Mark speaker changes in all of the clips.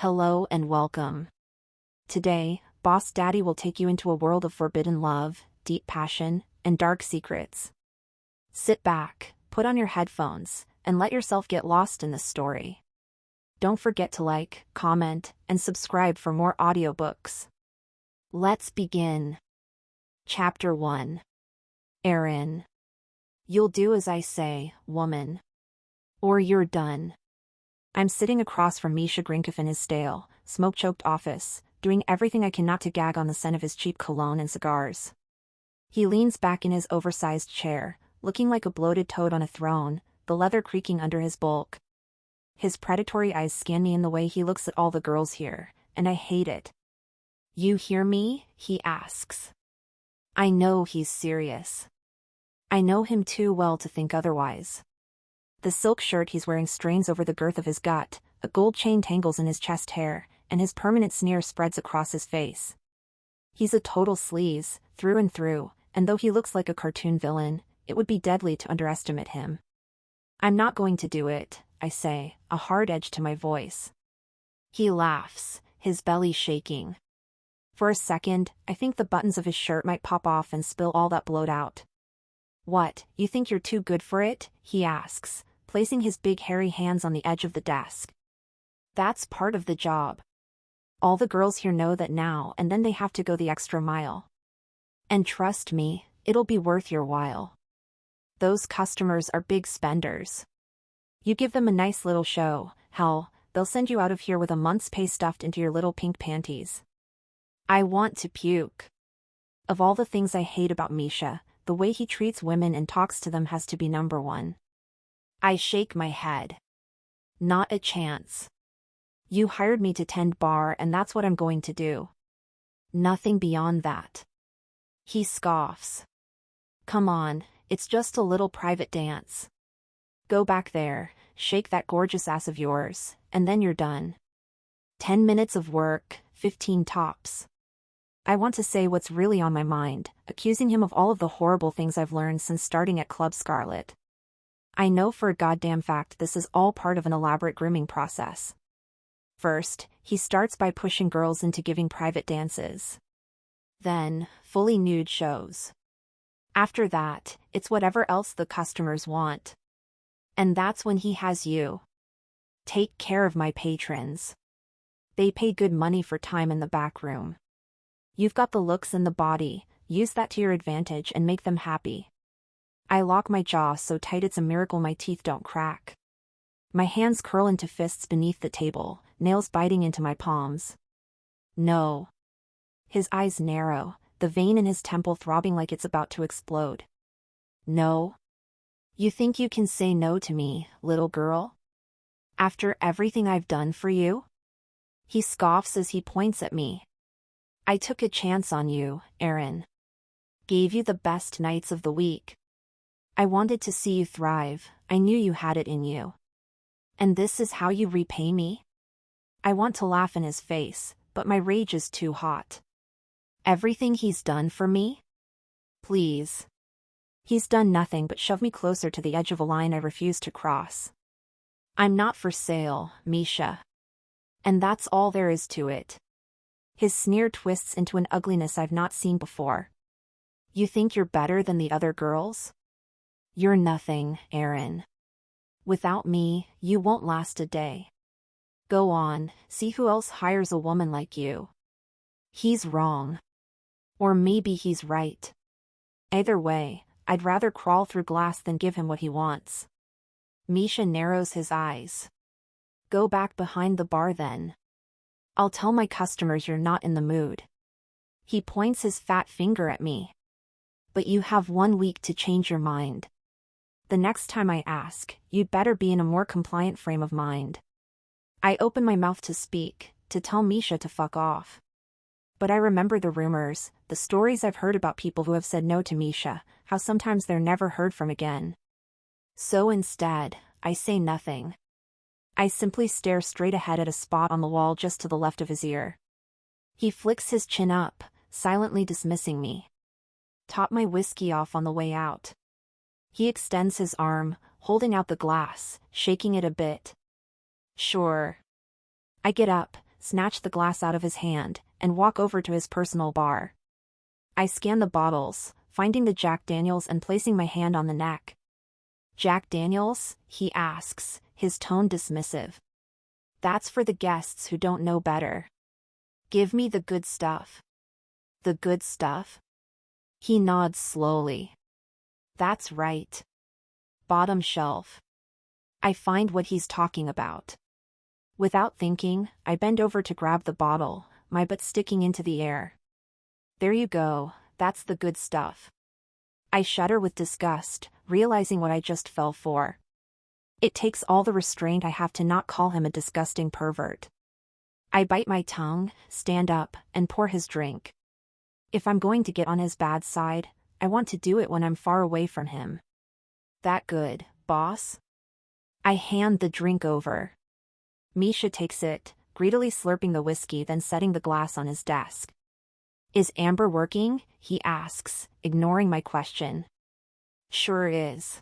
Speaker 1: Hello and welcome. Today, Boss Daddy will take you into a world of forbidden love, deep passion, and dark secrets. Sit back, put on your headphones, and let yourself get lost in this story. Don't forget to like, comment, and subscribe for more audiobooks. Let's begin. Chapter 1. Erin. You'll do as I say, woman. Or you're done. I'm sitting across from Misha Grinkov in his stale, smoke-choked office, doing everything I can not to gag on the scent of his cheap cologne and cigars. He leans back in his oversized chair, looking like a bloated toad on a throne, the leather creaking under his bulk. His predatory eyes scan me in the way he looks at all the girls here, and I hate it. You hear me? He asks. I know he's serious. I know him too well to think otherwise. The silk shirt he's wearing strains over the girth of his gut, a gold chain tangles in his chest hair, and his permanent sneer spreads across his face. He's a total sleaze, through and through, and though he looks like a cartoon villain, it would be deadly to underestimate him. I'm not going to do it, I say, a hard edge to my voice. He laughs, his belly shaking. For a second, I think the buttons of his shirt might pop off and spill all that bloat out. What, you think you're too good for it? He asks, placing his big hairy hands on the edge of the desk. That's part of the job. All the girls here know that now, and then they have to go the extra mile. And trust me, it'll be worth your while. Those customers are big spenders. You give them a nice little show, hell, they'll send you out of here with a month's pay stuffed into your little pink panties. I want to puke. Of all the things I hate about Misha, the way he treats women and talks to them has to be number one. I shake my head. Not a chance. You hired me to tend bar and that's what I'm going to do. Nothing beyond that. He scoffs. Come on, it's just a little private dance. Go back there, shake that gorgeous ass of yours, and then you're done. 10 minutes of work, 15 tops. I want to say what's really on my mind, accusing him of all of the horrible things I've learned since starting at Club Scarlet. I know for a goddamn fact this is all part of an elaborate grooming process. First, he starts by pushing girls into giving private dances. Then, fully nude shows. After that, it's whatever else the customers want. And that's when he has you. Take care of my patrons. They pay good money for time in the back room. You've got the looks and the body, use that to your advantage and make them happy. I lock my jaw so tight it's a miracle my teeth don't crack. My hands curl into fists beneath the table, nails biting into my palms. No. His eyes narrow, the vein in his temple throbbing like it's about to explode. No. You think you can say no to me, little girl? After everything I've done for you? He scoffs as he points at me. I took a chance on you, Erin. Gave you the best nights of the week. I wanted to see you thrive, I knew you had it in you. And this is how you repay me? I want to laugh in his face, but my rage is too hot. Everything he's done for me? Please. He's done nothing but shove me closer to the edge of a line I refuse to cross. I'm not for sale, Misha. And that's all there is to it. His sneer twists into an ugliness I've not seen before. You think you're better than the other girls? You're nothing, Erin. Without me, you won't last a day. Go on, see who else hires a woman like you. He's wrong. Or maybe he's right. Either way, I'd rather crawl through glass than give him what he wants. Misha narrows his eyes. Go back behind the bar then. I'll tell my customers you're not in the mood. He points his fat finger at me. But you have 1 week to change your mind. The next time I ask, you'd better be in a more compliant frame of mind. I open my mouth to speak, to tell Misha to fuck off. But I remember the rumors, the stories I've heard about people who have said no to Misha, how sometimes they're never heard from again. So instead, I say nothing. I simply stare straight ahead at a spot on the wall just to the left of his ear. He flicks his chin up, silently dismissing me. Top my whiskey off on the way out. He extends his arm, holding out the glass, shaking it a bit. Sure. I get up, snatch the glass out of his hand, and walk over to his personal bar. I scan the bottles, finding the Jack Daniels and placing my hand on the neck. "Jack Daniels?" he asks, his tone dismissive. "That's for the guests who don't know better. Give me the good stuff." "The good stuff?" He nods slowly. "That's right. Bottom shelf." I find what he's talking about. Without thinking, I bend over to grab the bottle, my butt sticking into the air. "There you go, that's the good stuff." I shudder with disgust, realizing what I just fell for. It takes all the restraint I have to not call him a disgusting pervert. I bite my tongue, stand up, and pour his drink. If I'm going to get on his bad side, I want to do it when I'm far away from him. "That good, boss?" I hand the drink over. Misha takes it, greedily slurping the whiskey, then setting the glass on his desk. "Is Amber working?" he asks, ignoring my question. "Sure is."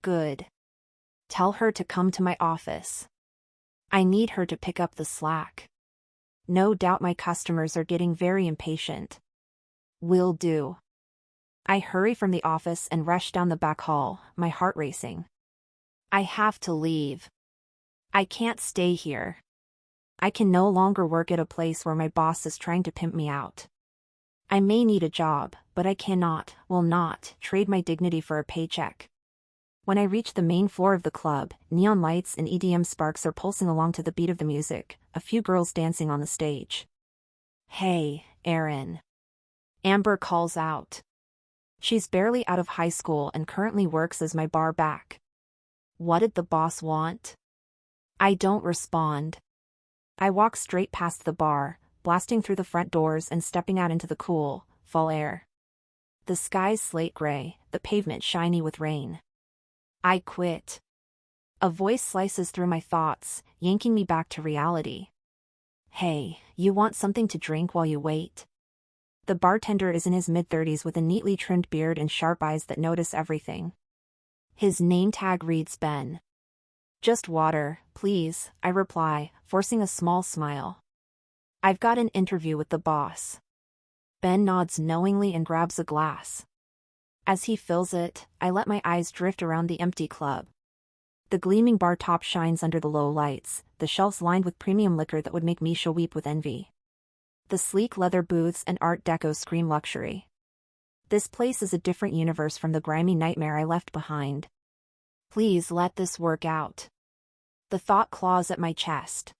Speaker 1: "Good. Tell her to come to my office. I need her to pick up the slack. No doubt my customers are getting very impatient." "Will do." I hurry from the office and rush down the back hall, my heart racing. I have to leave. I can't stay here. I can no longer work at a place where my boss is trying to pimp me out. I may need a job, but I cannot, will not, trade my dignity for a paycheck. When I reach the main floor of the club, neon lights and EDM sparks are pulsing along to the beat of the music, a few girls dancing on the stage. "Hey, Aaron." Amber calls out. She's barely out of high school and currently works as my bar back. "What did the boss want?" I don't respond. I walk straight past the bar, blasting through the front doors and stepping out into the cool, fall air. The sky's slate gray, the pavement shiny with rain. I quit. A voice slices through my thoughts, yanking me back to reality. "Hey, you want something to drink while you wait?" The bartender is in his mid-30s with a neatly trimmed beard and sharp eyes that notice everything. His name tag reads Ben. "Just water, please," I reply, forcing a small smile. "I've got an interview with the boss." Ben nods knowingly and grabs a glass. As he fills it, I let my eyes drift around the empty club. The gleaming bar top shines under the low lights, the shelves lined with premium liquor that would make Misha weep with envy. The sleek leather booths and Art Deco scream luxury. This place is a different universe from the grimy nightmare I left behind. Please let this work out. The thought claws at my chest.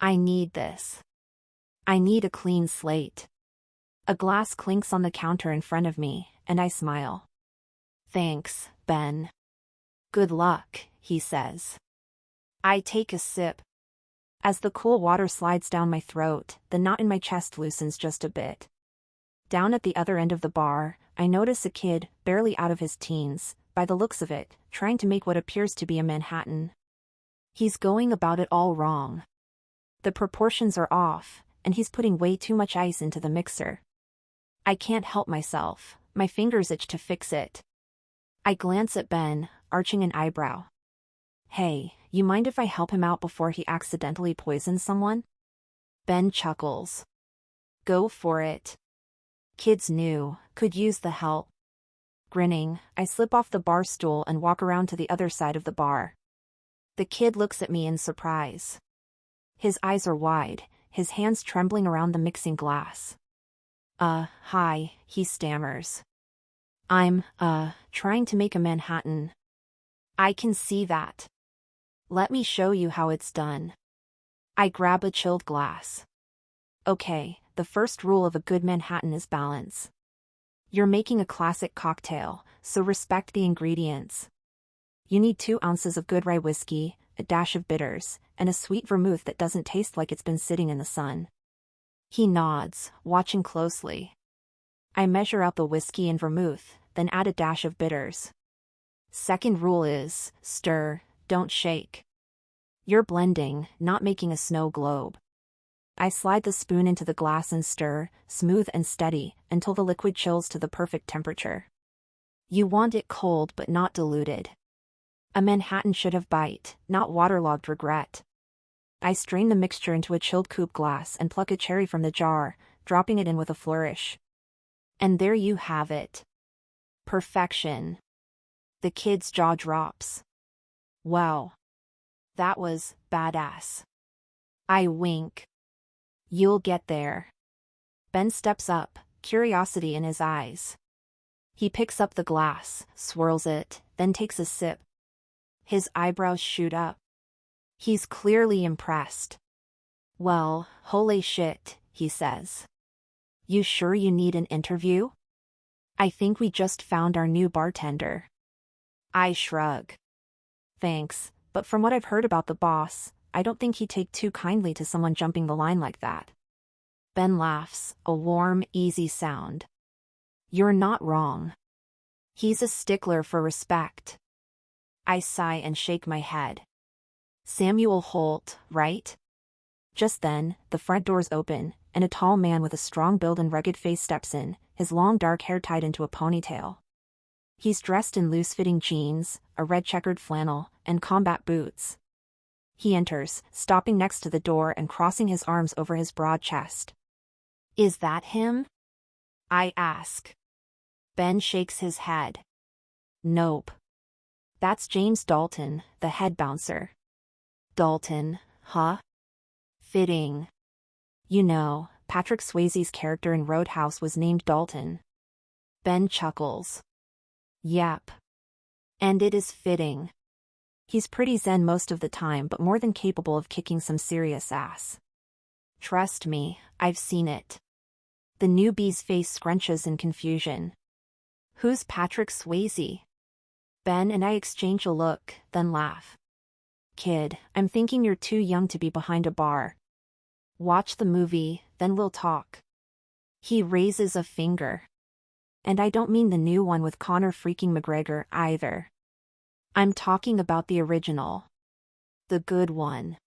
Speaker 1: I need this. I need a clean slate. A glass clinks on the counter in front of me, and I smile. "Thanks, Ben." "Good luck," he says. I take a sip. As the cool water slides down my throat, the knot in my chest loosens just a bit. Down at the other end of the bar, I notice a kid, barely out of his teens, by the looks of it, trying to make what appears to be a Manhattan. He's going about it all wrong. The proportions are off, and he's putting way too much ice into the mixer. I can't help myself, my fingers itch to fix it. I glance at Ben, arching an eyebrow. "Hey, you mind if I help him out before he accidentally poisons someone?" Ben chuckles. "Go for it. Kid's new, could use the help." Grinning, I slip off the bar stool and walk around to the other side of the bar. The kid looks at me in surprise. His eyes are wide, his hands trembling around the mixing glass. Hi," he stammers. "I'm, trying to make a Manhattan." "I can see that. Let me show you how it's done." I grab a chilled glass. "Okay, the first rule of a good Manhattan is balance. You're making a classic cocktail, so respect the ingredients. You need 2 ounces of good rye whiskey, a dash of bitters, and a sweet vermouth that doesn't taste like it's been sitting in the sun." He nods, watching closely. I measure out the whiskey and vermouth, then add a dash of bitters. Second rule is, stir, don't shake. You're blending, not making a snow globe. I slide the spoon into the glass and stir, smooth and steady, until the liquid chills to the perfect temperature. You want it cold but not diluted. A Manhattan should have bite, not waterlogged regret. I strain the mixture into a chilled coupe glass and pluck a cherry from the jar, dropping it in with a flourish. And there you have it. Perfection. The kid's jaw drops. Wow. That was badass. I wink. You'll get there. Ben steps up, curiosity in his eyes. He picks up the glass, swirls it, then takes a sip. His eyebrows shoot up. He's clearly impressed. Well, holy shit, he says. You sure you need an interview? I think we just found our new bartender. I shrug. Thanks, but from what I've heard about the boss, I don't think he'd take too kindly to someone jumping the line like that. Ben laughs, a warm, easy sound. You're not wrong. He's a stickler for respect. I sigh and shake my head. Samuel Holt, right? Just then, the front doors open, and a tall man with a strong build and rugged face steps in, his long dark hair tied into a ponytail. He's dressed in loose-fitting jeans, a red checkered flannel, and combat boots. He enters, stopping next to the door and crossing his arms over his broad chest. Is that him? I ask. Ben shakes his head. Nope. That's James Dalton, the head bouncer. Dalton, huh? Fitting. You know, Patrick Swayze's character in Roadhouse was named Dalton. Ben chuckles. Yep. And it is fitting. He's pretty zen most of the time but more than capable of kicking some serious ass. Trust me, I've seen it. The newbie's face scrunches in confusion. Who's Patrick Swayze? Ben and I exchange a look, then laugh. Kid, I'm thinking you're too young to be behind a bar. Watch the movie, then we'll talk. He raises a finger. And I don't mean the new one with Conor freaking McGregor either. I'm talking about the original. The good one.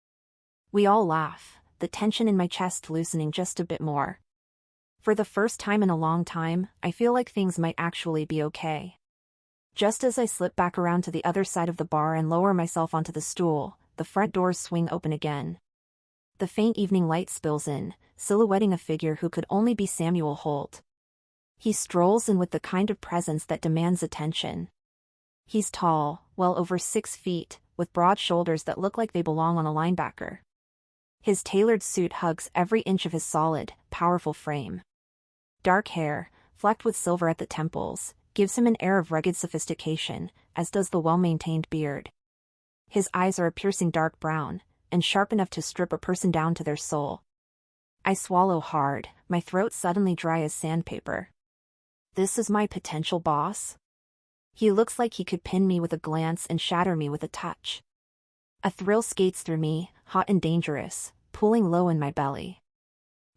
Speaker 1: We all laugh, the tension in my chest loosening just a bit more. For the first time in a long time, I feel like things might actually be okay. Just as I slip back around to the other side of the bar and lower myself onto the stool, the front doors swing open again. The faint evening light spills in, silhouetting a figure who could only be Samuel Holt. He strolls in with the kind of presence that demands attention. He's tall, well over 6 feet, with broad shoulders that look like they belong on a linebacker. His tailored suit hugs every inch of his solid, powerful frame. Dark hair, flecked with silver at the temples, gives him an air of rugged sophistication, as does the well-maintained beard. His eyes are a piercing dark brown, and sharp enough to strip a person down to their soul. I swallow hard, my throat suddenly dry as sandpaper. This is my potential boss? He looks like he could pin me with a glance and shatter me with a touch. A thrill skates through me, hot and dangerous, pulling low in my belly.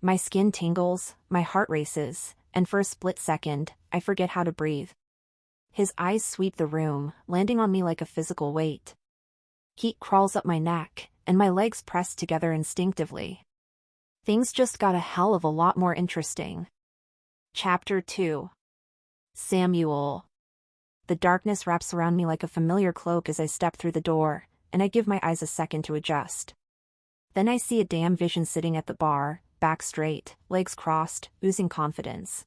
Speaker 1: My skin tingles, my heart races, and for a split second, I forget how to breathe. His eyes sweep the room, landing on me like a physical weight. Heat crawls up my neck, and my legs press together instinctively. Things just got a hell of a lot more interesting. Chapter 2. Samuel. The darkness wraps around me like a familiar cloak as I step through the door, and I give my eyes a second to adjust. Then I see a damn vision sitting at the bar, back straight, legs crossed, oozing confidence.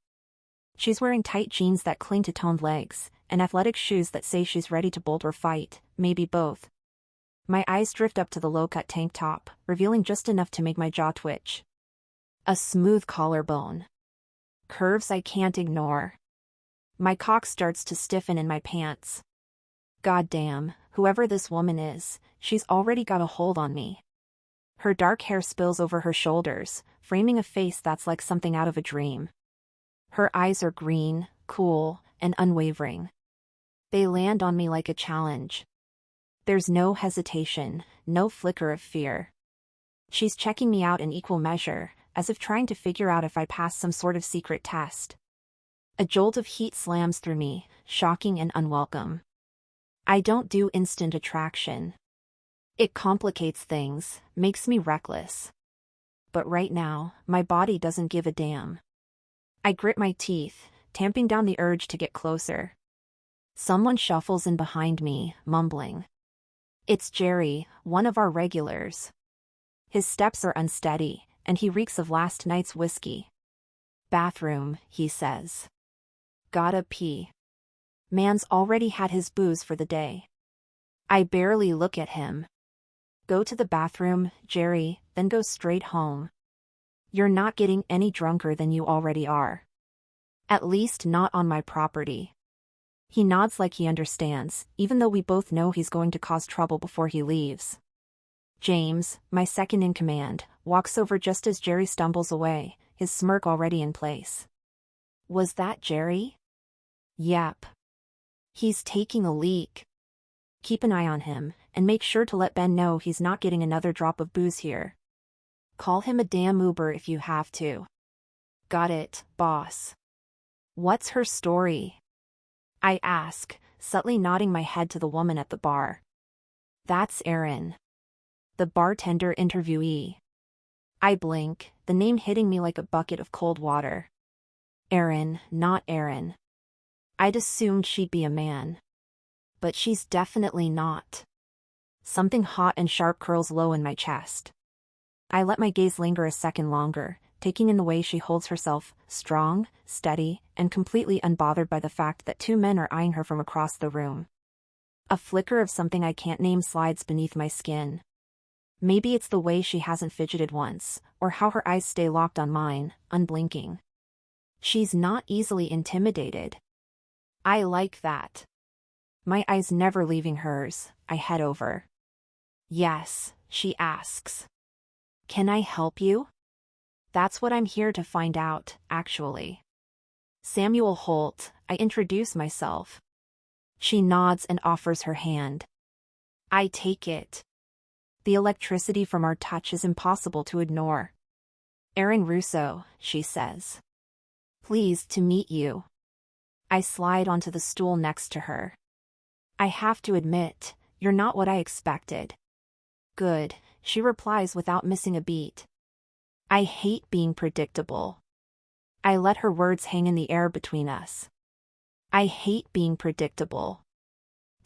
Speaker 1: She's wearing tight jeans that cling to toned legs, and athletic shoes that say she's ready to bolt or fight, maybe both. My eyes drift up to the low-cut tank top, revealing just enough to make my jaw twitch. A smooth collarbone. Curves I can't ignore. My cock starts to stiffen in my pants. Goddamn, whoever this woman is, she's already got a hold on me. Her dark hair spills over her shoulders, framing a face that's like something out of a dream. Her eyes are green, cool, and unwavering. They land on me like a challenge. There's no hesitation, no flicker of fear. She's checking me out in equal measure, as if trying to figure out if I pass some sort of secret test. A jolt of heat slams through me, shocking and unwelcome. I don't do instant attraction. It complicates things, makes me reckless. But right now, my body doesn't give a damn. I grit my teeth, tamping down the urge to get closer. Someone shuffles in behind me, mumbling. It's Jerry, one of our regulars. His steps are unsteady, and he reeks of last night's whiskey. Bathroom, he says. Gotta pee. Man's already had his booze for the day. I barely look at him. Go to the bathroom, Jerry, then go straight home. You're not getting any drunker than you already are. At least not on my property. He nods like he understands, even though we both know he's going to cause trouble before he leaves. James, my second in command, walks over just as Jerry stumbles away, his smirk already in place. Was that Jerry? Yep. He's taking a leak. Keep an eye on him, and make sure to let Ben know he's not getting another drop of booze here. Call him a damn Uber if you have to. Got it, boss. What's her story? I ask, subtly nodding my head to the woman at the bar. That's Erin. The bartender interviewee. I blink, the name hitting me like a bucket of cold water. Erin, not Aaron. I'd assumed she'd be a man. But she's definitely not. Something hot and sharp curls low in my chest. I let my gaze linger a second longer, taking in the way she holds herself, strong, steady, and completely unbothered by the fact that two men are eyeing her from across the room. A flicker of something I can't name slides beneath my skin. Maybe it's the way she hasn't fidgeted once, or how her eyes stay locked on mine, unblinking. She's not easily intimidated. I like that. My eyes never leaving hers, I head over. Yes, she asks. Can I help you? That's what I'm here to find out, actually. Samuel Holt, I introduce myself. She nods and offers her hand. I take it. The electricity from our touch is impossible to ignore. Erin Russo, she says. Pleased to meet you. I slide onto the stool next to her. I have to admit, you're not what I expected. Good, she replies without missing a beat. I hate being predictable. I let her words hang in the air between us. I hate being predictable.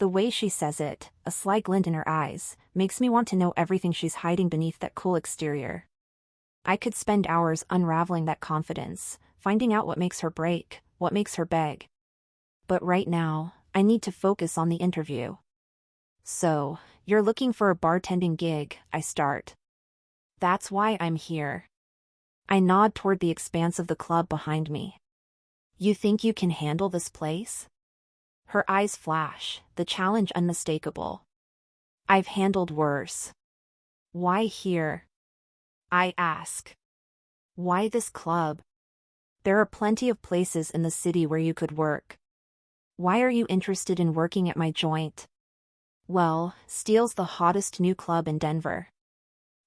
Speaker 1: The way she says it, a sly glint in her eyes, makes me want to know everything she's hiding beneath that cool exterior. I could spend hours unraveling that confidence, finding out what makes her break, what makes her beg. But right now, I need to focus on the interview. So, you're looking for a bartending gig, I start. That's why I'm here. I nod toward the expanse of the club behind me. You think you can handle this place? Her eyes flash, the challenge unmistakable. I've handled worse. Why here? I ask. Why this club? There are plenty of places in the city where you could work. Why are you interested in working at my joint? Well, Steel's the hottest new club in Denver.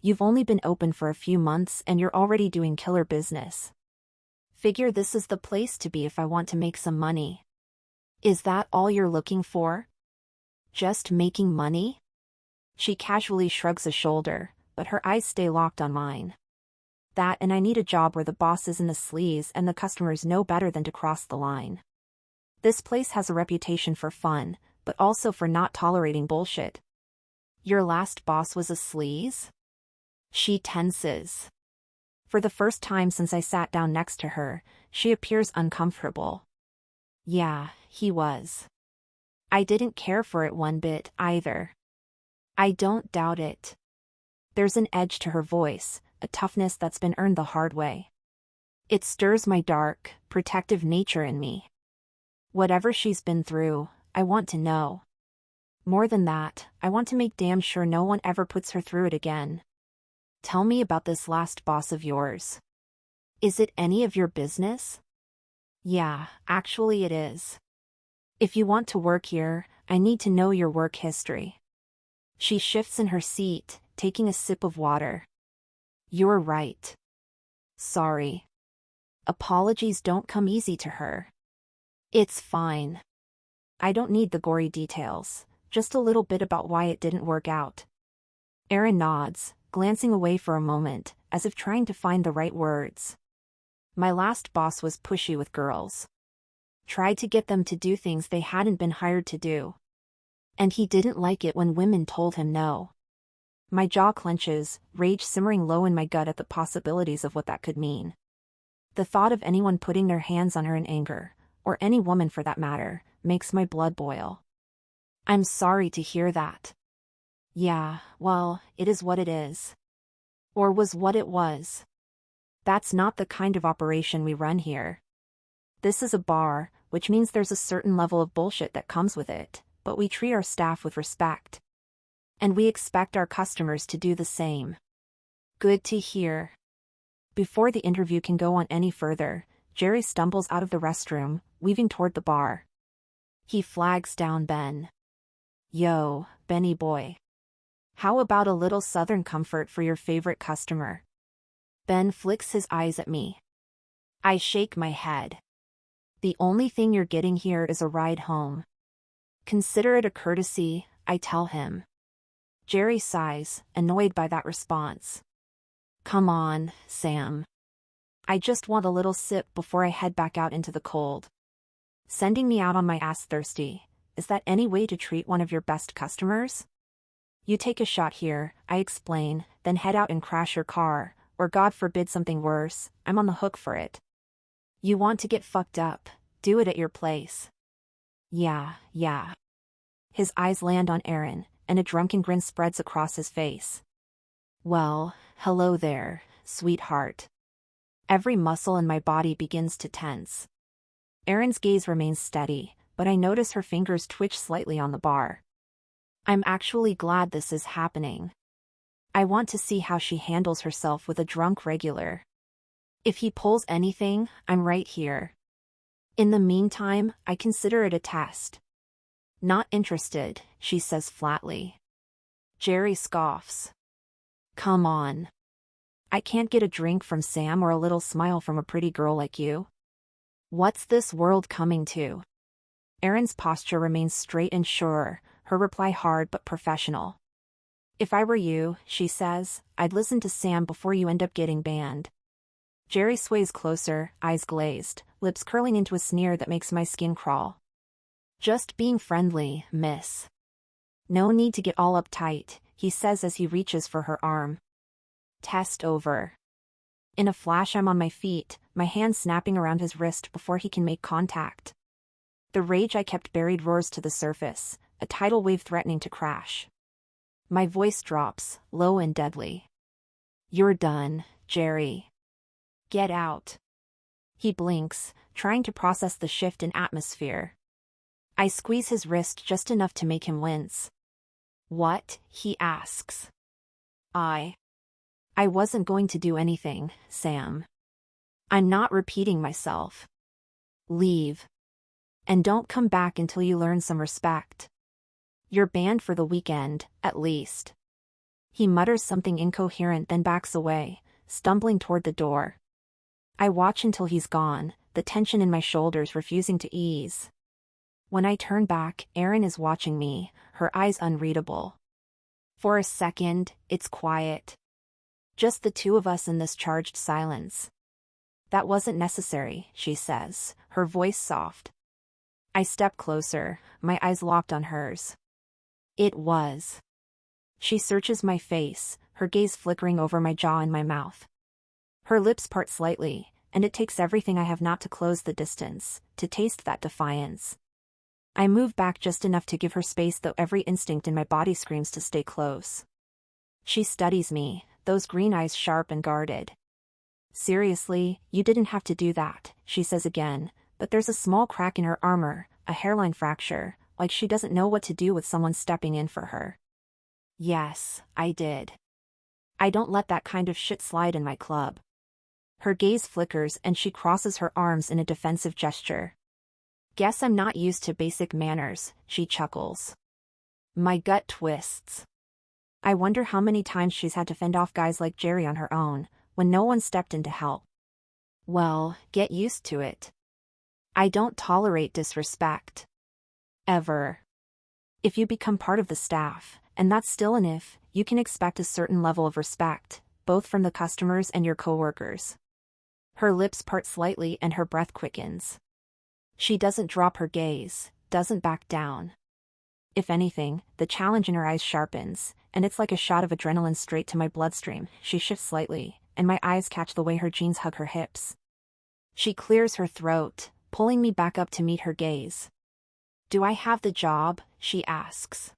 Speaker 1: You've only been open for a few months and you're already doing killer business. Figure this is the place to be if I want to make some money. Is that all you're looking for? Just making money? She casually shrugs a shoulder, but her eyes stay locked on mine. That and I need a job where the boss isn't a sleaze and the customers know better than to cross the line. This place has a reputation for fun, but also for not tolerating bullshit. Your last boss was a sleaze? She tenses. For the first time since I sat down next to her, she appears uncomfortable. Yeah, he was. I didn't care for it one bit, either. I don't doubt it. There's an edge to her voice, a toughness that's been earned the hard way. It stirs my dark, protective nature in me. Whatever she's been through, I want to know. More than that, I want to make damn sure no one ever puts her through it again. Tell me about this last boss of yours. Is it any of your business? Yeah, actually it is. If you want to work here, I need to know your work history. She shifts in her seat, taking a sip of water. You're right. Sorry. Apologies don't come easy to her. It's fine. I don't need the gory details, just a little bit about why it didn't work out. Erin nods, glancing away for a moment, as if trying to find the right words. My last boss was pushy with girls. Tried to get them to do things they hadn't been hired to do. And he didn't like it when women told him no. My jaw clenches, rage simmering low in my gut at the possibilities of what that could mean. The thought of anyone putting their hands on her in anger, or any woman for that matter, makes my blood boil. I'm sorry to hear that. Yeah, well, it is what it is. Or was what it was. That's not the kind of operation we run here. This is a bar, which means there's a certain level of bullshit that comes with it, but we treat our staff with respect. And we expect our customers to do the same. Good to hear. Before the interview can go on any further, Jerry stumbles out of the restroom, weaving toward the bar. He flags down Ben. Yo, Benny boy. How about a little Southern comfort for your favorite customer? Ben flicks his eyes at me. I shake my head. The only thing you're getting here is a ride home. Consider it a courtesy, I tell him. Jerry sighs, annoyed by that response. Come on, Sam. I just want a little sip before I head back out into the cold. Sending me out on my ass thirsty, is that any way to treat one of your best customers? You take a shot here, I explain, then head out and crash your car, or God forbid something worse, I'm on the hook for it. You want to get fucked up, do it at your place. Yeah. His eyes land on Aaron, and a drunken grin spreads across his face. Well, hello there, sweetheart. Every muscle in my body begins to tense. Erin's gaze remains steady, but I notice her fingers twitch slightly on the bar. I'm actually glad this is happening. I want to see how she handles herself with a drunk regular. If he pulls anything, I'm right here. In the meantime, I consider it a test. Not interested, she says flatly. Jerry scoffs. Come on. I can't get a drink from Sam or a little smile from a pretty girl like you. What's this world coming to? Erin's posture remains straight and sure, her reply hard but professional. If I were you, she says, I'd listen to Sam before you end up getting banned. Jerry sways closer, eyes glazed, lips curling into a sneer that makes my skin crawl. Just being friendly, miss. No need to get all uptight, he says as he reaches for her arm. Test over. In a flash I'm on my feet, my hand snapping around his wrist before he can make contact. The rage I kept buried roars to the surface, a tidal wave threatening to crash. My voice drops, low and deadly. You're done, Jerry. Get out. He blinks, trying to process the shift in atmosphere. I squeeze his wrist just enough to make him wince. What? He asks. I wasn't going to do anything, Sam. I'm not repeating myself. Leave. And don't come back until you learn some respect. You're banned for the weekend, at least. He mutters something incoherent then backs away, stumbling toward the door. I watch until he's gone, the tension in my shoulders refusing to ease. When I turn back, Erin is watching me, her eyes unreadable. For a second, it's quiet. Just the two of us in this charged silence. That wasn't necessary, she says, her voice soft. I step closer, my eyes locked on hers. It was. She searches my face, her gaze flickering over my jaw and my mouth. Her lips part slightly, and it takes everything I have not to close the distance, to taste that defiance. I move back just enough to give her space, though every instinct in my body screams to stay close. She studies me, those green eyes sharp and guarded. Seriously, you didn't have to do that, she says again, but there's a small crack in her armor, a hairline fracture, like she doesn't know what to do with someone stepping in for her. Yes, I did. I don't let that kind of shit slide in my club. Her gaze flickers and she crosses her arms in a defensive gesture. Guess I'm not used to basic manners, she chuckles. My gut twists. I wonder how many times she's had to fend off guys like Jerry on her own, when no one stepped in to help. Well, get used to it. I don't tolerate disrespect. Ever. If you become part of the staff, and that's still an if, you can expect a certain level of respect, both from the customers and your coworkers. Her lips part slightly and her breath quickens. She doesn't drop her gaze, doesn't back down. If anything, the challenge in her eyes sharpens, and it's like a shot of adrenaline straight to my bloodstream. She shifts slightly, and my eyes catch the way her jeans hug her hips. She clears her throat, pulling me back up to meet her gaze. "Do I have the job?" she asks.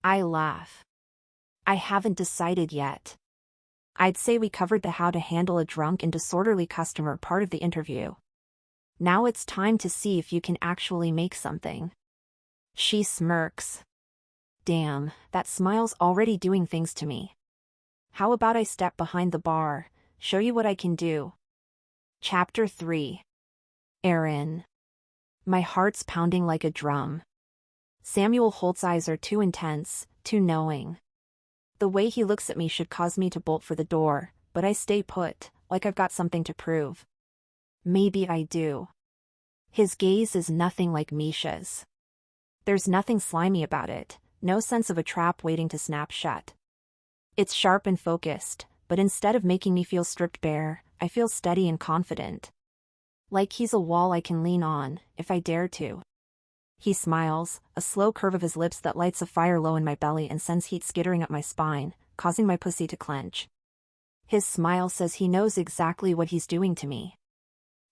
Speaker 1: I laugh. "I haven't decided yet." I'd say we covered the how to handle a drunk and disorderly customer part of the interview. Now it's time to see if you can actually make something. She smirks. Damn, that smile's already doing things to me. How about I step behind the bar, show you what I can do? Chapter 3. Aaron. My heart's pounding like a drum. Samuel Holt's eyes are too intense, too knowing. The way he looks at me should cause me to bolt for the door, but I stay put, like I've got something to prove. Maybe I do. His gaze is nothing like Misha's. There's nothing slimy about it, no sense of a trap waiting to snap shut. It's sharp and focused, but instead of making me feel stripped bare, I feel steady and confident. Like he's a wall I can lean on, if I dare to. He smiles, a slow curve of his lips that lights a fire low in my belly and sends heat skittering up my spine, causing my pussy to clench. His smile says he knows exactly what he's doing to me.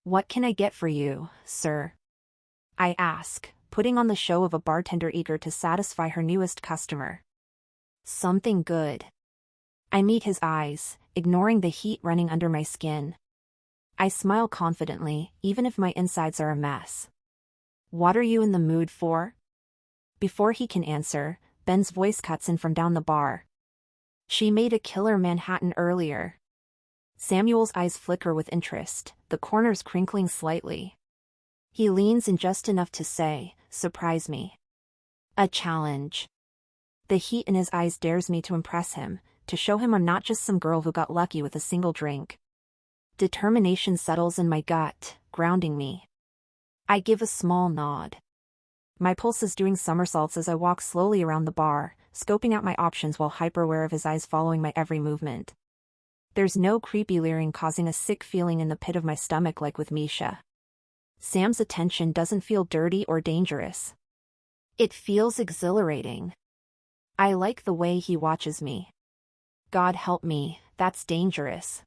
Speaker 1: "What can I get for you, sir?" I ask, putting on the show of a bartender eager to satisfy her newest customer. "Something good." I meet his eyes, ignoring the heat running under my skin. I smile confidently, even if my insides are a mess. "What are you in the mood for?" Before he can answer, Ben's voice cuts in from down the bar. "She made a killer Manhattan earlier." Samuel's eyes flicker with interest, the corners crinkling slightly. He leans in just enough to say, "Surprise me." A challenge. The heat in his eyes dares me to impress him, to show him I'm not just some girl who got lucky with a single drink. Determination settles in my gut, grounding me. I give a small nod. My pulse is doing somersaults as I walk slowly around the bar, scoping out my options while hyper-aware of his eyes following my every movement. There's no creepy leering causing a sick feeling in the pit of my stomach like with Misha. Sam's attention doesn't feel dirty or dangerous. It feels exhilarating. I like the way he watches me. God help me, that's dangerous.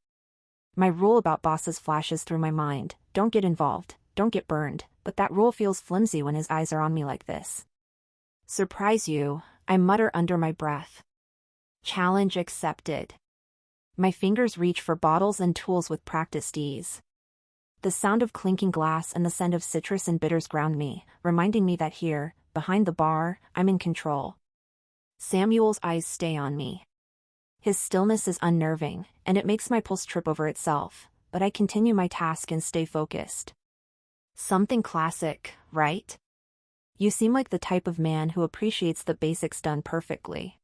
Speaker 1: My rule about bosses flashes through my mind: don't get involved, don't get burned, but that rule feels flimsy when his eyes are on me like this. "Surprise you," I mutter under my breath. Challenge accepted. My fingers reach for bottles and tools with practiced ease. The sound of clinking glass and the scent of citrus and bitters ground me, reminding me that here, behind the bar, I'm in control. Samuel's eyes stay on me. His stillness is unnerving, and it makes my pulse trip over itself, but I continue my task and stay focused. "Something classic, right? You seem like the type of man who appreciates the basics done perfectly."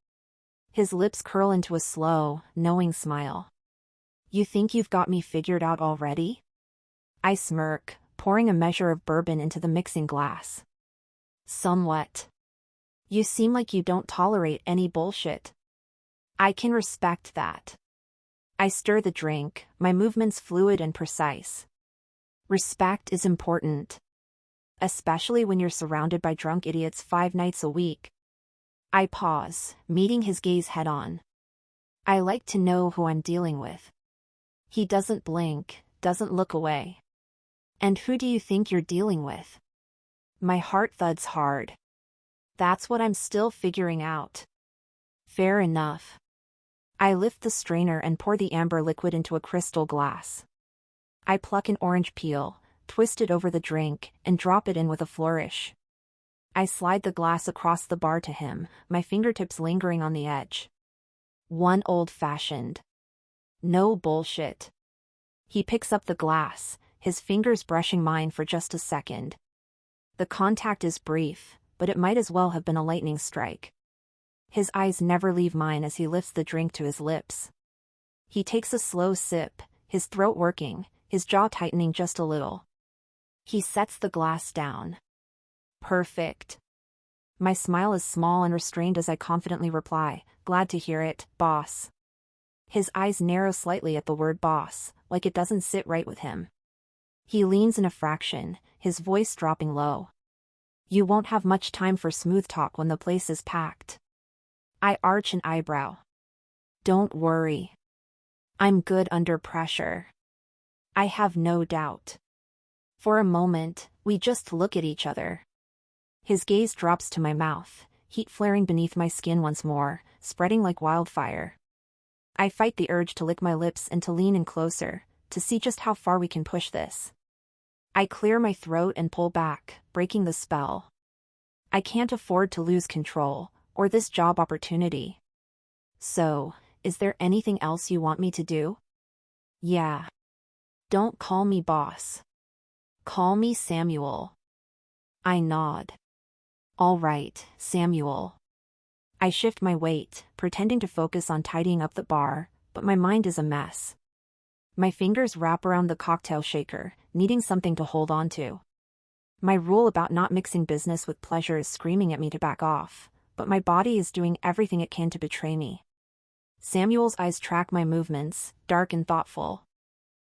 Speaker 1: His lips curl into a slow, knowing smile. "You think you've got me figured out already?" I smirk, pouring a measure of bourbon into the mixing glass. "Somewhat. You seem like you don't tolerate any bullshit." I can respect that. I stir the drink, my movements fluid and precise. Respect is important. Especially when you're surrounded by drunk idiots 5 nights a week. I pause, meeting his gaze head-on. I like to know who I'm dealing with. He doesn't blink, doesn't look away. "And who do you think you're dealing with?" My heart thuds hard. That's what I'm still figuring out. Fair enough. I lift the strainer and pour the amber liquid into a crystal glass. I pluck an orange peel, twist it over the drink, and drop it in with a flourish. I slide the glass across the bar to him, my fingertips lingering on the edge. "One old-fashioned. No bullshit." He picks up the glass, his fingers brushing mine for just a second. The contact is brief, but it might as well have been a lightning strike. His eyes never leave mine as he lifts the drink to his lips. He takes a slow sip, his throat working, his jaw tightening just a little. He sets the glass down. "Perfect." My smile is small and restrained as I confidently reply, "Glad to hear it, boss." His eyes narrow slightly at the word boss, like it doesn't sit right with him. He leans in a fraction, his voice dropping low. You won't have much time for smooth talk when the place is packed. I arch an eyebrow. Don't worry. I'm good under pressure. I have no doubt. For a moment, we just look at each other. His gaze drops to my mouth, heat flaring beneath my skin once more, spreading like wildfire. I fight the urge to lick my lips and to lean in closer, to see just how far we can push this. I clear my throat and pull back, breaking the spell. I can't afford to lose control, or this job opportunity. So, is there anything else you want me to do? Yeah. Don't call me boss. Call me Samuel. I nod. All right, Samuel. I shift my weight, pretending to focus on tidying up the bar, but my mind is a mess. My fingers wrap around the cocktail shaker, needing something to hold on to. My rule about not mixing business with pleasure is screaming at me to back off, but my body is doing everything it can to betray me. Samuel's eyes track my movements, dark and thoughtful.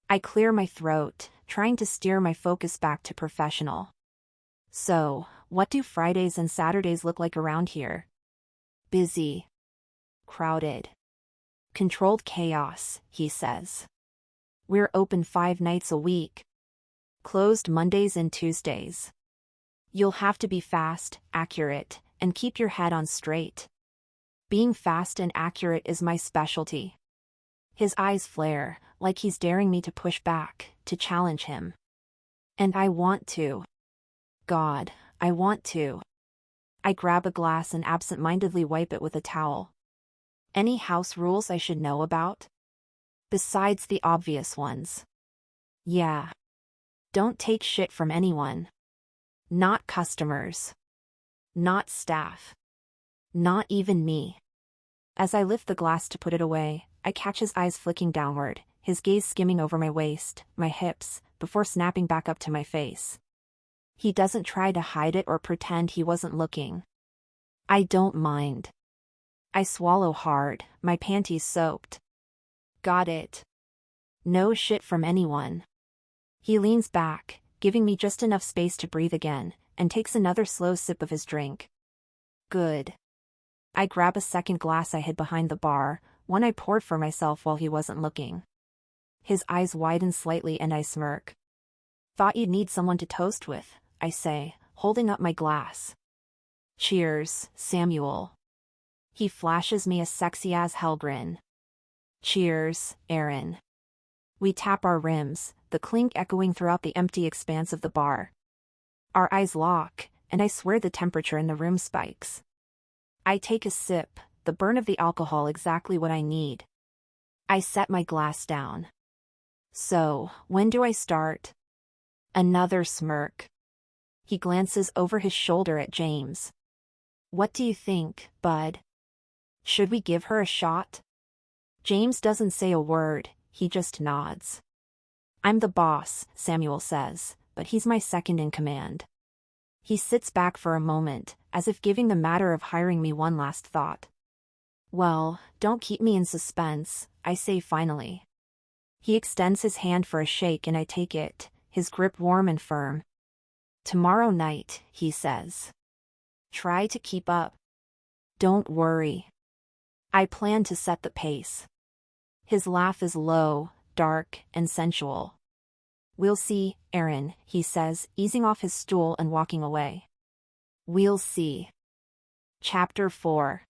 Speaker 1: I clear my throat, trying to steer my focus back to professional. So, what do Fridays and Saturdays look like around here? Busy. Crowded. Controlled chaos, he says. We're open 5 nights a week. Closed Mondays and Tuesdays. You'll have to be fast, accurate, and keep your head on straight. Being fast and accurate is my specialty. His eyes flare, like he's daring me to push back, to challenge him. And I want to. God, I want to. I grab a glass and absent-mindedly wipe it with a towel. Any house rules I should know about? Besides the obvious ones. Yeah. Don't take shit from anyone. Not customers. Not staff. Not even me. As I lift the glass to put it away, I catch his eyes flicking downward, his gaze skimming over my waist, my hips, before snapping back up to my face. He doesn't try to hide it or pretend he wasn't looking. I don't mind. I swallow hard, my panties soaked. Got it. No shit from anyone. He leans back, giving me just enough space to breathe again, and takes another slow sip of his drink. Good. I grab a second glass I hid behind the bar, one I poured for myself while he wasn't looking. His eyes widen slightly and I smirk. Thought you'd need someone to toast with, I say, holding up my glass. Cheers, Samuel. He flashes me a sexy-as-hell grin. Cheers, Aaron. We tap our rims, the clink echoing throughout the empty expanse of the bar. Our eyes lock, and I swear the temperature in the room spikes. I take a sip, the burn of the alcohol exactly what I need. I set my glass down. So, when do I start? Another smirk. He glances over his shoulder at James. What do you think, bud? Should we give her a shot? James doesn't say a word, he just nods. I'm the boss, Samuel says, but he's my second in command. He sits back for a moment, as if giving the matter of hiring me one last thought. Well, don't keep me in suspense, I say finally. He extends his hand for a shake and I take it, his grip warm and firm. Tomorrow night, he says. Try to keep up. Don't worry. I plan to set the pace. His laugh is low, dark, and sensual. We'll see, Aaron, he says, easing off his stool and walking away. We'll see. Chapter 4.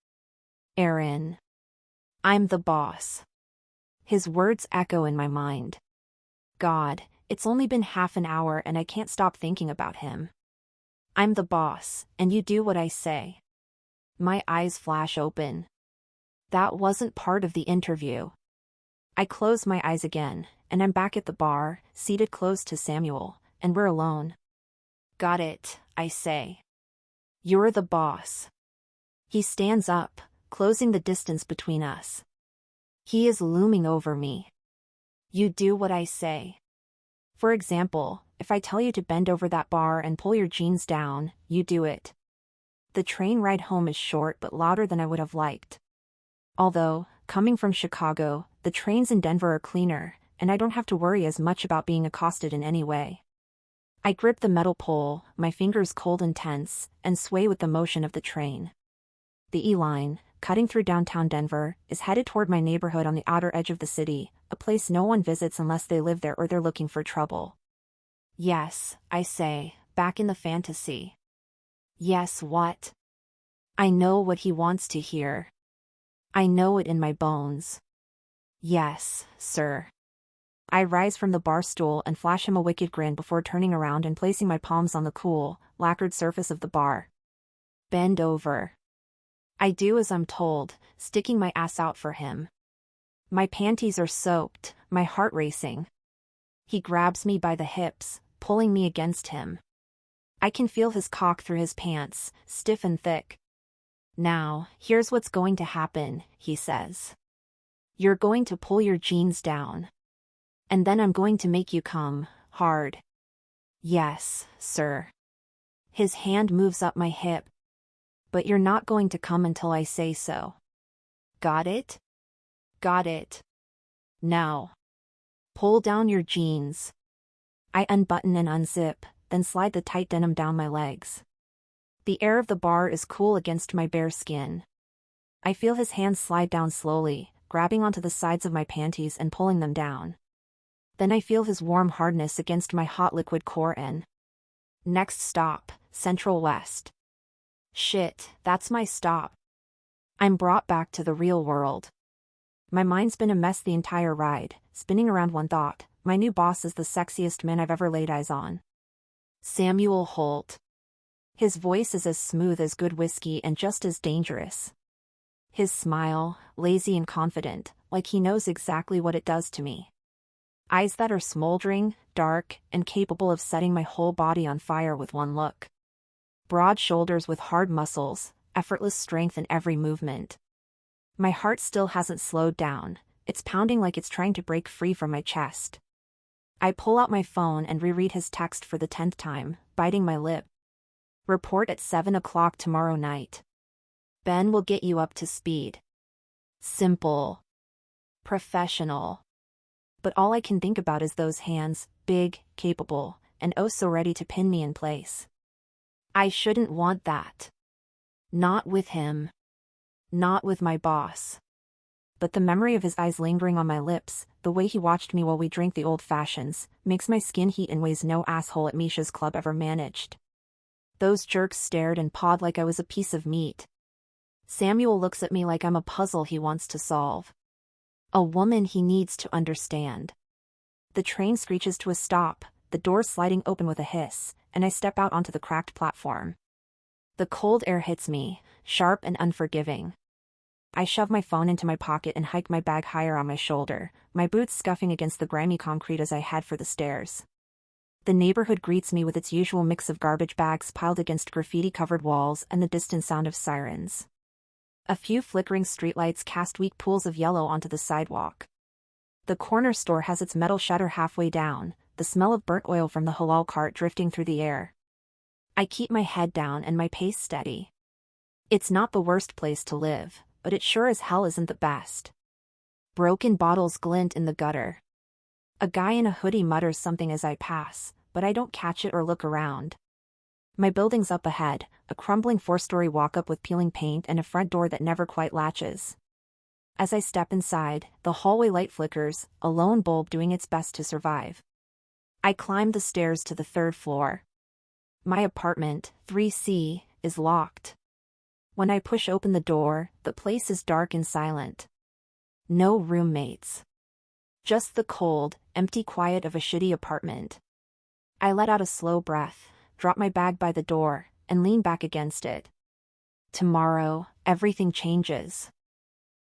Speaker 1: Aaron. I'm the boss. His words echo in my mind. God, it's only been half an hour and I can't stop thinking about him. I'm the boss, and you do what I say. My eyes flash open. That wasn't part of the interview. I close my eyes again, and I'm back at the bar, seated close to Samuel, and we're alone. Got it, I say. You're the boss. He stands up, closing the distance between us. He is looming over me. You do what I say. For example, if I tell you to bend over that bar and pull your jeans down, you do it. The train ride home is short but louder than I would have liked. Although, coming from Chicago, the trains in Denver are cleaner, and I don't have to worry as much about being accosted in any way. I grip the metal pole, my fingers cold and tense, and sway with the motion of the train. The E-line, cutting through downtown Denver, is headed toward my neighborhood on the outer edge of the city, a place no one visits unless they live there or they're looking for trouble. Yes, I say, back in the fantasy. Yes, what? I know what he wants to hear. I know it in my bones. Yes, sir. I rise from the bar stool and flash him a wicked grin before turning around and placing my palms on the cool, lacquered surface of the bar. Bend over. I do as I'm told, sticking my ass out for him. My panties are soaked, my heart racing. He grabs me by the hips, pulling me against him. I can feel his cock through his pants, stiff and thick. Now, here's what's going to happen, he says. You're going to pull your jeans down. And then I'm going to make you come, hard. Yes, sir. His hand moves up my hip. But you're not going to come until I say so. Got it? Got it. Now. Pull down your jeans. I unbutton and unzip, then slide the tight denim down my legs. The air of the bar is cool against my bare skin. I feel his hands slide down slowly, grabbing onto the sides of my panties and pulling them down. Then I feel his warm hardness against my hot liquid core and... Next stop, Central West. Shit, that's my stop. I'm brought back to the real world. My mind's been a mess the entire ride, spinning around one thought: my new boss is the sexiest man I've ever laid eyes on. Samuel Holt. His voice is as smooth as good whiskey and just as dangerous. His smile, lazy and confident, like he knows exactly what it does to me. Eyes that are smoldering, dark, and capable of setting my whole body on fire with one look. Broad shoulders with hard muscles, effortless strength in every movement. My heart still hasn't slowed down, it's pounding like it's trying to break free from my chest. I pull out my phone and reread his text for the 10th time, biting my lip. Report at 7 o'clock tomorrow night. Ben will get you up to speed. Simple. Professional. But all I can think about is those hands, big, capable, and oh so ready to pin me in place. I shouldn't want that. Not with him. Not with my boss. But the memory of his eyes lingering on my lips, the way he watched me while we drank the old fashions, makes my skin heat in ways no asshole at Misha's club ever managed. Those jerks stared and pawed like I was a piece of meat. Samuel looks at me like I'm a puzzle he wants to solve. A woman he needs to understand. The train screeches to a stop, the door sliding open with a hiss, and I step out onto the cracked platform. The cold air hits me, sharp and unforgiving. I shove my phone into my pocket and hike my bag higher on my shoulder, my boots scuffing against the grimy concrete as I head for the stairs. The neighborhood greets me with its usual mix of garbage bags piled against graffiti-covered walls and the distant sound of sirens. A few flickering streetlights cast weak pools of yellow onto the sidewalk. The corner store has its metal shutter halfway down, the smell of burnt oil from the halal cart drifting through the air. I keep my head down and my pace steady. It's not the worst place to live, but it sure as hell isn't the best. Broken bottles glint in the gutter. A guy in a hoodie mutters something as I pass, but I don't catch it or look around. My building's up ahead, a crumbling 4-story walk-up with peeling paint and a front door that never quite latches. As I step inside, the hallway light flickers, a lone bulb doing its best to survive. I climb the stairs to the 3rd floor. My apartment, 3C, is locked. When I push open the door, the place is dark and silent. No roommates. Just the cold, empty quiet of a shitty apartment. I let out a slow breath, drop my bag by the door, and lean back against it. Tomorrow, everything changes.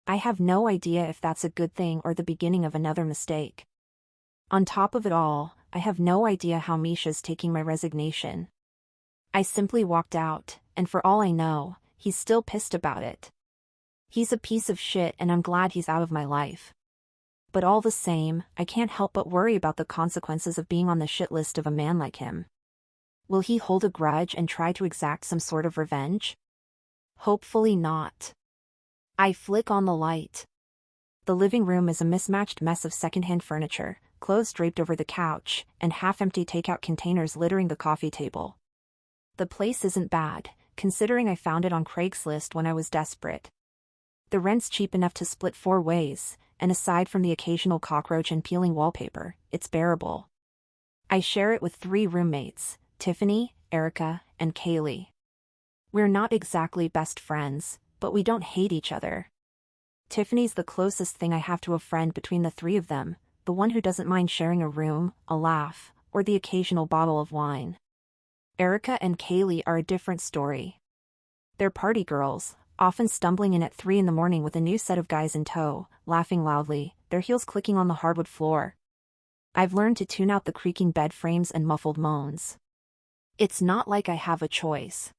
Speaker 1: I have no idea if that's a good thing or the beginning of another mistake. On top of it all, I have no idea how Misha's taking my resignation. I simply walked out, and for all I know, he's still pissed about it. He's a piece of shit and I'm glad he's out of my life. But all the same, I can't help but worry about the consequences of being on the shit list of a man like him. Will he hold a grudge and try to exact some sort of revenge? Hopefully not. I flick on the light. The living room is a mismatched mess of secondhand furniture, clothes draped over the couch, and half-empty takeout containers littering the coffee table. The place isn't bad, considering I found it on Craigslist when I was desperate. The rent's cheap enough to split 4 ways, and aside from the occasional cockroach and peeling wallpaper, it's bearable. I share it with 3 roommates, Tiffany, Erica, and Kaylee. We're not exactly best friends, but we don't hate each other. Tiffany's the closest thing I have to a friend between the 3 of them, the one who doesn't mind sharing a room, a laugh, or the occasional bottle of wine. Erica and Kaylee are a different story. They're party girls, often stumbling in at 3 in the morning with a new set of guys in tow, laughing loudly, their heels clicking on the hardwood floor. I've learned to tune out the creaking bed frames and muffled moans. It's not like I have a choice.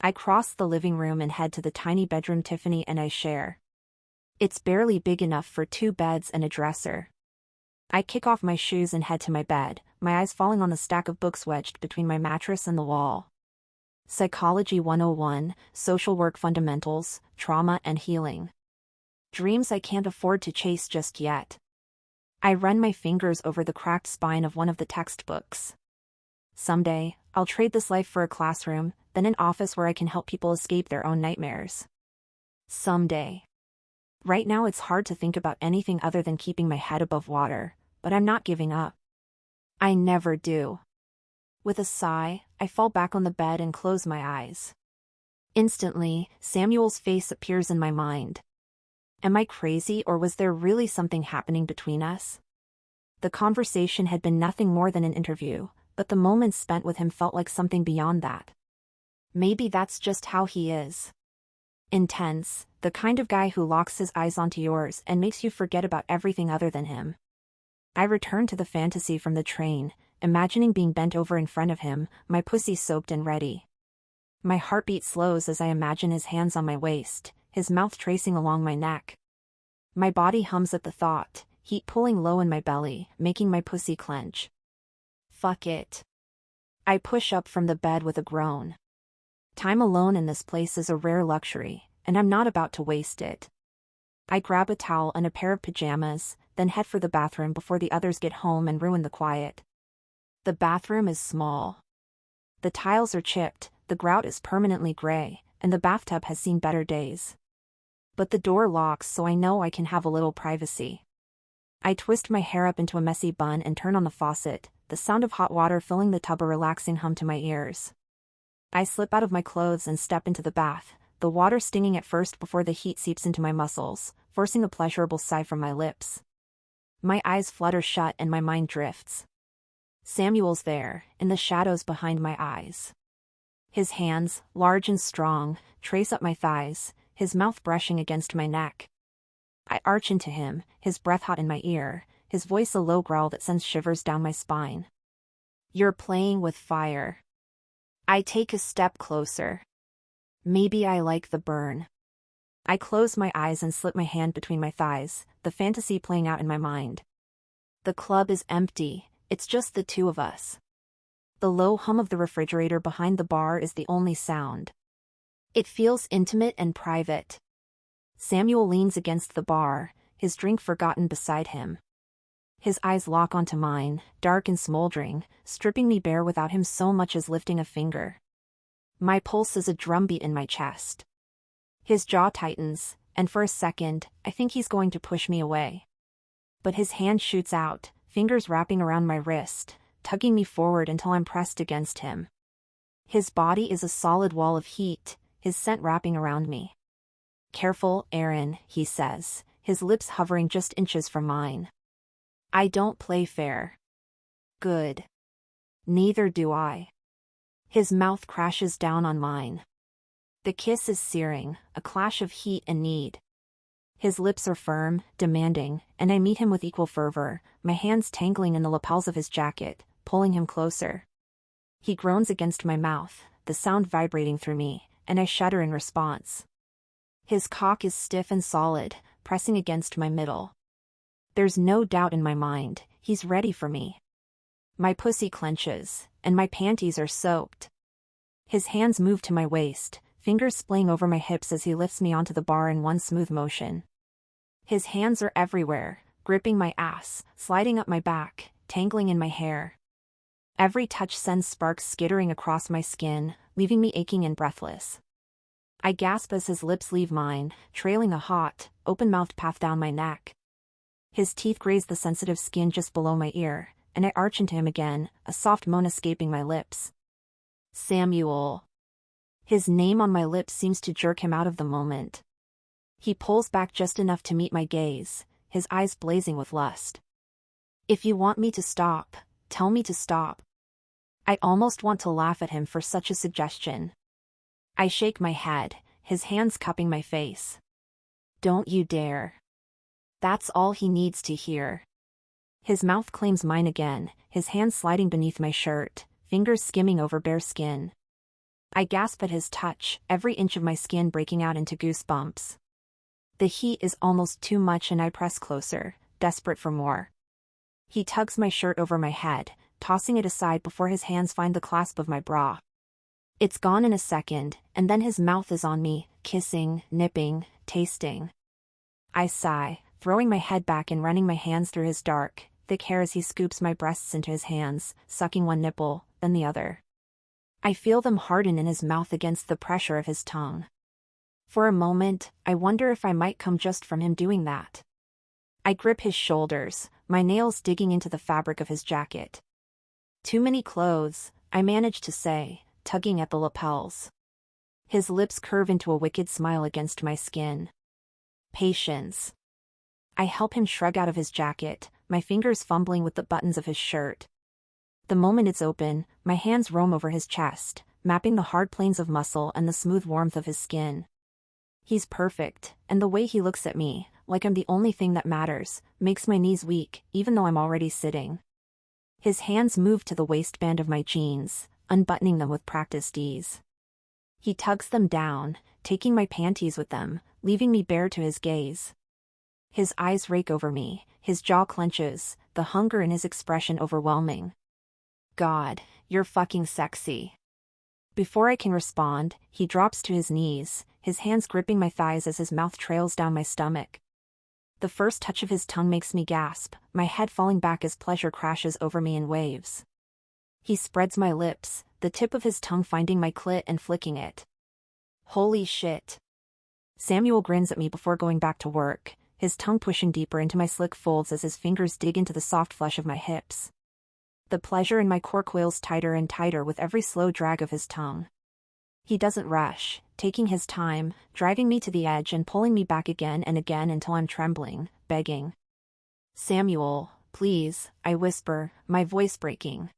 Speaker 1: I cross the living room and head to the tiny bedroom Tiffany and I share. It's barely big enough for 2 beds and a dresser. I kick off my shoes and head to my bed, my eyes falling on the stack of books wedged between my mattress and the wall. Psychology 101, Social Work Fundamentals, Trauma and Healing. Dreams I can't afford to chase just yet. I run my fingers over the cracked spine of one of the textbooks. Someday, I'll trade this life for a classroom, then an office where I can help people escape their own nightmares. Someday. Right now it's hard to think about anything other than keeping my head above water, but I'm not giving up. I never do. With a sigh, I fall back on the bed and close my eyes. Instantly, Samuel's face appears in my mind. Am I crazy or was there really something happening between us? The conversation had been nothing more than an interview, but the moments spent with him felt like something beyond that. Maybe that's just how he is. Intense, the kind of guy who locks his eyes onto yours and makes you forget about everything other than him. I return to the fantasy from the train, imagining being bent over in front of him, my pussy soaked and ready. My heartbeat slows as I imagine his hands on my waist, his mouth tracing along my neck. My body hums at the thought, heat pulling low in my belly, making my pussy clench. Fuck it. I push up from the bed with a groan. Time alone in this place is a rare luxury, and I'm not about to waste it. I grab a towel and a pair of pajamas, then head for the bathroom before the others get home and ruin the quiet. The bathroom is small. The tiles are chipped, the grout is permanently gray, and the bathtub has seen better days. But the door locks so I know I can have a little privacy. I twist my hair up into a messy bun and turn on the faucet, the sound of hot water filling the tub a relaxing hum to my ears. I slip out of my clothes and step into the bath, the water stinging at first before the heat seeps into my muscles, forcing a pleasurable sigh from my lips. My eyes flutter shut and my mind drifts. Samuel's there, in the shadows behind my eyes. His hands, large and strong, trace up my thighs, his mouth brushing against my neck. I arch into him, his breath hot in my ear, his voice a low growl that sends shivers down my spine. You're playing with fire. I take a step closer. Maybe I like the burn. I close my eyes and slip my hand between my thighs, the fantasy playing out in my mind. The club is empty, it's just the 2 of us. The low hum of the refrigerator behind the bar is the only sound. It feels intimate and private. Samuel leans against the bar, his drink forgotten beside him. His eyes lock onto mine, dark and smoldering, stripping me bare without him so much as lifting a finger. My pulse is a drumbeat in my chest. His jaw tightens, and for a second, I think he's going to push me away. But his hand shoots out, fingers wrapping around my wrist, tugging me forward until I'm pressed against him. His body is a solid wall of heat, his scent wrapping around me. Careful, Aaron, he says, his lips hovering just inches from mine. I don't play fair. Good. Neither do I. His mouth crashes down on mine. The kiss is searing, a clash of heat and need. His lips are firm, demanding, and I meet him with equal fervor, my hands tangling in the lapels of his jacket, pulling him closer. He groans against my mouth, the sound vibrating through me, and I shudder in response. His cock is stiff and solid, pressing against my middle. There's no doubt in my mind, he's ready for me. My pussy clenches, and my panties are soaked. His hands move to my waist, fingers splaying over my hips as he lifts me onto the bar in one smooth motion. His hands are everywhere, gripping my ass, sliding up my back, tangling in my hair. Every touch sends sparks skittering across my skin, leaving me aching and breathless. I gasp as his lips leave mine, trailing a hot, open-mouthed path down my neck. His teeth graze the sensitive skin just below my ear, and I arch into him again, a soft moan escaping my lips. Samuel. His name on my lips seems to jerk him out of the moment. He pulls back just enough to meet my gaze, his eyes blazing with lust. If you want me to stop, tell me to stop. I almost want to laugh at him for such a suggestion. I shake my head, his hands cupping my face. Don't you dare. That's all he needs to hear. His mouth claims mine again, his hands sliding beneath my shirt, fingers skimming over bare skin. I gasp at his touch, every inch of my skin breaking out into goosebumps. The heat is almost too much and I press closer, desperate for more. He tugs my shirt over my head, tossing it aside before his hands find the clasp of my bra. It's gone in a second, and then his mouth is on me, kissing, nipping, tasting. I sigh, throwing my head back and running my hands through his dark, thick hair as he scoops my breasts into his hands, sucking one nipple, then the other. I feel them harden in his mouth against the pressure of his tongue. For a moment, I wonder if I might come just from him doing that. I grip his shoulders, my nails digging into the fabric of his jacket. Too many clothes, I manage to say, tugging at the lapels. His lips curve into a wicked smile against my skin. Patience. I help him shrug out of his jacket, my fingers fumbling with the buttons of his shirt. The moment it's open, my hands roam over his chest, mapping the hard planes of muscle and the smooth warmth of his skin. He's perfect, and the way he looks at me, like I'm the only thing that matters, makes my knees weak, even though I'm already sitting. His hands move to the waistband of my jeans, unbuttoning them with practiced ease. He tugs them down, taking my panties with them, leaving me bare to his gaze. His eyes rake over me, his jaw clenches, the hunger in his expression overwhelming. God, you're fucking sexy. Before I can respond, he drops to his knees, his hands gripping my thighs as his mouth trails down my stomach. The first touch of his tongue makes me gasp, my head falling back as pleasure crashes over me in waves. He spreads my lips, the tip of his tongue finding my clit and flicking it. Holy shit. Samuel grins at me before going back to work, his tongue pushing deeper into my slick folds as his fingers dig into the soft flesh of my hips. The pleasure in my core coils tighter and tighter with every slow drag of his tongue. He doesn't rush, taking his time, driving me to the edge and pulling me back again and again until I'm trembling, begging. Samuel, please, I whisper, my voice breaking.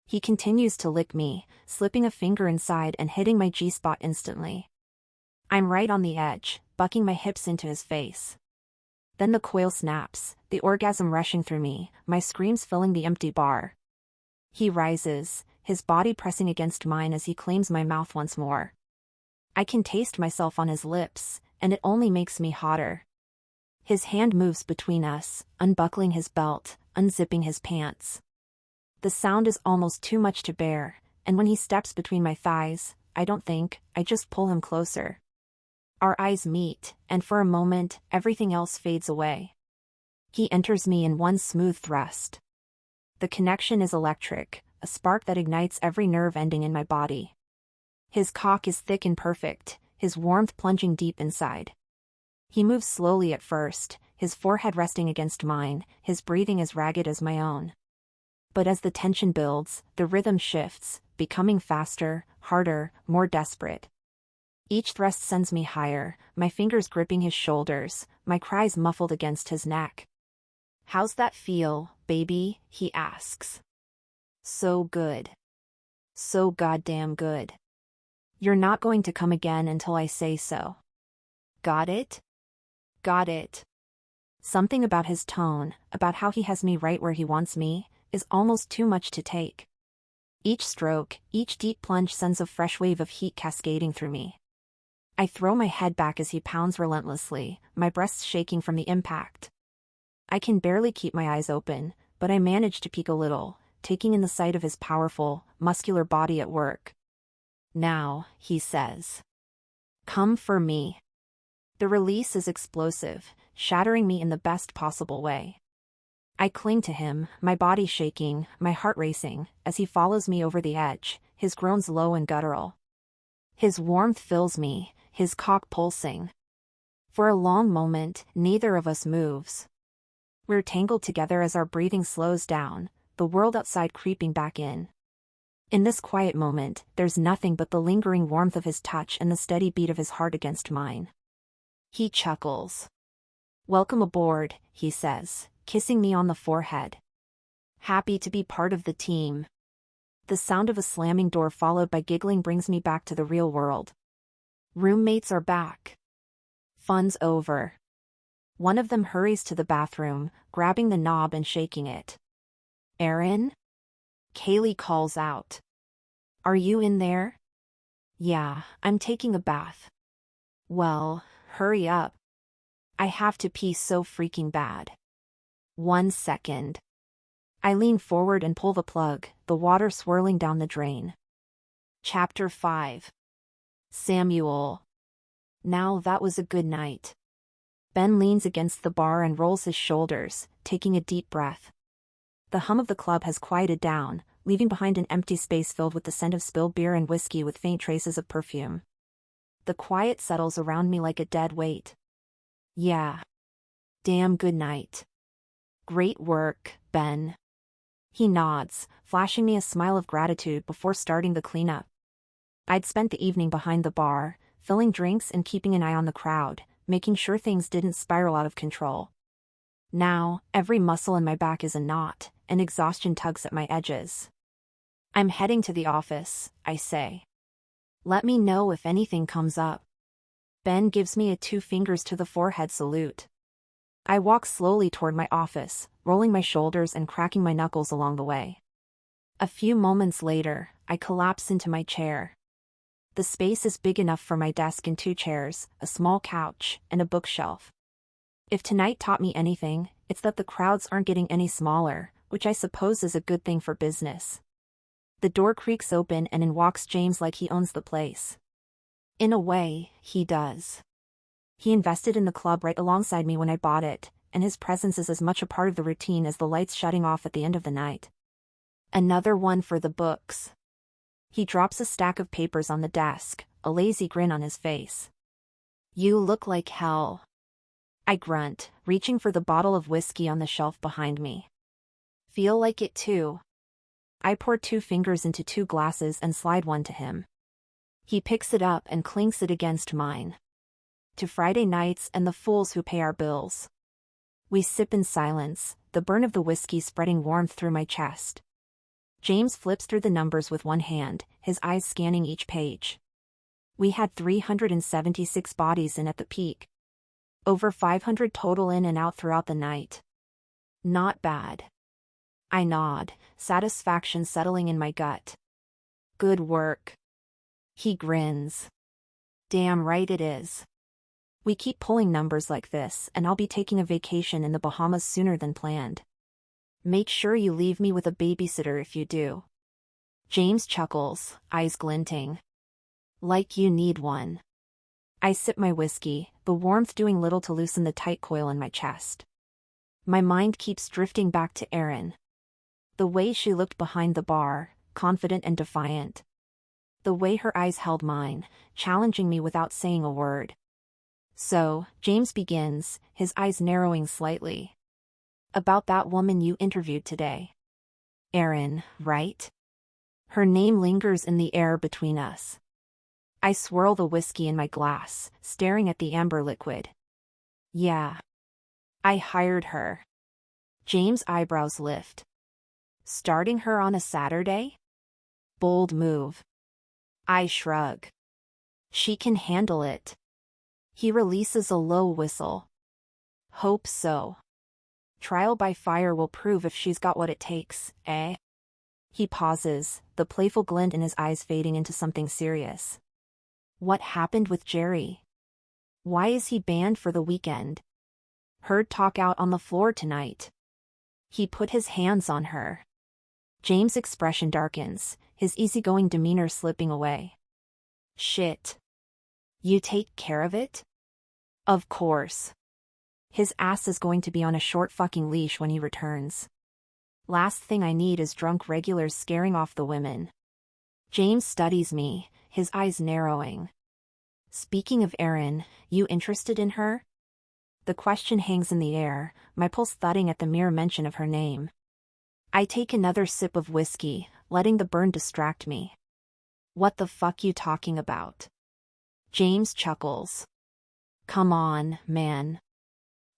Speaker 1: He continues to lick me, slipping a finger inside and hitting my G-spot instantly. I'm right on the edge, bucking my hips into his face. Then the coil snaps, the orgasm rushing through me, my screams filling the empty bar. He rises, his body pressing against mine as he claims my mouth once more. I can taste myself on his lips, and it only makes me hotter. His hand moves between us, unbuckling his belt, unzipping his pants. The sound is almost too much to bear, and when he steps between my thighs, I just pull him closer. Our eyes meet, and for a moment, everything else fades away. He enters me in one smooth thrust. The connection is electric, a spark that ignites every nerve ending in my body. His cock is thick and perfect, his warmth plunging deep inside. He moves slowly at first, his forehead resting against mine, his breathing as ragged as my own. But as the tension builds, the rhythm shifts, becoming faster, harder, more desperate. Each thrust sends me higher, my fingers gripping his shoulders, my cries muffled against his neck. How's that feel, baby? He asks. So good. So goddamn good. You're not going to come again until I say so. Got it? Got it. Something about his tone, about how he has me right where he wants me, is almost too much to take. Each stroke, each deep plunge sends a fresh wave of heat cascading through me. I throw my head back as he pounds relentlessly, my breasts shaking from the impact. I can barely keep my eyes open, but I manage to peek a little, taking in the sight of his powerful, muscular body at work. Now, he says. Come for me. The release is explosive, shattering me in the best possible way. I cling to him, my body shaking, my heart racing, as he follows me over the edge, his groans low and guttural. His warmth fills me, his cock pulsing. For a long moment, neither of us moves. We're tangled together as our breathing slows down, the world outside creeping back in. In this quiet moment, there's nothing but the lingering warmth of his touch and the steady beat of his heart against mine. He chuckles. "Welcome aboard," he says, kissing me on the forehead. "Happy to be part of the team." The sound of a slamming door followed by giggling brings me back to the real world. Roommates are back. Fun's over. One of them hurries to the bathroom, grabbing the knob and shaking it. "Aaron?" Kaylee calls out. "Are you in there?" "Yeah, I'm taking a bath." "Well, hurry up. I have to pee so freaking bad." "1 second." I lean forward and pull the plug, the water swirling down the drain. Chapter 5. Samuel. Now that was a good night. Ben leans against the bar and rolls his shoulders, taking a deep breath. The hum of the club has quieted down, leaving behind an empty space filled with the scent of spilled beer and whiskey with faint traces of perfume. The quiet settles around me like a dead weight. "Yeah. Damn good night." "Great work, Ben." He nods, flashing me a smile of gratitude before starting the cleanup. I'd spent the evening behind the bar, filling drinks and keeping an eye on the crowd, making sure things didn't spiral out of control. Now, every muscle in my back is a knot, and exhaustion tugs at my edges. "I'm heading to the office," I say. "Let me know if anything comes up." Ben gives me a 2 fingers to the forehead salute. I walk slowly toward my office, rolling my shoulders and cracking my knuckles along the way. A few moments later, I collapse into my chair. The space is big enough for my desk and 2 chairs, a small couch, and a bookshelf. If tonight taught me anything, it's that the crowds aren't getting any smaller, which I suppose is a good thing for business. The door creaks open and in walks James like he owns the place. In a way, he does. He invested in the club right alongside me when I bought it, and his presence is as much a part of the routine as the lights shutting off at the end of the night. "Another one for the books." He drops a stack of papers on the desk, a lazy grin on his face. "You look like hell." I grunt, reaching for the bottle of whiskey on the shelf behind me. "Feel like it too." I pour 2 fingers into 2 glasses and slide one to him. He picks it up and clinks it against mine. "To Friday nights and the fools who pay our bills." We sip in silence, the burn of the whiskey spreading warmth through my chest. James flips through the numbers with one hand, his eyes scanning each page. We had 376 bodies in at the peak. Over 500 total in and out throughout the night. Not bad. I nod, satisfaction settling in my gut. "Good work." He grins. "Damn right it is. We keep pulling numbers like this, and I'll be taking a vacation in the Bahamas sooner than planned. Make sure you leave me with a babysitter if you do." James chuckles, eyes glinting. "Like you need one." I sip my whiskey, the warmth doing little to loosen the tight coil in my chest. My mind keeps drifting back to Erin. The way she looked behind the bar, confident and defiant. The way her eyes held mine, challenging me without saying a word. "So," James begins, his eyes narrowing slightly. "About that woman you interviewed today. Erin, right?" Her name lingers in the air between us. I swirl the whiskey in my glass, staring at the amber liquid. "Yeah. I hired her." James' eyebrows lift. "Starting her on a Saturday? Bold move." I shrug. "She can handle it." He releases a low whistle. "Hope so. Trial by fire will prove if she's got what it takes, eh?" He pauses, the playful glint in his eyes fading into something serious. "What happened with Jerry? Why is he banned for the weekend? Heard talk out on the floor tonight." He put his hands on her. James' expression darkens, his easygoing demeanor slipping away. "Shit. You take care of it?" "Of course." His ass is going to be on a short fucking leash when he returns. Last thing I need is drunk regulars scaring off the women. James studies me, his eyes narrowing. Speaking of Erin, you interested in her? The question hangs in the air, my pulse thudding at the mere mention of her name. I take another sip of whiskey, letting the burn distract me. What the fuck you talking about? James chuckles. Come on, man.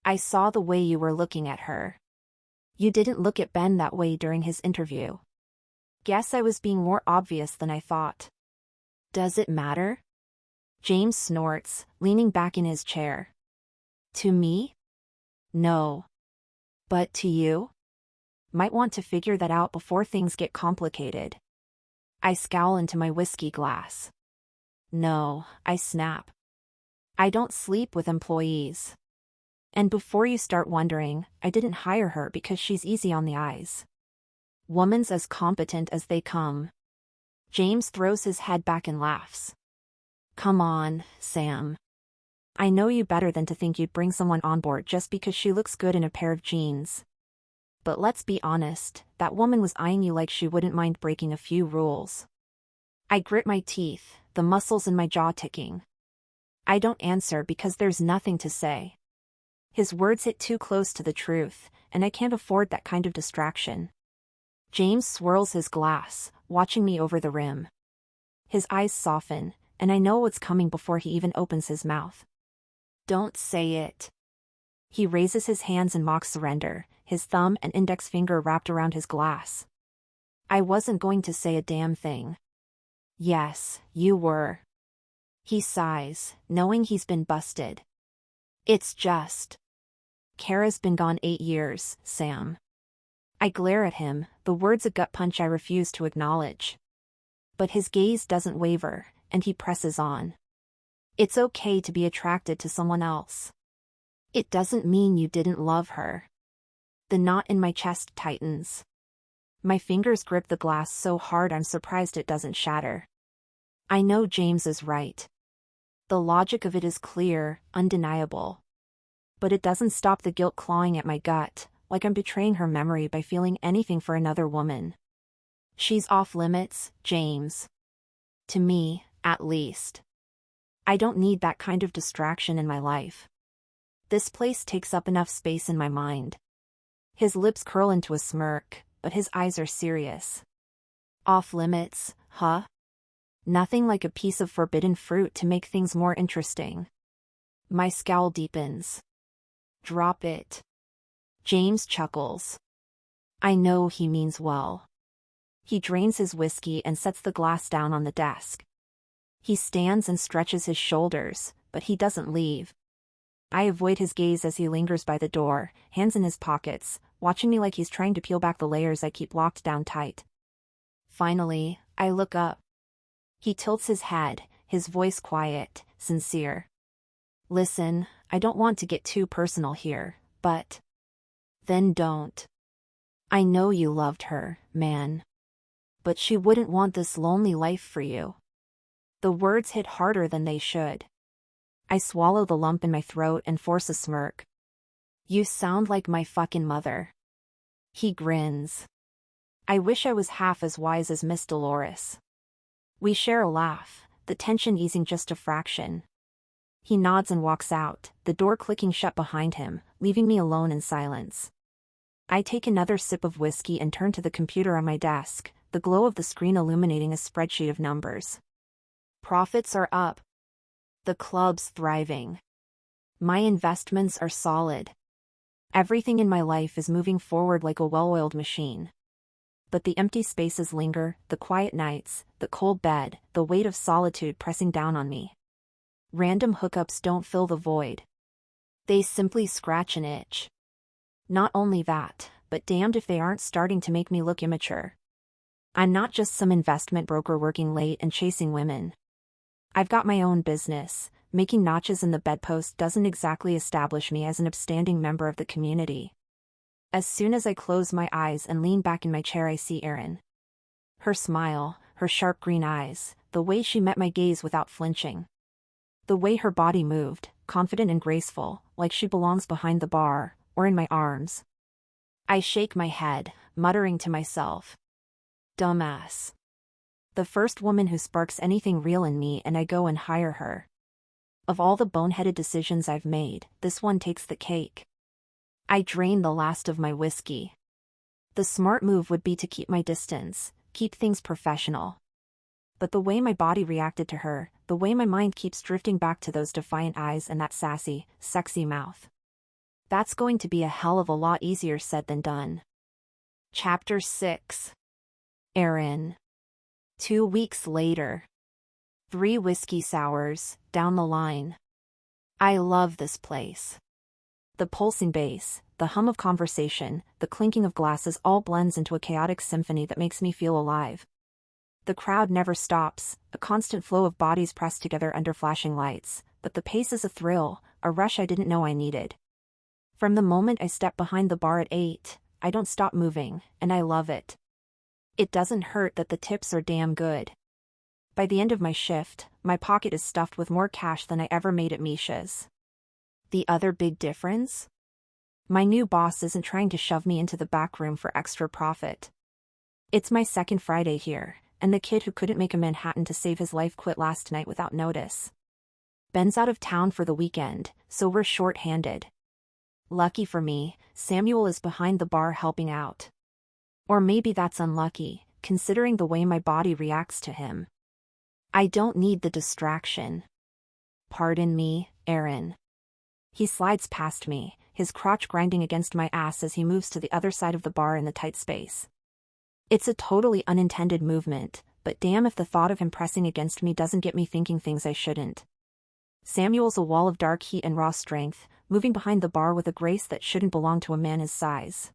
Speaker 1: I saw the way you were looking at her. You didn't look at Ben that way during his interview. Guess I was being more obvious than I thought. Does it matter? James snorts, leaning back in his chair. To me? No. But to you? Might want to figure that out before things get complicated. I scowl into my whiskey glass. No, I snap. I don't sleep with employees. And before you start wondering, I didn't hire her because she's easy on the eyes. Woman's as competent as they come. James throws his head back and laughs. Come on, Sam. I know you better than to think you'd bring someone on board just because she looks good in a pair of jeans. But let's be honest, that woman was eyeing you like she wouldn't mind breaking a few rules. I grit my teeth, the muscles in my jaw ticking. I don't answer because there's nothing to say. His words hit too close to the truth, and I can't afford that kind of distraction. James swirls his glass, watching me over the rim. His eyes soften, and I know what's coming before he even opens his mouth. Don't say it. He raises his hands in mock surrender, his thumb and index finger wrapped around his glass. I wasn't going to say a damn thing. Yes, you were. He sighs, knowing he's been busted. It's just. Kara's been gone 8 years, Sam. I glare at him, the words a gut punch I refuse to acknowledge. But his gaze doesn't waver, and he presses on. It's okay to be attracted to someone else. It doesn't mean you didn't love her. The knot in my chest tightens. My fingers grip the glass so hard I'm surprised it doesn't shatter. I know James is right. The logic of it is clear, undeniable. But it doesn't stop the guilt clawing at my gut, like I'm betraying her memory by feeling anything for another woman. She's off limits, James. To me, at least. I don't need that kind of distraction in my life. This place takes up enough space in my mind. His lips curl into a smirk, but his eyes are serious. Off limits, huh? Nothing like a piece of forbidden fruit to make things more interesting. My scowl deepens. Drop it. James chuckles. I know he means well. He drains his whiskey and sets the glass down on the desk. He stands and stretches his shoulders, but he doesn't leave. I avoid his gaze as he lingers by the door, hands in his pockets, watching me like he's trying to peel back the layers I keep locked down tight. Finally, I look up. He tilts his head, his voice quiet, sincere. Listen, I don't want to get too personal here, but... Then don't. I know you loved her, man. But she wouldn't want this lonely life for you. The words hit harder than they should. I swallow the lump in my throat and force a smirk. You sound like my fucking mother. He grins. I wish I was half as wise as Miss Dolores. We share a laugh, the tension easing just a fraction. He nods and walks out, the door clicking shut behind him, leaving me alone in silence. I take another sip of whiskey and turn to the computer on my desk, the glow of the screen illuminating a spreadsheet of numbers. Profits are up. The club's thriving. My investments are solid. Everything in my life is moving forward like a well-oiled machine. But the empty spaces linger, the quiet nights, the cold bed, the weight of solitude pressing down on me. Random hookups don't fill the void. They simply scratch an itch. Not only that, but damned if they aren't starting to make me look immature. I'm not just some investment broker working late and chasing women. I've got my own business. Making notches in the bedpost doesn't exactly establish me as an upstanding member of the community. As soon as I close my eyes and lean back in my chair, I see Erin. Her smile, her sharp green eyes, the way she met my gaze without flinching. The way her body moved, confident and graceful, like she belongs behind the bar, or in my arms. I shake my head, muttering to myself. Dumbass. The first woman who sparks anything real in me, and I go and hire her. Of all the boneheaded decisions I've made, this one takes the cake. I drain the last of my whiskey. The smart move would be to keep my distance, keep things professional. But the way my body reacted to her, the way my mind keeps drifting back to those defiant eyes and that sassy, sexy mouth. That's going to be a hell of a lot easier said than done. Chapter 6. Erin. 2 weeks later. 3 whiskey sours, down the line. I love this place. The pulsing bass, the hum of conversation, the clinking of glasses all blends into a chaotic symphony that makes me feel alive. The crowd never stops, a constant flow of bodies pressed together under flashing lights, but the pace is a thrill, a rush I didn't know I needed. From the moment I step behind the bar at 8, I don't stop moving, and I love it. It doesn't hurt that the tips are damn good. By the end of my shift, my pocket is stuffed with more cash than I ever made at Misha's. The other big difference? My new boss isn't trying to shove me into the back room for extra profit. It's my second Friday here, and the kid who couldn't make a Manhattan to save his life quit last night without notice. Ben's out of town for the weekend, so we're short-handed. Lucky for me, Samuel is behind the bar helping out. Or maybe that's unlucky, considering the way my body reacts to him. I don't need the distraction. Pardon me, Erin. He slides past me, his crotch grinding against my ass as he moves to the other side of the bar in the tight space. It's a totally unintended movement, but damn if the thought of him pressing against me doesn't get me thinking things I shouldn't. Samuel's a wall of dark heat and raw strength, moving behind the bar with a grace that shouldn't belong to a man his size.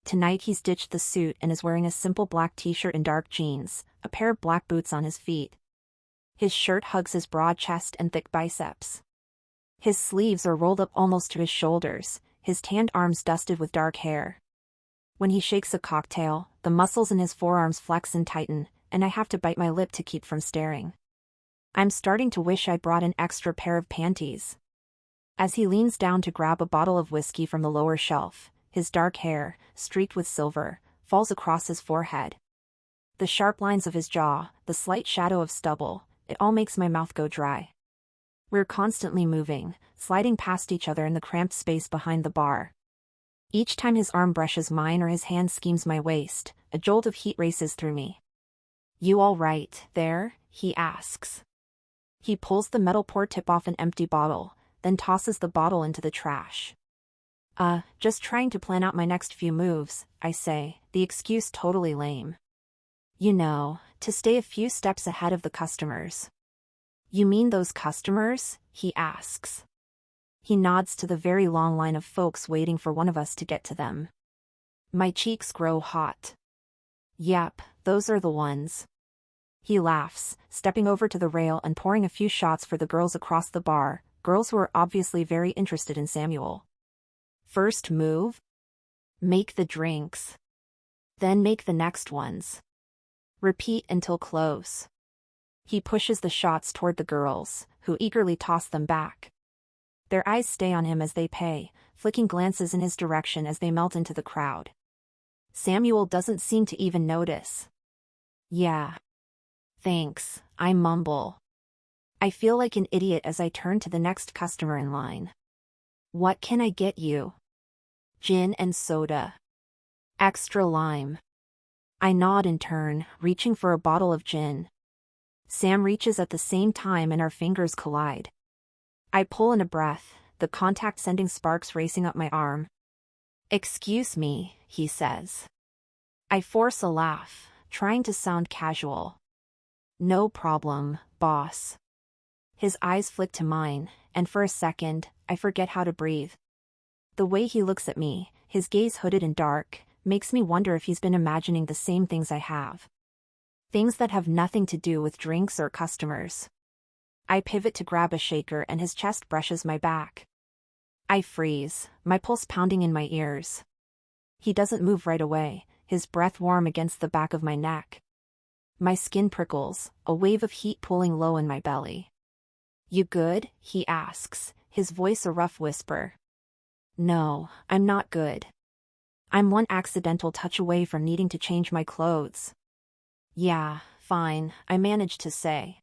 Speaker 1: Tonight he's ditched the suit and is wearing a simple black t-shirt and dark jeans, a pair of black boots on his feet. His shirt hugs his broad chest and thick biceps. His sleeves are rolled up almost to his shoulders, his tanned arms dusted with dark hair. When he shakes a cocktail, the muscles in his forearms flex and tighten, and I have to bite my lip to keep from staring. I'm starting to wish I brought an extra pair of panties. As he leans down to grab a bottle of whiskey from the lower shelf, his dark hair, streaked with silver, falls across his forehead. The sharp lines of his jaw, the slight shadow of stubble, it all makes my mouth go dry. We're constantly moving, sliding past each other in the cramped space behind the bar. Each time his arm brushes mine or his hand schemes my waist, a jolt of heat races through me. You all right, there? He asks. He pulls the metal pour tip off an empty bottle, then tosses the bottle into the trash. Just trying to plan out my next few moves, I say, the excuse totally lame. You know, to stay a few steps ahead of the customers. You mean those customers? He asks. He nods to the very long line of folks waiting for one of us to get to them. My cheeks grow hot. Yep, those are the ones. He laughs, stepping over to the rail and pouring a few shots for the girls across the bar, girls who are obviously very interested in Samuel. First move? Make the drinks. Then make the next ones. Repeat until close. He pushes the shots toward the girls, who eagerly toss them back. Their eyes stay on him as they pay, flicking glances in his direction as they melt into the crowd. Samuel doesn't seem to even notice. Yeah. Thanks, I mumble. I feel like an idiot as I turn to the next customer in line. What can I get you? Gin and soda. Extra lime. I nod in turn, reaching for a bottle of gin. Sam reaches at the same time and our fingers collide. I pull in a breath, the contact sending sparks racing up my arm. Excuse me, he says. I force a laugh, trying to sound casual. No problem, boss. His eyes flick to mine, and for a second, I forget how to breathe. The way he looks at me, his gaze hooded and dark, makes me wonder if he's been imagining the same things I have. Things that have nothing to do with drinks or customers. I pivot to grab a shaker and his chest brushes my back. I freeze, my pulse pounding in my ears. He doesn't move right away, his breath warm against the back of my neck. My skin prickles, a wave of heat pooling low in my belly. You good? He asks, his voice a rough whisper. No, I'm not good. I'm one accidental touch away from needing to change my clothes. Yeah, fine, I managed to say.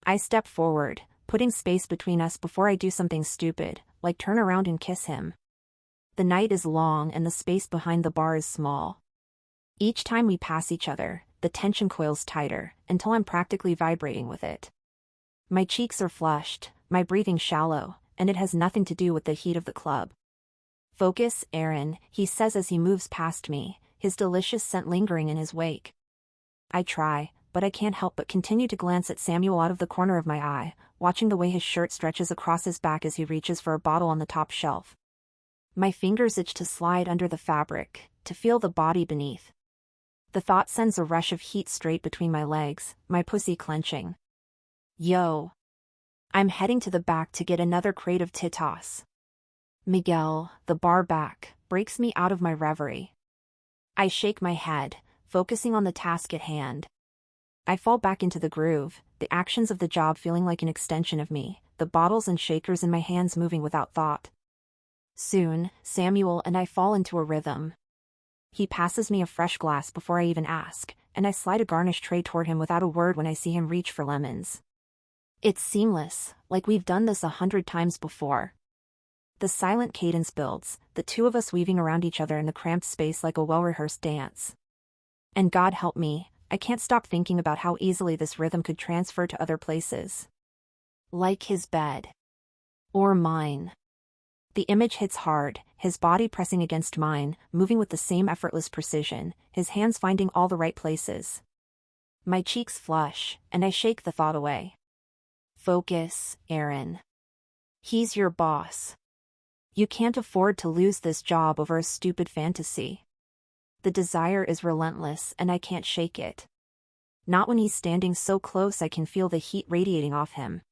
Speaker 1: I step forward, putting space between us before I do something stupid, like turn around and kiss him. The night is long and the space behind the bar is small. Each time we pass each other, the tension coils tighter, until I'm practically vibrating with it. My cheeks are flushed, my breathing shallow, and it has nothing to do with the heat of the club. Focus, Aaron, he says as he moves past me, his delicious scent lingering in his wake. I try, but I can't help but continue to glance at Samuel out of the corner of my eye, watching the way his shirt stretches across his back as he reaches for a bottle on the top shelf. My fingers itch to slide under the fabric, to feel the body beneath. The thought sends a rush of heat straight between my legs, my pussy clenching. Yo. I'm heading to the back to get another crate of Titos. Miguel, the bar back, breaks me out of my reverie. I shake my head, focusing on the task at hand. I fall back into the groove, the actions of the job feeling like an extension of me, the bottles and shakers in my hands moving without thought. Soon, Samuel and I fall into a rhythm. He passes me a fresh glass before I even ask, and I slide a garnish tray toward him without a word when I see him reach for lemons. It's seamless, like we've done this 100 times before. The silent cadence builds, the two of us weaving around each other in the cramped space like a well-rehearsed dance. And God help me, I can't stop thinking about how easily this rhythm could transfer to other places. Like his bed. Or mine. The image hits hard, his body pressing against mine, moving with the same effortless precision, his hands finding all the right places. My cheeks flush, and I shake the thought away. Focus, Aaron. He's your boss. You can't afford to lose this job over a stupid fantasy. The desire is relentless and I can't shake it. Not when he's standing so close I can feel the heat radiating off him.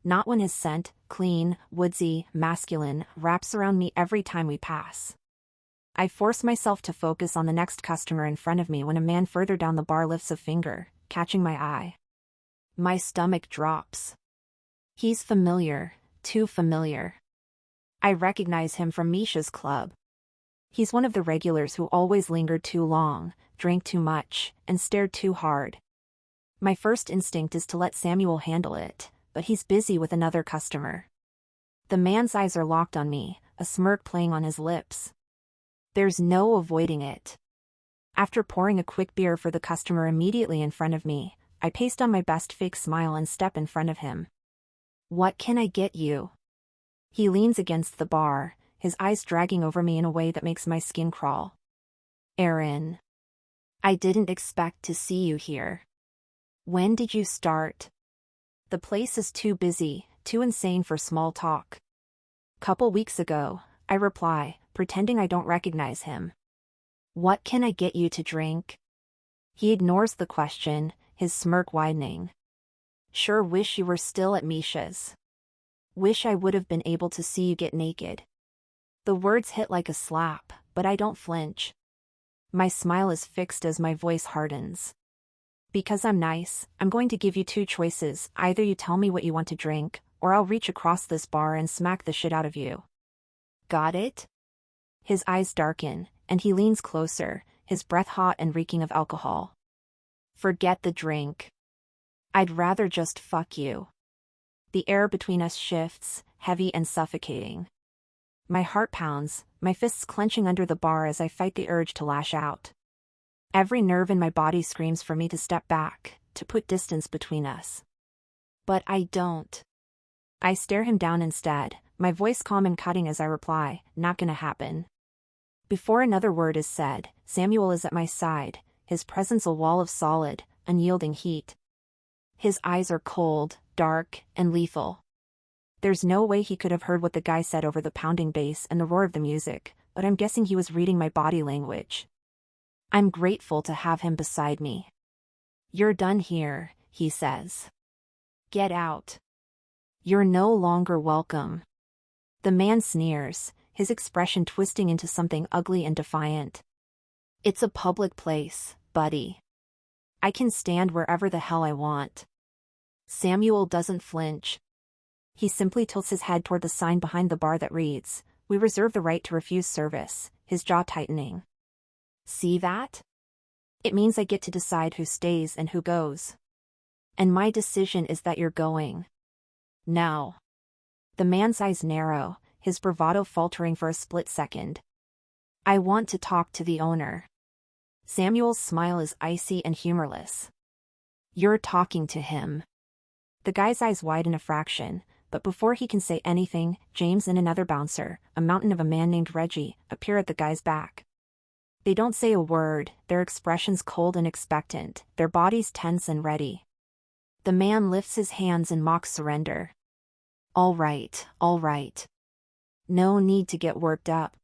Speaker 1: Not when his scent, clean, woodsy, masculine, wraps around me every time we pass. I force myself to focus on the next customer in front of me when a man further down the bar lifts a finger, catching my eye. My stomach drops. He's familiar, too familiar. I recognize him from Misha's club. He's one of the regulars who always lingered too long, drank too much, and stared too hard. My first instinct is to let Samuel handle it, but he's busy with another customer. The man's eyes are locked on me, a smirk playing on his lips. There's no avoiding it. After pouring a quick beer for the customer immediately in front of me, I paste on my best fake smile and step in front of him. What can I get you? He leans against the bar, his eyes dragging over me in a way that makes my skin crawl. Aaron. I didn't expect to see you here. When did you start? The place is too busy, too insane for small talk. Couple weeks ago, I reply, pretending I don't recognize him. What can I get you to drink? He ignores the question, his smirk widening. Sure wish you were still at Misha's. Wish I would have been able to see you get naked. The words hit like a slap, but I don't flinch. My smile is fixed as my voice hardens. Because I'm nice, I'm going to give you two choices, either you tell me what you want to drink, or I'll reach across this bar and smack the shit out of you. Got it? His eyes darken, and he leans closer, his breath hot and reeking of alcohol. Forget the drink. I'd rather just fuck you. The air between us shifts, heavy and suffocating. My heart pounds, my fists clenching under the bar as I fight the urge to lash out. Every nerve in my body screams for me to step back, to put distance between us. But I don't. I stare him down instead, my voice calm and cutting as I reply, not gonna happen. Before another word is said, Samuel is at my side, his presence a wall of solid, unyielding heat. His eyes are cold, dark, and lethal. There's no way he could have heard what the guy said over the pounding bass and the roar of the music, but I'm guessing he was reading my body language. I'm grateful to have him beside me. You're done here, he says. Get out. You're no longer welcome. The man sneers, his expression twisting into something ugly and defiant. It's a public place, buddy. I can stand wherever the hell I want. Samuel doesn't flinch. He simply tilts his head toward the sign behind the bar that reads, "We reserve the right to refuse service," his jaw tightening. See that? It means I get to decide who stays and who goes. And my decision is that you're going. Now. The man's eyes narrow, his bravado faltering for a split second. I want to talk to the owner. Samuel's smile is icy and humorless. You're talking to him. The guy's eyes widen a fraction, but before he can say anything, James and another bouncer, a mountain of a man named Reggie, appear at the guy's back. They don't say a word, their expressions cold and expectant, their bodies tense and ready. The man lifts his hands in mock surrender. All right, all right. No need to get worked up.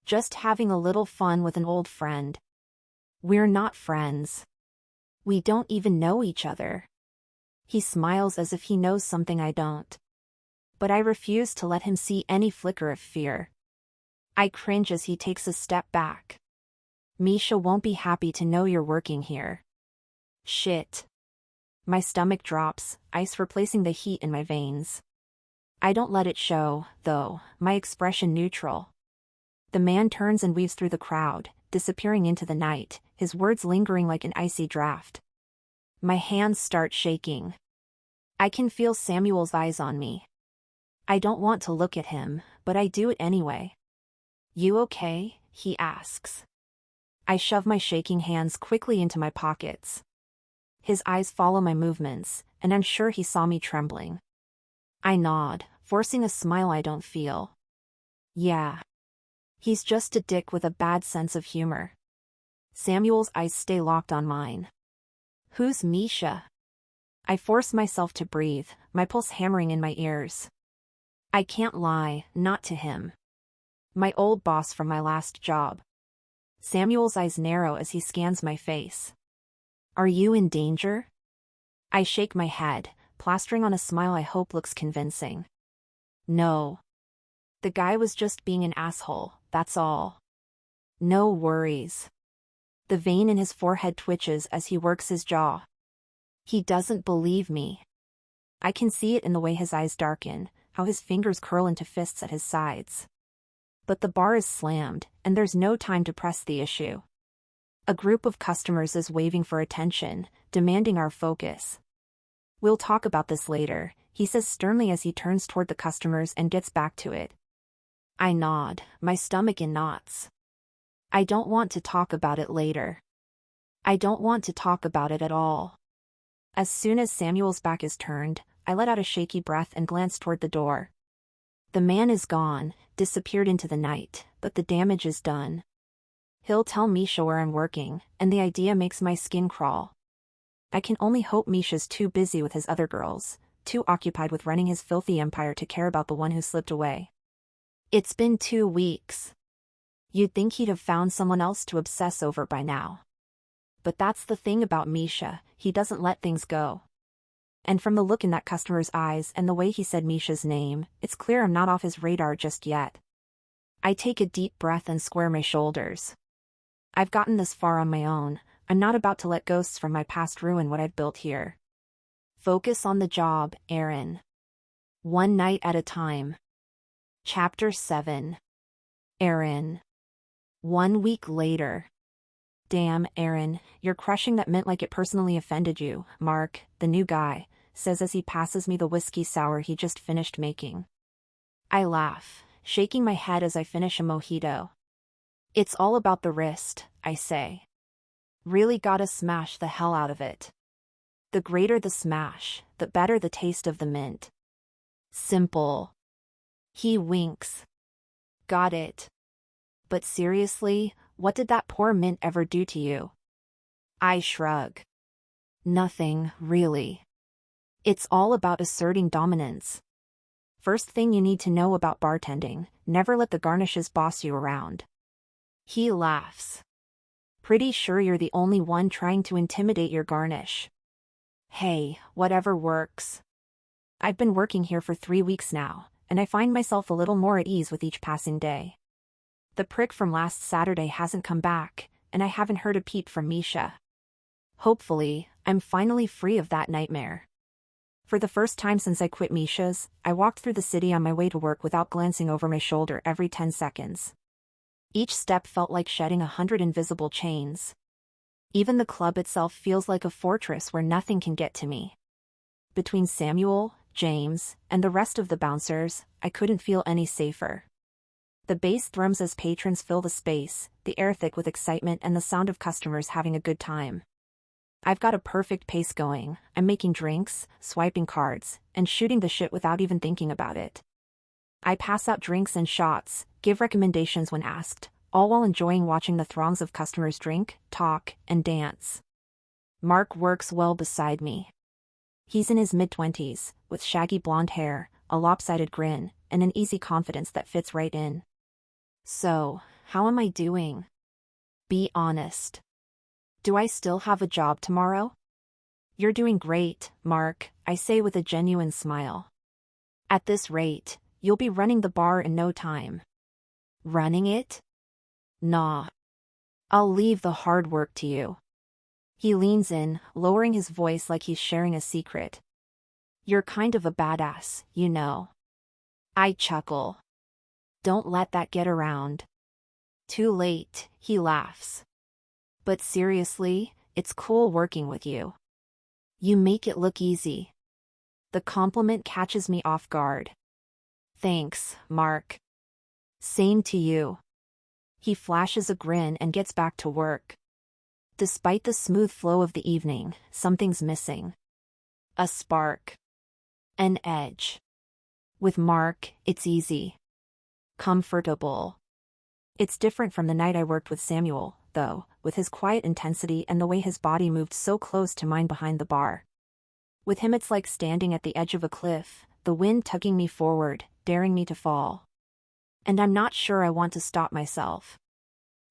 Speaker 1: Just having a little fun with an old friend. We're not friends. We don't even know each other. He smiles as if he knows something I don't. But I refuse to let him see any flicker of fear. I cringe as he takes a step back. Misha won't be happy to know you're working here. Shit. My stomach drops, ice replacing the heat in my veins. I don't let it show, though, my expression neutral. The man turns and weaves through the crowd, disappearing into the night, his words lingering like an icy draft. My hands start shaking. I can feel Samuel's eyes on me. I don't want to look at him, but I do it anyway. You okay? He asks. I shove my shaking hands quickly into my pockets. His eyes follow my movements, and I'm sure he saw me trembling. I nod, forcing a smile I don't feel. Yeah. He's just a dick with a bad sense of humor. Samuel's eyes stay locked on mine. Who's Misha? I force myself to breathe, my pulse hammering in my ears. I can't lie, not to him. My old boss from my last job. Samuel's eyes narrow as he scans my face. Are you in danger? I shake my head, plastering on a smile I hope looks convincing. No. The guy was just being an asshole, that's all. No worries. The vein in his forehead twitches as he works his jaw. He doesn't believe me. I can see it in the way his eyes darken, how his fingers curl into fists at his sides. But the bar is slammed, and there's no time to press the issue. A group of customers is waving for attention, demanding our focus. We'll talk about this later, he says sternly as he turns toward the customers and gets back to it. I nod, my stomach in knots. I don't want to talk about it later. I don't want to talk about it at all. As soon as Samuel's back is turned, I let out a shaky breath and glance toward the door. The man is gone, disappeared into the night, but the damage is done. He'll tell Misha where I'm working, and the idea makes my skin crawl. I can only hope Misha's too busy with his other girls, too occupied with running his filthy empire to care about the one who slipped away. It's been 2 weeks. You'd think he'd have found someone else to obsess over by now. But that's the thing about Misha, he doesn't let things go. And from the look in that customer's eyes and the way he said Misha's name, it's clear I'm not off his radar just yet. I take a deep breath and square my shoulders. I've gotten this far on my own, I'm not about to let ghosts from my past ruin what I've built here. Focus on the job, Aaron. One night at a time. Chapter 7. Aaron. 1 week later. Damn, Aaron, you're crushing that mint like it personally offended you, Mark, the new guy, says as he passes me the whiskey sour he just finished making. I laugh, shaking my head as I finish a mojito. It's all about the wrist, I say. Really gotta smash the hell out of it. The greater the smash, the better the taste of the mint. Simple. He winks. Got it. But seriously, what did that poor mint ever do to you? I shrug. Nothing, really. It's all about asserting dominance. First thing you need to know about bartending, never let the garnishes boss you around. He laughs. Pretty sure you're the only one trying to intimidate your garnish. Hey, whatever works. I've been working here for 3 weeks now, and I find myself a little more at ease with each passing day. The prick from last Saturday hasn't come back, and I haven't heard a peep from Misha. Hopefully, I'm finally free of that nightmare. For the first time since I quit Misha's, I walked through the city on my way to work without glancing over my shoulder every 10 seconds. Each step felt like shedding 100 invisible chains. Even the club itself feels like a fortress where nothing can get to me. Between Samuel, James, and the rest of the bouncers, I couldn't feel any safer. The bass thrums as patrons fill the space, the air thick with excitement and the sound of customers having a good time. I've got a perfect pace going. I'm making drinks, swiping cards, and shooting the shit without even thinking about it. I pass out drinks and shots, give recommendations when asked, all while enjoying watching the throngs of customers drink, talk, and dance. Mark works well beside me. He's in his mid-20s, with shaggy blonde hair, a lopsided grin, and an easy confidence that fits right in. So, how am I doing? Be honest. Do I still have a job tomorrow? You're doing great, Mark, I say with a genuine smile. At this rate, you'll be running the bar in no time. Running it? Nah. I'll leave the hard work to you. He leans in, lowering his voice like he's sharing a secret. You're kind of a badass, you know. I chuckle. Don't let that get around. Too late, he laughs. But seriously, it's cool working with you. You make it look easy. The compliment catches me off guard. Thanks, Mark. Same to you. He flashes a grin and gets back to work. Despite the smooth flow of the evening, something's missing. A spark. An edge. With Mark, it's easy. Comfortable. It's different from the night I worked with Samuel, though, with his quiet intensity and the way his body moved so close to mine behind the bar. With him it's like standing at the edge of a cliff, the wind tugging me forward, daring me to fall. And I'm not sure I want to stop myself.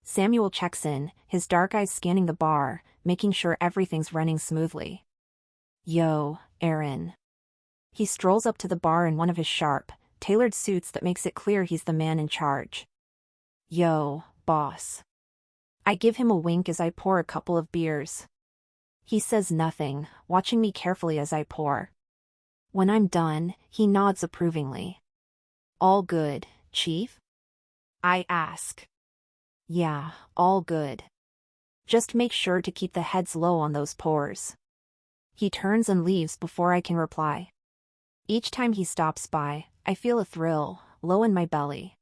Speaker 1: Samuel checks in, his dark eyes scanning the bar, making sure everything's running smoothly. Yo, Aaron. He strolls up to the bar in one of his sharp, tailored suits that makes it clear he's the man in charge. Yo, boss. I give him a wink as I pour a couple of beers. He says nothing, watching me carefully as I pour. When I'm done, he nods approvingly. All good, Chief? I ask. Yeah, all good. Just make sure to keep the heads low on those pours. He turns and leaves before I can reply. Each time he stops by, I feel a thrill, low in my belly.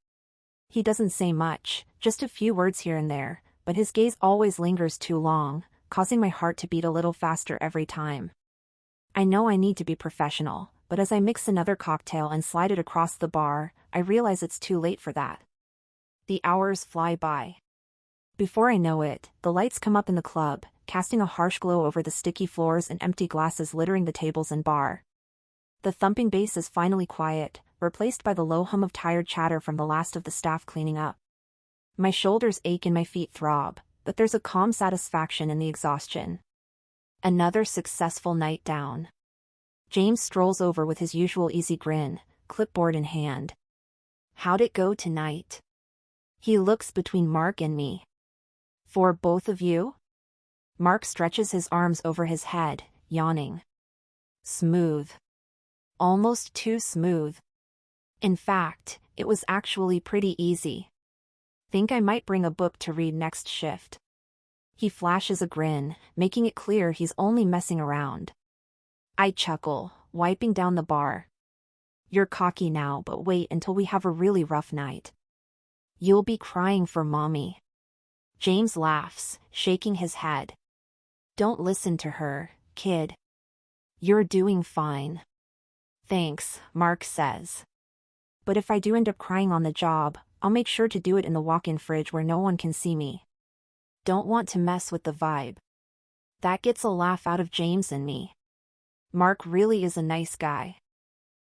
Speaker 1: He doesn't say much, just a few words here and there, but his gaze always lingers too long, causing my heart to beat a little faster every time. I know I need to be professional, but as I mix another cocktail and slide it across the bar, I realize it's too late for that. The hours fly by. Before I know it, the lights come up in the club, casting a harsh glow over the sticky floors and empty glasses littering the tables and bar. The thumping bass is finally quiet, replaced by the low hum of tired chatter from the last of the staff cleaning up. My shoulders ache and my feet throb, but there's a calm satisfaction in the exhaustion. Another successful night down. James strolls over with his usual easy grin, clipboard in hand. How'd it go tonight? He looks between Mark and me. For both of you? Mark stretches his arms over his head, yawning. Smooth. Almost too smooth. In fact, it was actually pretty easy. Think I might bring a book to read next shift. He flashes a grin, making it clear he's only messing around. I chuckle, wiping down the bar. You're cocky now, but wait until we have a really rough night. You'll be crying for mommy. James laughs, shaking his head. Don't listen to her, kid. You're doing fine. Thanks, Mark says. But if I do end up crying on the job, I'll make sure to do it in the walk-in fridge where no one can see me. Don't want to mess with the vibe. That gets a laugh out of James and me. Mark really is a nice guy.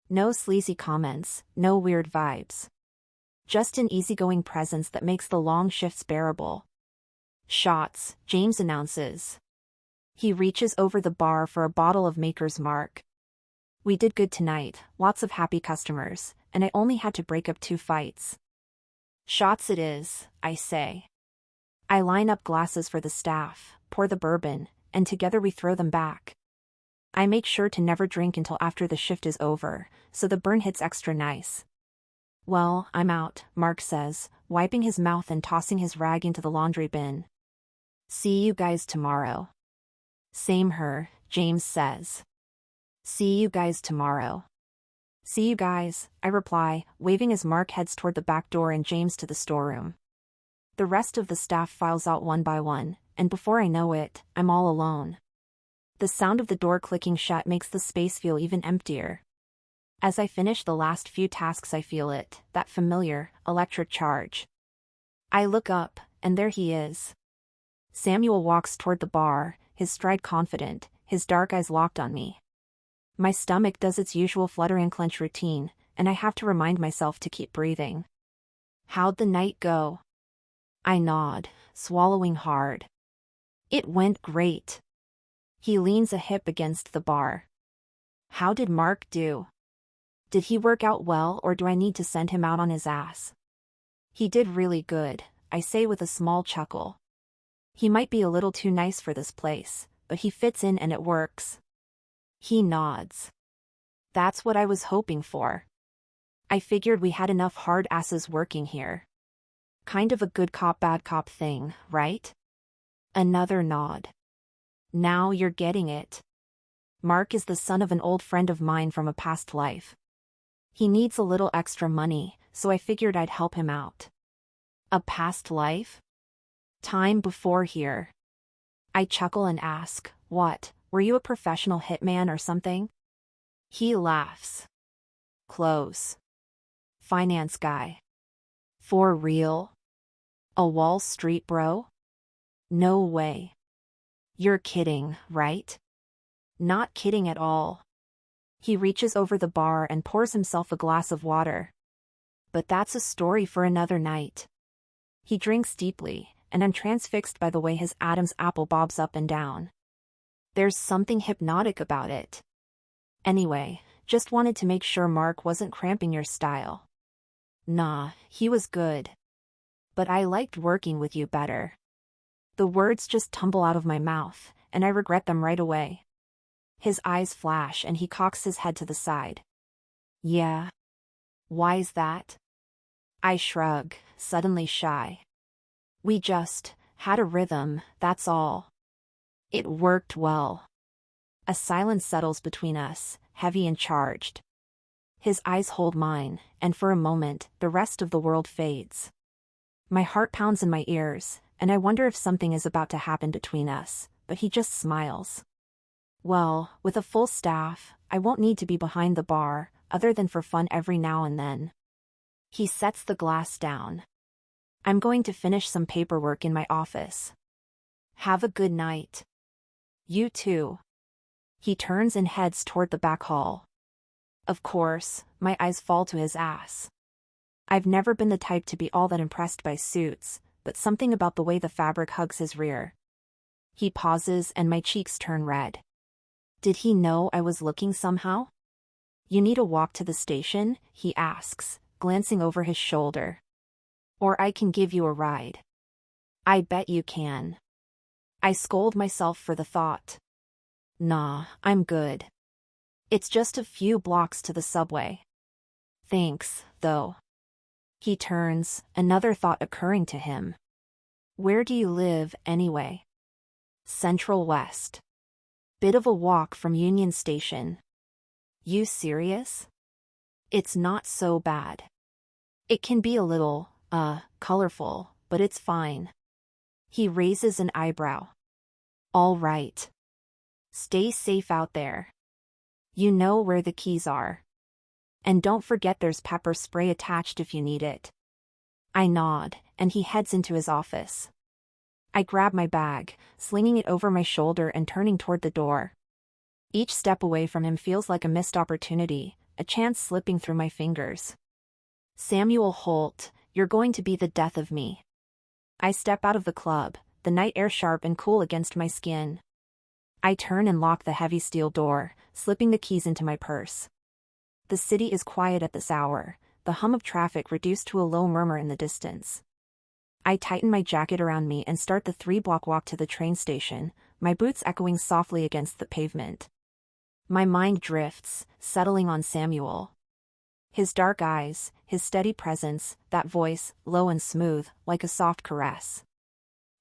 Speaker 1: No sleazy comments, no weird vibes. Just an easygoing presence that makes the long shifts bearable. Shots, James announces. He reaches over the bar for a bottle of Maker's Mark. We did good tonight, lots of happy customers, and I only had to break up 2 fights. Shots it is, I say. I line up glasses for the staff, pour the bourbon, and together we throw them back. I make sure to never drink until after the shift is over, so the burn hits extra nice. Well, I'm out, Mark says, wiping his mouth and tossing his rag into the laundry bin. See you guys tomorrow. Same her, James says. See you guys tomorrow. See you guys, I reply, waving as Mark heads toward the back door and James to the storeroom. The rest of the staff files out one by one, and before I know it, I'm all alone. The sound of the door clicking shut makes the space feel even emptier. As I finish the last few tasks I feel it, that familiar, electric charge. I look up, and there he is. Samuel walks toward the bar, his stride confident, his dark eyes locked on me. My stomach does its usual flutter and clench routine, and I have to remind myself to keep breathing. How'd the night go? I nod, swallowing hard. It went great. He leans a hip against the bar. How did Mark do? Did he work out well, or do I need to send him out on his ass? He did really good, I say with a small chuckle. He might be a little too nice for this place, but he fits in and it works. He nods. That's what I was hoping for. I figured we had enough hard asses working here. Kind of a good cop bad cop thing, right? Another nod. Now you're getting it. Mark is the son of an old friend of mine from a past life. He needs a little extra money, so I figured I'd help him out. A past life? Time before here. I chuckle and ask, what, were you a professional hitman or something? He laughs. Close. Finance guy. For real? A Wall Street bro? No way. You're kidding, right? Not kidding at all. He reaches over the bar and pours himself a glass of water. But that's a story for another night. He drinks deeply, and I'm transfixed by the way his Adam's apple bobs up and down. There's something hypnotic about it. Anyway, just wanted to make sure Mark wasn't cramping your style. Nah, he was good. But I liked working with you better. The words just tumble out of my mouth, and I regret them right away. His eyes flash and he cocks his head to the side. Yeah. Why's that? I shrug, suddenly shy. We just had a rhythm, that's all. It worked well. A silence settles between us, heavy and charged. His eyes hold mine, and for a moment, the rest of the world fades. My heart pounds in my ears, and I wonder if something is about to happen between us, but he just smiles. Well, with a full staff, I won't need to be behind the bar, other than for fun every now and then. He sets the glass down. I'm going to finish some paperwork in my office. Have a good night. You too. He turns and heads toward the back hall. Of course, my eyes fall to his ass. I've never been the type to be all that impressed by suits, but something about the way the fabric hugs his rear. He pauses and my cheeks turn red. Did he know I was looking somehow? You need a walk to the station, he asks, glancing over his shoulder. Or I can give you a ride. I bet you can. I scold myself for the thought. Nah, I'm good. It's just a few blocks to the subway. Thanks, though. He turns, another thought occurring to him. Where do you live, anyway? Central West. Bit of a walk from Union Station. You serious? It's not so bad. It can be a little, colorful, but it's fine. He raises an eyebrow. All right. Stay safe out there. You know where the keys are. And don't forget there's pepper spray attached if you need it. I nod, and he heads into his office. I grab my bag, slinging it over my shoulder and turning toward the door. Each step away from him feels like a missed opportunity, a chance slipping through my fingers. Samuel Holt, you're going to be the death of me. I step out of the club, the night air sharp and cool against my skin. I turn and lock the heavy steel door, slipping the keys into my purse. The city is quiet at this hour, the hum of traffic reduced to a low murmur in the distance. I tighten my jacket around me and start the 3-block walk to the train station, my boots echoing softly against the pavement. My mind drifts, settling on Samuel. His dark eyes, his steady presence, that voice, low and smooth, like a soft caress.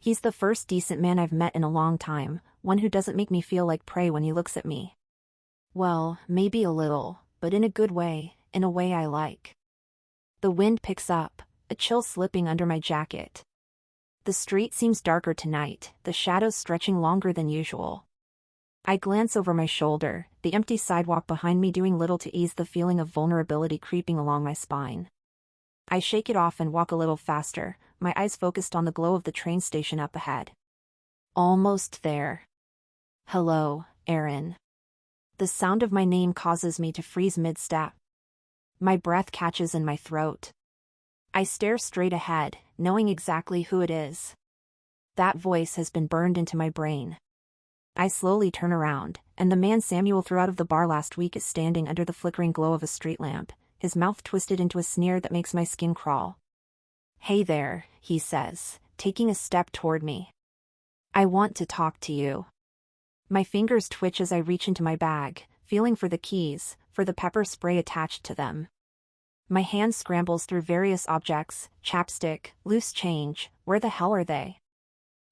Speaker 1: He's the first decent man I've met in a long time, one who doesn't make me feel like prey when he looks at me. Well, maybe a little, but in a good way, in a way I like. The wind picks up, a chill slipping under my jacket. The street seems darker tonight, the shadows stretching longer than usual. I glance over my shoulder, the empty sidewalk behind me doing little to ease the feeling of vulnerability creeping along my spine. I shake it off and walk a little faster, my eyes focused on the glow of the train station up ahead. Almost there. Hello, Aaron. The sound of my name causes me to freeze mid-step. My breath catches in my throat. I stare straight ahead, knowing exactly who it is. That voice has been burned into my brain. I slowly turn around, and the man Samuel threw out of the bar last week is standing under the flickering glow of a street lamp, his mouth twisted into a sneer that makes my skin crawl. "Hey there," he says, taking a step toward me. "I want to talk to you." My fingers twitch as I reach into my bag, feeling for the keys, for the pepper spray attached to them. My hand scrambles through various objects, chapstick, loose change, where the hell are they?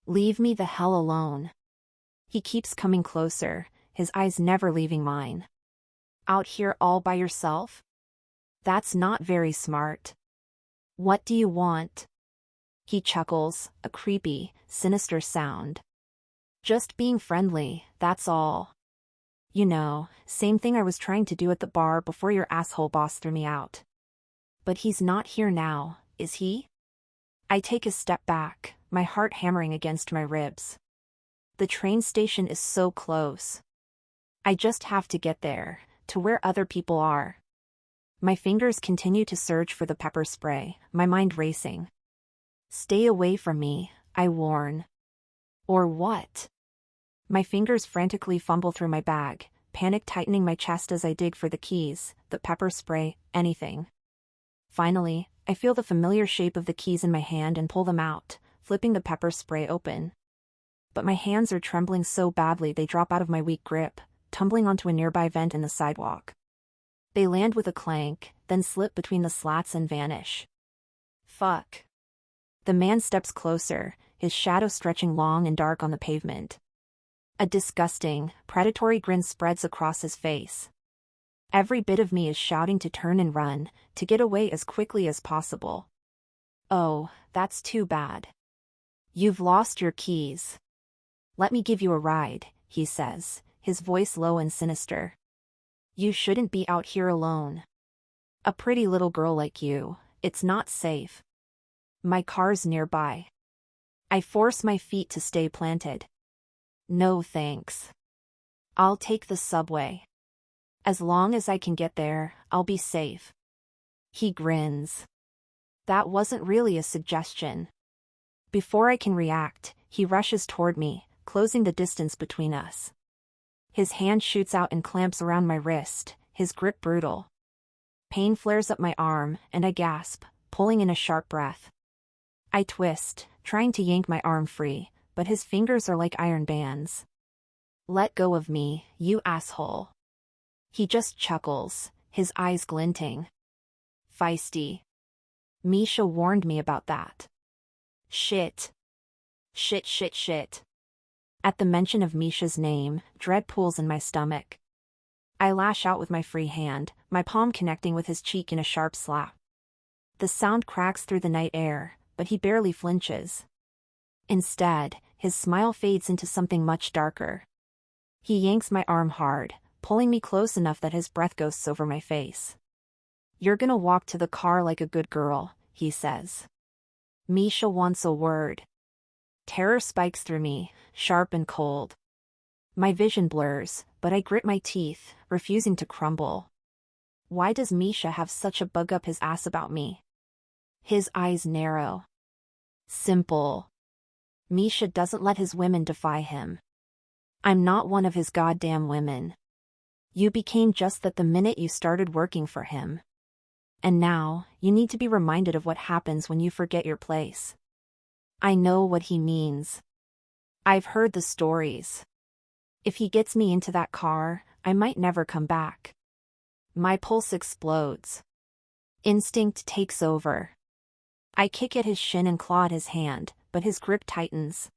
Speaker 1: Leave me the hell alone. He keeps coming closer, his eyes never leaving mine. Out here all by yourself? That's not very smart. What do you want? He chuckles, a creepy, sinister sound. Just being friendly, that's all. You know, same thing I was trying to do at the bar before your asshole boss threw me out. But he's not here now, is he? I take a step back, my heart hammering against my ribs. The train station is so close. I just have to get there, to where other people are. My fingers continue to search for the pepper spray, my mind racing. Stay away from me, I warn. Or what? My fingers frantically fumble through my bag, panic tightening my chest as I dig for the keys, the pepper spray, anything. Finally, I feel the familiar shape of the keys in my hand and pull them out, flipping the pepper spray open. But my hands are trembling so badly they drop out of my weak grip, tumbling onto a nearby vent in the sidewalk. They land with a clank, then slip between the slats and vanish. Fuck. The man steps closer, his shadow stretching long and dark on the pavement. A disgusting, predatory grin spreads across his face. Every bit of me is shouting to turn and run, to get away as quickly as possible. Oh, that's too bad. You've lost your keys. Let me give you a ride, he says, his voice low and sinister. You shouldn't be out here alone. A pretty little girl like you, it's not safe. My car's nearby. I force my feet to stay planted. No thanks. I'll take the subway. As long as I can get there, I'll be safe. He grins. That wasn't really a suggestion. Before I can react, he rushes toward me, closing the distance between us. His hand shoots out and clamps around my wrist, his grip brutal. Pain flares up my arm, and I gasp, pulling in a sharp breath. I twist, trying to yank my arm free, but his fingers are like iron bands. Let go of me, you asshole. He just chuckles, his eyes glinting. Feisty. Misha warned me about that. Shit. Shit. At the mention of Misha's name, dread pools in my stomach. I lash out with my free hand, my palm connecting with his cheek in a sharp slap. The sound cracks through the night air, but he barely flinches. Instead, his smile fades into something much darker. He yanks my arm hard, pulling me close enough that his breath ghosts over my face. You're gonna walk to the car like a good girl, he says. Misha wants a word. Terror spikes through me, sharp and cold. My vision blurs, but I grit my teeth, refusing to crumble. Why does Misha have such a bug up his ass about me? His eyes narrow. Simple. Misha doesn't let his women defy him. I'm not one of his goddamn women. You became just that the minute you started working for him. And now, you need to be reminded of what happens when you forget your place. I know what he means. I've heard the stories. If he gets me into that car, I might never come back. My pulse explodes. Instinct takes over. I kick at his shin and claw at his hand, but his grip tightens.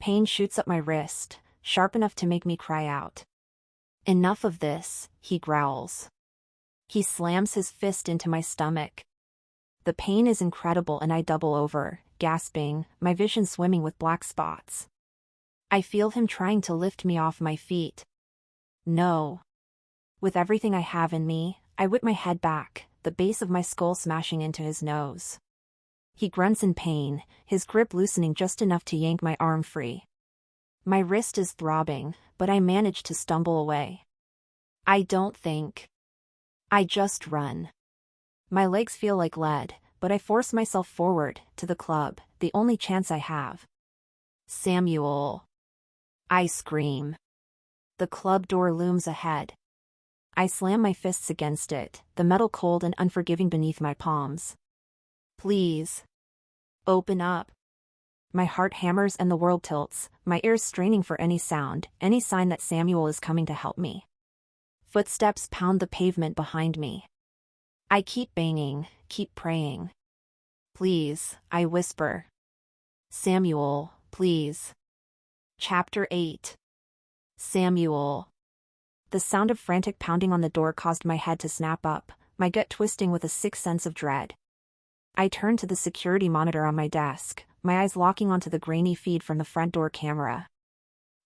Speaker 1: Pain shoots up my wrist, sharp enough to make me cry out. Enough of this, he growls. He slams his fist into my stomach. The pain is incredible and I double over, gasping, my vision swimming with black spots. I feel him trying to lift me off my feet. No. With everything I have in me, I whip my head back, the base of my skull smashing into his nose. He grunts in pain, his grip loosening just enough to yank my arm free. My wrist is throbbing, but I manage to stumble away. I don't think. I just run. My legs feel like lead, but I force myself forward, to the club, the only chance I have. Samuel. I scream. The club door looms ahead. I slam my fists against it, the metal cold and unforgiving beneath my palms. Please. Open up. My heart hammers and the world tilts, my ears straining for any sound, any sign that Samuel is coming to help me. Footsteps pound the pavement behind me. I keep banging, keep praying. Please, I whisper. Samuel, please. Chapter 8. Samuel. The sound of frantic pounding on the door caused my head to snap up, my gut twisting with a sick sense of dread. I turned to the security monitor on my desk, my eyes locking onto the grainy feed from the front door camera.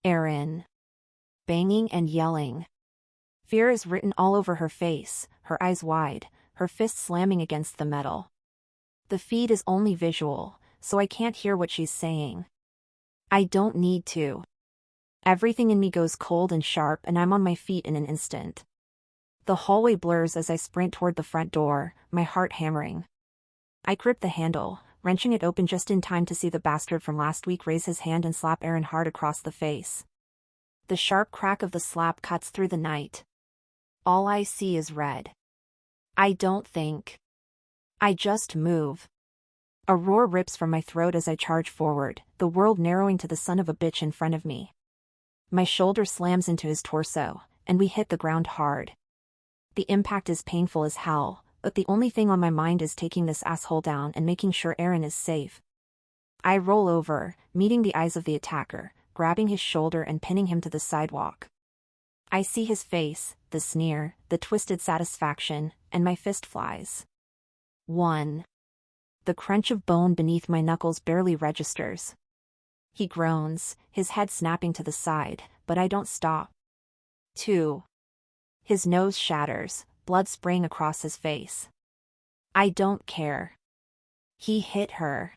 Speaker 1: Erin. Banging and yelling. Fear is written all over her face, her eyes wide, her fists slamming against the metal. The feed is only visual, so I can't hear what she's saying. I don't need to. Everything in me goes cold and sharp and I'm on my feet in an instant. The hallway blurs as I sprint toward the front door, my heart hammering. I grip the handle, wrenching it open just in time to see the bastard from last week raise his hand and slap Erin hard across the face. The sharp crack of the slap cuts through the night. All I see is red. I don't think. I just move. A roar rips from my throat as I charge forward, the world narrowing to the son of a bitch in front of me. My shoulder slams into his torso, and we hit the ground hard. The impact is painful as hell, but the only thing on my mind is taking this asshole down and making sure Erin is safe. I roll over, meeting the eyes of the attacker, grabbing his shoulder and pinning him to the sidewalk. I see his face, the sneer, the twisted satisfaction, and my fist flies. 1. The crunch of bone beneath my knuckles barely registers. He groans, his head snapping to the side, but I don't stop. 2. His nose shatters, blood spraying across his face. I don't care. He hit her.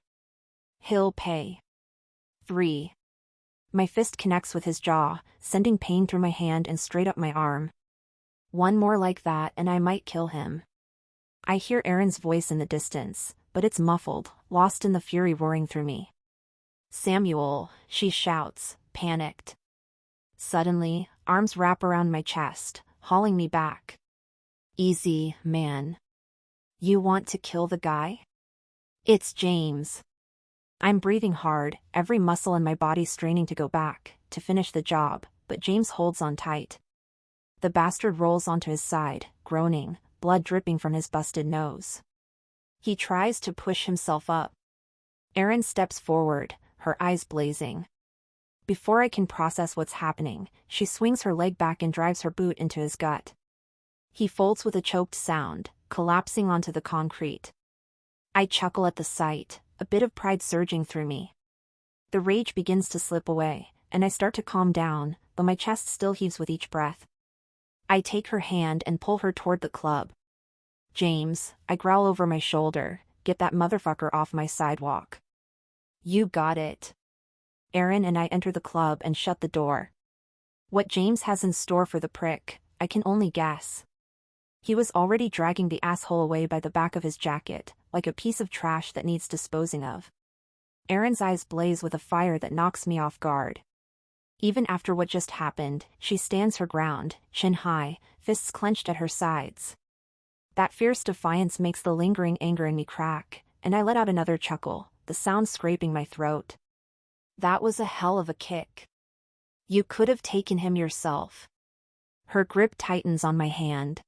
Speaker 1: He'll pay. 3. My fist connects with his jaw, sending pain through my hand and straight up my arm. One more like that and I might kill him. I hear Erin's voice in the distance, but it's muffled, lost in the fury roaring through me. Samuel, she shouts, panicked. Suddenly, arms wrap around my chest, hauling me back. Easy, man. You want to kill the guy? It's James. I'm breathing hard, every muscle in my body straining to go back, to finish the job, but James holds on tight. The bastard rolls onto his side, groaning, blood dripping from his busted nose. He tries to push himself up. Erin steps forward, her eyes blazing. Before I can process what's happening, she swings her leg back and drives her boot into his gut. He folds with a choked sound, collapsing onto the concrete. I chuckle at the sight, a bit of pride surging through me. The rage begins to slip away, and I start to calm down, though my chest still heaves with each breath. I take her hand and pull her toward the club. James, I growl over my shoulder, get that motherfucker off my sidewalk. You got it. Erin and I enter the club and shut the door. What James has in store for the prick, I can only guess. He was already dragging the asshole away by the back of his jacket, like a piece of trash that needs disposing of. Erin's eyes blaze with a fire that knocks me off guard. Even after what just happened, she stands her ground, chin high, fists clenched at her sides. That fierce defiance makes the lingering anger in me crack, and I let out another chuckle, the sound scraping my throat. That was a hell of a kick. You could have taken him yourself. Her grip tightens on my hand.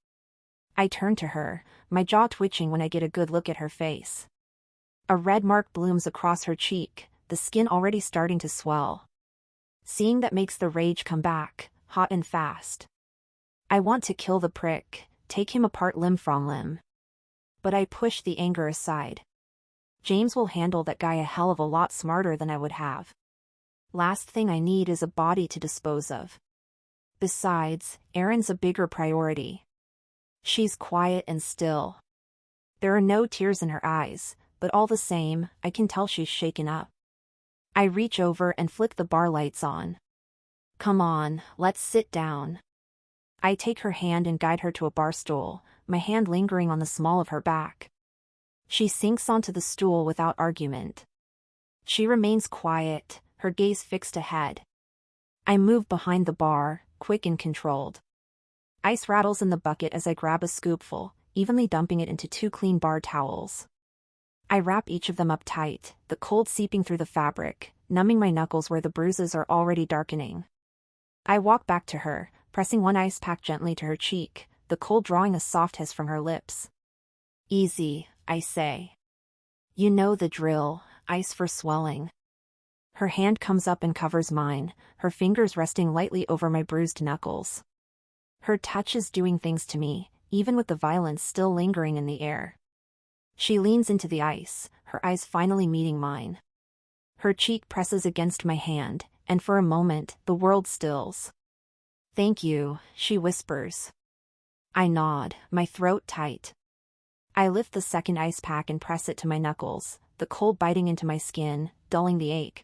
Speaker 1: I turn to her, my jaw twitching when I get a good look at her face. A red mark blooms across her cheek, the skin already starting to swell. Seeing that makes the rage come back, hot and fast. I want to kill the prick, take him apart limb from limb. But I push the anger aside. James will handle that guy a hell of a lot smarter than I would have. Last thing I need is a body to dispose of. Besides, Erin's a bigger priority. She's quiet and still. There are no tears in her eyes, but all the same, I can tell she's shaken up. I reach over and flick the bar lights on. Come on, let's sit down. I take her hand and guide her to a bar stool, my hand lingering on the small of her back. She sinks onto the stool without argument. She remains quiet, her gaze fixed ahead. I move behind the bar, quick and controlled. Ice rattles in the bucket as I grab a scoopful, evenly dumping it into 2 clean bar towels. I wrap each of them up tight, the cold seeping through the fabric, numbing my knuckles where the bruises are already darkening. I walk back to her, pressing one ice pack gently to her cheek, the cold drawing a soft hiss from her lips. Easy, I say. You know the drill, ice for swelling. Her hand comes up and covers mine, her fingers resting lightly over my bruised knuckles. Her touch is doing things to me, even with the violence still lingering in the air. She leans into the ice, her eyes finally meeting mine. Her cheek presses against my hand, and for a moment, the world stills. Thank you, she whispers. I nod, my throat tight. I lift the second ice pack and press it to my knuckles, the cold biting into my skin, dulling the ache.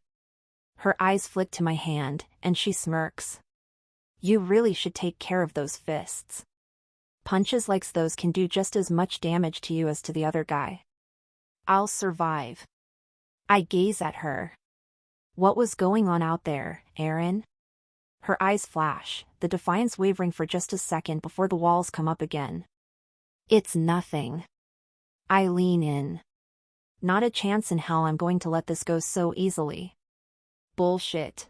Speaker 1: Her eyes flick to my hand, and she smirks. You really should take care of those fists. Punches like those can do just as much damage to you as to the other guy. I'll survive. I gaze at her. What was going on out there, Erin? Her eyes flash, the defiance wavering for just a second before the walls come up again. It's nothing. I lean in. Not a chance in hell I'm going to let this go so easily. Bullshit.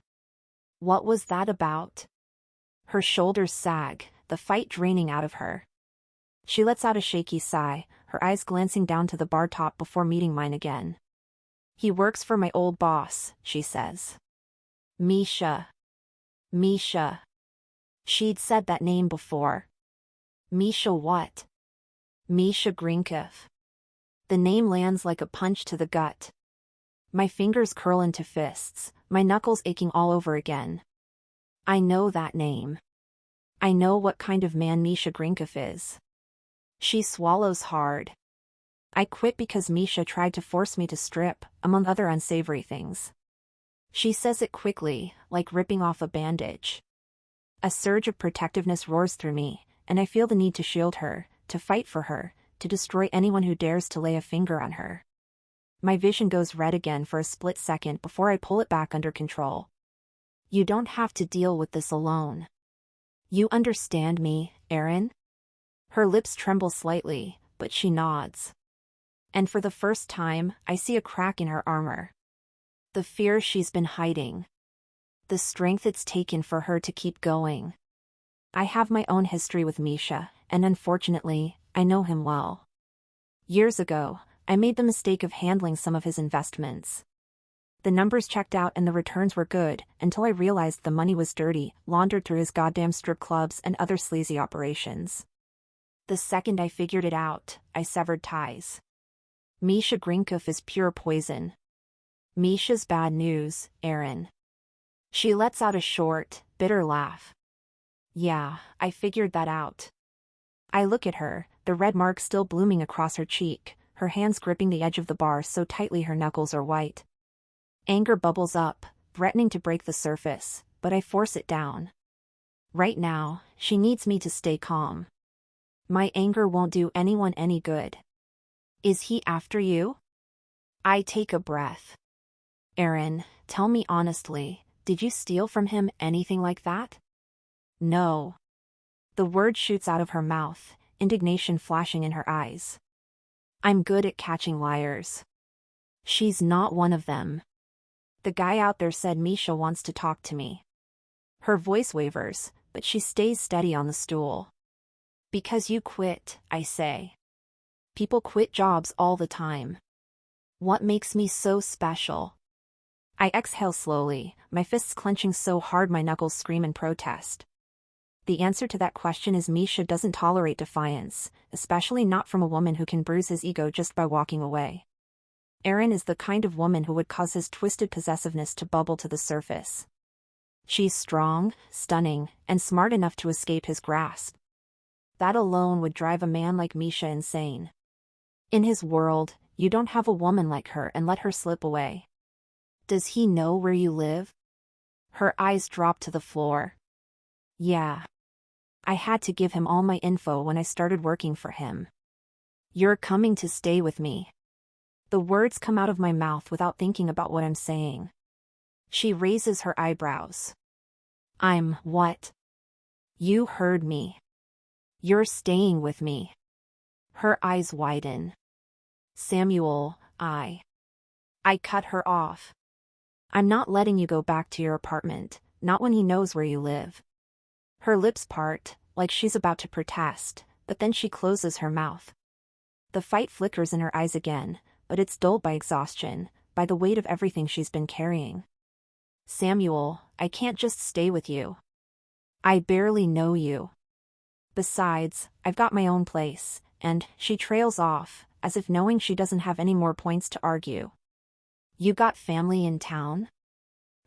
Speaker 1: What was that about? Her shoulders sag, the fight draining out of her. She lets out a shaky sigh, her eyes glancing down to the bar top before meeting mine again. He works for my old boss, she says. Misha. Misha. She'd said that name before. Misha what? Misha Grinkov. The name lands like a punch to the gut. My fingers curl into fists, my knuckles aching all over again. I know that name. I know what kind of man Misha Grinkov is. She swallows hard. I quit because Misha tried to force me to strip, among other unsavory things. She says it quickly, like ripping off a bandage. A surge of protectiveness roars through me, and I feel the need to shield her, to fight for her, to destroy anyone who dares to lay a finger on her. My vision goes red again for a split second before I pull it back under control. You don't have to deal with this alone. You understand me, Erin? Her lips tremble slightly, but she nods. And for the first time, I see a crack in her armor. The fear she's been hiding. The strength it's taken for her to keep going. I have my own history with Misha, and unfortunately, I know him well. Years ago, I made the mistake of handling some of his investments. The numbers checked out and the returns were good, until I realized the money was dirty, laundered through his goddamn strip clubs and other sleazy operations. The second I figured it out, I severed ties. Misha Grinkov is pure poison. Misha's bad news, Erin. She lets out a short, bitter laugh. Yeah, I figured that out. I look at her, the red mark still blooming across her cheek, her hands gripping the edge of the bar so tightly her knuckles are white. Anger bubbles up, threatening to break the surface, but I force it down. Right now, she needs me to stay calm. My anger won't do anyone any good. Is he after you? I take a breath. Erin, tell me honestly, did you steal from him anything like that? No. The word shoots out of her mouth, indignation flashing in her eyes. I'm good at catching liars. She's not one of them. The guy out there said Misha wants to talk to me. Her voice wavers, but she stays steady on the stool. Because you quit, I say. People quit jobs all the time. What makes me so special? I exhale slowly, my fists clenching so hard my knuckles scream in protest. The answer to that question is Misha doesn't tolerate defiance, especially not from a woman who can bruise his ego just by walking away. Erin is the kind of woman who would cause his twisted possessiveness to bubble to the surface. She's strong, stunning, and smart enough to escape his grasp. That alone would drive a man like Misha insane. In his world, you don't have a woman like her and let her slip away. Does he know where you live? Her eyes drop to the floor. Yeah. I had to give him all my info when I started working for him. You're coming to stay with me. The words come out of my mouth without thinking about what I'm saying. She raises her eyebrows. I'm what? You heard me. You're staying with me. Her eyes widen. Samuel, I cut her off. I'm not letting you go back to your apartment, not when he knows where you live. Her lips part, like she's about to protest, but then she closes her mouth. The fight flickers in her eyes again, but it's dulled by exhaustion, by the weight of everything she's been carrying. Samuel, I can't just stay with you. I barely know you. Besides, I've got my own place, and she trails off, as if knowing she doesn't have any more points to argue. You got family in town?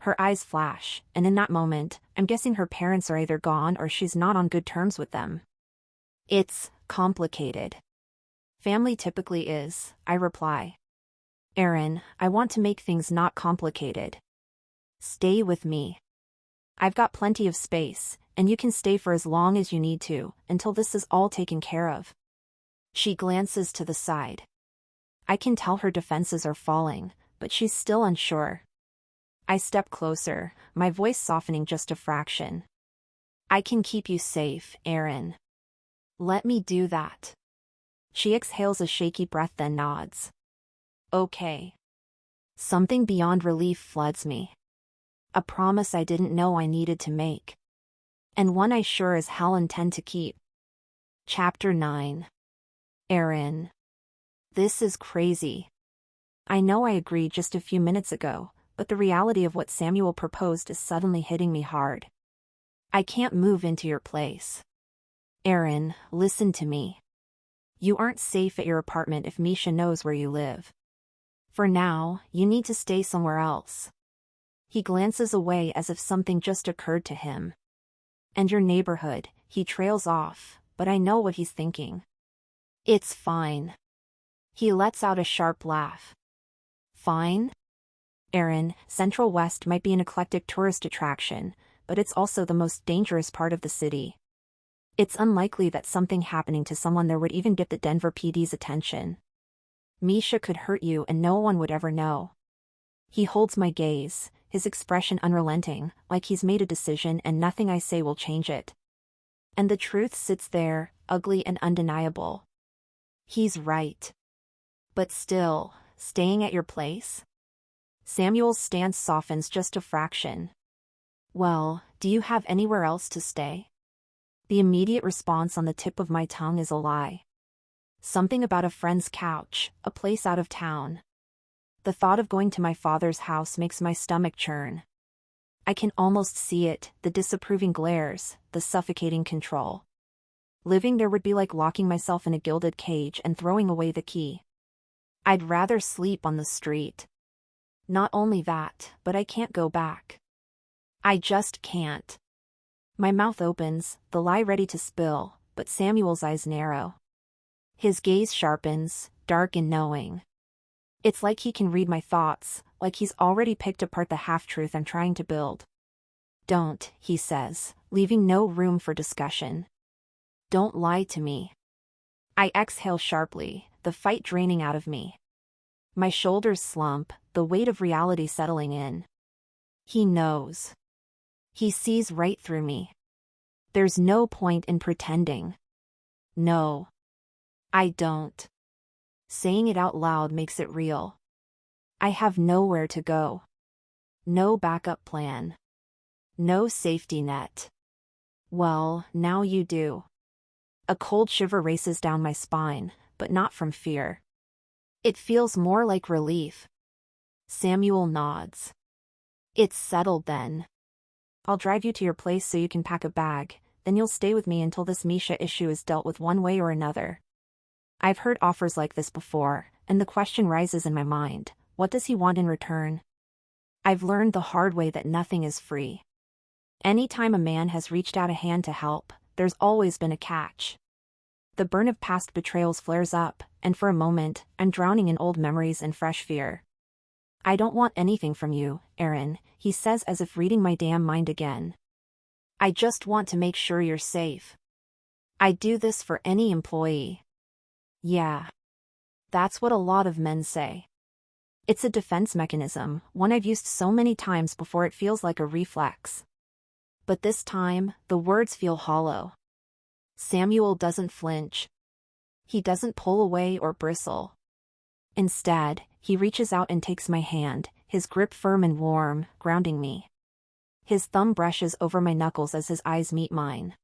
Speaker 1: Her eyes flash, and in that moment, I'm guessing her parents are either gone or she's not on good terms with them. It's complicated. Family typically is, I reply. Erin, I want to make things not complicated. Stay with me. I've got plenty of space, and you can stay for as long as you need to, until this is all taken care of. She glances to the side. I can tell her defenses are falling, but she's still unsure. I step closer, my voice softening just a fraction. I can keep you safe, Erin. Let me do that. She exhales a shaky breath then nods. Okay. Something beyond relief floods me. A promise I didn't know I needed to make. And one I sure as hell intend to keep. Chapter 9. Erin. This is crazy. I know I agreed just a few minutes ago, but the reality of what Samuel proposed is suddenly hitting me hard. I can't move into your place. Erin, listen to me. You aren't safe at your apartment if Misha knows where you live. For now, you need to stay somewhere else. He glances away as if something just occurred to him. And your neighborhood, he trails off, but I know what he's thinking. It's fine. He lets out a sharp laugh. Fine? Erin, Central West might be an eclectic tourist attraction, but it's also the most dangerous part of the city. It's unlikely that something happening to someone there would even get the Denver PD's attention. Misha could hurt you and no one would ever know. He holds my gaze, his expression unrelenting, like he's made a decision and nothing I say will change it. And the truth sits there, ugly and undeniable. He's right. But still, staying at your place? Samuel's stance softens just a fraction. Well, do you have anywhere else to stay? The immediate response on the tip of my tongue is a lie. Something about a friend's couch, a place out of town. The thought of going to my father's house makes my stomach churn. I can almost see it, the disapproving glares, the suffocating control. Living there would be like locking myself in a gilded cage and throwing away the key. I'd rather sleep on the street. Not only that, but I can't go back. I just can't. My mouth opens, the lie ready to spill, but Samuel's eyes narrow. His gaze sharpens, dark and knowing. It's like he can read my thoughts, like he's already picked apart the half-truth I'm trying to build. Don't, he says, leaving no room for discussion. Don't lie to me. I exhale sharply, the fight draining out of me. My shoulders slump, the weight of reality settling in. He knows. He sees right through me. There's no point in pretending. No. I don't. Saying it out loud makes it real. I have nowhere to go. No backup plan. No safety net. Well, now you do. A cold shiver races down my spine, but not from fear. It feels more like relief. Samuel nods. It's settled then. I'll drive you to your place so you can pack a bag, then you'll stay with me until this Misha issue is dealt with one way or another. I've heard offers like this before, and the question rises in my mind, what does he want in return? I've learned the hard way that nothing is free. Anytime a man has reached out a hand to help, there's always been a catch. The burn of past betrayals flares up, and for a moment, I'm drowning in old memories and fresh fear. I don't want anything from you, Aaron, he says as if reading my damn mind again. I just want to make sure you're safe. I'd do this for any employee. Yeah. That's what a lot of men say. It's a defense mechanism, one I've used so many times before it feels like a reflex. But this time, the words feel hollow. Samuel doesn't flinch. He doesn't pull away or bristle. Instead, he reaches out and takes my hand, his grip firm and warm, grounding me. His thumb brushes over my knuckles as his eyes meet mine.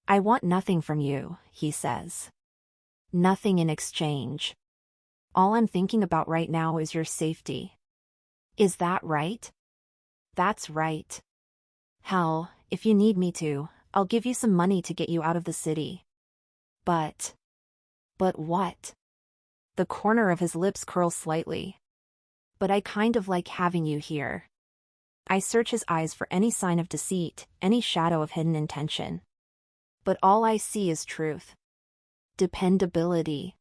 Speaker 1: I want nothing from you, he says. Nothing in exchange. All I'm thinking about right now is your safety. Is that right? That's right. Hell, if you need me to, I'll give you some money to get you out of the city. But what? The corner of his lips curls slightly. But I kind of like having you here. I search his eyes for any sign of deceit, any shadow of hidden intention. But all I see is truth. Dependability.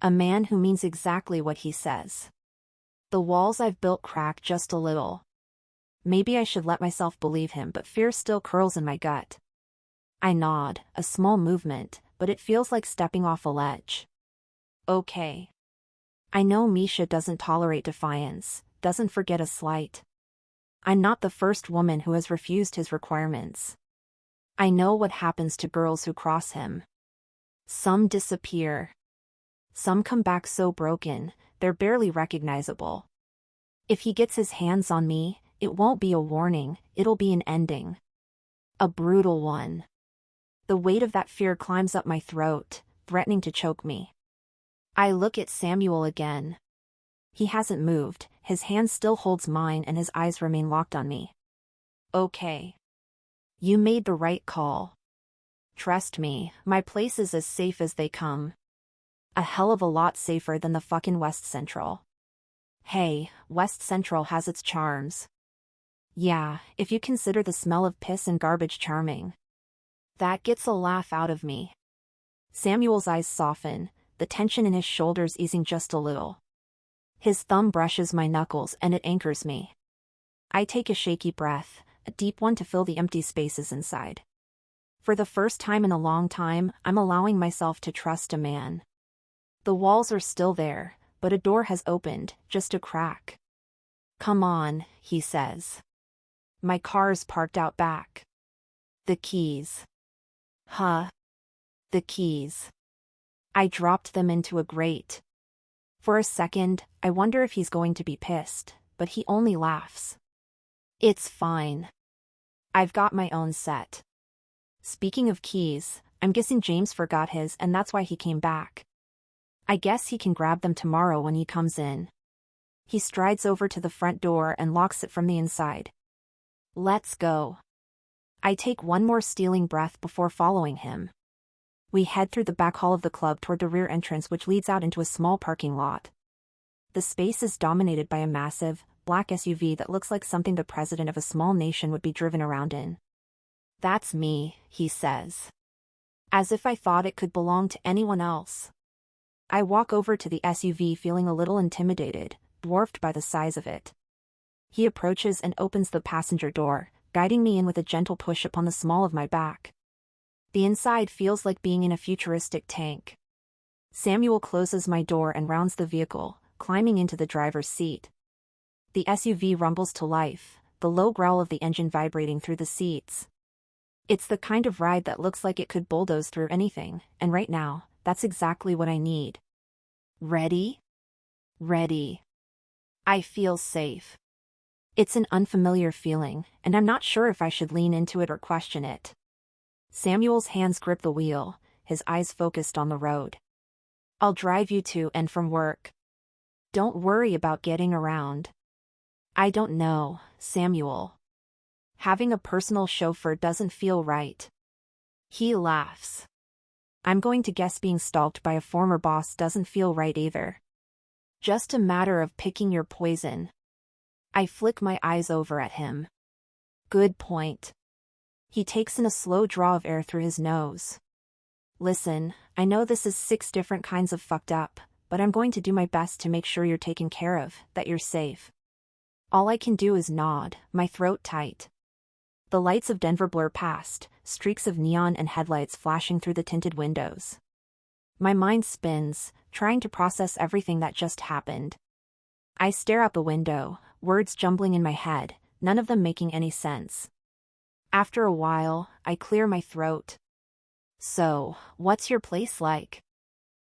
Speaker 1: A man who means exactly what he says. The walls I've built crack just a little. Maybe I should let myself believe him, but fear still curls in my gut. I nod, a small movement, but it feels like stepping off a ledge. Okay. I know Misha doesn't tolerate defiance, doesn't forget a slight. I'm not the first woman who has refused his requirements. I know what happens to girls who cross him. Some disappear. Some come back so broken, they're barely recognizable. If he gets his hands on me, it won't be a warning, it'll be an ending. A brutal one. The weight of that fear climbs up my throat, threatening to choke me. I look at Samuel again. He hasn't moved, his hand still holds mine and his eyes remain locked on me. Okay. You made the right call. Trust me, my place is as safe as they come. A hell of a lot safer than the fucking West Central. Hey, West Central has its charms. Yeah, if you consider the smell of piss and garbage charming. That gets a laugh out of me. Samuel's eyes soften, the tension in his shoulders easing just a little. His thumb brushes my knuckles and it anchors me. I take a shaky breath, a deep one to fill the empty spaces inside. For the first time in a long time, I'm allowing myself to trust a man. The walls are still there, but a door has opened, just a crack. Come on, he says. My car's parked out back. The keys. Huh. The keys. I dropped them into a grate. For a second, I wonder if he's going to be pissed, but he only laughs. It's fine. I've got my own set. Speaking of keys, I'm guessing James forgot his and that's why he came back. I guess he can grab them tomorrow when he comes in. He strides over to the front door and locks it from the inside. Let's go. I take one more stealing breath before following him. We head through the back hall of the club toward the rear entrance, which leads out into a small parking lot. The space is dominated by a massive, black SUV that looks like something the president of a small nation would be driven around in. That's me, he says. As if I thought it could belong to anyone else. I walk over to the SUV feeling a little intimidated, dwarfed by the size of it. He approaches and opens the passenger door, guiding me in with a gentle push upon the small of my back. The inside feels like being in a futuristic tank. Samuel closes my door and rounds the vehicle, climbing into the driver's seat. The SUV rumbles to life, the low growl of the engine vibrating through the seats. It's the kind of ride that looks like it could bulldoze through anything, and right now, that's exactly what I need. Ready? Ready. I feel safe. It's an unfamiliar feeling, and I'm not sure if I should lean into it or question it. Samuel's hands grip the wheel, his eyes focused on the road. I'll drive you to and from work. Don't worry about getting around. I don't know, Samuel. Having a personal chauffeur doesn't feel right. He laughs. I'm going to guess being stalked by a former boss doesn't feel right either. Just a matter of picking your poison. I flick my eyes over at him. Good point. He takes in a slow draw of air through his nose. Listen, I know this is 6 different kinds of fucked up, but I'm going to do my best to make sure you're taken care of, that you're safe. All I can do is nod, my throat tight. The lights of Denver blur past, streaks of neon and headlights flashing through the tinted windows. My mind spins, trying to process everything that just happened. I stare out the window, words jumbling in my head, none of them making any sense. After a while, I clear my throat. So, what's your place like?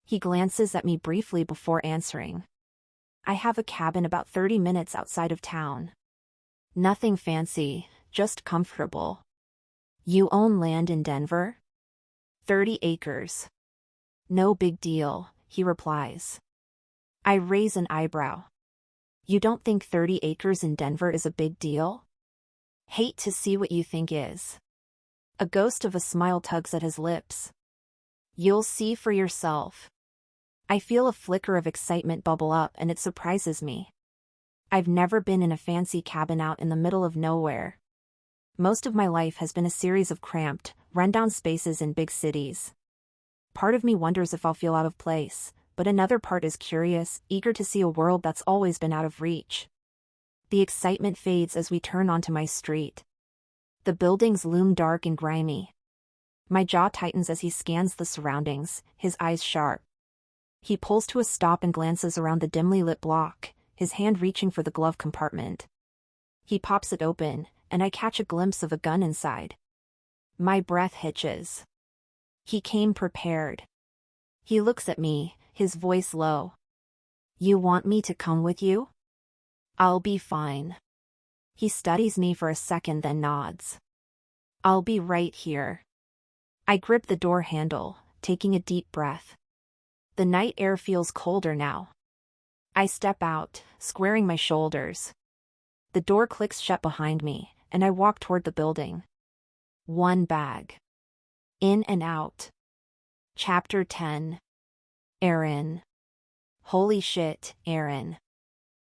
Speaker 1: He glances at me briefly before answering. I have a cabin about 30 minutes outside of town. Nothing fancy, just comfortable. You own land in Denver? 30 acres. No big deal, he replies. I raise an eyebrow. You don't think 30 acres in Denver is a big deal? Hate to see what you think is. A ghost of a smile tugs at his lips. You'll see for yourself. I feel a flicker of excitement bubble up and it surprises me. I've never been in a fancy cabin out in the middle of nowhere. Most of my life has been a series of cramped, rundown spaces in big cities. Part of me wonders if I'll feel out of place, but another part is curious, eager to see a world that's always been out of reach. The excitement fades as we turn onto my street. The buildings loom dark and grimy. My jaw tightens as he scans the surroundings, his eyes sharp. He pulls to a stop and glances around the dimly lit block, his hand reaching for the glove compartment. He pops it open, and I catch a glimpse of a gun inside. My breath hitches. He came prepared. He looks at me, his voice low. You want me to come with you? I'll be fine. He studies me for a second then nods. I'll be right here. I grip the door handle, taking a deep breath. The night air feels colder now. I step out, squaring my shoulders. The door clicks shut behind me, and I walk toward the building. One bag. In and out. Chapter 10. Erin. Holy shit, Erin.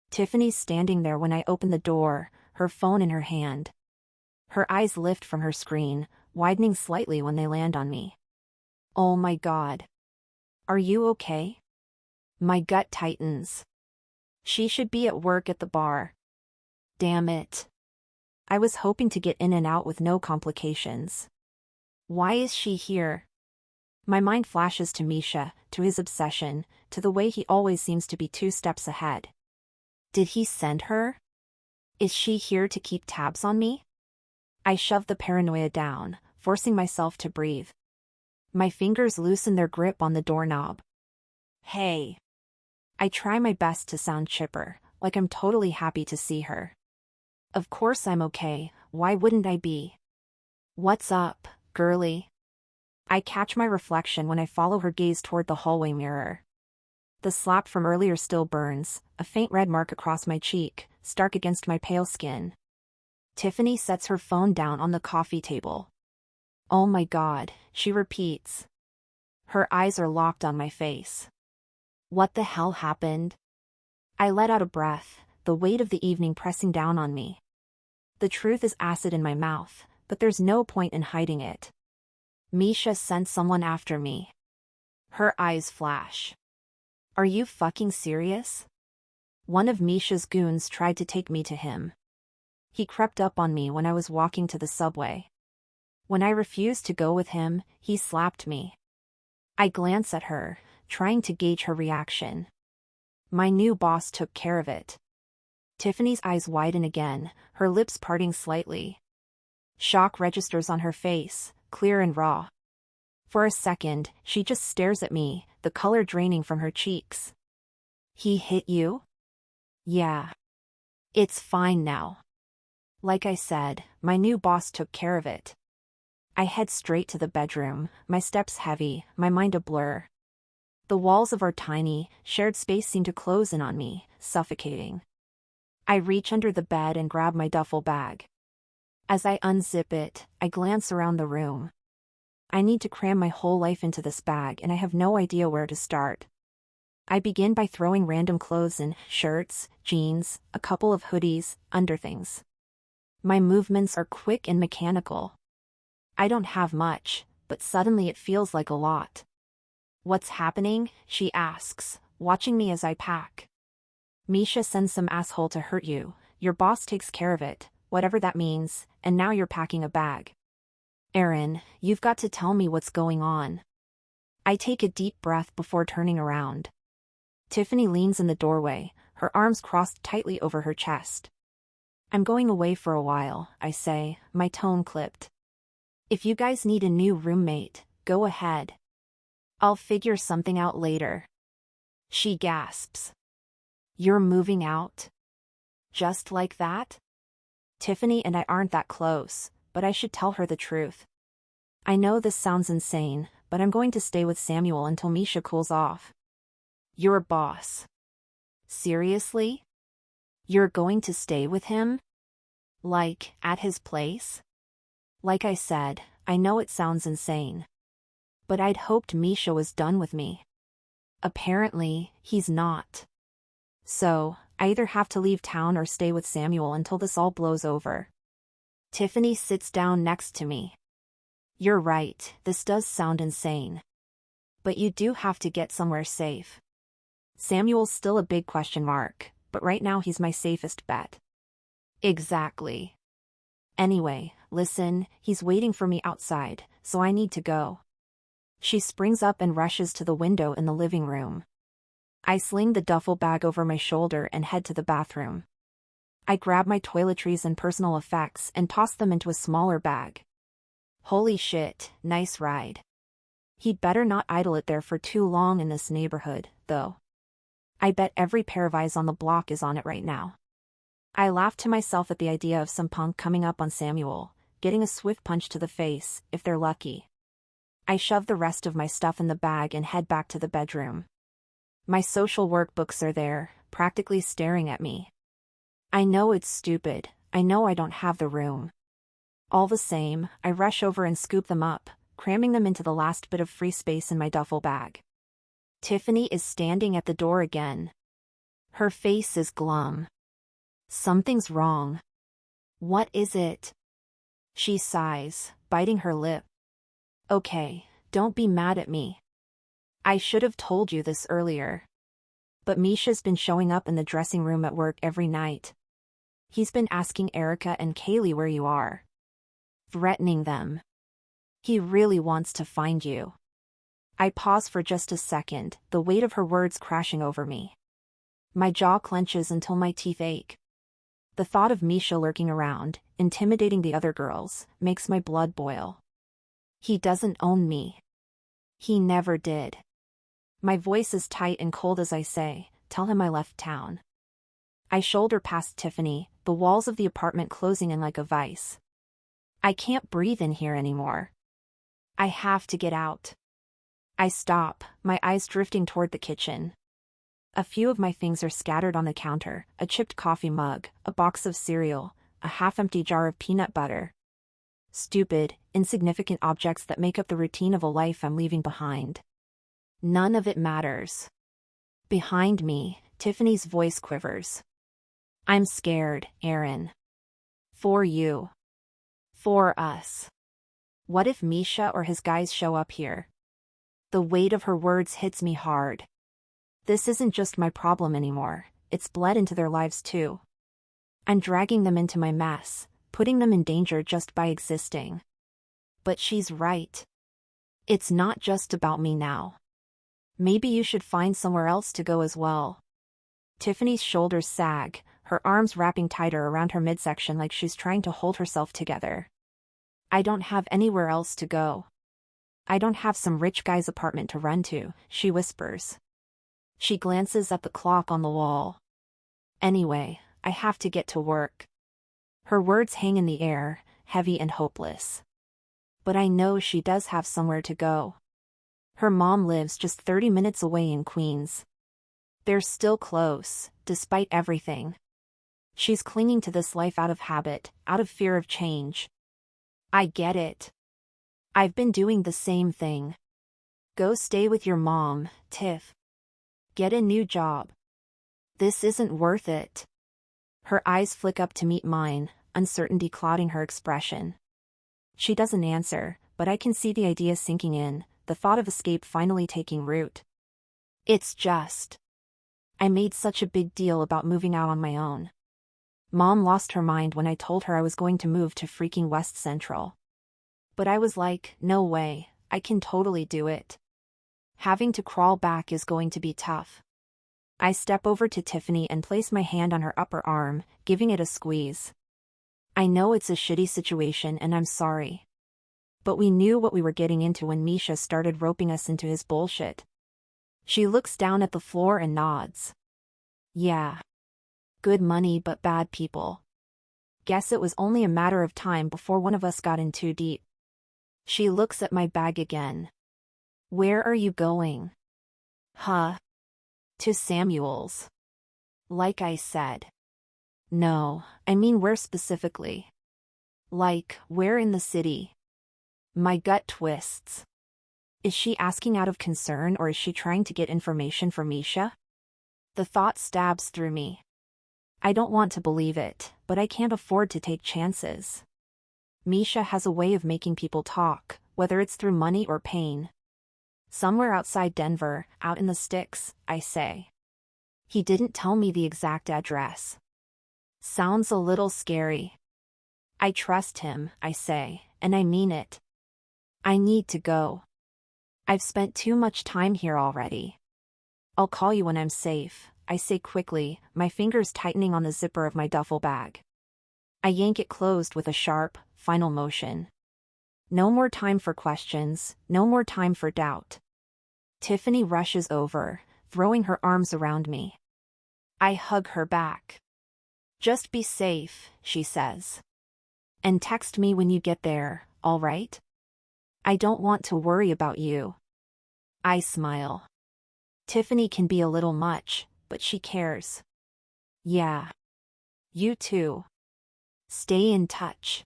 Speaker 1: Tiffany's standing there when I open the door, her phone in her hand. Her eyes lift from her screen, widening slightly when they land on me. Oh my God. Are you okay? My gut tightens. She should be at work at the bar. Damn it. I was hoping to get in and out with no complications. Why is she here? My mind flashes to Misha, to his obsession, to the way he always seems to be 2 steps ahead. Did he send her? Is she here to keep tabs on me? I shove the paranoia down, forcing myself to breathe. My fingers loosen their grip on the doorknob. Hey. I try my best to sound chipper, like I'm totally happy to see her. Of course I'm okay, why wouldn't I be? What's up, girly? I catch my reflection when I follow her gaze toward the hallway mirror. The slap from earlier still burns, a faint red mark across my cheek, stark against my pale skin. Tiffany sets her phone down on the coffee table. Oh my God, she repeats. Her eyes are locked on my face. What the hell happened? I let out a breath, the weight of the evening pressing down on me. The truth is acid in my mouth, but there's no point in hiding it. Misha sent someone after me. Her eyes flash. Are you fucking serious? One of Misha's goons tried to take me to him. He crept up on me when I was walking to the subway. When I refused to go with him, he slapped me. I glance at her, trying to gauge her reaction. My new boss took care of it. Tiffany's eyes widen again, her lips parting slightly. Shock registers on her face, clear and raw. For a second, she just stares at me, the color draining from her cheeks. He hit you? Yeah. It's fine now. Like I said, my new boss took care of it. I head straight to the bedroom, my steps heavy, my mind a blur. The walls of our tiny, shared space seem to close in on me, suffocating. I reach under the bed and grab my duffel bag. As I unzip it, I glance around the room. I need to cram my whole life into this bag and I have no idea where to start. I begin by throwing random clothes in, shirts, jeans, a couple of hoodies, underthings. My movements are quick and mechanical. I don't have much, but suddenly it feels like a lot. "What's happening?" she asks, watching me as I pack. "Misha sends some asshole to hurt you, your boss takes care of it, whatever that means, and now you're packing a bag. Aaron, you've got to tell me what's going on." I take a deep breath before turning around. Tiffany leans in the doorway, her arms crossed tightly over her chest. "I'm going away for a while," I say, my tone clipped. "If you guys need a new roommate, go ahead. I'll figure something out later." She gasps. "You're moving out? Just like that?" Tiffany and I aren't that close, but I should tell her the truth. I know this sounds insane, but I'm going to stay with Samuel until Misha cools off. "Your boss? Seriously? You're going to stay with him? Like, at his place?" Like I said, I know it sounds insane. But I'd hoped Misha was done with me. Apparently, he's not. So, I either have to leave town or stay with Samuel until this all blows over. Tiffany sits down next to me. "You're right, this does sound insane. But you do have to get somewhere safe. Samuel's still a big question mark, but right now he's my safest bet." "Exactly. Anyway, listen, he's waiting for me outside, so I need to go." She springs up and rushes to the window in the living room. I sling the duffel bag over my shoulder and head to the bathroom. I grab my toiletries and personal effects and toss them into a smaller bag. Holy shit, nice ride. He'd better not idle it there for too long in this neighborhood, though. I bet every pair of eyes on the block is on it right now. I laugh to myself at the idea of some punk coming up on Samuel, getting a swift punch to the face, if they're lucky. I shove the rest of my stuff in the bag and head back to the bedroom. My social work books are there, practically staring at me. I know it's stupid, I know I don't have the room. All the same, I rush over and scoop them up, cramming them into the last bit of free space in my duffel bag. Tiffany is standing at the door again. Her face is glum. Something's wrong. What is it? She sighs, biting her lip. Okay, don't be mad at me. I should have told you this earlier. But Misha's been showing up in the dressing room at work every night. He's been asking Erica and Kaylee where you are. Threatening them. He really wants to find you. I pause for just a second, the weight of her words crashing over me. My jaw clenches until my teeth ache. The thought of Misha lurking around, intimidating the other girls, makes my blood boil. He doesn't own me. He never did. My voice is tight and cold as I say, tell him I left town. I shoulder past Tiffany, the walls of the apartment closing in like a vice. I can't breathe in here anymore. I have to get out. I stop, my eyes drifting toward the kitchen. A few of my things are scattered on the counter, a chipped coffee mug, a box of cereal, a half-empty jar of peanut butter. Stupid, insignificant objects that make up the routine of a life I'm leaving behind. None of it matters. Behind me, Tiffany's voice quivers. "I'm scared, Aaron. For you. For us. What if Misha or his guys show up here?" The weight of her words hits me hard. This isn't just my problem anymore, it's bled into their lives too. I'm dragging them into my mess, putting them in danger just by existing. But she's right. It's not just about me now. Maybe you should find somewhere else to go as well. Tiffany's shoulders sag, her arms wrapping tighter around her midsection like she's trying to hold herself together. I don't have anywhere else to go. I don't have some rich guy's apartment to run to, she whispers. She glances at the clock on the wall. Anyway, I have to get to work. Her words hang in the air, heavy and hopeless. But I know she does have somewhere to go. Her mom lives just 30 minutes away in Queens. They're still close, despite everything. She's clinging to this life out of habit, out of fear of change. I get it. I've been doing the same thing. Go stay with your mom, Tiff. Get a new job. This isn't worth it. Her eyes flick up to meet mine, uncertainty clouding her expression. She doesn't answer, but I can see the idea sinking in, the thought of escape finally taking root. It's just. I made such a big deal about moving out on my own. Mom lost her mind when I told her I was going to move to freaking West Central. But I was like, no way, I can totally do it. Having to crawl back is going to be tough. I step over to Tiffany and place my hand on her upper arm, giving it a squeeze. I know it's a shitty situation and I'm sorry. But we knew what we were getting into when Misha started roping us into his bullshit. She looks down at the floor and nods. Yeah. Good money but bad people. Guess it was only a matter of time before one of us got in too deep. She looks at my bag again. Where are you going? Huh? To Samuel's. Like I said. No, I mean where specifically? Like, where in the city? My gut twists. Is she asking out of concern or is she trying to get information from Misha? The thought stabs through me. I don't want to believe it, but I can't afford to take chances. Misha has a way of making people talk, whether it's through money or pain. Somewhere outside Denver, out in the sticks, I say. He didn't tell me the exact address. Sounds a little scary. I trust him, I say, and I mean it. I need to go. I've spent too much time here already. I'll call you when I'm safe, I say quickly, my fingers tightening on the zipper of my duffel bag. I yank it closed with a sharp, final motion. No more time for questions, no more time for doubt. Tiffany rushes over, throwing her arms around me. I hug her back. Just be safe, she says. And text me when you get there, all right? I don't want to worry about you. I smile. Tiffany can be a little much, but she cares. Yeah. You too. Stay in touch.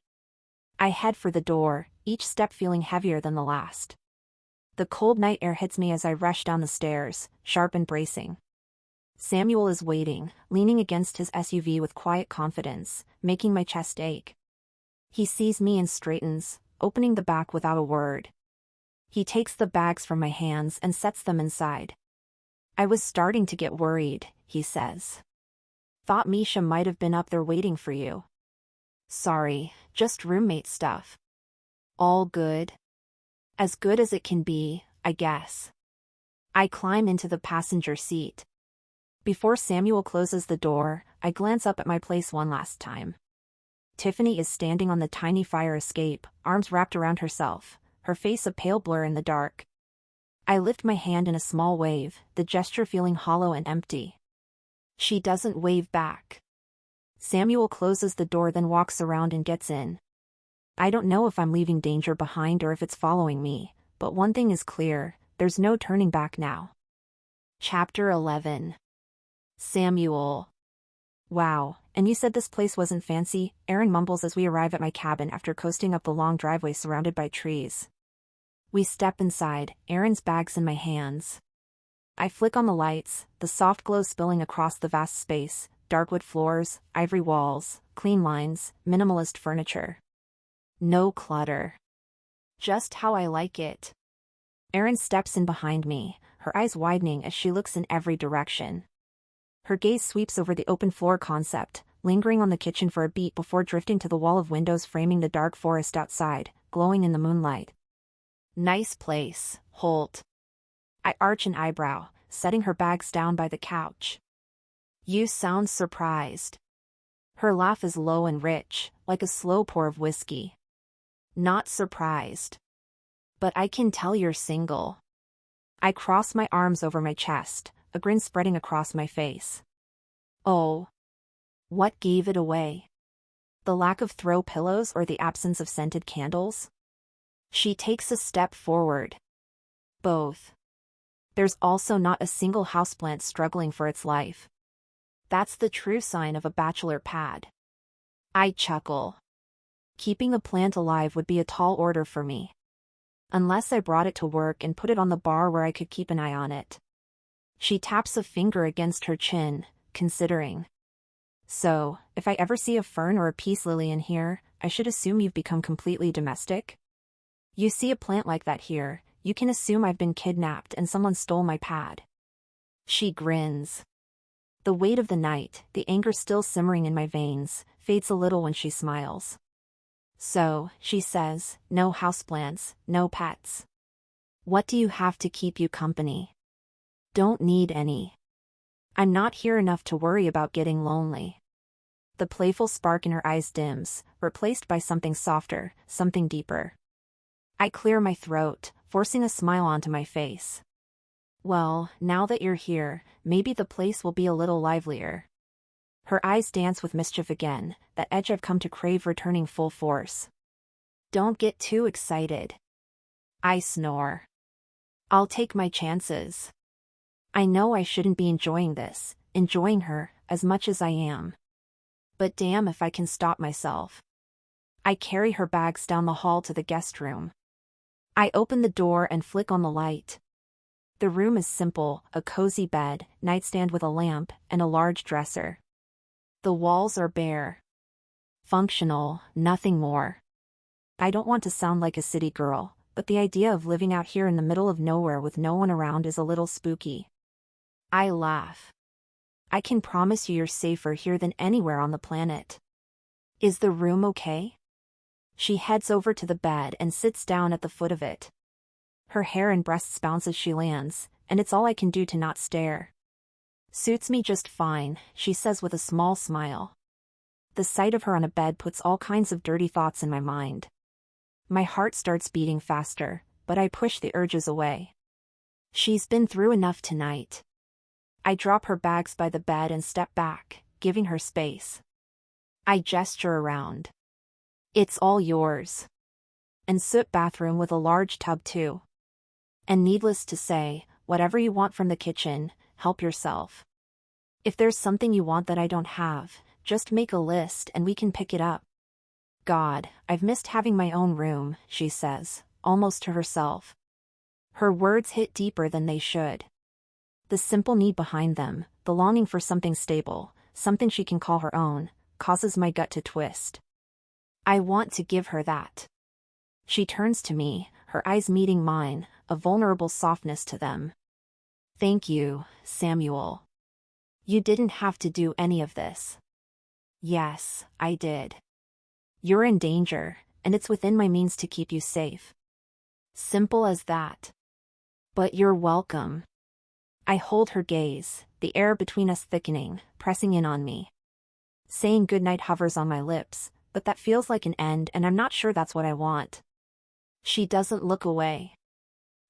Speaker 1: I head for the door, each step feeling heavier than the last. The cold night air hits me as I rush down the stairs, sharp and bracing. Samuel is waiting, leaning against his SUV with quiet confidence, making my chest ache. He sees me and straightens, opening the back without a word. He takes the bags from my hands and sets them inside. I was starting to get worried, he says. Thought Misha might have been up there waiting for you. Sorry, just roommate stuff. All good? As good as it can be, I guess. I climb into the passenger seat. Before Samuel closes the door, I glance up at my place one last time. Tiffany is standing on the tiny fire escape, arms wrapped around herself, her face a pale blur in the dark. I lift my hand in a small wave, the gesture feeling hollow and empty. She doesn't wave back. Samuel closes the door then walks around and gets in. I don't know if I'm leaving danger behind or if it's following me, but one thing is clear, there's no turning back now. Chapter 11. Samuel. Wow, and you said this place wasn't fancy, Aaron mumbles as we arrive at my cabin after coasting up the long driveway surrounded by trees. We step inside, Aaron's bag's in my hands. I flick on the lights, the soft glow spilling across the vast space, dark wood floors, ivory walls, clean lines, minimalist furniture. No clutter. Just how I like it. Erin steps in behind me, her eyes widening as she looks in every direction. Her gaze sweeps over the open floor concept, lingering on the kitchen for a beat before drifting to the wall of windows framing the dark forest outside, glowing in the moonlight. Nice place, Holt. I arch an eyebrow, setting her bags down by the couch. You sound surprised. Her laugh is low and rich, like a slow pour of whiskey. Not surprised. But I can tell you're single. I cross my arms over my chest, a grin spreading across my face. Oh. What gave it away? The lack of throw pillows or the absence of scented candles? She takes a step forward. Both. There's also not a single houseplant struggling for its life. That's the true sign of a bachelor pad. I chuckle. Keeping a plant alive would be a tall order for me. Unless I brought it to work and put it on the bar where I could keep an eye on it. She taps a finger against her chin, considering. So, if I ever see a fern or a peace lily in here, I should assume you've become completely domestic? You see a plant like that here, you can assume I've been kidnapped and someone stole my pad. She grins. The weight of the night, the anger still simmering in my veins, fades a little when she smiles. So, she says, no houseplants, no pets. What do you have to keep you company? Don't need any. I'm not here enough to worry about getting lonely. The playful spark in her eyes dims, replaced by something softer, something deeper. I clear my throat, forcing a smile onto my face. Well, now that you're here, maybe the place will be a little livelier. Her eyes dance with mischief again, that edge I've come to crave returning full force. Don't get too excited. I snore. I'll take my chances. I know I shouldn't be enjoying this, enjoying her, as much as I am. But damn if I can stop myself. I carry her bags down the hall to the guest room. I open the door and flick on the light. The room is simple, a cozy bed, nightstand with a lamp, and a large dresser. The walls are bare. Functional, nothing more. I don't want to sound like a city girl, but the idea of living out here in the middle of nowhere with no one around is a little spooky. I laugh. I can promise you're safer here than anywhere on the planet. Is the room okay? She heads over to the bed and sits down at the foot of it. Her hair and breasts bounce as she lands, and it's all I can do to not stare. Suits me just fine, she says with a small smile. The sight of her on a bed puts all kinds of dirty thoughts in my mind. My heart starts beating faster, but I push the urges away. She's been through enough tonight. I drop her bags by the bed and step back, giving her space. I gesture around. It's all yours. And soot bathroom with a large tub too. And needless to say, whatever you want from the kitchen, help yourself. If there's something you want that I don't have, just make a list and we can pick it up. God, I've missed having my own room, she says, almost to herself. Her words hit deeper than they should. The simple need behind them, the longing for something stable, something she can call her own, causes my gut to twist. I want to give her that. She turns to me, her eyes meeting mine, a vulnerable softness to them. Thank you, Samuel. You didn't have to do any of this. Yes, I did. You're in danger, and it's within my means to keep you safe. Simple as that. But you're welcome. I hold her gaze, the air between us thickening, pressing in on me. Saying goodnight hovers on my lips, but that feels like an end and I'm not sure that's what I want. She doesn't look away.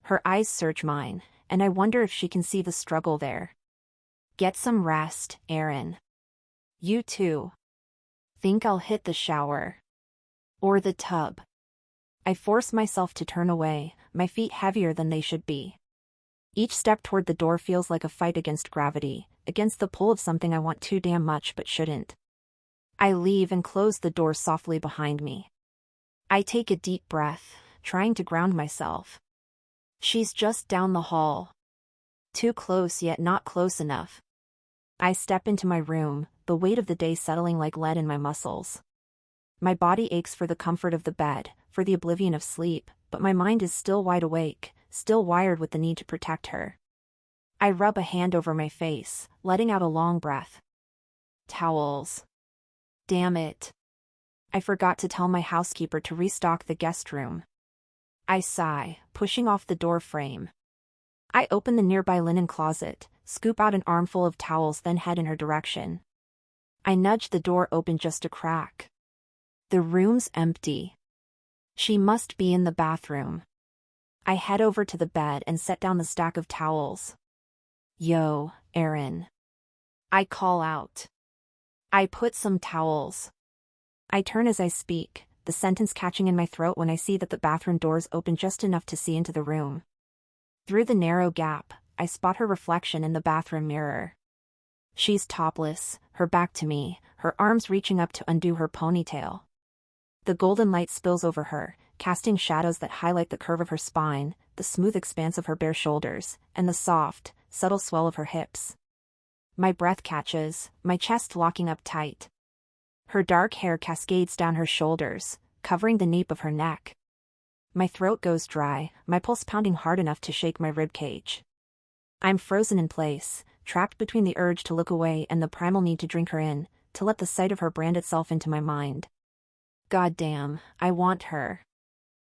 Speaker 1: Her eyes search mine, and I wonder if she can see the struggle there. Get some rest, Aaron. You too. Think I'll hit the shower. Or the tub. I force myself to turn away, my feet heavier than they should be. Each step toward the door feels like a fight against gravity, against the pull of something I want too damn much but shouldn't. I leave and close the door softly behind me. I take a deep breath, trying to ground myself. She's just down the hall. Too close yet not close enough. I step into my room, the weight of the day settling like lead in my muscles. My body aches for the comfort of the bed, for the oblivion of sleep, but my mind is still wide awake, still wired with the need to protect her. I rub a hand over my face, letting out a long breath. Towels. Damn it. I forgot to tell my housekeeper to restock the guest room. I sigh, pushing off the door frame. I open the nearby linen closet, scoop out an armful of towels, then head in her direction. I nudge the door open just a crack. The room's empty. She must be in the bathroom. I head over to the bed and set down the stack of towels. Yo, Aaron. I call out. I put some towels. I turn as I speak, the sentence catching in my throat when I see that the bathroom doors open just enough to see into the room. Through the narrow gap, I spot her reflection in the bathroom mirror. She's topless, her back to me, her arms reaching up to undo her ponytail. The golden light spills over her, casting shadows that highlight the curve of her spine, the smooth expanse of her bare shoulders, and the soft, subtle swell of her hips. My breath catches, my chest locking up tight. Her dark hair cascades down her shoulders, covering the nape of her neck. My throat goes dry, my pulse pounding hard enough to shake my ribcage. I'm frozen in place, trapped between the urge to look away and the primal need to drink her in, to let the sight of her brand itself into my mind. Goddamn, I want her.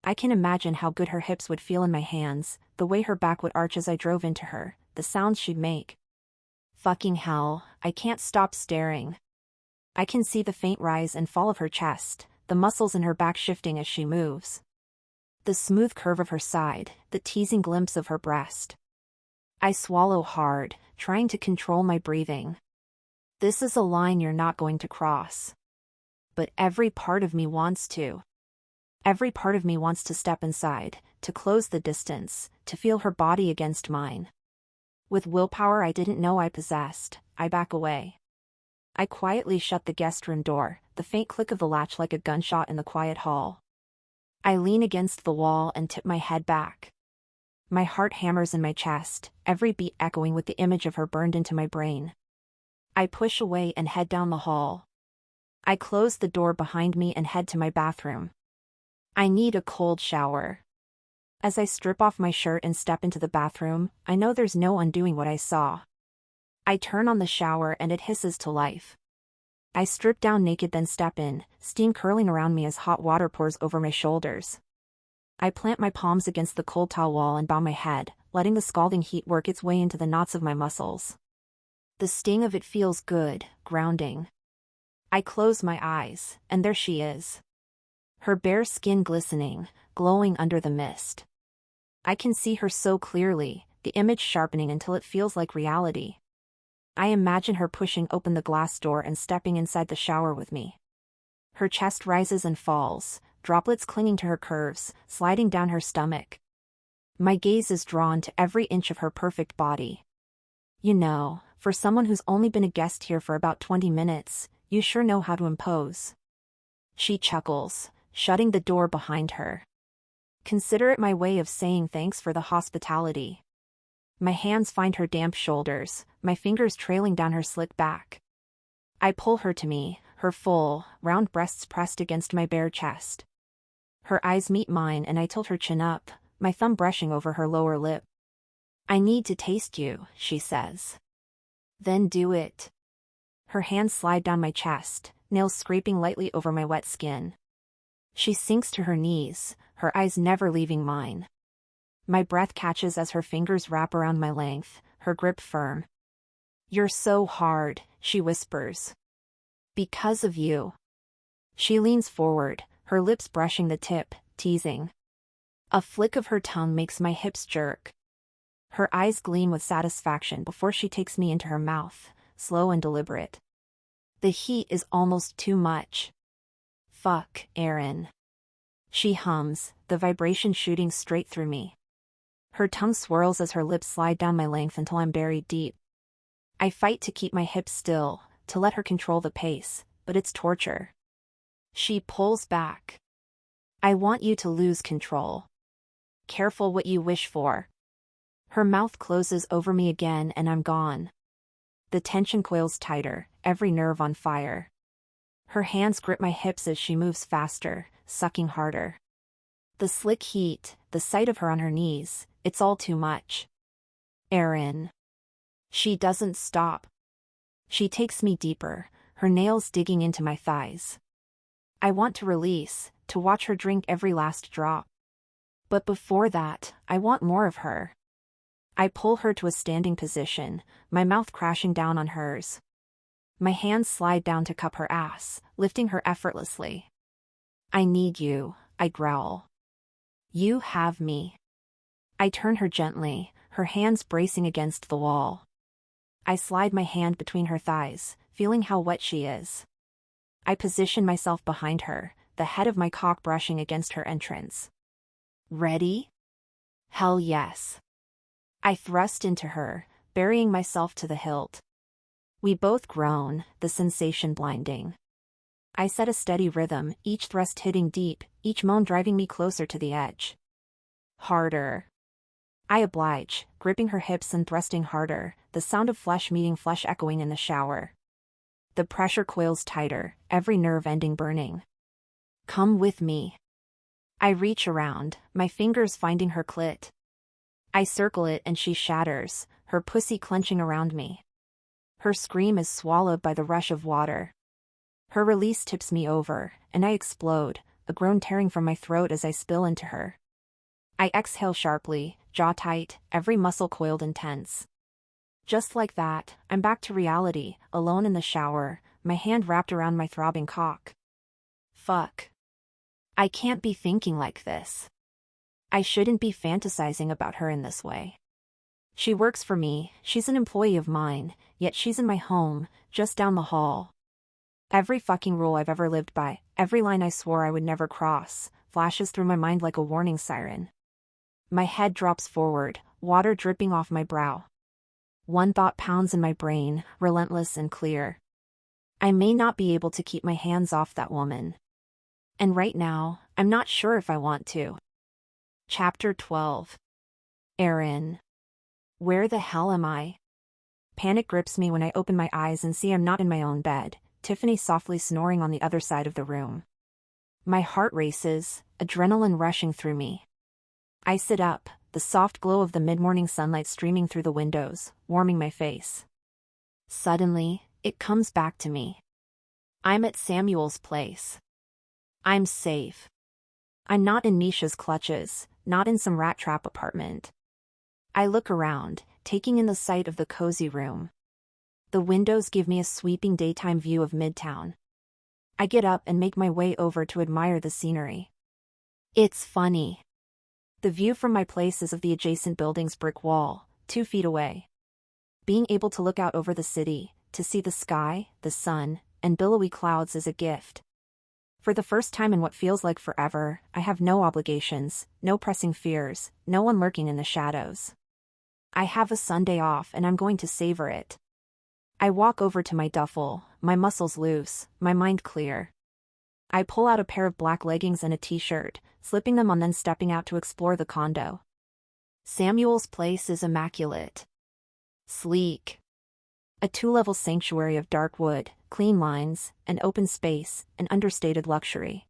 Speaker 1: I can imagine how good her hips would feel in my hands, the way her back would arch as I drove into her, the sounds she'd make. Fucking hell, I can't stop staring. I can see the faint rise and fall of her chest, the muscles in her back shifting as she moves. The smooth curve of her side, the teasing glimpse of her breast. I swallow hard, trying to control my breathing. This is a line you're not going to cross. But every part of me wants to. Every part of me wants to step inside, to close the distance, to feel her body against mine. With willpower I didn't know I possessed, I back away. I quietly shut the guest room door, the faint click of the latch like a gunshot in the quiet hall. I lean against the wall and tip my head back. My heart hammers in my chest, every beat echoing with the image of her burned into my brain. I push away and head down the hall. I close the door behind me and head to my bathroom. I need a cold shower. As I strip off my shirt and step into the bathroom, I know there's no undoing what I saw. I turn on the shower and it hisses to life. I strip down naked then step in, steam curling around me as hot water pours over my shoulders. I plant my palms against the cold towel wall and bow my head, letting the scalding heat work its way into the knots of my muscles. The sting of it feels good, grounding. I close my eyes, and there she is. Her bare skin glistening, glowing under the mist. I can see her so clearly, the image sharpening until it feels like reality. I imagine her pushing open the glass door and stepping inside the shower with me. Her chest rises and falls, droplets clinging to her curves, sliding down her stomach. My gaze is drawn to every inch of her perfect body. You know, for someone who's only been a guest here for about 20 minutes, you sure know how to impose. She chuckles, shutting the door behind her. Consider it my way of saying thanks for the hospitality. My hands find her damp shoulders, my fingers trailing down her slick back. I pull her to me, her full, round breasts pressed against my bare chest. Her eyes meet mine and I tilt her chin up, my thumb brushing over her lower lip. I need to taste you, she says. Then do it. Her hands slide down my chest, nails scraping lightly over my wet skin. She sinks to her knees, her eyes never leaving mine. My breath catches as her fingers wrap around my length, her grip firm. You're so hard, she whispers. Because of you. She leans forward, her lips brushing the tip, teasing. A flick of her tongue makes my hips jerk. Her eyes gleam with satisfaction before she takes me into her mouth, slow and deliberate. The heat is almost too much. Fuck, Aaron. She hums, the vibration shooting straight through me. Her tongue swirls as her lips slide down my length until I'm buried deep. I fight to keep my hips still, to let her control the pace, but it's torture. She pulls back. I want you to lose control. Careful what you wish for. Her mouth closes over me again and I'm gone. The tension coils tighter, every nerve on fire. Her hands grip my hips as she moves faster, sucking harder. The slick heat, the sight of her on her knees, it's all too much. Aaron. She doesn't stop. She takes me deeper, her nails digging into my thighs. I want to release, to watch her drink every last drop. But before that, I want more of her. I pull her to a standing position, my mouth crashing down on hers. My hands slide down to cup her ass, lifting her effortlessly. I need you, I growl. You have me. I turn her gently, her hands bracing against the wall. I slide my hand between her thighs, feeling how wet she is. I position myself behind her, the head of my cock brushing against her entrance. Ready? Hell yes. I thrust into her, burying myself to the hilt. We both groan, the sensation blinding. I set a steady rhythm, each thrust hitting deep, each moan driving me closer to the edge. Harder. I oblige, gripping her hips and thrusting harder, the sound of flesh meeting flesh echoing in the shower. The pressure coils tighter, every nerve ending burning. Come with me. I reach around, my fingers finding her clit. I circle it and she shatters, her pussy clenching around me. Her scream is swallowed by the rush of water. Her release tips me over, and I explode, a groan tearing from my throat as I spill into her. I exhale sharply, jaw tight, every muscle coiled and tense. Just like that, I'm back to reality, alone in the shower, my hand wrapped around my throbbing cock. Fuck. I can't be thinking like this. I shouldn't be fantasizing about her in this way. She works for me, she's an employee of mine, yet she's in my home, just down the hall. Every fucking rule I've ever lived by, every line I swore I would never cross, flashes through my mind like a warning siren. My head drops forward, water dripping off my brow. One thought pounds in my brain, relentless and clear. I may not be able to keep my hands off that woman. And right now, I'm not sure if I want to. Chapter 12. Erin. Where the hell am I? Panic grips me when I open my eyes and see I'm not in my own bed, Tiffany softly snoring on the other side of the room. My heart races, adrenaline rushing through me. I sit up, the soft glow of the mid-morning sunlight streaming through the windows, warming my face. Suddenly, it comes back to me. I'm at Samuel's place. I'm safe. I'm not in Misha's clutches, not in some rat trap apartment. I look around, taking in the sight of the cozy room. The windows give me a sweeping daytime view of Midtown. I get up and make my way over to admire the scenery. It's funny. The view from my place is of the adjacent building's brick wall, 2 feet away. Being able to look out over the city, to see the sky, the sun, and billowy clouds is a gift. For the first time in what feels like forever, I have no obligations, no pressing fears, no one lurking in the shadows. I have a Sunday off and I'm going to savor it. I walk over to my duffel, my muscles loose, my mind clear. I pull out a pair of black leggings and a t-shirt, slipping them on then stepping out to explore the condo. Samuel's place is immaculate. Sleek. A 2-level sanctuary of dark wood, clean lines, and open space, an understated luxury.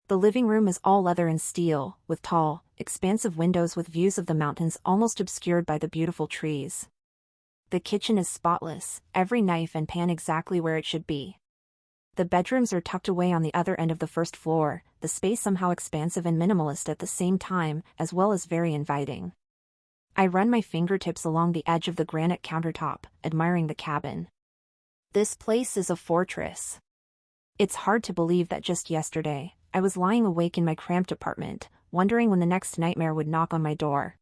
Speaker 1: The living room is all leather and steel, with tall, expansive windows with views of the mountains almost obscured by the beautiful trees. The kitchen is spotless, every knife and pan exactly where it should be. The bedrooms are tucked away on the other end of the first floor, the space somehow expansive and minimalist at the same time, as well as very inviting. I run my fingertips along the edge of the granite countertop, admiring the cabin. This place is a fortress. It's hard to believe that just yesterday, I was lying awake in my cramped apartment, wondering when the next nightmare would knock on my door.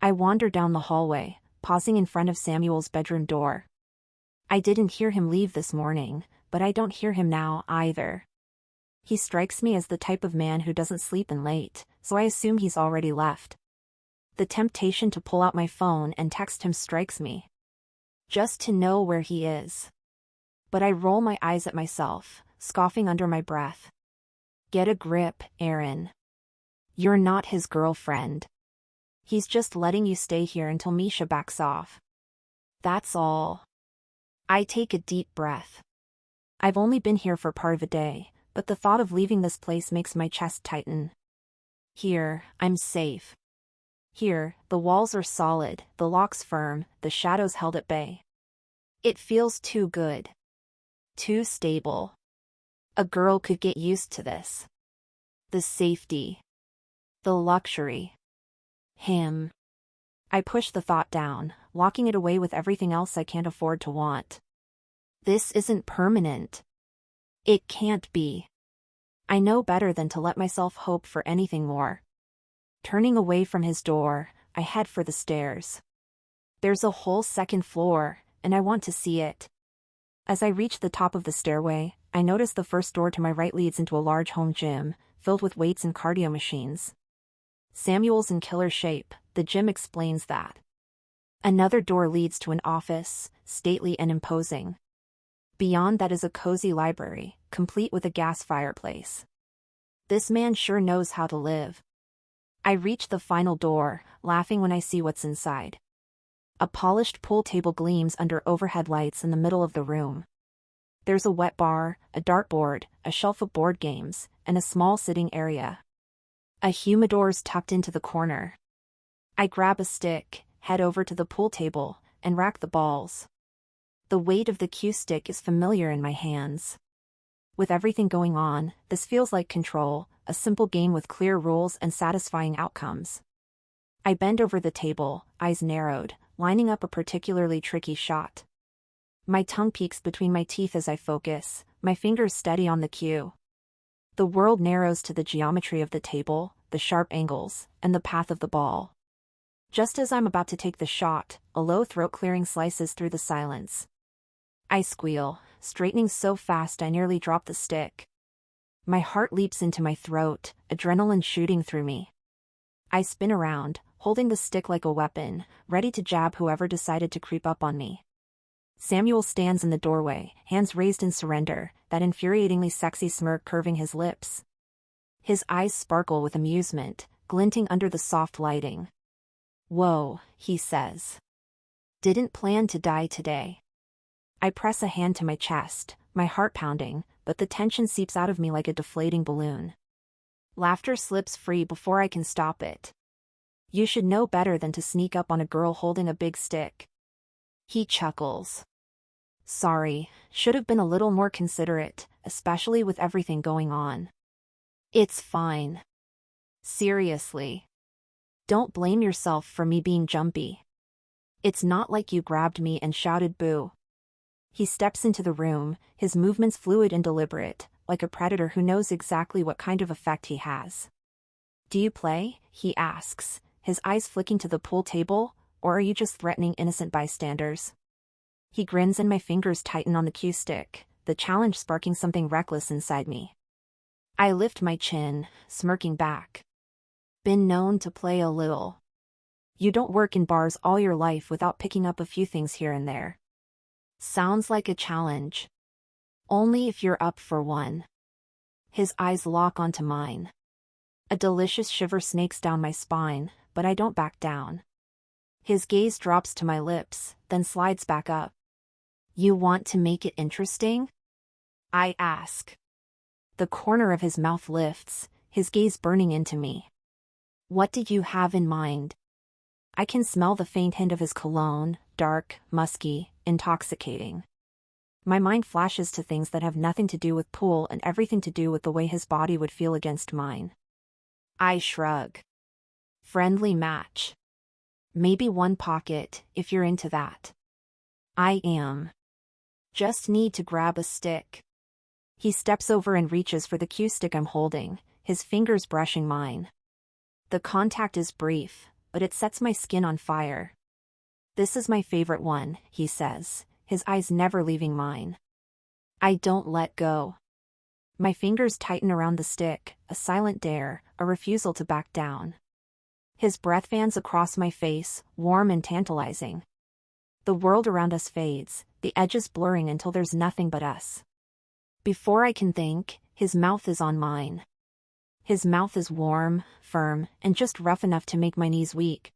Speaker 1: I wander down the hallway, pausing in front of Samuel's bedroom door. I didn't hear him leave this morning, but I don't hear him now either. He strikes me as the type of man who doesn't sleep in late, so I assume he's already left. The temptation to pull out my phone and text him strikes me. Just to know where he is. But I roll my eyes at myself, scoffing under my breath. Get a grip, Erin. You're not his girlfriend. He's just letting you stay here until Misha backs off. That's all. I take a deep breath. I've only been here for part of a day, but the thought of leaving this place makes my chest tighten. Here, I'm safe. Here, the walls are solid, the locks firm, the shadows held at bay. It feels too good. Too stable. A girl could get used to this. The safety. The luxury. Him. I push the thought down, locking it away with everything else I can't afford to want. This isn't permanent. It can't be. I know better than to let myself hope for anything more. Turning away from his door, I head for the stairs. There's a whole second floor, and I want to see it. As I reach the top of the stairway, I notice the first door to my right leads into a large home gym, filled with weights and cardio machines. Samuel's in killer shape, the gym explains that. Another door leads to an office, stately and imposing. Beyond that is a cozy library, complete with a gas fireplace. This man sure knows how to live. I reach the final door, laughing when I see what's inside. A polished pool table gleams under overhead lights in the middle of the room. There's a wet bar, a dartboard, a shelf of board games, and a small sitting area. A humidor's tucked into the corner. I grab a stick, head over to the pool table, and rack the balls. The weight of the cue stick is familiar in my hands. With everything going on, this feels like control, a simple game with clear rules and satisfying outcomes. I bend over the table, eyes narrowed, lining up a particularly tricky shot. My tongue peeks between my teeth as I focus, my fingers steady on the cue. The world narrows to the geometry of the table, the sharp angles, and the path of the ball. Just as I'm about to take the shot, a low throat-clearing slices through the silence. I squeal, straightening so fast I nearly drop the stick. My heart leaps into my throat, adrenaline shooting through me. I spin around, holding the stick like a weapon, ready to jab whoever decided to creep up on me. Samuel stands in the doorway, hands raised in surrender, that infuriatingly sexy smirk curving his lips. His eyes sparkle with amusement, glinting under the soft lighting. "Whoa," he says. "Didn't plan to die today." I press a hand to my chest, my heart pounding, but the tension seeps out of me like a deflating balloon. Laughter slips free before I can stop it. "You should know better than to sneak up on a girl holding a big stick." He chuckles. "Sorry, should have been a little more considerate, especially with everything going on." "It's fine. Seriously. Don't blame yourself for me being jumpy. It's not like you grabbed me and shouted boo." He steps into the room, his movements fluid and deliberate, like a predator who knows exactly what kind of effect he has. "Do you play?" he asks, his eyes flicking to the pool table, "or are you just threatening innocent bystanders?" He grins and my fingers tighten on the cue stick, the challenge sparking something reckless inside me. I lift my chin, smirking back. "Been known to play a little. You don't work in bars all your life without picking up a few things here and there." "Sounds like a challenge. Only if you're up for one." His eyes lock onto mine. A delicious shiver snakes down my spine, but I don't back down. His gaze drops to my lips, then slides back up. "You want to make it interesting?" I ask. The corner of his mouth lifts, his gaze burning into me. "What did you have in mind?" I can smell the faint hint of his cologne, dark, musky, intoxicating. My mind flashes to things that have nothing to do with pool and everything to do with the way his body would feel against mine. I shrug. "Friendly match. Maybe one pocket, if you're into that." "I am. Just need to grab a stick." He steps over and reaches for the cue stick I'm holding, his fingers brushing mine. The contact is brief, but it sets my skin on fire. "This is my favorite one," he says, his eyes never leaving mine. I don't let go. My fingers tighten around the stick, a silent dare, a refusal to back down. His breath fans across my face, warm and tantalizing. The world around us fades, the edges blurring until there's nothing but us. Before I can think, his mouth is on mine. His mouth is warm, firm, and just rough enough to make my knees weak.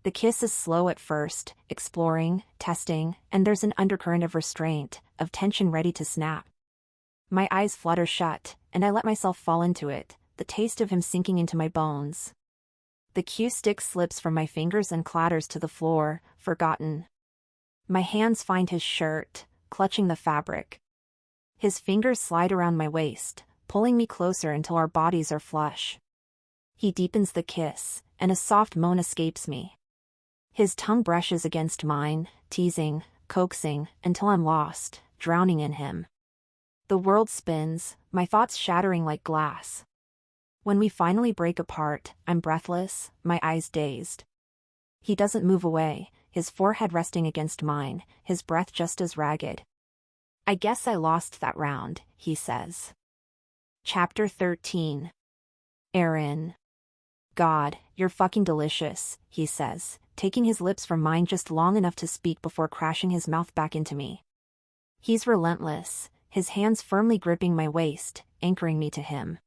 Speaker 1: The kiss is slow at first, exploring, testing, and there's an undercurrent of restraint, of tension ready to snap. My eyes flutter shut, and I let myself fall into it, the taste of him sinking into my bones. The cue stick slips from my fingers and clatters to the floor, forgotten. My hands find his shirt, clutching the fabric. His fingers slide around my waist, pulling me closer until our bodies are flush. He deepens the kiss, and a soft moan escapes me. His tongue brushes against mine, teasing, coaxing, until I'm lost, drowning in him. The world spins, my thoughts shattering like glass. When we finally break apart, I'm breathless, my eyes dazed. He doesn't move away, his forehead resting against mine, his breath just as ragged. I guess I lost that round, he says. Chapter 13. Aaron. God, you're fucking delicious, he says, taking his lips from mine just long enough to speak before crashing his mouth back into me. He's relentless, his hands firmly gripping my waist, anchoring me to him.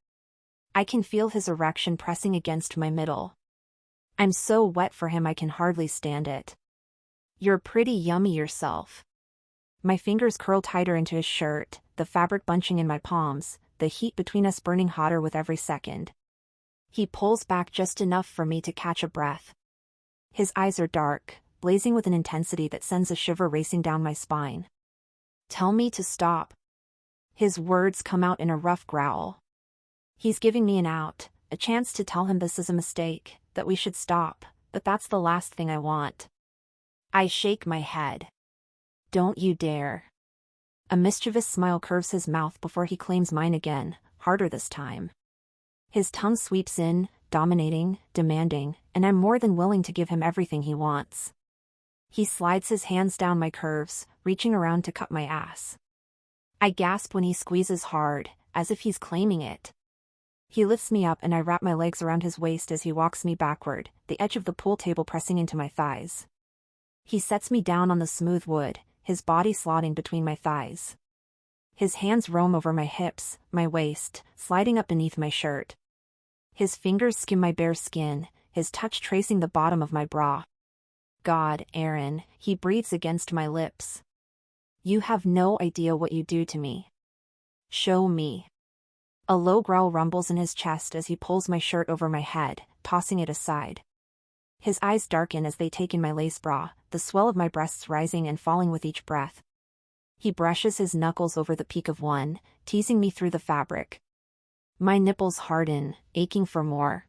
Speaker 1: I can feel his erection pressing against my middle. I'm so wet for him I can hardly stand it. You're pretty yummy yourself. My fingers curl tighter into his shirt, the fabric bunching in my palms, the heat between us burning hotter with every second. He pulls back just enough for me to catch a breath. His eyes are dark, blazing with an intensity that sends a shiver racing down my spine. Tell me to stop. His words come out in a rough growl. He's giving me an out, a chance to tell him this is a mistake, that we should stop, but that's the last thing I want. I shake my head. Don't you dare. A mischievous smile curves his mouth before he claims mine again, harder this time. His tongue sweeps in, dominating, demanding, and I'm more than willing to give him everything he wants. He slides his hands down my curves, reaching around to cup my ass. I gasp when he squeezes hard, as if he's claiming it. He lifts me up and I wrap my legs around his waist as he walks me backward, the edge of the pool table pressing into my thighs. He sets me down on the smooth wood, his body slotting between my thighs. His hands roam over my hips, my waist, sliding up beneath my shirt. His fingers skim my bare skin, his touch tracing the bottom of my bra. God, Aaron, he breathes against my lips. You have no idea what you do to me. Show me. A low growl rumbles in his chest as he pulls my shirt over my head, tossing it aside. His eyes darken as they take in my lace bra, the swell of my breasts rising and falling with each breath. He brushes his knuckles over the peak of one, teasing me through the fabric. My nipples harden, aching for more.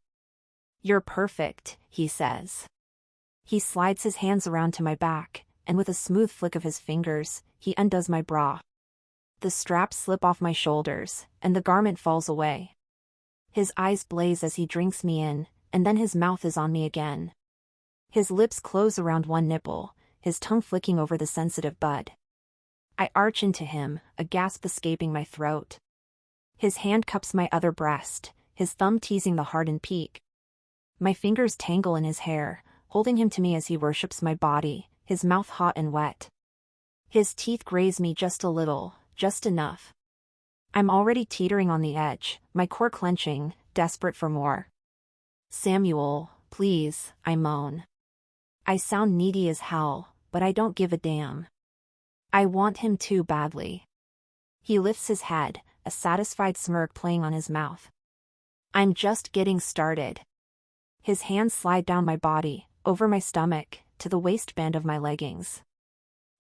Speaker 1: You're perfect, he says. He slides his hands around to my back, and with a smooth flick of his fingers, he undoes my bra. The straps slip off my shoulders, and the garment falls away. His eyes blaze as he drinks me in, and then his mouth is on me again. His lips close around one nipple, his tongue flicking over the sensitive bud. I arch into him, a gasp escaping my throat. His hand cups my other breast, his thumb teasing the hardened peak. My fingers tangle in his hair, holding him to me as he worships my body, his mouth hot and wet. His teeth graze me just a little, just enough. I'm already teetering on the edge, my core clenching, desperate for more. Samuel, please, I moan. I sound needy as hell, but I don't give a damn. I want him too badly. He lifts his head, a satisfied smirk playing on his mouth. I'm just getting started. His hands slide down my body, over my stomach, to the waistband of my leggings.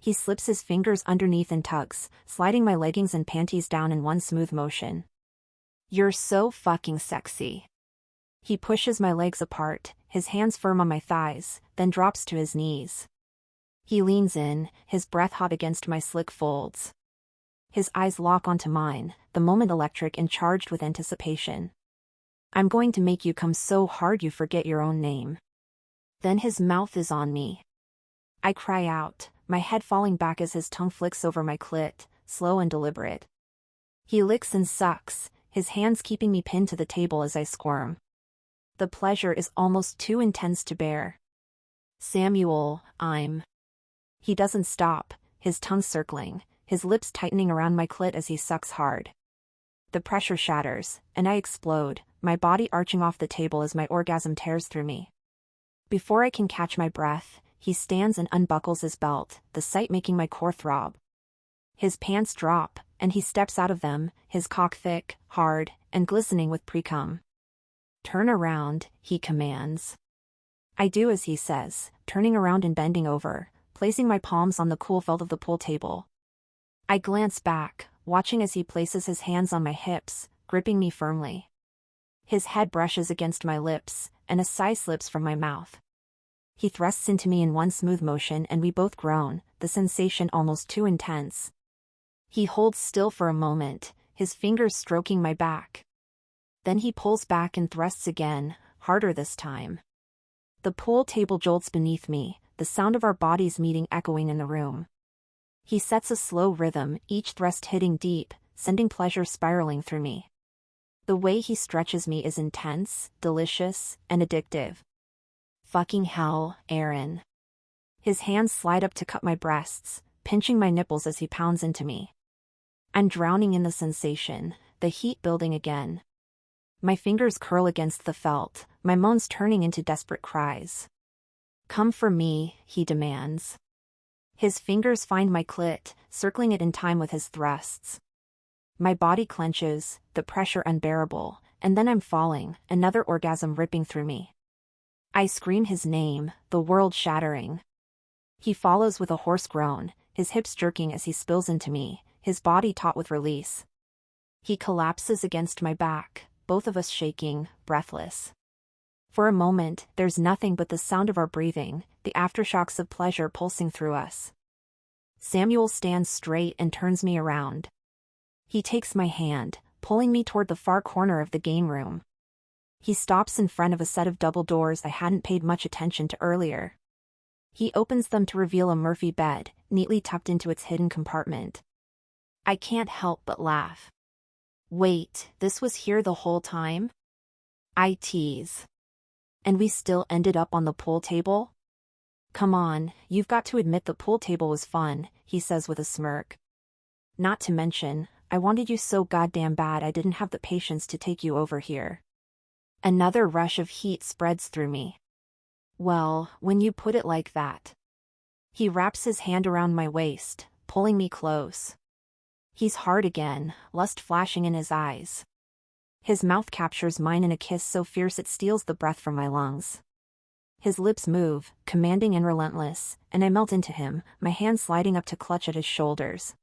Speaker 1: He slips his fingers underneath and tugs, sliding my leggings and panties down in one smooth motion. You're so fucking sexy. He pushes my legs apart, his hands firm on my thighs, then drops to his knees. He leans in, his breath hot against my slick folds. His eyes lock onto mine, the moment electric and charged with anticipation. I'm going to make you come so hard you forget your own name. Then his mouth is on me. I cry out, my head falling back as his tongue flicks over my clit, slow and deliberate. He licks and sucks, his hands keeping me pinned to the table as I squirm. The pleasure is almost too intense to bear. Samuel, He doesn't stop, his tongue circling, his lips tightening around my clit as he sucks hard. The pressure shatters, and I explode, my body arching off the table as my orgasm tears through me. Before I can catch my breath, he stands and unbuckles his belt, the sight making my core throb. His pants drop, and he steps out of them, his cock thick, hard, and glistening with pre-cum. Turn around, he commands. I do as he says, turning around and bending over, placing my palms on the cool felt of the pool table. I glance back, watching as he places his hands on my hips, gripping me firmly. His head brushes against my lips, and a sigh slips from my mouth. He thrusts into me in one smooth motion and we both groan, the sensation almost too intense. He holds still for a moment, his fingers stroking my back. Then he pulls back and thrusts again, harder this time. The pool table jolts beneath me, the sound of our bodies meeting echoing in the room. He sets a slow rhythm, each thrust hitting deep, sending pleasure spiraling through me. The way he stretches me is intense, delicious, and addictive. Fucking hell, Aaron. His hands slide up to cup my breasts, pinching my nipples as he pounds into me. I'm drowning in the sensation, the heat building again. My fingers curl against the felt, my moans turning into desperate cries. Come for me, he demands. His fingers find my clit, circling it in time with his thrusts. My body clenches, the pressure unbearable, and then I'm falling, another orgasm ripping through me. I scream his name, the world shattering. He follows with a hoarse groan, his hips jerking as he spills into me, his body taut with release. He collapses against my back, both of us shaking, breathless. For a moment, there's nothing but the sound of our breathing, the aftershocks of pleasure pulsing through us. Samuel stands straight and turns me around. He takes my hand, pulling me toward the far corner of the game room. He stops in front of a set of double doors I hadn't paid much attention to earlier. He opens them to reveal a Murphy bed, neatly tucked into its hidden compartment. I can't help but laugh. Wait, this was here the whole time? I tease. And we still ended up on the pool table? Come on, you've got to admit the pool table was fun, he says with a smirk. Not to mention, I wanted you so goddamn bad I didn't have the patience to take you over here. Another rush of heat spreads through me. Well, when you put it like that. He wraps his hand around my waist, pulling me close. He's hard again, lust flashing in his eyes. His mouth captures mine in a kiss so fierce it steals the breath from my lungs. His lips move, commanding and relentless, and I melt into him, my hand sliding up to clutch at his shoulders.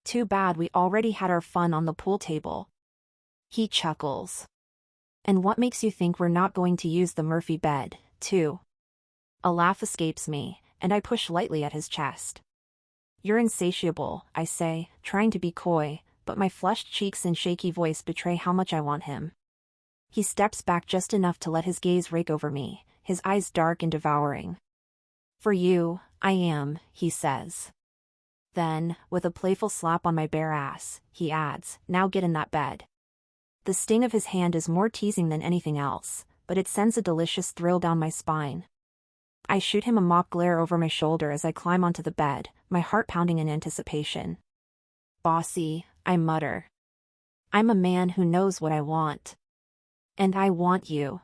Speaker 1: Too bad we already had our fun on the pool table. He chuckles. And what makes you think we're not going to use the Murphy bed, too? A laugh escapes me, and I push lightly at his chest. You're insatiable, I say, trying to be coy, but my flushed cheeks and shaky voice betray how much I want him. He steps back just enough to let his gaze rake over me, his eyes dark and devouring. For you, I am, he says. Then, with a playful slap on my bare ass, he adds, now get in that bed. The sting of his hand is more teasing than anything else, but it sends a delicious thrill down my spine. I shoot him a mock glare over my shoulder as I climb onto the bed, my heart pounding in anticipation. Bossy, I mutter. I'm a man who knows what I want. And I want you.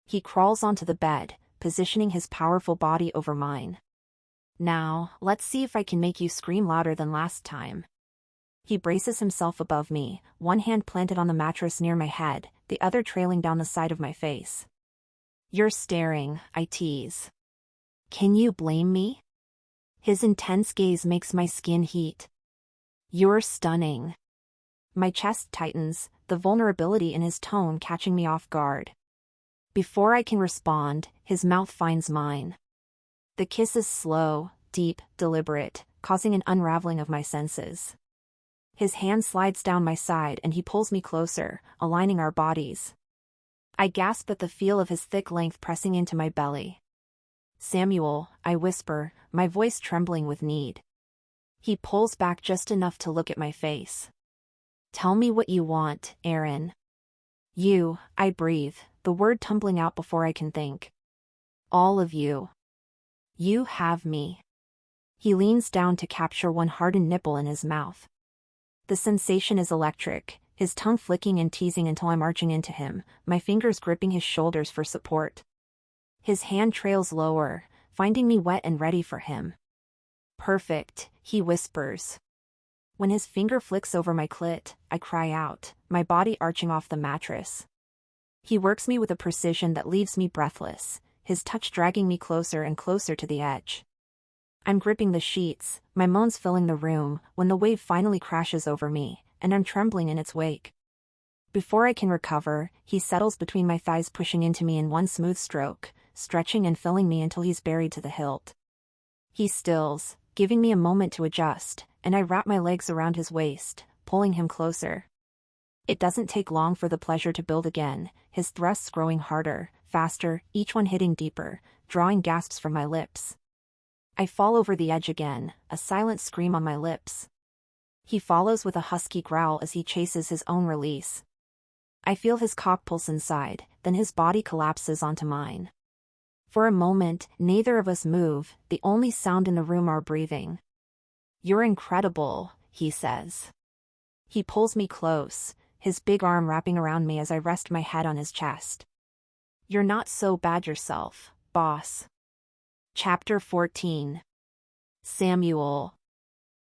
Speaker 1: He crawls onto the bed, positioning his powerful body over mine. Now, let's see if I can make you scream louder than last time. He braces himself above me, one hand planted on the mattress near my head, the other trailing down the side of my face. You're staring, I tease. Can you blame me? His intense gaze makes my skin heat. You're stunning. My chest tightens, the vulnerability in his tone catching me off guard. Before I can respond, his mouth finds mine. The kiss is slow, deep, deliberate, causing an unraveling of my senses. His hand slides down my side and he pulls me closer, aligning our bodies. I gasp at the feel of his thick length pressing into my belly. Samuel, I whisper, my voice trembling with need. He pulls back just enough to look at my face. Tell me what you want, Aaron. You, I breathe, the word tumbling out before I can think. All of you. You have me. He leans down to capture one hardened nipple in his mouth. The sensation is electric, his tongue flicking and teasing until I'm arching into him, my fingers gripping his shoulders for support. His hand trails lower, finding me wet and ready for him. Perfect, he whispers. When his finger flicks over my clit, I cry out, my body arching off the mattress. He works me with a precision that leaves me breathless, his touch dragging me closer and closer to the edge. I'm gripping the sheets, my moans filling the room, when the wave finally crashes over me, and I'm trembling in its wake. Before I can recover, he settles between my thighs, pushing into me in one smooth stroke, stretching and filling me until he's buried to the hilt. He stills, giving me a moment to adjust, and I wrap my legs around his waist, pulling him closer. It doesn't take long for the pleasure to build again, his thrusts growing harder, faster, each one hitting deeper, drawing gasps from my lips. I fall over the edge again, a silent scream on my lips. He follows with a husky growl as he chases his own release. I feel his cock pulse inside, then his body collapses onto mine. For a moment, neither of us move, the only sound in the room our breathing. "You're incredible," he says. He pulls me close, his big arm wrapping around me as I rest my head on his chest. "You're not so bad yourself, boss." Chapter 14. Samuel.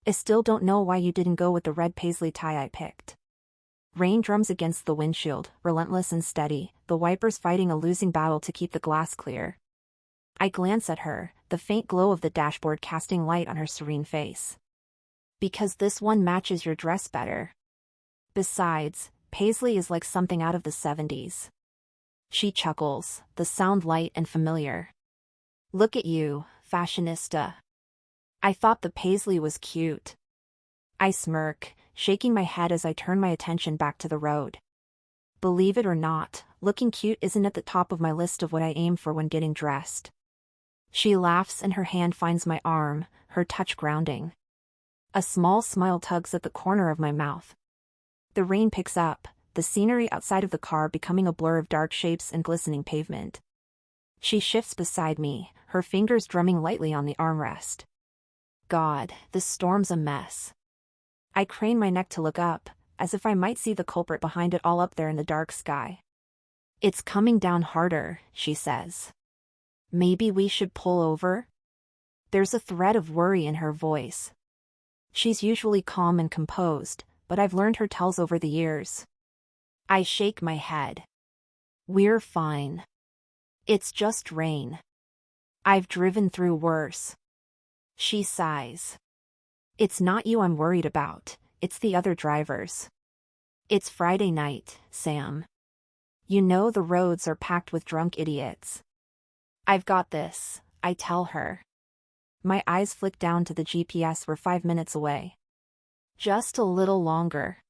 Speaker 1: I still don't know why you didn't go with the red paisley tie I picked. Rain drums against the windshield, relentless and steady, the wipers fighting a losing battle to keep the glass clear. I glance at her, the faint glow of the dashboard casting light on her serene face. "Because this one matches your dress better. Besides, paisley is like something out of the 70s. She chuckles, the sound light and familiar. "Look at you, fashionista. I thought the paisley was cute." I smirk, shaking my head as I turn my attention back to the road. Believe it or not, looking cute isn't at the top of my list of what I aim for when getting dressed. She laughs and her hand finds my arm, her touch grounding. A small smile tugs at the corner of my mouth. The rain picks up, the scenery outside of the car becoming a blur of dark shapes and glistening pavement. She shifts beside me, her fingers drumming lightly on the armrest. God, this storm's a mess. I crane my neck to look up, as if I might see the culprit behind it all up there in the dark sky. "It's coming down harder," she says. "Maybe we should pull over?" There's a thread of worry in her voice. She's usually calm and composed, but I've learned her tells over the years. I shake my head. "We're fine. It's just rain. I've driven through worse." She sighs. "It's not you I'm worried about, it's the other drivers. It's Friday night, Sam. You know the roads are packed with drunk idiots." "I've got this," I tell her. My eyes flick down to the GPS. We're 5 minutes away. "Just a little longer."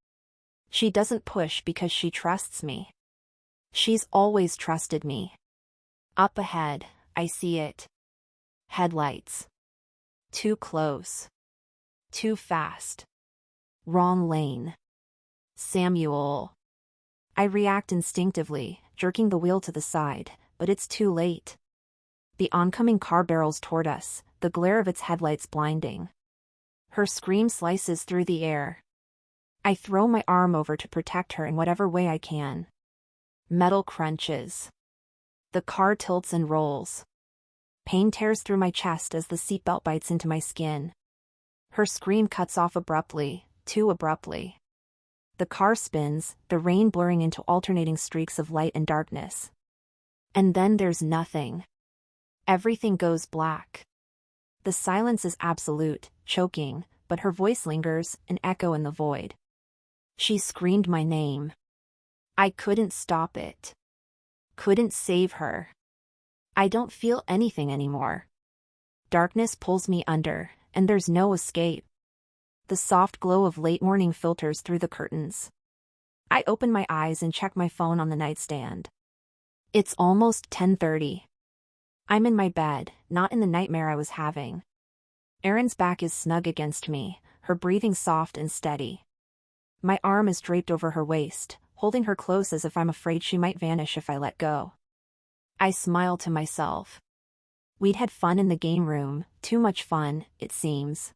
Speaker 1: She doesn't push because she trusts me. She's always trusted me. Up ahead, I see it. Headlights. Too close. Too fast. Wrong lane. "Samuel." I react instinctively, jerking the wheel to the side, but it's too late. The oncoming car barrels toward us, the glare of its headlights blinding. Her scream slices through the air. I throw my arm over to protect her in whatever way I can. Metal crunches. The car tilts and rolls. Pain tears through my chest as the seatbelt bites into my skin. Her scream cuts off abruptly, too abruptly. The car spins, the rain blurring into alternating streaks of light and darkness. And then there's nothing. Everything goes black. The silence is absolute, choking, but her voice lingers, an echo in the void. She screamed my name. I couldn't stop it. Couldn't save her. I don't feel anything anymore. Darkness pulls me under, and there's no escape. The soft glow of late morning filters through the curtains. I open my eyes and check my phone on the nightstand. It's almost 10:30. I'm in my bed, not in the nightmare I was having. Erin's back is snug against me, her breathing soft and steady. My arm is draped over her waist, holding her close as if I'm afraid she might vanish if I let go. I smile to myself. We'd had fun in the game room, too much fun, it seems.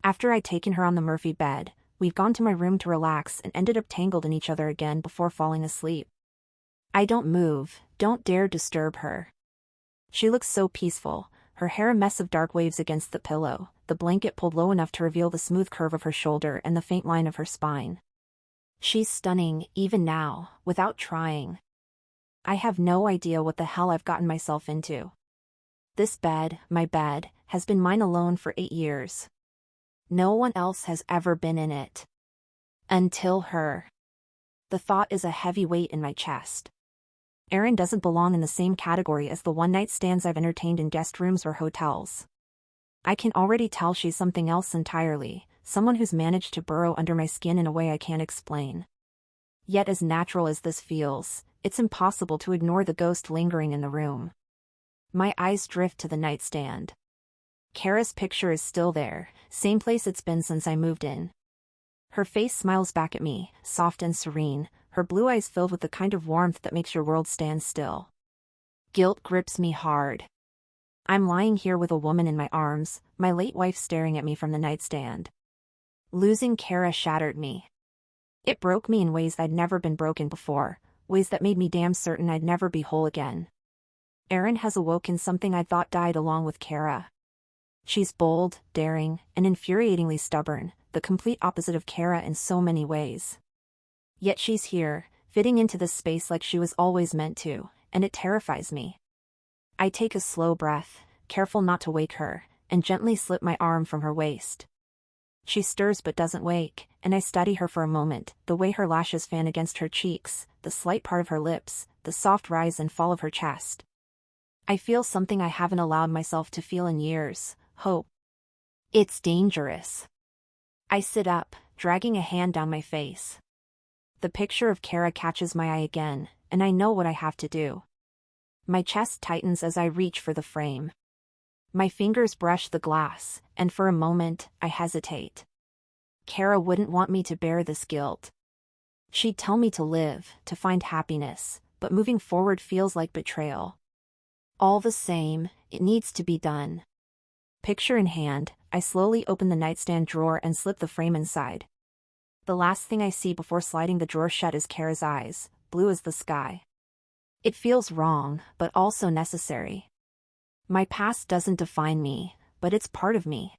Speaker 1: After I'd taken her on the Murphy bed, we'd gone to my room to relax and ended up tangled in each other again before falling asleep. I don't move, don't dare disturb her. She looks so peaceful, her hair a mess of dark waves against the pillow, the blanket pulled low enough to reveal the smooth curve of her shoulder and the faint line of her spine. She's stunning, even now, without trying. I have no idea what the hell I've gotten myself into. This bed, my bed, has been mine alone for 8 years. No one else has ever been in it. Until her. The thought is a heavy weight in my chest. Erin doesn't belong in the same category as the one-night stands I've entertained in guest rooms or hotels. I can already tell she's something else entirely, someone who's managed to burrow under my skin in a way I can't explain. Yet as natural as this feels, it's impossible to ignore the ghost lingering in the room. My eyes drift to the nightstand. Kara's picture is still there, same place it's been since I moved in. Her face smiles back at me, soft and serene, her blue eyes filled with the kind of warmth that makes your world stand still. Guilt grips me hard. I'm lying here with a woman in my arms, my late wife staring at me from the nightstand. Losing Kara shattered me. It broke me in ways I'd never been broken before, ways that made me damn certain I'd never be whole again. Erin has awoken something I thought died along with Kara. She's bold, daring, and infuriatingly stubborn, the complete opposite of Kara in so many ways. Yet she's here, fitting into this space like she was always meant to, and it terrifies me. I take a slow breath, careful not to wake her, and gently slip my arm from her waist. She stirs but doesn't wake, and I study her for a moment, the way her lashes fan against her cheeks, the slight part of her lips, the soft rise and fall of her chest. I feel something I haven't allowed myself to feel in years, hope. It's dangerous. I sit up, dragging a hand down my face. The picture of Kara catches my eye again, and I know what I have to do. My chest tightens as I reach for the frame. My fingers brush the glass, and for a moment, I hesitate. Kara wouldn't want me to bear this guilt. She'd tell me to live, to find happiness, but moving forward feels like betrayal. All the same, it needs to be done. Picture in hand, I slowly open the nightstand drawer and slip the frame inside. The last thing I see before sliding the drawer shut is Kara's eyes, blue as the sky. It feels wrong, but also necessary. My past doesn't define me, but it's part of me.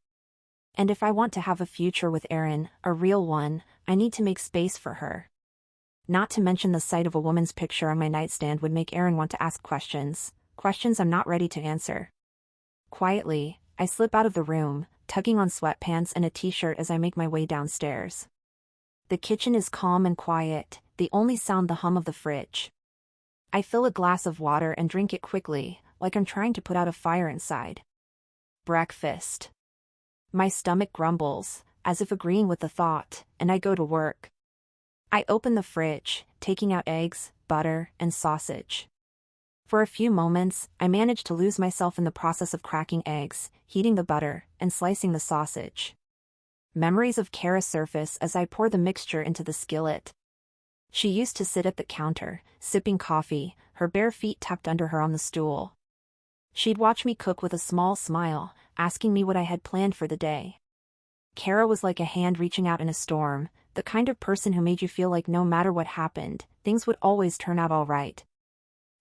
Speaker 1: And if I want to have a future with Erin, a real one, I need to make space for her. Not to mention the sight of a woman's picture on my nightstand would make Erin want to ask questions I'm not ready to answer. Quietly, I slip out of the room, tugging on sweatpants and a t-shirt as I make my way downstairs. The kitchen is calm and quiet, the only sound the hum of the fridge. I fill a glass of water and drink it quickly, like I'm trying to put out a fire inside. Breakfast. My stomach grumbles, as if agreeing with the thought, and I go to work. I open the fridge, taking out eggs, butter, and sausage. For a few moments, I manage to lose myself in the process of cracking eggs, heating the butter, and slicing the sausage. Memories of Kara surface as I pour the mixture into the skillet. She used to sit at the counter, sipping coffee, her bare feet tucked under her on the stool. She'd watch me cook with a small smile, asking me what I had planned for the day. Kara was like a hand reaching out in a storm, the kind of person who made you feel like no matter what happened, things would always turn out all right.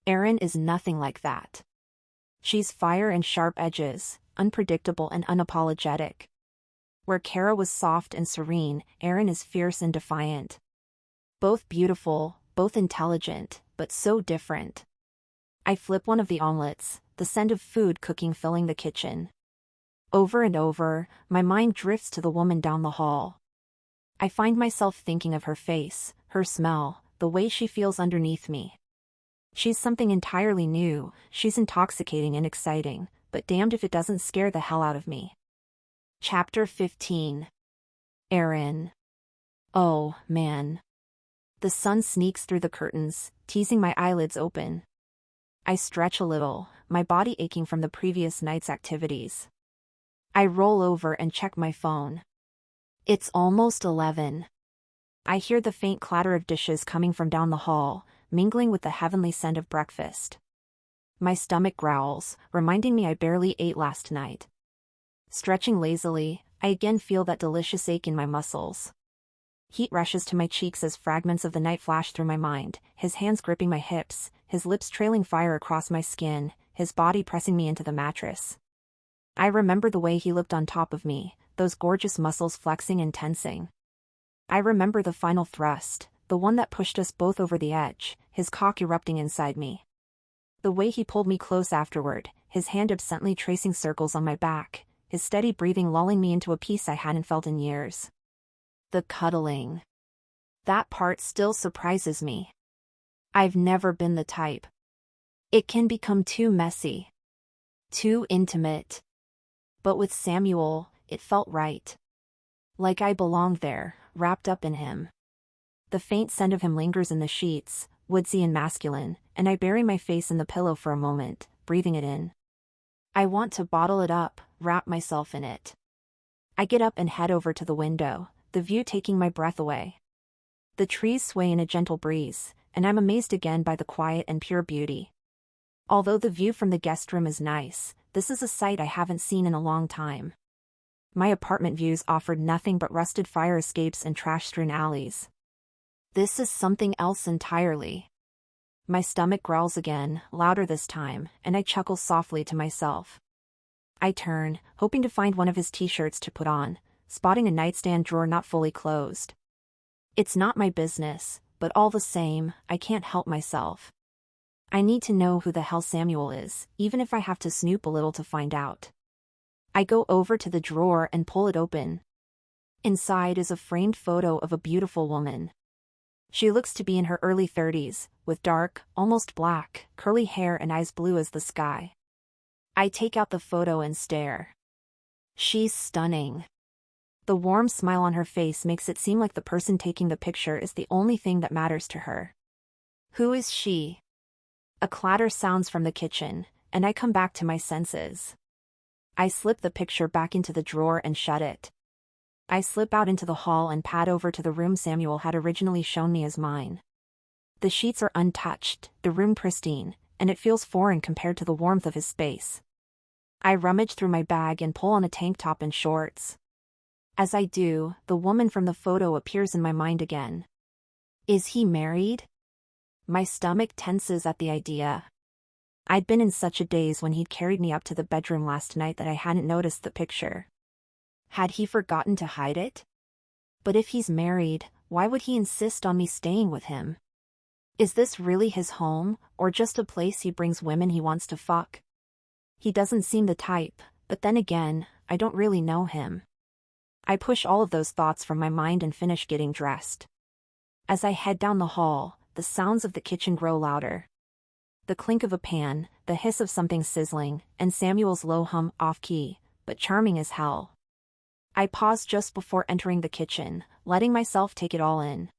Speaker 1: Erin is nothing like that. She's fire and sharp edges, unpredictable and unapologetic. Where Kara was soft and serene, Erin is fierce and defiant. Both beautiful, both intelligent, but so different. I flip one of the omelets, the scent of food cooking filling the kitchen. Over and over, my mind drifts to the woman down the hall. I find myself thinking of her face, her smell, the way she feels underneath me. She's something entirely new, she's intoxicating and exciting, but damned if it doesn't scare the hell out of me. Chapter 15. Erin. Oh, man. The sun sneaks through the curtains, teasing my eyelids open. I stretch a little, my body aching from the previous night's activities. I roll over and check my phone. It's almost 11. I hear the faint clatter of dishes coming from down the hall, mingling with the heavenly scent of breakfast. My stomach growls, reminding me I barely ate last night. Stretching lazily, I again feel that delicious ache in my muscles. Heat rushes to my cheeks as fragments of the night flash through my mind, his hands gripping my hips, his lips trailing fire across my skin, his body pressing me into the mattress. I remember the way he looked on top of me, those gorgeous muscles flexing and tensing. I remember the final thrust, the one that pushed us both over the edge, his cock erupting inside me. The way he pulled me close afterward, his hand absently tracing circles on my back, his steady breathing lulling me into a peace I hadn't felt in years. The cuddling. That part still surprises me. I've never been the type. It can become too messy. Too intimate. But with Samuel, it felt right. Like I belonged there, wrapped up in him. The faint scent of him lingers in the sheets, woodsy and masculine, and I bury my face in the pillow for a moment, breathing it in. I want to bottle it up, wrap myself in it. I get up and head over to the window, the view taking my breath away. The trees sway in a gentle breeze, and I'm amazed again by the quiet and pure beauty. Although the view from the guest room is nice, this is a sight I haven't seen in a long time. My apartment views offered nothing but rusted fire escapes and trash-strewn alleys. This is something else entirely. My stomach growls again, louder this time, and I chuckle softly to myself. I turn, hoping to find one of his t-shirts to put on, spotting a nightstand drawer not fully closed. It's not my business, but all the same, I can't help myself. I need to know who the hell Samuel is, even if I have to snoop a little to find out. I go over to the drawer and pull it open. Inside is a framed photo of a beautiful woman. She looks to be in her early 30s, with dark, almost black, curly hair and eyes blue as the sky. I take out the photo and stare. She's stunning. The warm smile on her face makes it seem like the person taking the picture is the only thing that matters to her. Who is she? A clatter sounds from the kitchen, and I come back to my senses. I slip the picture back into the drawer and shut it. I slip out into the hall and pad over to the room Samuel had originally shown me as mine. The sheets are untouched, the room pristine, and it feels foreign compared to the warmth of his space. I rummage through my bag and pull on a tank top and shorts. As I do, the woman from the photo appears in my mind again. Is he married? My stomach tenses at the idea. I'd been in such a daze when he'd carried me up to the bedroom last night that I hadn't noticed the picture. Had he forgotten to hide it? But if he's married, why would he insist on me staying with him? Is this really his home, or just a place he brings women he wants to fuck? He doesn't seem the type, but then again, I don't really know him. I push all of those thoughts from my mind and finish getting dressed. As I head down the hall, the sounds of the kitchen grow louder. The clink of a pan, the hiss of something sizzling, and Samuel's low hum off-key, but charming as hell. I pause just before entering the kitchen, letting myself take it all in.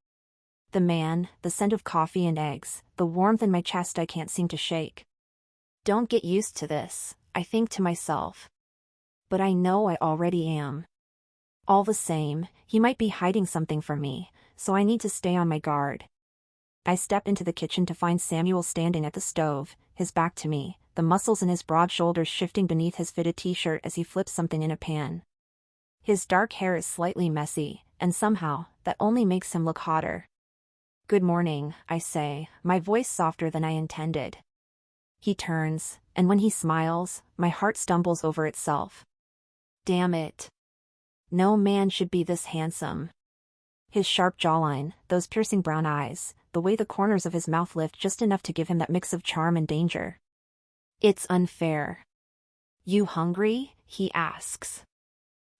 Speaker 1: The man, the scent of coffee and eggs, the warmth in my chest I can't seem to shake. Don't get used to this, I think to myself. But I know I already am. All the same, he might be hiding something from me, so I need to stay on my guard. I step into the kitchen to find Samuel standing at the stove, his back to me, the muscles in his broad shoulders shifting beneath his fitted t-shirt as he flips something in a pan. His dark hair is slightly messy, and somehow, that only makes him look hotter. Good morning, I say, my voice softer than I intended. He turns, and when he smiles, my heart stumbles over itself. Damn it. No man should be this handsome. His sharp jawline, those piercing brown eyes, the way the corners of his mouth lift just enough to give him that mix of charm and danger. It's unfair. You hungry? He asks.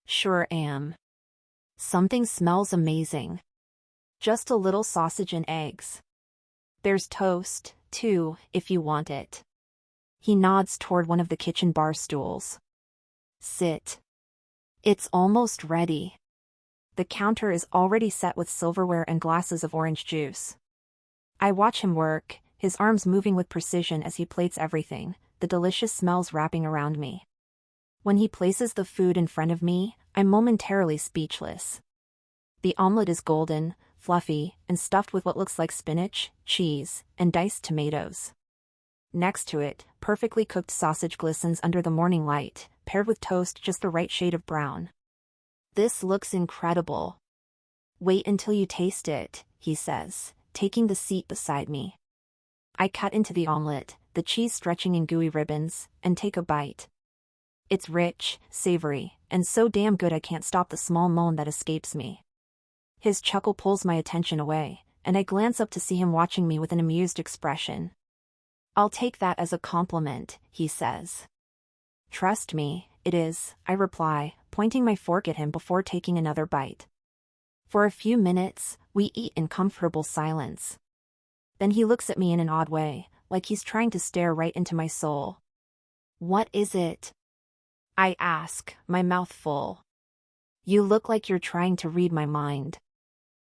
Speaker 1: Sure am. Something smells amazing. Just a little sausage and eggs. There's toast, too, if you want it. He nods toward one of the kitchen bar stools. Sit. It's almost ready. The counter is already set with silverware and glasses of orange juice. I watch him work, his arms moving with precision as he plates everything, the delicious smells wrapping around me. When he places the food in front of me, I'm momentarily speechless. The omelet is golden, fluffy, and stuffed with what looks like spinach, cheese, and diced tomatoes. Next to it, perfectly cooked sausage glistens under the morning light, paired with toast just the right shade of brown. This looks incredible. Wait until you taste it, he says, taking the seat beside me. I cut into the omelet, the cheese stretching in gooey ribbons, and take a bite. It's rich, savory, and so damn good I can't stop the small moan that escapes me. His chuckle pulls my attention away, and I glance up to see him watching me with an amused expression. I'll take that as a compliment, he says. Trust me, it is, I reply, pointing my fork at him before taking another bite. For a few minutes, we eat in comfortable silence. Then he looks at me in an odd way, like he's trying to stare right into my soul. What is it? I ask, my mouth full. You look like you're trying to read my mind.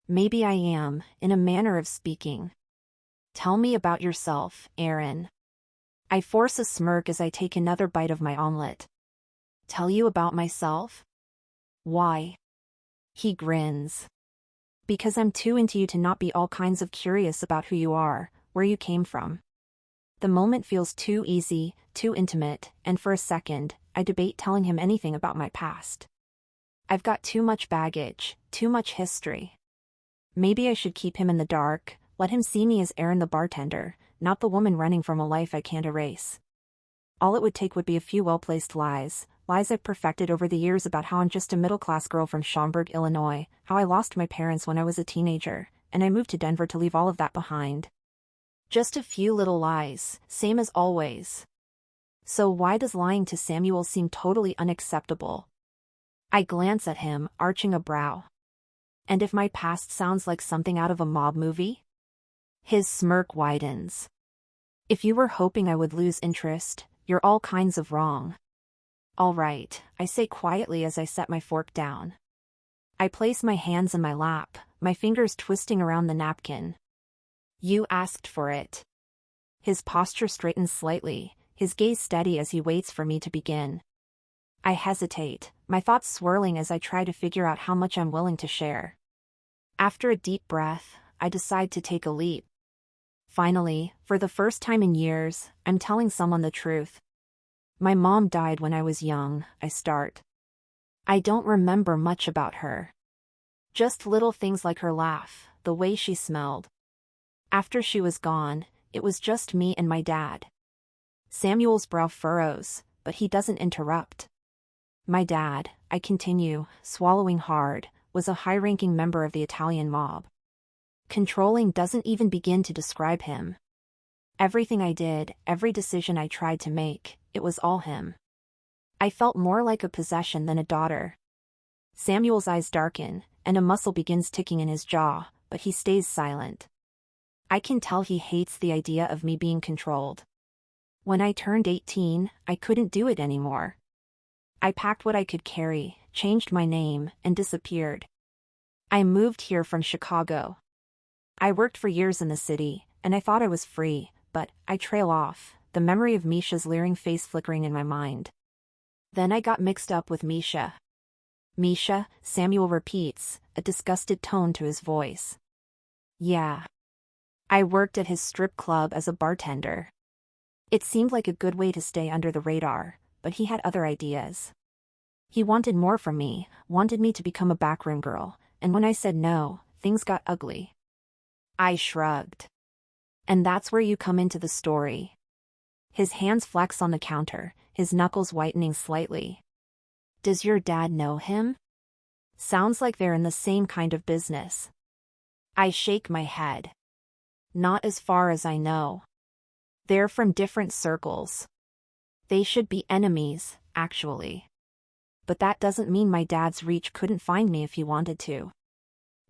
Speaker 1: Maybe I am, in a manner of speaking. Tell me about yourself, Aaron. I force a smirk as I take another bite of my omelet. Tell you about myself? Why? He grins. Because I'm too into you to not be all kinds of curious about who you are, where you came from. The moment feels too easy, too intimate, and for a second, I debate telling him anything about my past. I've got too much baggage, too much history. Maybe I should keep him in the dark, let him see me as Erin the bartender, not the woman running from a life I can't erase. All it would take would be a few well-placed lies I've perfected over the years about how I'm just a middle-class girl from Schaumburg, Illinois, how I lost my parents when I was a teenager, and I moved to Denver to leave all of that behind. Just a few little lies, same as always. So why does lying to Samuel seem totally unacceptable? I glance at him, arching a brow. And if my past sounds like something out of a mob movie? His smirk widens. If you were hoping I would lose interest, you're all kinds of wrong. All right, I say quietly as I set my fork down. I place my hands in my lap, my fingers twisting around the napkin. You asked for it. His posture straightens slightly, his gaze steady as he waits for me to begin. I hesitate, my thoughts swirling as I try to figure out how much I'm willing to share. After a deep breath, I decide to take a leap. Finally, for the first time in years, I'm telling someone the truth. My mom died when I was young, I start. I don't remember much about her. Just little things like her laugh, the way she smelled. After she was gone, it was just me and my dad. Samuel's brow furrows, but he doesn't interrupt. My dad, I continue, swallowing hard, was a high-ranking member of the Italian mob. Controlling doesn't even begin to describe him. Everything I did, every decision I tried to make, it was all him. I felt more like a possession than a daughter. Samuel's eyes darken, and a muscle begins ticking in his jaw, but he stays silent. I can tell he hates the idea of me being controlled. When I turned 18, I couldn't do it anymore. I packed what I could carry, changed my name, and disappeared. I moved here from Chicago. I worked for years in the city, and I thought I was free, but I trail off, the memory of Misha's leering face flickering in my mind. Then I got mixed up with Misha. Misha, Samuel repeats, a disgusted tone to his voice. Yeah. I worked at his strip club as a bartender. It seemed like a good way to stay under the radar, but he had other ideas. He wanted more from me, wanted me to become a backroom girl, and when I said no, things got ugly. I shrugged. And that's where you come into the story. His hands flex on the counter, his knuckles whitening slightly. Does your dad know him? Sounds like they're in the same kind of business. I shake my head. Not as far as I know. They're from different circles. They should be enemies, actually. But that doesn't mean my dad's reach couldn't find me if he wanted to.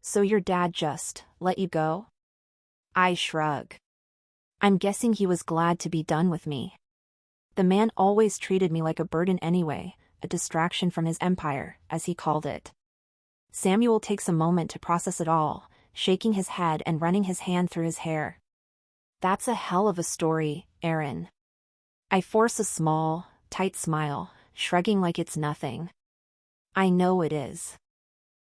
Speaker 1: So your dad just let you go? I shrug. I'm guessing he was glad to be done with me. The man always treated me like a burden anyway, a distraction from his empire, as he called it. Samuel takes a moment to process it all, shaking his head and running his hand through his hair. That's a hell of a story, Erin. I force a small, tight smile, shrugging like it's nothing. I know it is.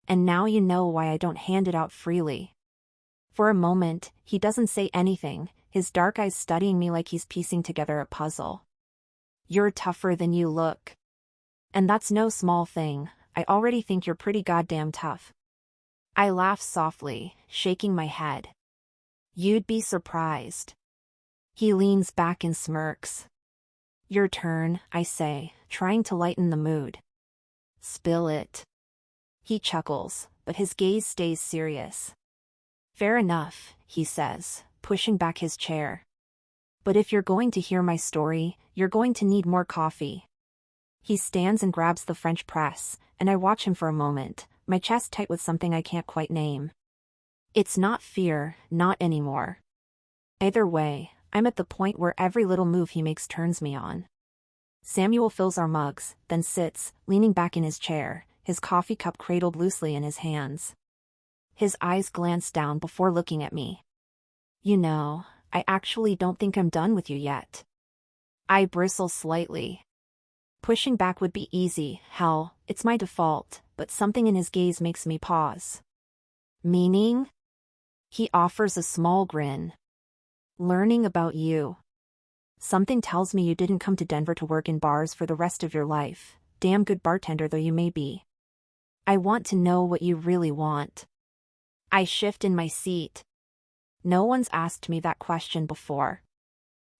Speaker 1: And now you know why I don't hand it out freely. For a moment, he doesn't say anything, his dark eyes studying me like he's piecing together a puzzle. You're tougher than you look. And that's no small thing, I already think you're pretty goddamn tough. I laugh softly, shaking my head. You'd be surprised. He leans back and smirks. Your turn, I say, trying to lighten the mood. Spill it. He chuckles, but his gaze stays serious. Fair enough, he says, pushing back his chair. But if you're going to hear my story, you're going to need more coffee. He stands and grabs the French press, and I watch him for a moment, my chest tight with something I can't quite name. It's not fear, not anymore. Either way, I'm at the point where every little move he makes turns me on. Samuel fills our mugs, then sits, leaning back in his chair, his coffee cup cradled loosely in his hands. His eyes glance down before looking at me. You know, I actually don't think I'm done with you yet. I bristle slightly. Pushing back would be easy, hell, it's my default, but something in his gaze makes me pause. Meaning? He offers a small grin. Learning about you. Something tells me you didn't come to Denver to work in bars for the rest of your life, damn good bartender though you may be. I want to know what you really want. I shift in my seat. No one's asked me that question before.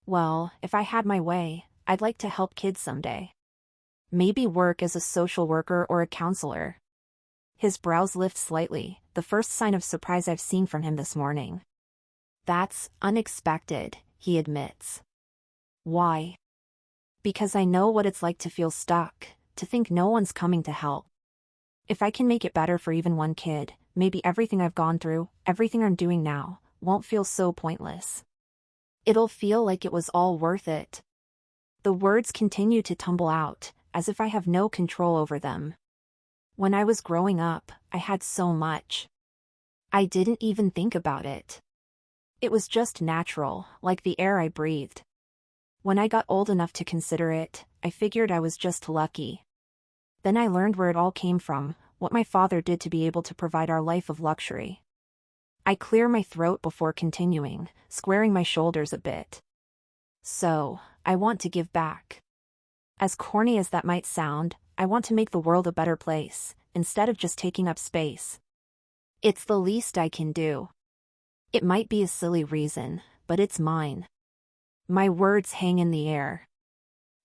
Speaker 1: Well, if I had my way, I'd like to help kids someday. Maybe work as a social worker or a counselor. His brows lift slightly, the first sign of surprise I've seen from him this morning. That's unexpected, he admits. Why? Because I know what it's like to feel stuck, to think no one's coming to help. If I can make it better for even one kid, maybe everything I've gone through, everything I'm doing now, won't feel so pointless. It'll feel like it was all worth it. The words continue to tumble out, as if I have no control over them. When I was growing up, I had so much. I didn't even think about it. It was just natural, like the air I breathed. When I got old enough to consider it, I figured I was just lucky. Then I learned where it all came from, what my father did to be able to provide our life of luxury. I clear my throat before continuing, squaring my shoulders a bit. So, I want to give back. As corny as that might sound, I want to make the world a better place, instead of just taking up space. It's the least I can do. It might be a silly reason, but it's mine. My words hang in the air.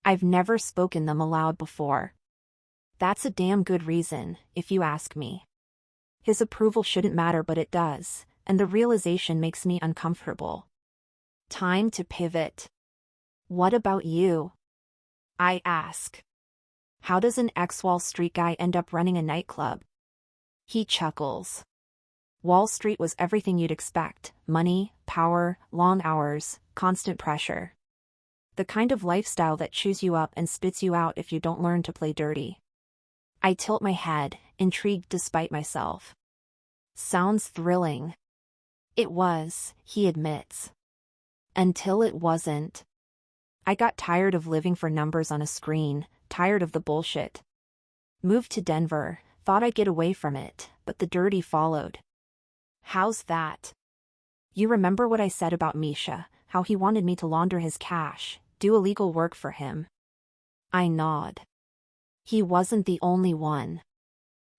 Speaker 1: I've never spoken them aloud before. That's a damn good reason, if you ask me. His approval shouldn't matter, but it does, and the realization makes me uncomfortable. Time to pivot. What about you? I ask. How does an ex-Wall Street guy end up running a nightclub? He chuckles. Wall Street was everything you'd expect: money, power, long hours, constant pressure. The kind of lifestyle that chews you up and spits you out if you don't learn to play dirty. I tilt my head, intrigued despite myself. Sounds thrilling. It was, he admits. Until it wasn't. I got tired of living for numbers on a screen, tired of the bullshit. Moved to Denver, thought I'd get away from it, but the dirty followed. How's that? You remember what I said about Misha, how he wanted me to launder his cash, do illegal work for him? I nod. He wasn't the only one.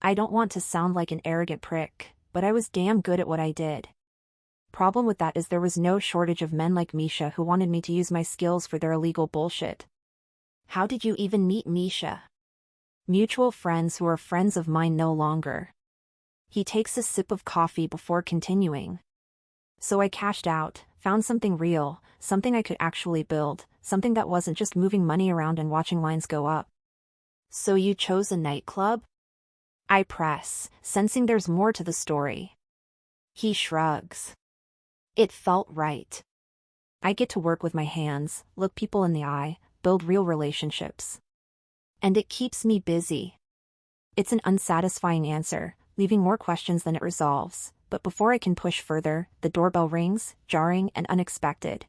Speaker 1: I don't want to sound like an arrogant prick, but I was damn good at what I did. Problem with that is there was no shortage of men like Misha who wanted me to use my skills for their illegal bullshit. How did you even meet Misha? Mutual friends who are friends of mine no longer. He takes a sip of coffee before continuing. So I cashed out, found something real, something I could actually build, something that wasn't just moving money around and watching lines go up. So you chose a nightclub? I press, sensing there's more to the story. He shrugs. It felt right. I get to work with my hands, look people in the eye, build real relationships. And it keeps me busy. It's an unsatisfying answer, leaving more questions than it resolves, but before I can push further, the doorbell rings, jarring and unexpected.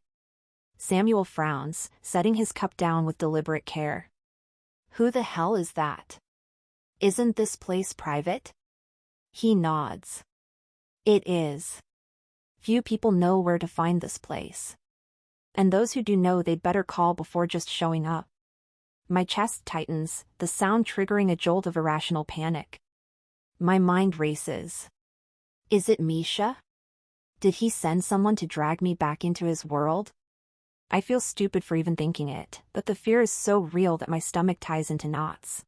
Speaker 1: Samuel frowns, setting his cup down with deliberate care. Who the hell is that? Isn't this place private? He nods. It is. Few people know where to find this place. And those who do know, they'd better call before just showing up. My chest tightens, the sound triggering a jolt of irrational panic. My mind races. Is it Misha? Did he send someone to drag me back into his world? I feel stupid for even thinking it, but the fear is so real that my stomach ties into knots.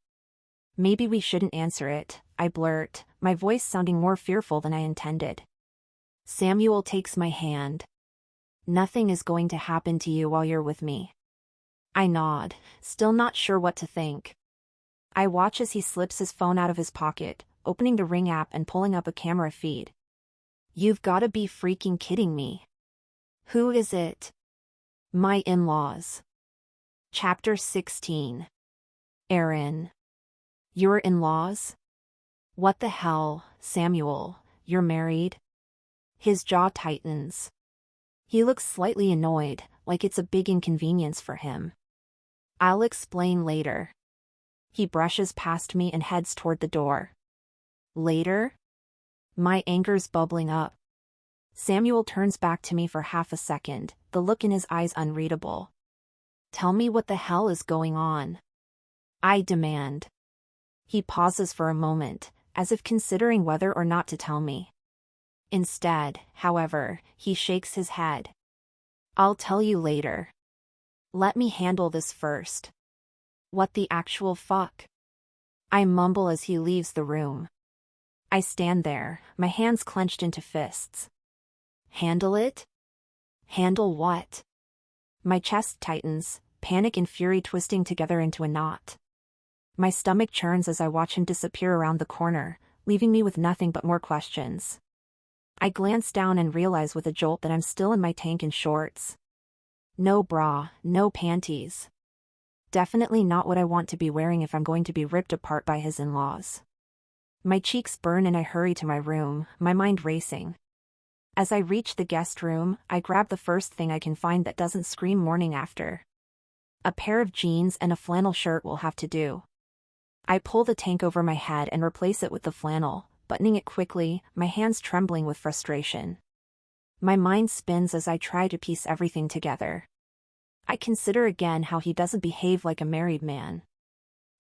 Speaker 1: Maybe we shouldn't answer it, I blurt, my voice sounding more fearful than I intended. Samuel takes my hand. Nothing is going to happen to you while you're with me. I nod, still not sure what to think. I watch as he slips his phone out of his pocket, opening the Ring app and pulling up a camera feed. You've gotta be freaking kidding me. Who is it? My in-laws. Chapter 16. Aaron. Your in-laws? What the hell, Samuel, you're married? His jaw tightens. He looks slightly annoyed, like it's a big inconvenience for him. I'll explain later. He brushes past me and heads toward the door. Later? My anger's bubbling up. Samuel turns back to me for half a second, the look in his eyes unreadable. Tell me what the hell is going on, I demand. He pauses for a moment, as if considering whether or not to tell me. Instead, however, he shakes his head. I'll tell you later. Let me handle this first. What the actual fuck? I mumble as he leaves the room. I stand there, my hands clenched into fists. Handle it? Handle what? My chest tightens, panic and fury twisting together into a knot. My stomach churns as I watch him disappear around the corner, leaving me with nothing but more questions. I glance down and realize with a jolt that I'm still in my tank and shorts. No bra, no panties. Definitely not what I want to be wearing if I'm going to be ripped apart by his in-laws. My cheeks burn and I hurry to my room, my mind racing. As I reach the guest room, I grab the first thing I can find that doesn't scream morning after. A pair of jeans and a flannel shirt will have to do. I pull the tank over my head and replace it with the flannel, buttoning it quickly, my hands trembling with frustration. My mind spins as I try to piece everything together. I consider again how he doesn't behave like a married man.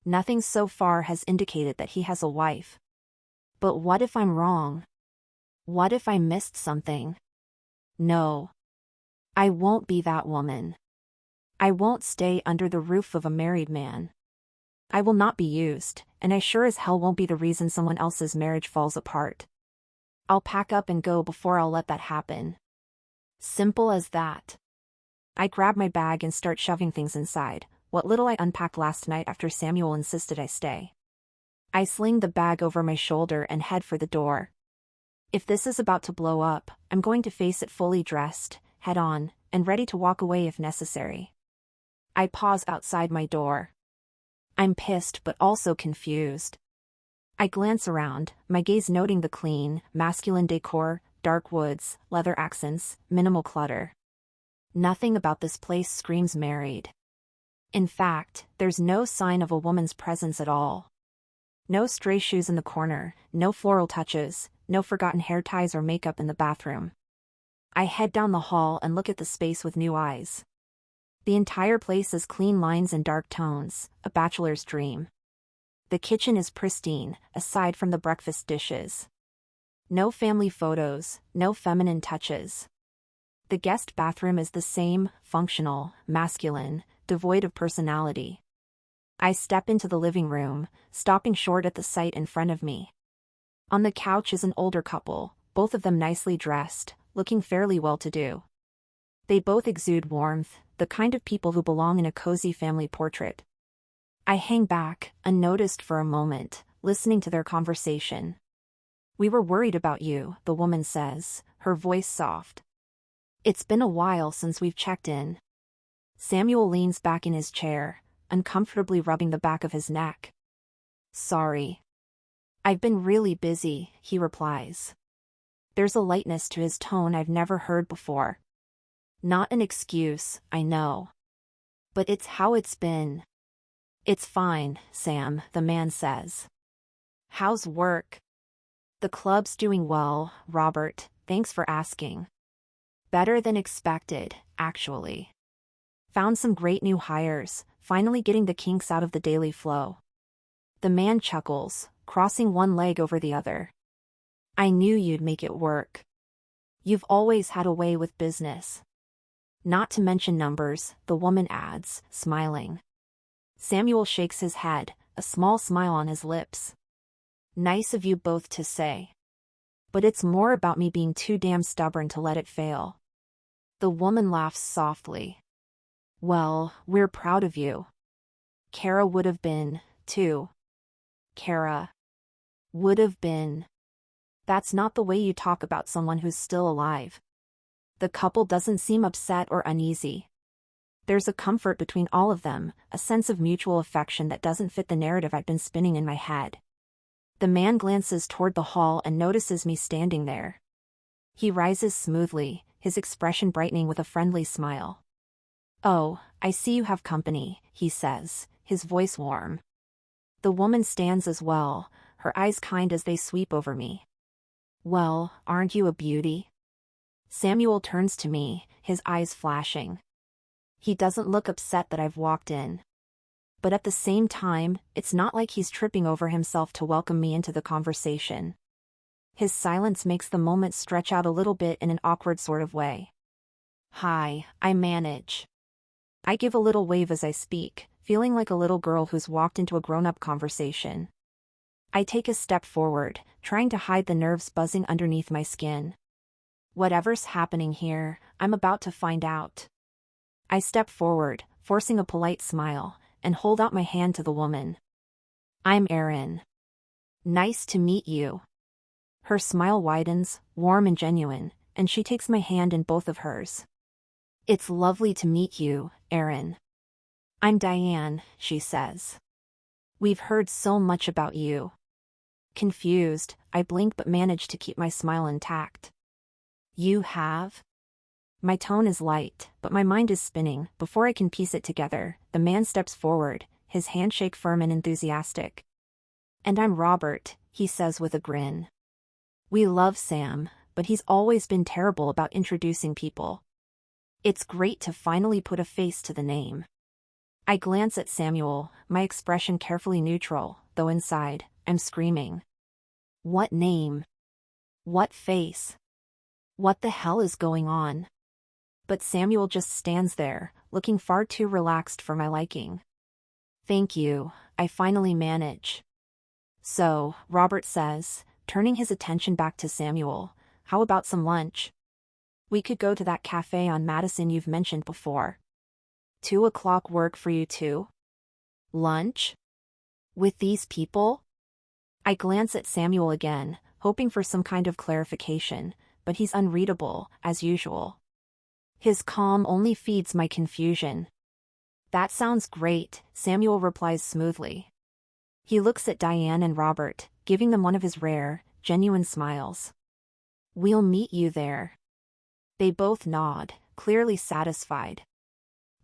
Speaker 1: Nothing so far has indicated that he has a wife. But what if I'm wrong? What if I missed something? No. I won't be that woman. I won't stay under the roof of a married man. I will not be used, and I sure as hell won't be the reason someone else's marriage falls apart. I'll pack up and go before I'll let that happen. Simple as that. I grab my bag and start shoving things inside, what little I unpacked last night after Samuel insisted I stay. I sling the bag over my shoulder and head for the door. If this is about to blow up, I'm going to face it fully dressed, head on, and ready to walk away if necessary. I pause outside my door. I'm pissed but also confused. I glance around, my gaze noting the clean, masculine decor, dark woods, leather accents, minimal clutter. Nothing about this place screams married. In fact, there's no sign of a woman's presence at all. No stray shoes in the corner, no floral touches, no forgotten hair ties or makeup in the bathroom. I head down the hall and look at the space with new eyes. The entire place is clean lines and dark tones, a bachelor's dream. The kitchen is pristine, aside from the breakfast dishes. No family photos, no feminine touches. The guest bathroom is the same, functional, masculine, devoid of personality. I step into the living room, stopping short at the sight in front of me. On the couch is an older couple, both of them nicely dressed, looking fairly well-to-do. They both exude warmth, the kind of people who belong in a cozy family portrait. I hang back, unnoticed for a moment, listening to their conversation. We were worried about you, the woman says, her voice soft. It's been a while since we've checked in. Samuel leans back in his chair, uncomfortably rubbing the back of his neck. Sorry. I've been really busy, he replies. There's a lightness to his tone I've never heard before. Not an excuse, I know. But it's how it's been. It's fine, Sam, the man says. How's work? The club's doing well, Robert, thanks for asking. Better than expected, actually. Found some great new hires, finally getting the kinks out of the daily flow. The man chuckles, crossing one leg over the other. I knew you'd make it work. You've always had a way with business. Not to mention numbers, the woman adds, smiling. Samuel shakes his head, a small smile on his lips. Nice of you both to say. But it's more about me being too damn stubborn to let it fail. The woman laughs softly. Well, we're proud of you. Kara would have been, too. Kara. Would have been. That's not the way you talk about someone who's still alive. The couple doesn't seem upset or uneasy. There's a comfort between all of them, a sense of mutual affection that doesn't fit the narrative I've been spinning in my head. The man glances toward the hall and notices me standing there. He rises smoothly, his expression brightening with a friendly smile. Oh, I see you have company, he says, his voice warm. The woman stands as well, her eyes kind as they sweep over me. Well, aren't you a beauty? Samuel turns to me, his eyes flashing. He doesn't look upset that I've walked in. But at the same time, it's not like he's tripping over himself to welcome me into the conversation. His silence makes the moment stretch out a little bit in an awkward sort of way. Hi, I manage. I give a little wave as I speak, feeling like a little girl who's walked into a grown-up conversation. I take a step forward, trying to hide the nerves buzzing underneath my skin. Whatever's happening here, I'm about to find out. I step forward, forcing a polite smile, and hold out my hand to the woman. I'm Erin. Nice to meet you. Her smile widens, warm and genuine, and she takes my hand in both of hers. It's lovely to meet you, Erin. I'm Diane, she says. We've heard so much about you. Confused, I blink but manage to keep my smile intact. You have? My tone is light, but my mind is spinning. Before I can piece it together, the man steps forward, his handshake firm and enthusiastic. And I'm Robert, he says with a grin. We love Sam, but he's always been terrible about introducing people. It's great to finally put a face to the name. I glance at Samuel, my expression carefully neutral, though inside, I'm screaming. What name? What face? What the hell is going on? But Samuel just stands there, looking far too relaxed for my liking. Thank you, I finally manage. So, Robert says, turning his attention back to Samuel, how about some lunch? We could go to that cafe on Madison you've mentioned before. 2 o'clock work for you too? Lunch? With these people? I glance at Samuel again, hoping for some kind of clarification, but he's unreadable, as usual. His calm only feeds my confusion. That sounds great, Samuel replies smoothly. He looks at Diane and Robert, giving them one of his rare, genuine smiles. We'll meet you there. They both nod, clearly satisfied.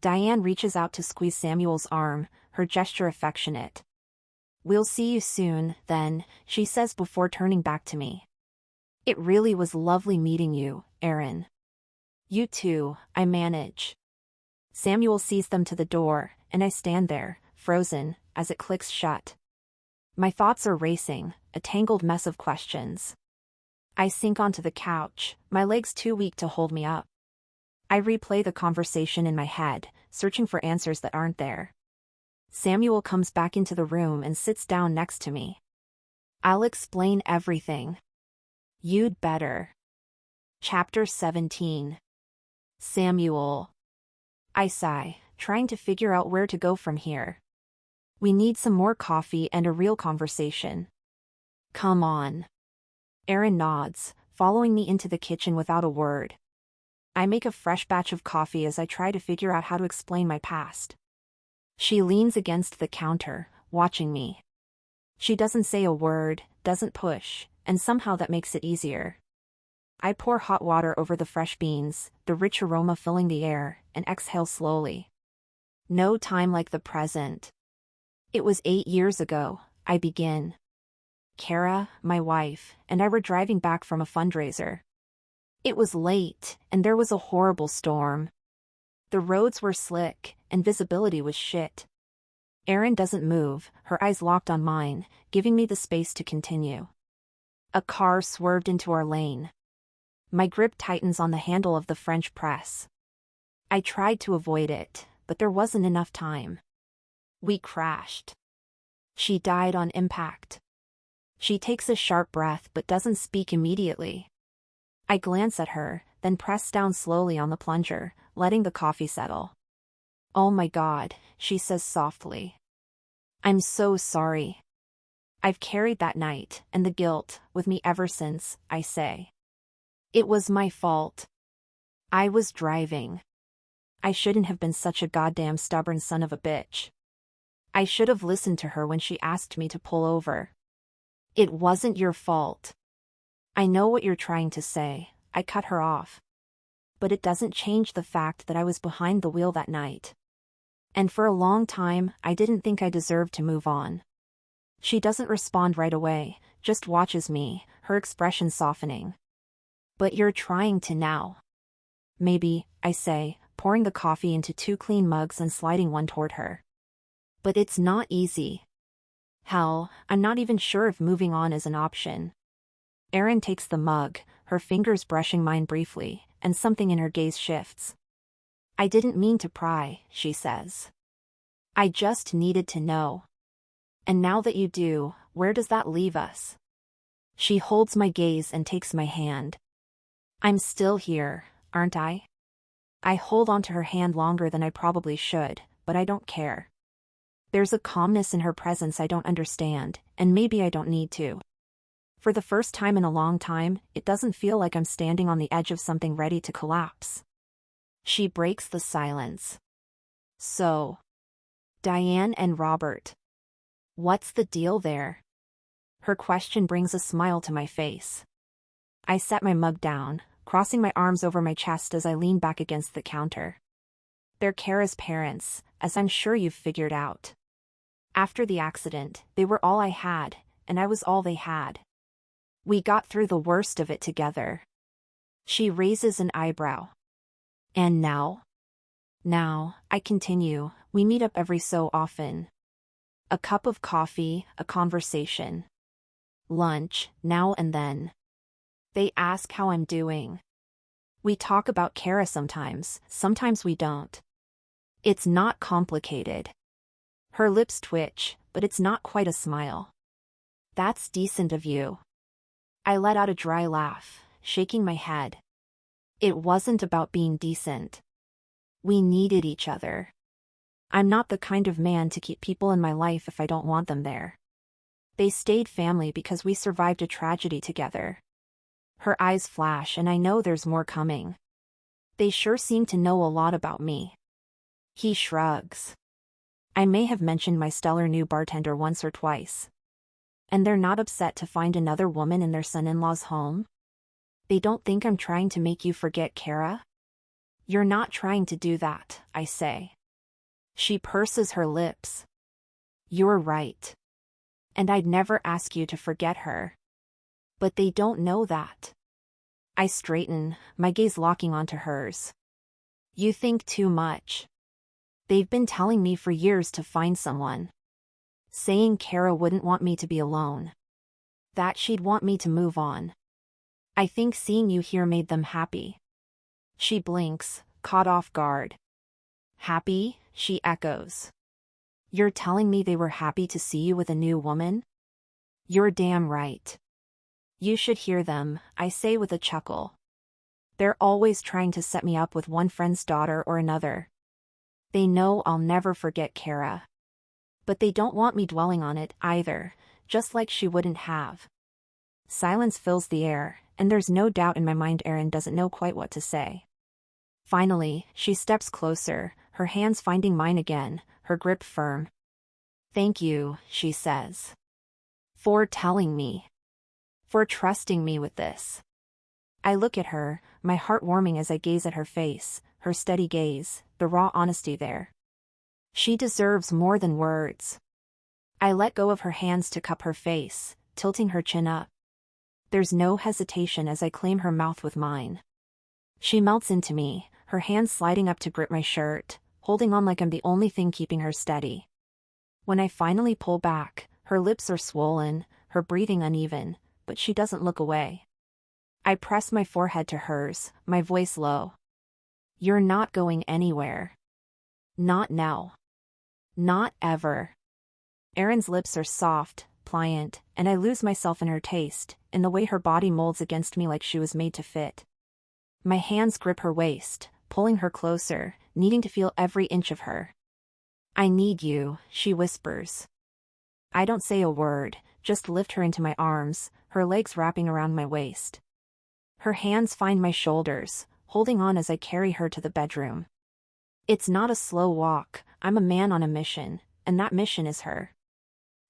Speaker 1: Diane reaches out to squeeze Samuel's arm, her gesture affectionate. We'll see you soon, then, she says before turning back to me. It really was lovely meeting you, Erin. You too, I manage. Samuel sees them to the door, and I stand there, frozen, as it clicks shut. My thoughts are racing, a tangled mess of questions. I sink onto the couch, my legs too weak to hold me up. I replay the conversation in my head, searching for answers that aren't there. Samuel comes back into the room and sits down next to me. I'll explain everything. You'd better. Chapter 17. Samuel. I sigh, trying to figure out where to go from here. We need some more coffee and a real conversation. Come on. Erin nods, following me into the kitchen without a word. I make a fresh batch of coffee as I try to figure out how to explain my past. She leans against the counter, watching me. She doesn't say a word, doesn't push, and somehow that makes it easier. I pour hot water over the fresh beans, the rich aroma filling the air, and exhale slowly. No time like the present. It was 8 years ago, I begin. Kara, my wife, and I were driving back from a fundraiser. It was late, and there was a horrible storm. The roads were slick, and visibility was shit. Erin doesn't move, her eyes locked on mine, giving me the space to continue. A car swerved into our lane. My grip tightens on the handle of the French press. I tried to avoid it, but there wasn't enough time. We crashed. She died on impact. She takes a sharp breath but doesn't speak immediately. I glance at her, then press down slowly on the plunger, letting the coffee settle. Oh my God, she says softly. I'm so sorry. I've carried that night, and the guilt, with me ever since, I say. It was my fault. I was driving. I shouldn't have been such a goddamn stubborn son of a bitch. I should have listened to her when she asked me to pull over. It wasn't your fault. I know what you're trying to say, I cut her off. But it doesn't change the fact that I was behind the wheel that night. And for a long time, I didn't think I deserved to move on. She doesn't respond right away, just watches me, her expression softening. But you're trying to now. Maybe, I say, pouring the coffee into 2 clean mugs and sliding one toward her. But it's not easy. Hell, I'm not even sure if moving on is an option. Erin takes the mug, her fingers brushing mine briefly, and something in her gaze shifts. I didn't mean to pry, she says. I just needed to know. And now that you do, where does that leave us? She holds my gaze and takes my hand. I'm still here, aren't I? I hold onto her hand longer than I probably should, but I don't care. There's a calmness in her presence I don't understand, and maybe I don't need to. For the first time in a long time, it doesn't feel like I'm standing on the edge of something ready to collapse. She breaks the silence. So, Diane and Robert. What's the deal there? Her question brings a smile to my face. I set my mug down, crossing my arms over my chest as I lean back against the counter. They're Kara's parents, as I'm sure you've figured out. After the accident, they were all I had, and I was all they had. We got through the worst of it together. She raises an eyebrow. And now? Now, I continue, we meet up every so often. A cup of coffee, a conversation. Lunch, now and then. They ask how I'm doing. We talk about Kara sometimes we don't. It's not complicated. Her lips twitch, but it's not quite a smile. That's decent of you. I let out a dry laugh, shaking my head. It wasn't about being decent. We needed each other. I'm not the kind of man to keep people in my life if I don't want them there. They stayed family because we survived a tragedy together. Her eyes flash and I know there's more coming. They sure seem to know a lot about me. He shrugs. I may have mentioned my stellar new bartender once or twice. And they're not upset to find another woman in their son-in-law's home? They don't think I'm trying to make you forget Kara? You're not trying to do that, I say. She purses her lips. You're right. And I'd never ask you to forget her. But they don't know that. I straighten, my gaze locking onto hers. You think too much. They've been telling me for years to find someone. Saying Kara wouldn't want me to be alone. That she'd want me to move on. I think seeing you here made them happy. She blinks, caught off guard. Happy, she echoes. You're telling me they were happy to see you with a new woman? You're damn right. You should hear them, I say with a chuckle. They're always trying to set me up with one friend's daughter or another. They know I'll never forget Kara. But they don't want me dwelling on it either, just like she wouldn't have. Silence fills the air, and there's no doubt in my mind Erin doesn't know quite what to say. Finally, she steps closer, her hands finding mine again, her grip firm. Thank you, she says. For telling me. For trusting me with this. I look at her, my heart warming as I gaze at her face, her steady gaze, the raw honesty there. She deserves more than words. I let go of her hands to cup her face, tilting her chin up. There's no hesitation as I claim her mouth with mine. She melts into me, her hands sliding up to grip my shirt, holding on like I'm the only thing keeping her steady. When I finally pull back, her lips are swollen, her breathing uneven, but she doesn't look away. I press my forehead to hers, my voice low. You're not going anywhere. Not now. Not ever. Erin's lips are soft, pliant, and I lose myself in her taste, in the way her body molds against me like she was made to fit. My hands grip her waist, pulling her closer, needing to feel every inch of her. I need you, she whispers. I don't say a word, just lift her into my arms, her legs wrapping around my waist. Her hands find my shoulders, holding on as I carry her to the bedroom. It's not a slow walk, I'm a man on a mission, and that mission is her.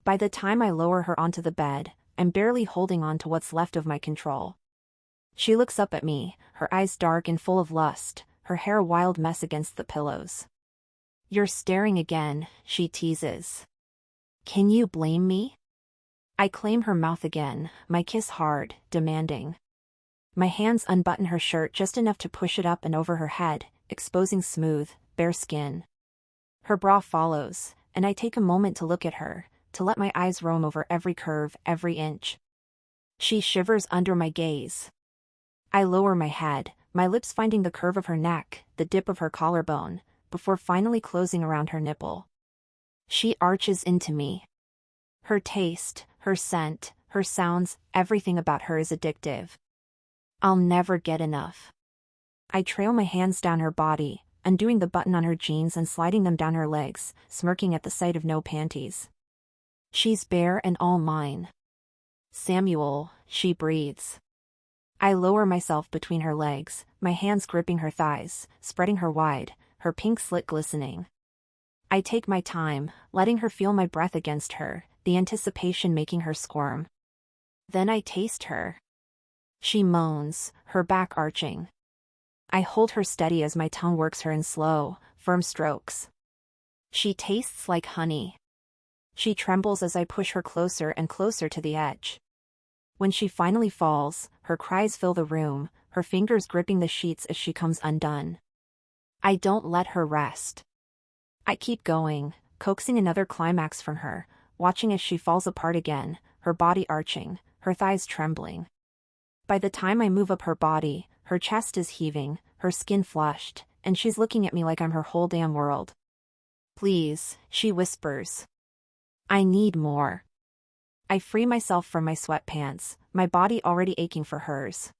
Speaker 1: By the time I lower her onto the bed, I'm barely holding on to what's left of my control. She looks up at me, her eyes dark and full of lust, her hair a wild mess against the pillows. You're staring again, she teases. Can you blame me? I claim her mouth again, my kiss hard, demanding. My hands unbutton her shirt just enough to push it up and over her head, exposing smooth, bare skin. Her bra follows, and I take a moment to look at her, to let my eyes roam over every curve, every inch. She shivers under my gaze. I lower my head, my lips finding the curve of her neck, the dip of her collarbone, before finally closing around her nipple. She arches into me. Her taste, her scent, her sounds, everything about her is addictive. I'll never get enough. I trail my hands down her body, undoing the button on her jeans and sliding them down her legs, smirking at the sight of no panties. She's bare and all mine. Samuel, she breathes. I lower myself between her legs, my hands gripping her thighs, spreading her wide, her pink slit glistening. I take my time, letting her feel my breath against her, the anticipation making her squirm. Then I taste her. She moans, her back arching. I hold her steady as my tongue works her in slow, firm strokes. She tastes like honey. She trembles as I push her closer and closer to the edge. When she finally falls, her cries fill the room, her fingers gripping the sheets as she comes undone. I don't let her rest. I keep going, coaxing another climax from her, watching as she falls apart again, her body arching, her thighs trembling. By the time I move up her body, her chest is heaving, her skin flushed, and she's looking at me like I'm her whole damn world. Please, she whispers. I need more. I free myself from my sweatpants, my body already aching for hers.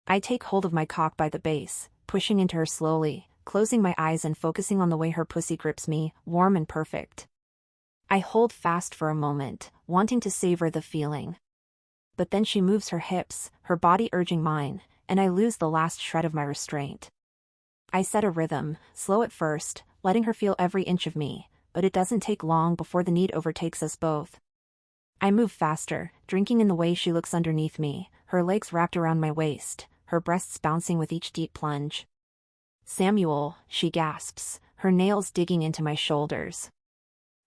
Speaker 1: I take hold of my cock by the base, pushing into her slowly, closing my eyes and focusing on the way her pussy grips me, warm and perfect. I hold fast for a moment, wanting to savor the feeling. But then she moves her hips, her body urging mine, and I lose the last shred of my restraint. I set a rhythm, slow at first, letting her feel every inch of me, but it doesn't take long before the need overtakes us both. I move faster, drinking in the way she looks underneath me, her legs wrapped around my waist, her breasts bouncing with each deep plunge. Samuel, she gasps, her nails digging into my shoulders.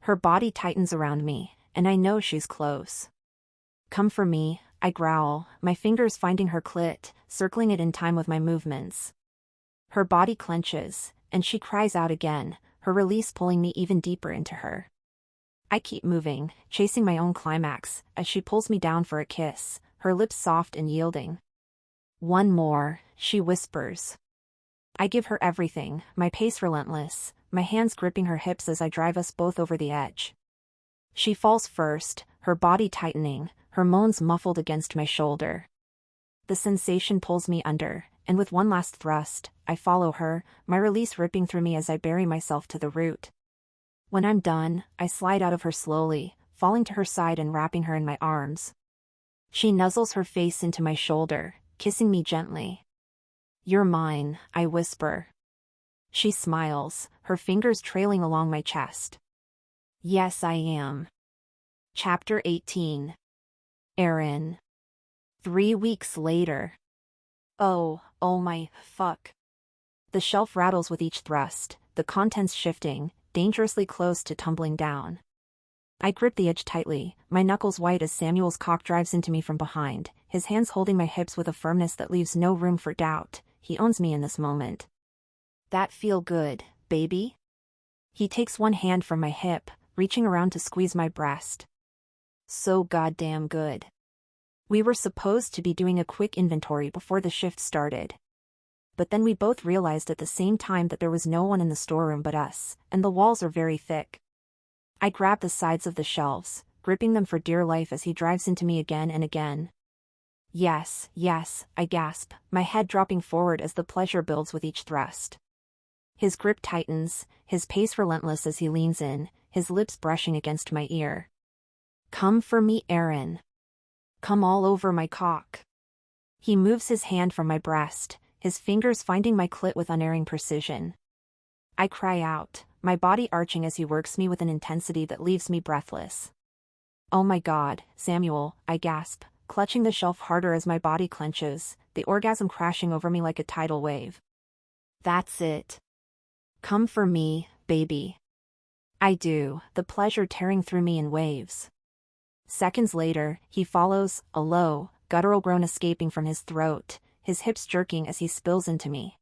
Speaker 1: Her body tightens around me, and I know she's close. Come for me, I growl, my fingers finding her clit, circling it in time with my movements. Her body clenches, and she cries out again, her release pulling me even deeper into her. I keep moving, chasing my own climax, as she pulls me down for a kiss, her lips soft and yielding. One more, she whispers. I give her everything, my pace relentless, my hands gripping her hips as I drive us both over the edge. She falls first, her body tightening, her moans muffled against my shoulder. The sensation pulls me under, and with one last thrust, I follow her, my release ripping through me as I bury myself to the root. When I'm done, I slide out of her slowly, falling to her side and wrapping her in my arms. She nuzzles her face into my shoulder, kissing me gently. You're mine, I whisper. She smiles, her fingers trailing along my chest. Yes, I am. Chapter 18. Aaron. 3 weeks later. Oh my fuck. The shelf rattles with each thrust, the contents shifting, dangerously close to tumbling down. I grip the edge tightly, my knuckles white as Samuel's cock drives into me from behind, his hands holding my hips with a firmness that leaves no room for doubt. He owns me in this moment. That feel good, baby? He takes one hand from my hip, reaching around to squeeze my breast. So goddamn good. We were supposed to be doing a quick inventory before the shift started. But then we both realized at the same time that there was no one in the storeroom but us, and the walls are very thick. I grab the sides of the shelves, gripping them for dear life as he drives into me again and again. Yes, I gasp, my head dropping forward as the pleasure builds with each thrust. His grip tightens, his pace relentless as he leans in, his lips brushing against my ear. Come for me, Aaron. Come all over my cock. He moves his hand from my breast, his fingers finding my clit with unerring precision. I cry out, my body arching as he works me with an intensity that leaves me breathless. Oh my God, Samuel, I gasp, clutching the shelf harder as my body clenches, the orgasm crashing over me like a tidal wave. That's it. Come for me, baby. I do, the pleasure tearing through me in waves. Seconds later, he follows, a low, guttural groan escaping from his throat, his hips jerking as he spills into me.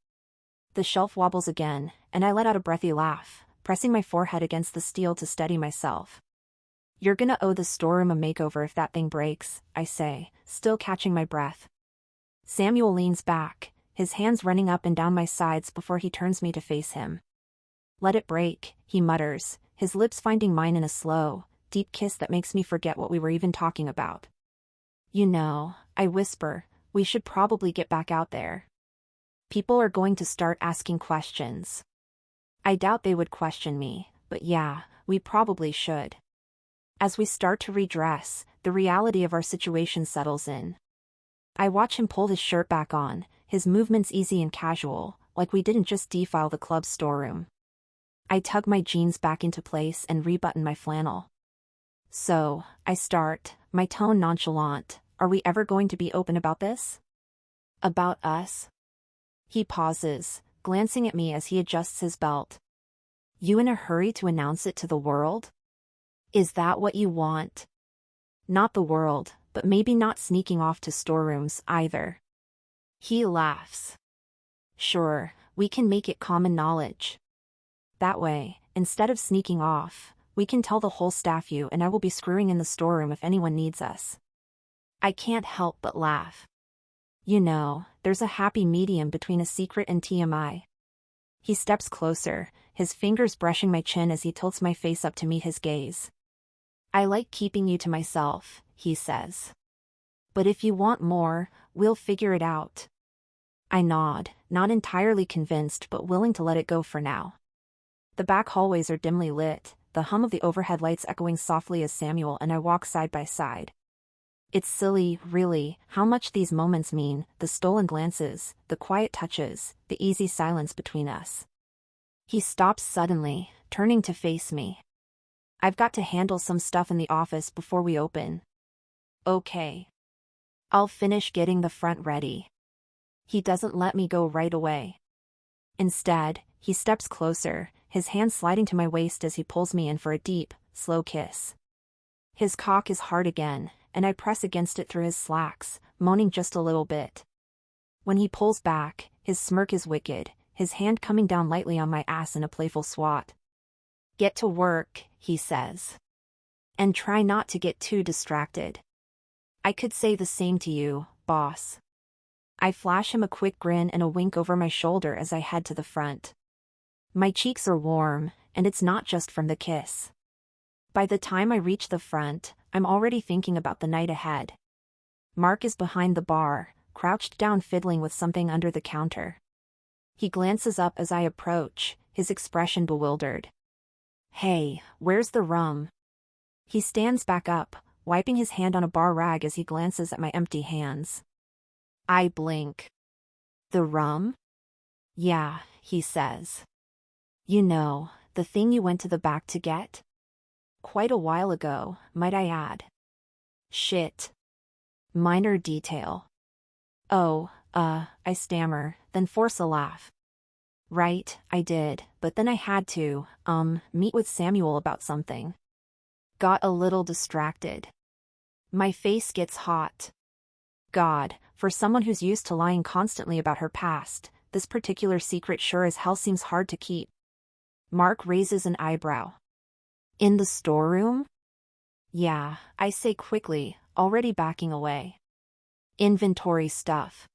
Speaker 1: The shelf wobbles again, and I let out a breathy laugh, pressing my forehead against the steel to steady myself. You're gonna owe the storeroom a makeover if that thing breaks, I say, still catching my breath. Samuel leans back, his hands running up and down my sides before he turns me to face him. Let it break, he mutters, his lips finding mine in a slow, deep kiss that makes me forget what we were even talking about. You know, I whisper, we should probably get back out there. People are going to start asking questions. I doubt they would question me, but yeah, we probably should. As we start to redress, the reality of our situation settles in. I watch him pull his shirt back on, his movements easy and casual, like we didn't just defile the club's storeroom. I tug my jeans back into place and rebutton my flannel. So, I start, my tone nonchalant, are we ever going to be open about this? About us? He pauses, glancing at me as he adjusts his belt. You in a hurry to announce it to the world? Is that what you want? Not the world, but maybe not sneaking off to storerooms either. He laughs. Sure, we can make it common knowledge. That way, instead of sneaking off, we can tell the whole staff you and I will be screwing in the storeroom if anyone needs us. I can't help but laugh. You know, there's a happy medium between a secret and TMI. He steps closer, his fingers brushing my chin as he tilts my face up to meet his gaze. I like keeping you to myself, he says. But if you want more, we'll figure it out. I nod, not entirely convinced but willing to let it go for now. The back hallways are dimly lit, the hum of the overhead lights echoing softly as Samuel and I walk side by side. It's silly, really, how much these moments mean, the stolen glances, the quiet touches, the easy silence between us. He stops suddenly, turning to face me. I've got to handle some stuff in the office before we open. Okay. I'll finish getting the front ready. He doesn't let me go right away. Instead, he steps closer, his hand sliding to my waist as he pulls me in for a deep, slow kiss. His cock is hard again, and I press against it through his slacks, moaning just a little bit. When he pulls back, his smirk is wicked, his hand coming down lightly on my ass in a playful swat. Get to work, he says. And try not to get too distracted. I could say the same to you, boss. I flash him a quick grin and a wink over my shoulder as I head to the front. My cheeks are warm, and it's not just from the kiss. By the time I reach the front, I'm already thinking about the night ahead. Mark is behind the bar, crouched down fiddling with something under the counter. He glances up as I approach, his expression bewildered. Hey, where's the rum? He stands back up, wiping his hand on a bar rag as he glances at my empty hands. I blink. The rum? Yeah, he says. You know, the thing you went to the back to get? Quite a while ago, might I add. Shit. Minor detail. Oh, I stammer, then force a laugh. Right, I did, but then I had to, meet with Samuel about something. Got a little distracted. My face gets hot. God, for someone who's used to lying constantly about her past, this particular secret sure as hell seems hard to keep. Mark raises an eyebrow. In the storeroom? Yeah, I say quickly, already backing away. Inventory stuff.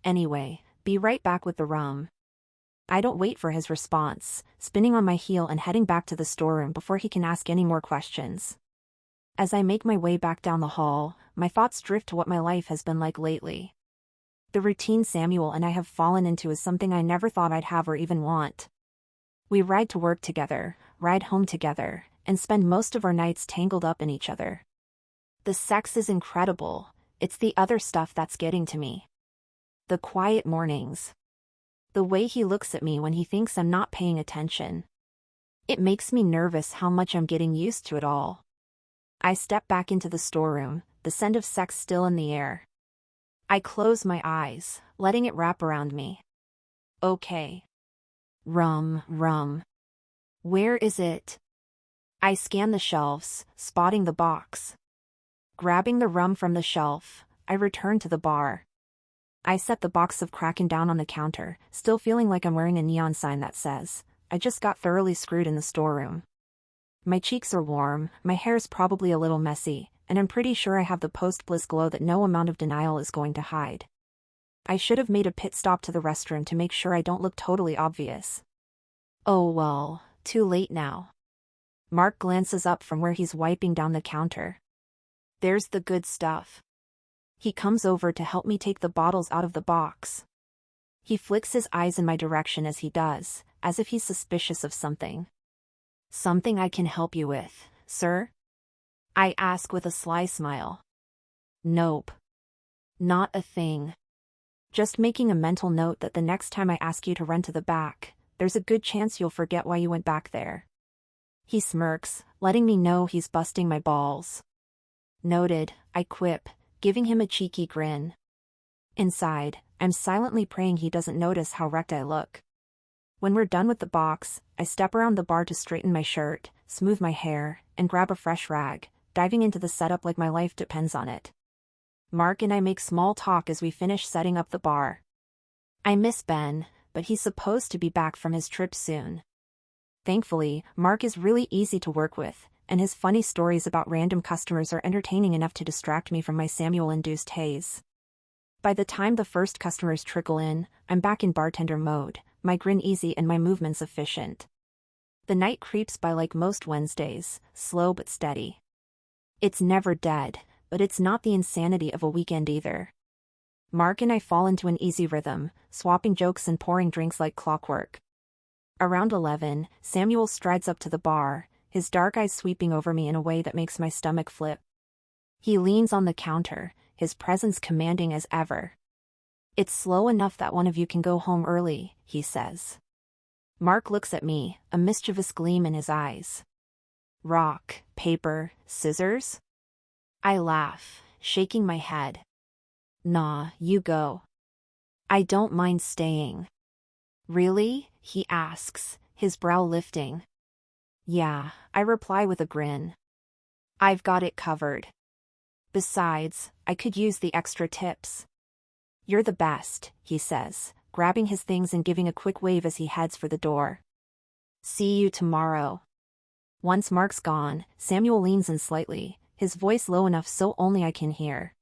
Speaker 1: Anyway, be right back with the rum. I don't wait for his response, spinning on my heel and heading back to the storeroom before he can ask any more questions. As I make my way back down the hall, my thoughts drift to what my life has been like lately. The routine Samuel and I have fallen into is something I never thought I'd have or even want. We ride to work together, ride home together, and spend most of our nights tangled up in each other. The sex is incredible, it's the other stuff that's getting to me. The quiet mornings. The way he looks at me when he thinks I'm not paying attention. It makes me nervous how much I'm getting used to it all. I step back into the storeroom, the scent of sex still in the air. I close my eyes, letting it wrap around me. Okay. Rum. Where is it? I scan the shelves, spotting the box. Grabbing the rum from the shelf, I return to the bar. I set the box of Kraken down on the counter, still feeling like I'm wearing a neon sign that says, "I just got thoroughly screwed in the storeroom." My cheeks are warm, my hair's probably a little messy, and I'm pretty sure I have the post-bliss glow that no amount of denial is going to hide. I should have made a pit stop to the restroom to make sure I don't look totally obvious. Oh well, too late now. Mark glances up from where he's wiping down the counter. There's the good stuff. He comes over to help me take the bottles out of the box. He flicks his eyes in my direction as he does, as if he's suspicious of something. Something I can help you with, sir? I ask with a sly smile. Nope. Not a thing. Just making a mental note that the next time I ask you to run to the back, there's a good chance you'll forget why you went back there. He smirks, letting me know he's busting my balls. Noted, I quip, giving him a cheeky grin. Inside, I'm silently praying he doesn't notice how wrecked I look. When we're done with the box, I step around the bar to straighten my shirt, smooth my hair, and grab a fresh rag, diving into the setup like my life depends on it. Mark and I make small talk as we finish setting up the bar. I miss Ben, but he's supposed to be back from his trip soon. Thankfully, Mark is really easy to work with, and his funny stories about random customers are entertaining enough to distract me from my Samuel-induced haze. By the time the first customers trickle in, I'm back in bartender mode, my grin easy and my movements efficient. The night creeps by like most Wednesdays, slow but steady. It's never dead, but it's not the insanity of a weekend either. Mark and I fall into an easy rhythm, swapping jokes and pouring drinks like clockwork. Around 11, Samuel strides up to the bar, his dark eyes sweeping over me in a way that makes my stomach flip. He leans on the counter, his presence commanding as ever. It's slow enough that one of you can go home early, he says. Mark looks at me, a mischievous gleam in his eyes. Rock, paper, scissors? I laugh, shaking my head. Nah, you go. I don't mind staying. Really? He asks, his brow lifting. Yeah, I reply with a grin. I've got it covered. Besides, I could use the extra tips. You're the best, he says, grabbing his things and giving a quick wave as he heads for the door. See you tomorrow. Once Mark's gone, Samuel leans in slightly, his voice low enough so only I can hear.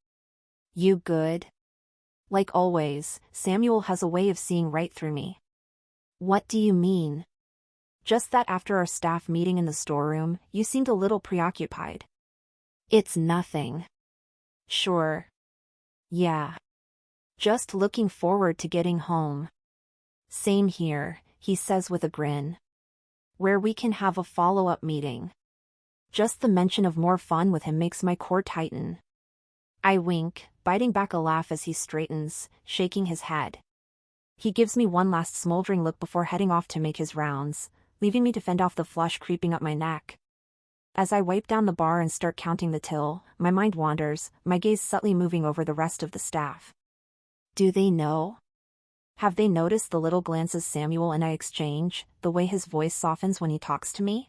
Speaker 1: You good? Like always, Samuel has a way of seeing right through me. What do you mean? Just that after our staff meeting in the storeroom, you seemed a little preoccupied. It's nothing. Sure. Yeah. Just looking forward to getting home. Same here, he says with a grin. Where we can have a follow-up meeting. Just the mention of more fun with him makes my core tighten. I wink, biting back a laugh as he straightens, shaking his head. He gives me one last smoldering look before heading off to make his rounds, leaving me to fend off the flush creeping up my neck. As I wipe down the bar and start counting the till, my mind wanders, my gaze subtly moving over the rest of the staff. Do they know? Have they noticed the little glances Samuel and I exchange, the way his voice softens when he talks to me?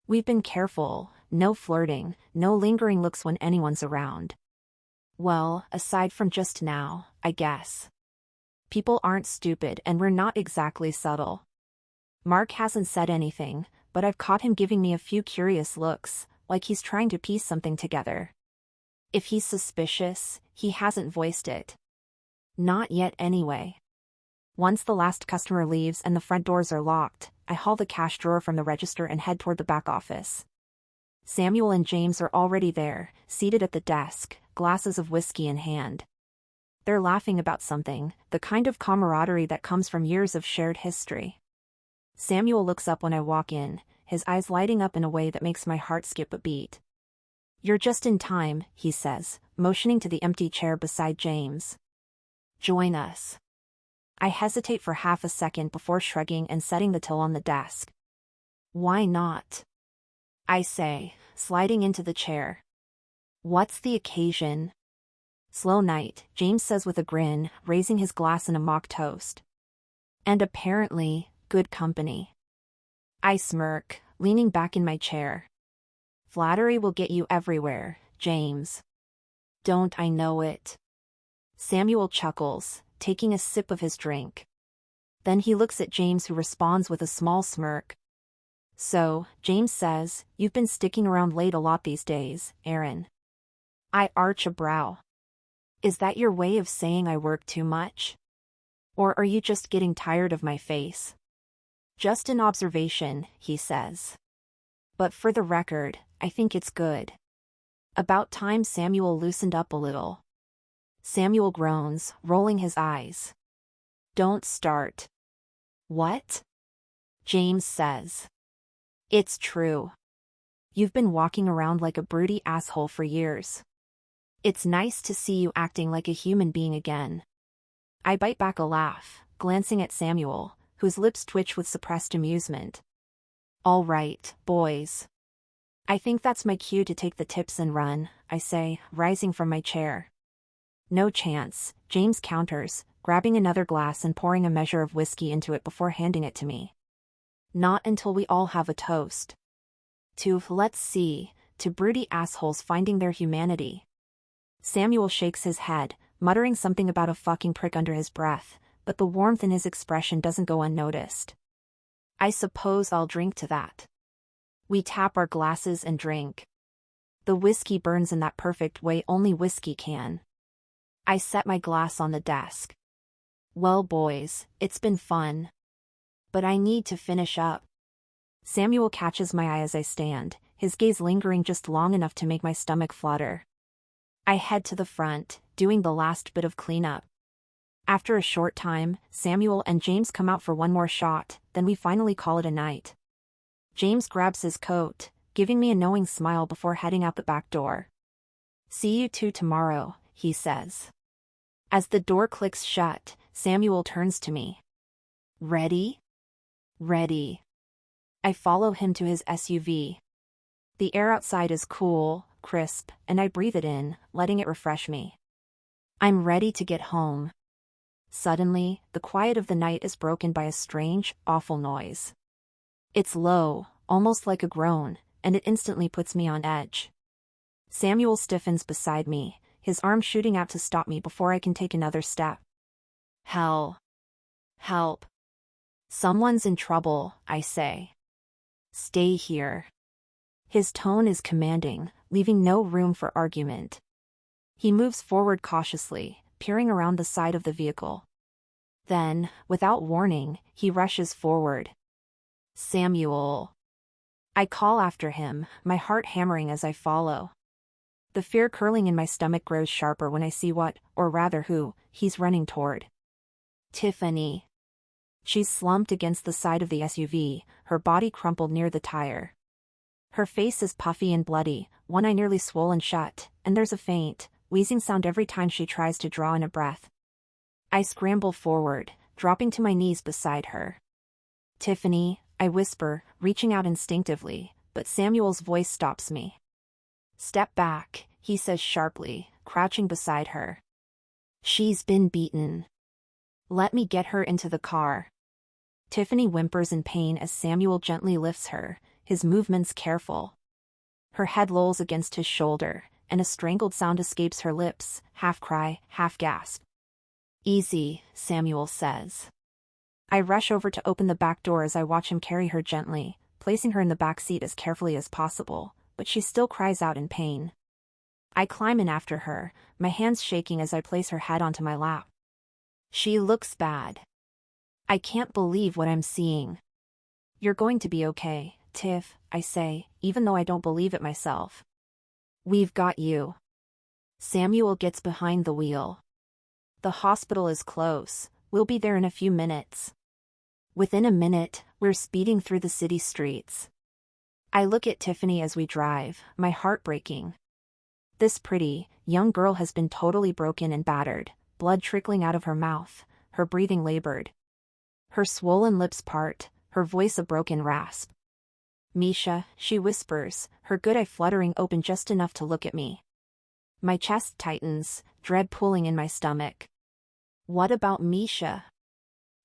Speaker 1: We've been careful, no flirting, no lingering looks when anyone's around. Well, aside from just now, I guess. People aren't stupid and we're not exactly subtle. Mark hasn't said anything, but I've caught him giving me a few curious looks, like he's trying to piece something together. If he's suspicious, he hasn't voiced it. Not yet anyway. Once the last customer leaves and the front doors are locked, I haul the cash drawer from the register and head toward the back office. Samuel and James are already there, seated at the desk, glasses of whiskey in hand. They're laughing about something, the kind of camaraderie that comes from years of shared history. Samuel looks up when I walk in, his eyes lighting up in a way that makes my heart skip a beat. You're just in time, he says, motioning to the empty chair beside James. Join us. I hesitate for half a second before shrugging and setting the till on the desk. Why not? I say, sliding into the chair. What's the occasion? Slow night, James says with a grin, raising his glass in a mock toast. And apparently, good company. I smirk, leaning back in my chair. Flattery will get you everywhere, James. Don't I know it? Samuel chuckles, taking a sip of his drink. Then he looks at James, who responds with a small smirk. So, James says, you've been sticking around late a lot these days, Aaron. I arch a brow. Is that your way of saying I work too much? Or are you just getting tired of my face? Just an observation, he says. But for the record, I think it's good. About time Samuel loosened up a little. Samuel groans, rolling his eyes. Don't start. What? James says. It's true. You've been walking around like a broody asshole for years. It's nice to see you acting like a human being again. I bite back a laugh, glancing at Samuel, whose lips twitch with suppressed amusement. All right, boys. I think that's my cue to take the tips and run, I say, rising from my chair. No chance, James counters, grabbing another glass and pouring a measure of whiskey into it before handing it to me. Not until we all have a toast. To, let's see, to broody assholes finding their humanity. Samuel shakes his head, muttering something about a fucking prick under his breath, but the warmth in his expression doesn't go unnoticed. I suppose I'll drink to that. We tap our glasses and drink. The whiskey burns in that perfect way only whiskey can. I set my glass on the desk. Well, boys, it's been fun. But I need to finish up. Samuel catches my eye as I stand, his gaze lingering just long enough to make my stomach flutter. I head to the front, doing the last bit of cleanup. After a short time, Samuel and James come out for one more shot, then we finally call it a night. James grabs his coat, giving me a knowing smile before heading out the back door. See you two tomorrow, he says. As the door clicks shut, Samuel turns to me. Ready? Ready. I follow him to his SUV. The air outside is cool, crisp, and I breathe it in, letting it refresh me. I'm ready to get home. Suddenly, the quiet of the night is broken by a strange, awful noise. It's low, almost like a groan, and it instantly puts me on edge. Samuel stiffens beside me, his arm shooting out to stop me before I can take another step. Hell. Help. Someone's in trouble, I say. Stay here. His tone is commanding, leaving no room for argument. He moves forward cautiously, peering around the side of the vehicle. Then, without warning, he rushes forward. Samuel. I call after him, my heart hammering as I follow. The fear curling in my stomach grows sharper when I see what, or rather who, he's running toward. Tiffany. She's slumped against the side of the SUV, her body crumpled near the tire. Her face is puffy and bloody, one eye nearly swollen shut, and there's a faint, wheezing sound every time she tries to draw in a breath. I scramble forward, dropping to my knees beside her. Tiffany, I whisper, reaching out instinctively, but Samuel's voice stops me. Step back, he says sharply, crouching beside her. She's been beaten. Let me get her into the car. Tiffany whimpers in pain as Samuel gently lifts her, his movements careful. Her head lolls against his shoulder, and a strangled sound escapes her lips, half cry, half gasp. Easy, Samuel says. I rush over to open the back door as I watch him carry her gently, placing her in the back seat as carefully as possible, but she still cries out in pain. I climb in after her, my hands shaking as I place her head onto my lap. She looks bad. I can't believe what I'm seeing. You're going to be okay, Tiff, I say, even though I don't believe it myself. We've got you. Samuel gets behind the wheel. The hospital is close, we'll be there in a few minutes. Within a minute, we're speeding through the city streets. I look at Tiffany as we drive, my heart breaking. This pretty, young girl has been totally broken and battered, blood trickling out of her mouth, her breathing labored. Her swollen lips part, her voice a broken rasp. Misha, she whispers, her good eye fluttering open just enough to look at me. My chest tightens, dread pulling in my stomach. What about Misha?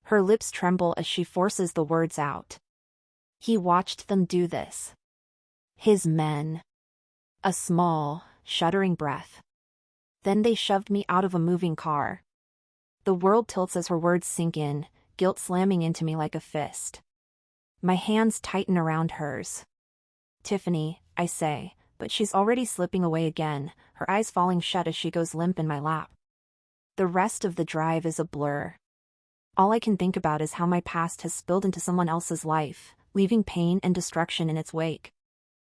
Speaker 1: Her lips tremble as she forces the words out. He watched them do this. His men. A small, shuddering breath. Then they shoved me out of a moving car. The world tilts as her words sink in, guilt slamming into me like a fist. My hands tighten around hers. Tiffany, I say, but she's already slipping away again, her eyes falling shut as she goes limp in my lap. The rest of the drive is a blur. All I can think about is how my past has spilled into someone else's life, leaving pain and destruction in its wake.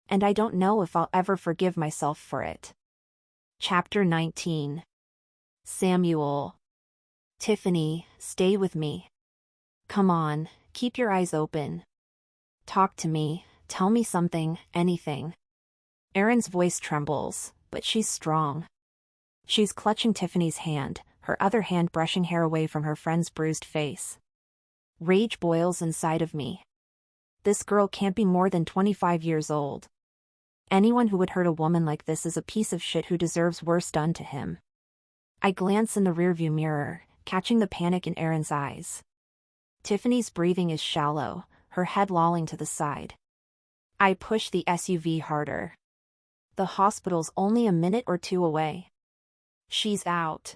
Speaker 1: And I don't know if I'll ever forgive myself for it. Chapter 19. Samuel. Tiffany, stay with me. Come on, keep your eyes open. Talk to me, tell me something, anything. Erin's voice trembles, but she's strong. She's clutching Tiffany's hand, her other hand brushing hair away from her friend's bruised face. Rage boils inside of me. This girl can't be more than 25 years old. Anyone who would hurt a woman like this is a piece of shit who deserves worse done to him. I glance in the rearview mirror, catching the panic in Erin's eyes. Tiffany's breathing is shallow, her head lolling to the side. I push the SUV harder. The hospital's only a minute or two away. She's out.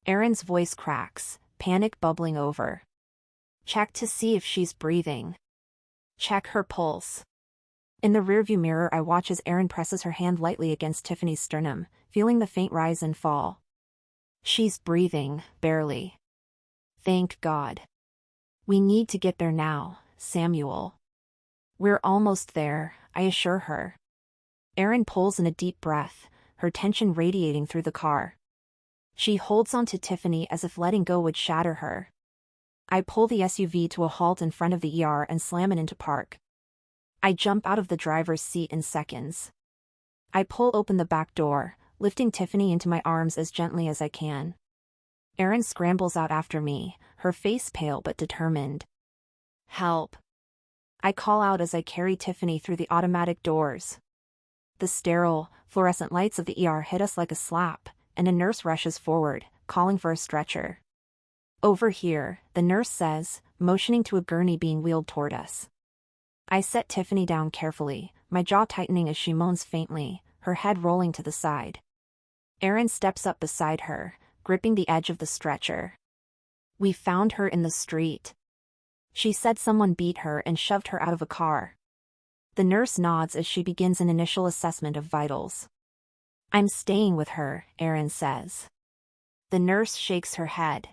Speaker 1: Erin's voice cracks, panic bubbling over. Check to see if she's breathing. Check her pulse. In the rearview mirror I watch as Erin presses her hand lightly against Tiffany's sternum, feeling the faint rise and fall. She's breathing, barely. Thank God. We need to get there now, Samuel. We're almost there, I assure her. Erin pulls in a deep breath, her tension radiating through the car. She holds onto Tiffany as if letting go would shatter her. I pull the SUV to a halt in front of the ER and slam it into park. I jump out of the driver's seat in seconds. I pull open the back door, lifting Tiffany into my arms as gently as I can. Erin scrambles out after me, her face pale but determined. Help. I call out as I carry Tiffany through the automatic doors. The sterile, fluorescent lights of the ER hit us like a slap, and a nurse rushes forward, calling for a stretcher. Over here, the nurse says, motioning to a gurney being wheeled toward us. I set Tiffany down carefully, my jaw tightening as she moans faintly, her head rolling to the side. Erin steps up beside her, gripping the edge of the stretcher. We found her in the street. She said someone beat her and shoved her out of a car. The nurse nods as she begins an initial assessment of vitals. I'm staying with her, Erin says. The nurse shakes her head.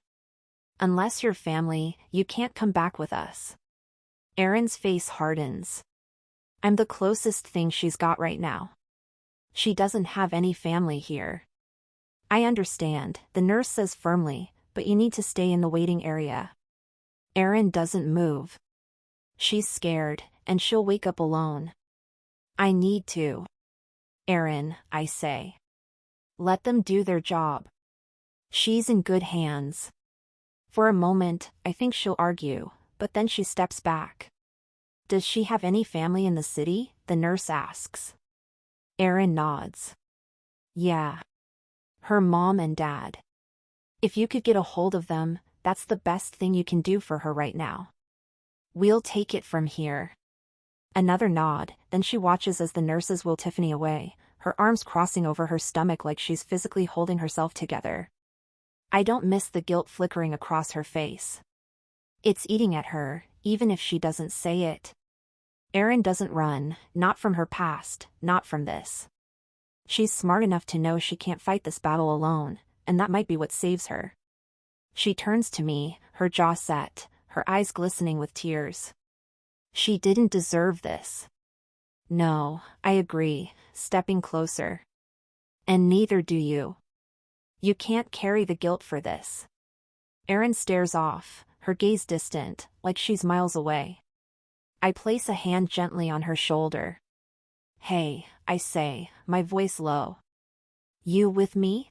Speaker 1: Unless you're family, you can't come back with us. Erin's face hardens. I'm the closest thing she's got right now. She doesn't have any family here. I understand, the nurse says firmly, but you need to stay in the waiting area. Erin doesn't move. She's scared, and she'll wake up alone. I need to. Erin, I say. Let them do their job. She's in good hands. For a moment, I think she'll argue, but then she steps back. Does she have any family in the city? The nurse asks. Erin nods. Yeah. Her mom and dad. If you could get a hold of them, that's the best thing you can do for her right now. We'll take it from here. Another nod, then she watches as the nurses wheel Tiffany away, her arms crossing over her stomach like she's physically holding herself together. I don't miss the guilt flickering across her face. It's eating at her, even if she doesn't say it. Erin doesn't run, not from her past, not from this. She's smart enough to know she can't fight this battle alone, and that might be what saves her. She turns to me, her jaw set, her eyes glistening with tears. She didn't deserve this. No, I agree, stepping closer. And neither do you. You can't carry the guilt for this. Erin stares off, her gaze distant, like she's miles away. I place a hand gently on her shoulder. Hey, I say, my voice low. You with me?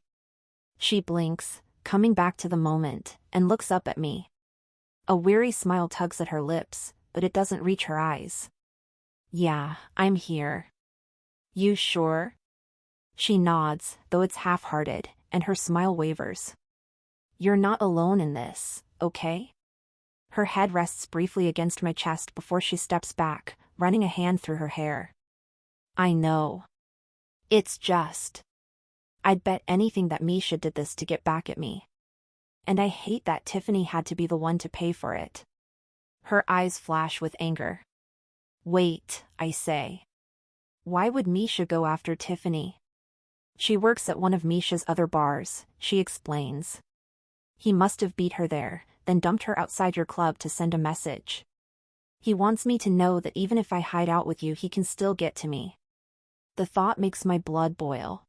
Speaker 1: She blinks, coming back to the moment, and looks up at me. A weary smile tugs at her lips, but it doesn't reach her eyes. Yeah, I'm here. You sure? She nods, though it's half-hearted, and her smile wavers. You're not alone in this, okay? Her head rests briefly against my chest before she steps back, running a hand through her hair. I know. It's just. I'd bet anything that Misha did this to get back at me. And I hate that Tiffany had to be the one to pay for it. Her eyes flash with anger. Wait, I say. Why would Misha go after Tiffany? She works at one of Misha's other bars, she explains. He must have beat her there, then dumped her outside your club to send a message. He wants me to know that even if I hide out with you, he can still get to me. The thought makes my blood boil.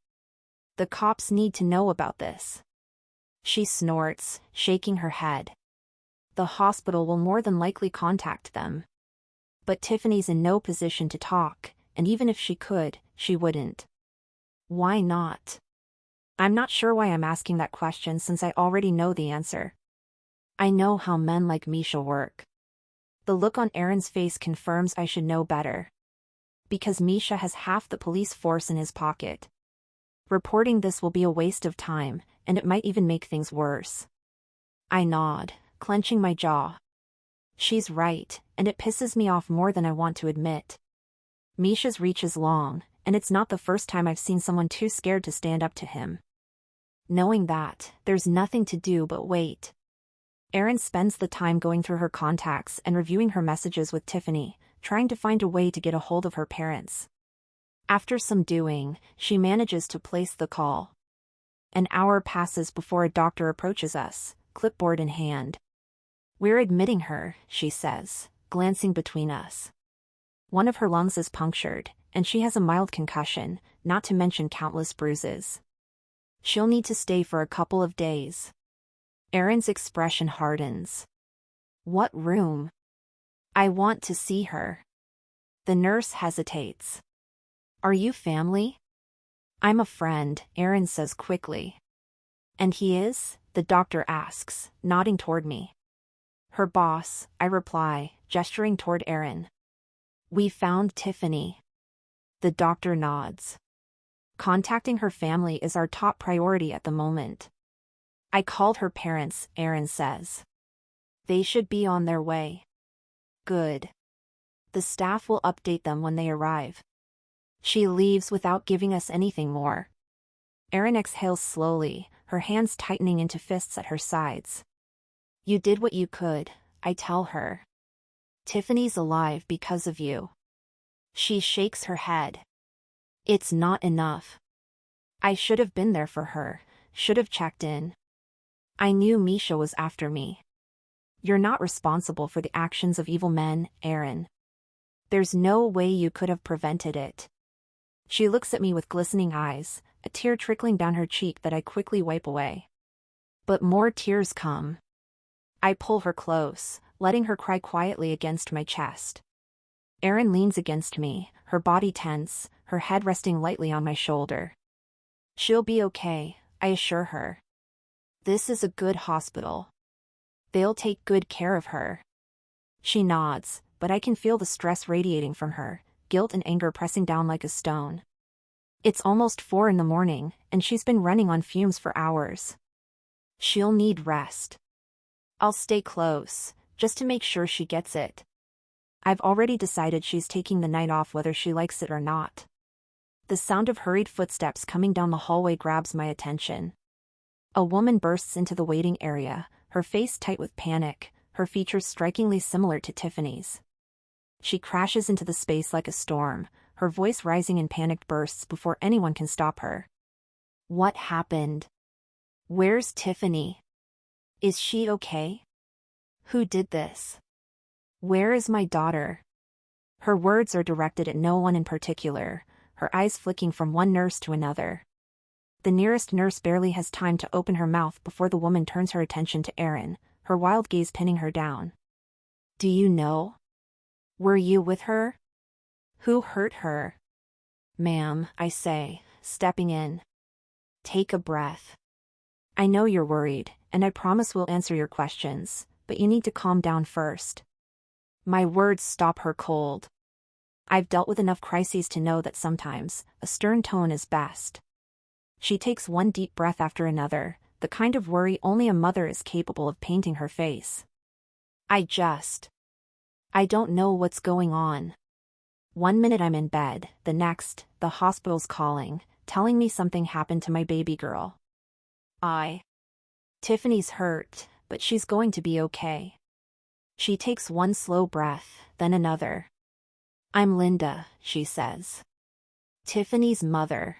Speaker 1: The cops need to know about this. She snorts, shaking her head. The hospital will more than likely contact them. But Tiffany's in no position to talk, and even if she could, she wouldn't. Why not? I'm not sure why I'm asking that question since I already know the answer. I know how men like Misha work. The look on Aaron's face confirms I should know better. Because Misha has half the police force in his pocket. Reporting this will be a waste of time, and it might even make things worse. I nod, clenching my jaw. She's right, and it pisses me off more than I want to admit. Misha's reach is long, and it's not the first time I've seen someone too scared to stand up to him. Knowing that, there's nothing to do but wait. Erin spends the time going through her contacts and reviewing her messages with Tiffany, trying to find a way to get a hold of her parents. After some doing, she manages to place the call. An hour passes before a doctor approaches us, clipboard in hand. We're admitting her, she says, glancing between us. One of her lungs is punctured, and she has a mild concussion, not to mention countless bruises. She'll need to stay for a couple of days. Erin's expression hardens. What room? I want to see her. The nurse hesitates. Are you family? I'm a friend, Erin says quickly. And he is? The doctor asks, nodding toward me. Her boss, I reply, gesturing toward Erin. We found Tiffany. The doctor nods. Contacting her family is our top priority at the moment. I called her parents, Erin says. They should be on their way. Good. The staff will update them when they arrive. She leaves without giving us anything more. Erin exhales slowly, her hands tightening into fists at her sides. You did what you could, I tell her. Tiffany's alive because of you. She shakes her head. It's not enough. I should have been there for her, should have checked in. I knew Misha was after me. You're not responsible for the actions of evil men, Erin. There's no way you could have prevented it. She looks at me with glistening eyes, a tear trickling down her cheek that I quickly wipe away. But more tears come. I pull her close, letting her cry quietly against my chest. Erin leans against me, her body tense, her head resting lightly on my shoulder. She'll be okay, I assure her. This is a good hospital. They'll take good care of her. She nods, but I can feel the stress radiating from her, guilt and anger pressing down like a stone. It's almost 4 a.m, and she's been running on fumes for hours. She'll need rest. I'll stay close, just to make sure she gets it. I've already decided she's taking the night off whether she likes it or not. The sound of hurried footsteps coming down the hallway grabs my attention. A woman bursts into the waiting area, her face tight with panic, her features strikingly similar to Tiffany's. She crashes into the space like a storm, her voice rising in panicked bursts before anyone can stop her. What happened? Where's Tiffany? Is she okay? Who did this? Where is my daughter? Her words are directed at no one in particular, her eyes flicking from one nurse to another. The nearest nurse barely has time to open her mouth before the woman turns her attention to Erin, her wild gaze pinning her down. Do you know? Were you with her? Who hurt her? Ma'am, I say, stepping in. Take a breath. I know you're worried, and I promise we'll answer your questions, but you need to calm down first. My words stop her cold. I've dealt with enough crises to know that sometimes, a stern tone is best. She takes one deep breath after another, the kind of worry only a mother is capable of painting her face. I don't know what's going on. One minute I'm in bed, the next, the hospital's calling, telling me something happened to my baby girl. Tiffany's hurt, but she's going to be okay. She takes one slow breath, then another. I'm Linda, she says. Tiffany's mother.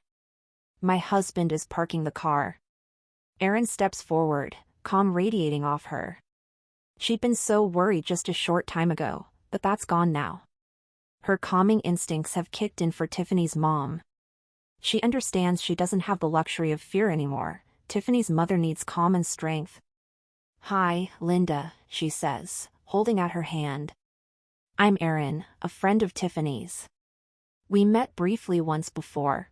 Speaker 1: My husband is parking the car. Erin steps forward, calm radiating off her. She'd been so worried just a short time ago, but that's gone now. Her calming instincts have kicked in for Tiffany's mom. She understands she doesn't have the luxury of fear anymore. Tiffany's mother needs calm and strength. Hi, Linda, she says, holding out her hand. I'm Erin, a friend of Tiffany's. We met briefly once before.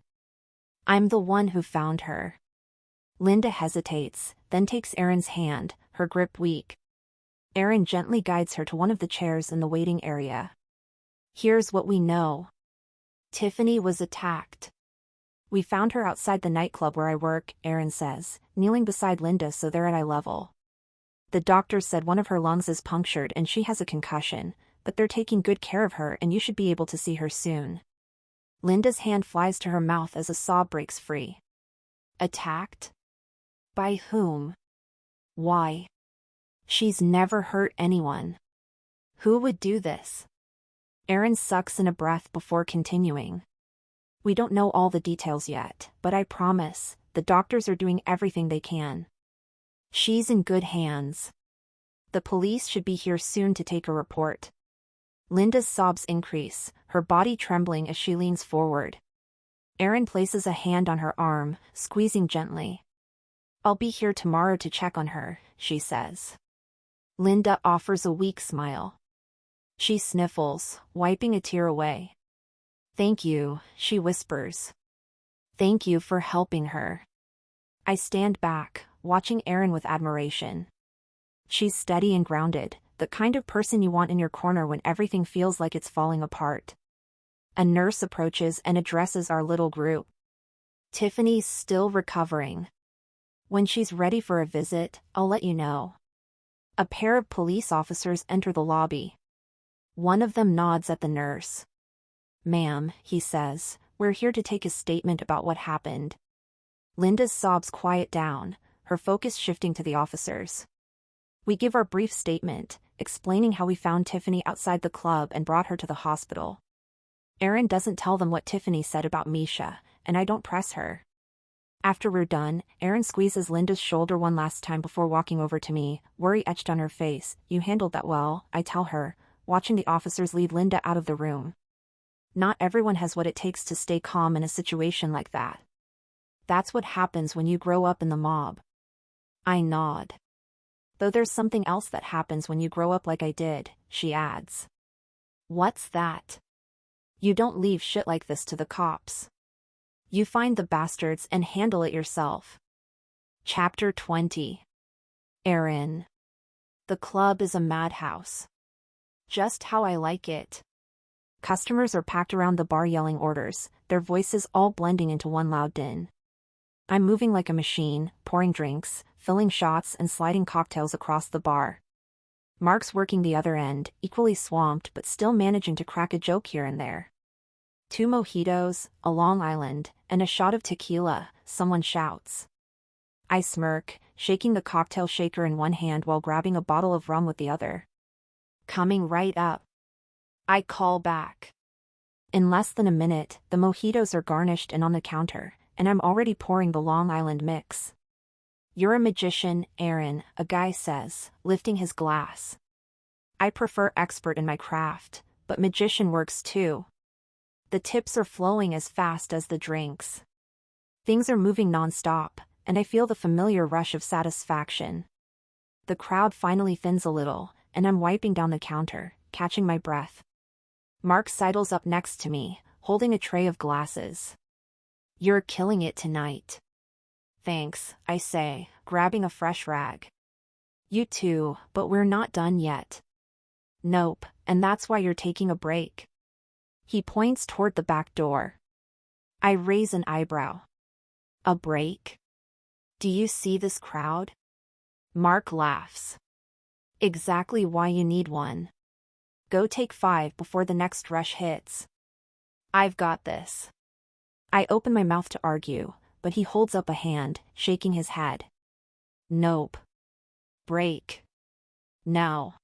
Speaker 1: I'm the one who found her. Linda hesitates, then takes Erin's hand, her grip weak. Erin gently guides her to one of the chairs in the waiting area. Here's what we know. Tiffany was attacked. We found her outside the nightclub where I work, Erin says, kneeling beside Linda so they're at eye level. The doctor said one of her lungs is punctured and she has a concussion, but they're taking good care of her and you should be able to see her soon. Linda's hand flies to her mouth as a sob breaks free. Attacked? By whom? Why? She's never hurt anyone. Who would do this? Erin sucks in a breath before continuing. We don't know all the details yet, but I promise, the doctors are doing everything they can. She's in good hands. The police should be here soon to take a report. Linda's sobs increase, her body trembling as she leans forward. Erin places a hand on her arm, squeezing gently. I'll be here tomorrow to check on her, she says. Linda offers a weak smile. She sniffles, wiping a tear away. Thank you, she whispers. Thank you for helping her. I stand back, watching Erin with admiration. She's steady and grounded, the kind of person you want in your corner when everything feels like it's falling apart. A nurse approaches and addresses our little group. Tiffany's still recovering. When she's ready for a visit, I'll let you know. A pair of police officers enter the lobby. One of them nods at the nurse. Ma'am, he says, we're here to take a statement about what happened. Linda's sobs quiet down, her focus shifting to the officers. We give our brief statement, explaining how we found Tiffany outside the club and brought her to the hospital. Erin doesn't tell them what Tiffany said about Misha, and I don't press her. After we're done, Erin squeezes Linda's shoulder one last time before walking over to me, worry etched on her face. You handled that well, I tell her, watching the officers lead Linda out of the room. Not everyone has what it takes to stay calm in a situation like that. That's what happens when you grow up in the mob. I nod. Though there's something else that happens when you grow up like I did, she adds. What's that? You don't leave shit like this to the cops. You find the bastards and handle it yourself. Chapter 20. Erin. The club is a madhouse. Just how I like it. Customers are packed around the bar yelling orders, their voices all blending into one loud din. I'm moving like a machine, pouring drinks, filling shots and sliding cocktails across the bar. Mark's working the other end, equally swamped but still managing to crack a joke here and there. 2 mojitos, a Long Island, and a shot of tequila, someone shouts. I smirk, shaking the cocktail shaker in one hand while grabbing a bottle of rum with the other. Coming right up. I call back. In less than a minute, the mojitos are garnished and on the counter, and I'm already pouring the Long Island mix. You're a magician, Erin, a guy says, lifting his glass. I prefer expert in my craft, but magician works too. The tips are flowing as fast as the drinks. Things are moving non-stop, and I feel the familiar rush of satisfaction. The crowd finally thins a little, and I'm wiping down the counter, catching my breath. Mark sidles up next to me, holding a tray of glasses. You're killing it tonight. Thanks, I say, grabbing a fresh rag. You too, but we're not done yet. Nope, and that's why you're taking a break. He points toward the back door. I raise an eyebrow. A break? Do you see this crowd? Mark laughs. Exactly why you need one. Go take 5 before the next rush hits. I've got this. I open my mouth to argue, but he holds up a hand, shaking his head. Nope. Break. Now.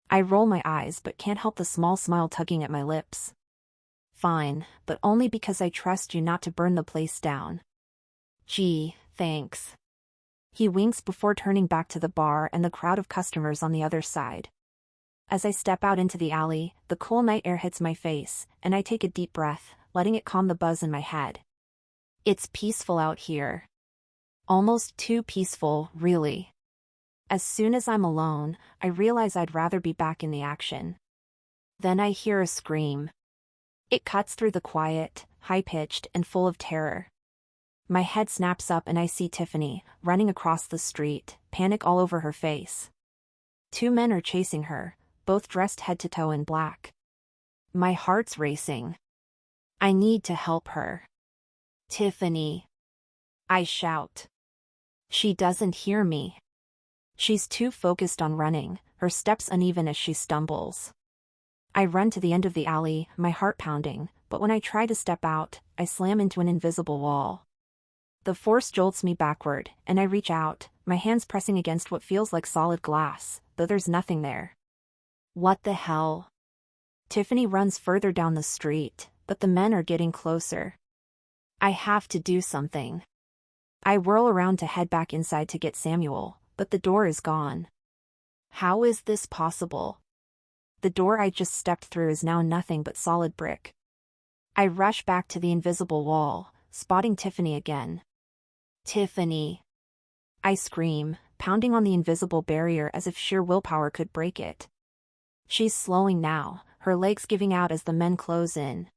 Speaker 1: I roll my eyes but can't help the small smile tugging at my lips. Fine, but only because I trust you not to burn the place down. Gee, thanks. He winks before turning back to the bar and the crowd of customers on the other side. As I step out into the alley, the cool night air hits my face, and I take a deep breath, letting it calm the buzz in my head. It's peaceful out here. Almost too peaceful, really. As soon as I'm alone, I realize I'd rather be back in the action. Then I hear a scream. It cuts through the quiet, high-pitched, and full of terror. My head snaps up and I see Tiffany, running across the street, panic all over her face. 2 men are chasing her, both dressed head to toe in black. My heart's racing. I need to help her. Tiffany. I shout. She doesn't hear me. She's too focused on running, her steps uneven as she stumbles. I run to the end of the alley, my heart pounding, but when I try to step out, I slam into an invisible wall. The force jolts me backward, and I reach out, my hands pressing against what feels like solid glass, though there's nothing there. What the hell? Tiffany runs further down the street, but the men are getting closer. I have to do something. I whirl around to head back inside to get Samuel, but the door is gone. How is this possible? The door I just stepped through is now nothing but solid brick. I rush back to the invisible wall, spotting Tiffany again. Tiffany! I scream, pounding on the invisible barrier as if sheer willpower could break it. She's slowing now, her legs giving out as the men close in.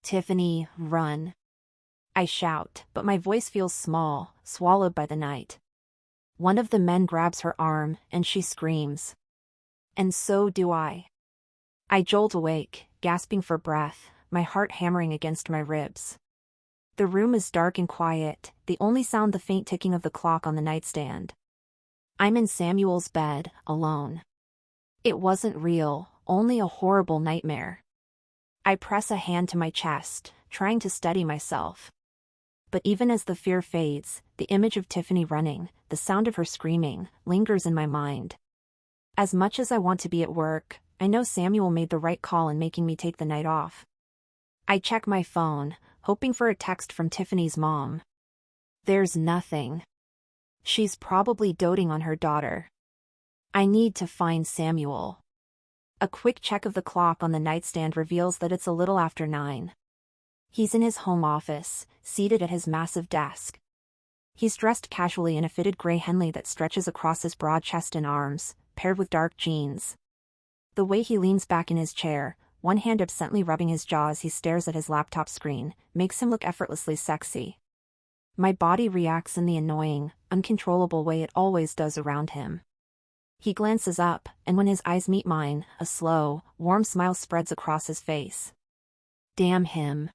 Speaker 1: Tiffany, run. I shout, but my voice feels small, swallowed by the night. One of the men grabs her arm, and she screams. And so do I. I jolt awake, gasping for breath, my heart hammering against my ribs. The room is dark and quiet, the only sound the faint ticking of the clock on the nightstand. I'm in Samuel's bed, alone. It wasn't real, only a horrible nightmare. I press a hand to my chest, trying to steady myself. But even as the fear fades, the image of Tiffany running, the sound of her screaming, lingers in my mind. As much as I want to be at work, I know Samuel made the right call in making me take the night off. I check my phone, hoping for a text from Tiffany's mom. There's nothing. She's probably doting on her daughter. I need to find Samuel. A quick check of the clock on the nightstand reveals that it's a little after 9. He's in his home office, seated at his massive desk. He's dressed casually in a fitted gray Henley that stretches across his broad chest and arms, paired with dark jeans. The way he leans back in his chair, one hand absently rubbing his jaw as he stares at his laptop screen, makes him look effortlessly sexy. My body reacts in the annoying, uncontrollable way it always does around him. He glances up, and when his eyes meet mine, a slow, warm smile spreads across his face. Damn him.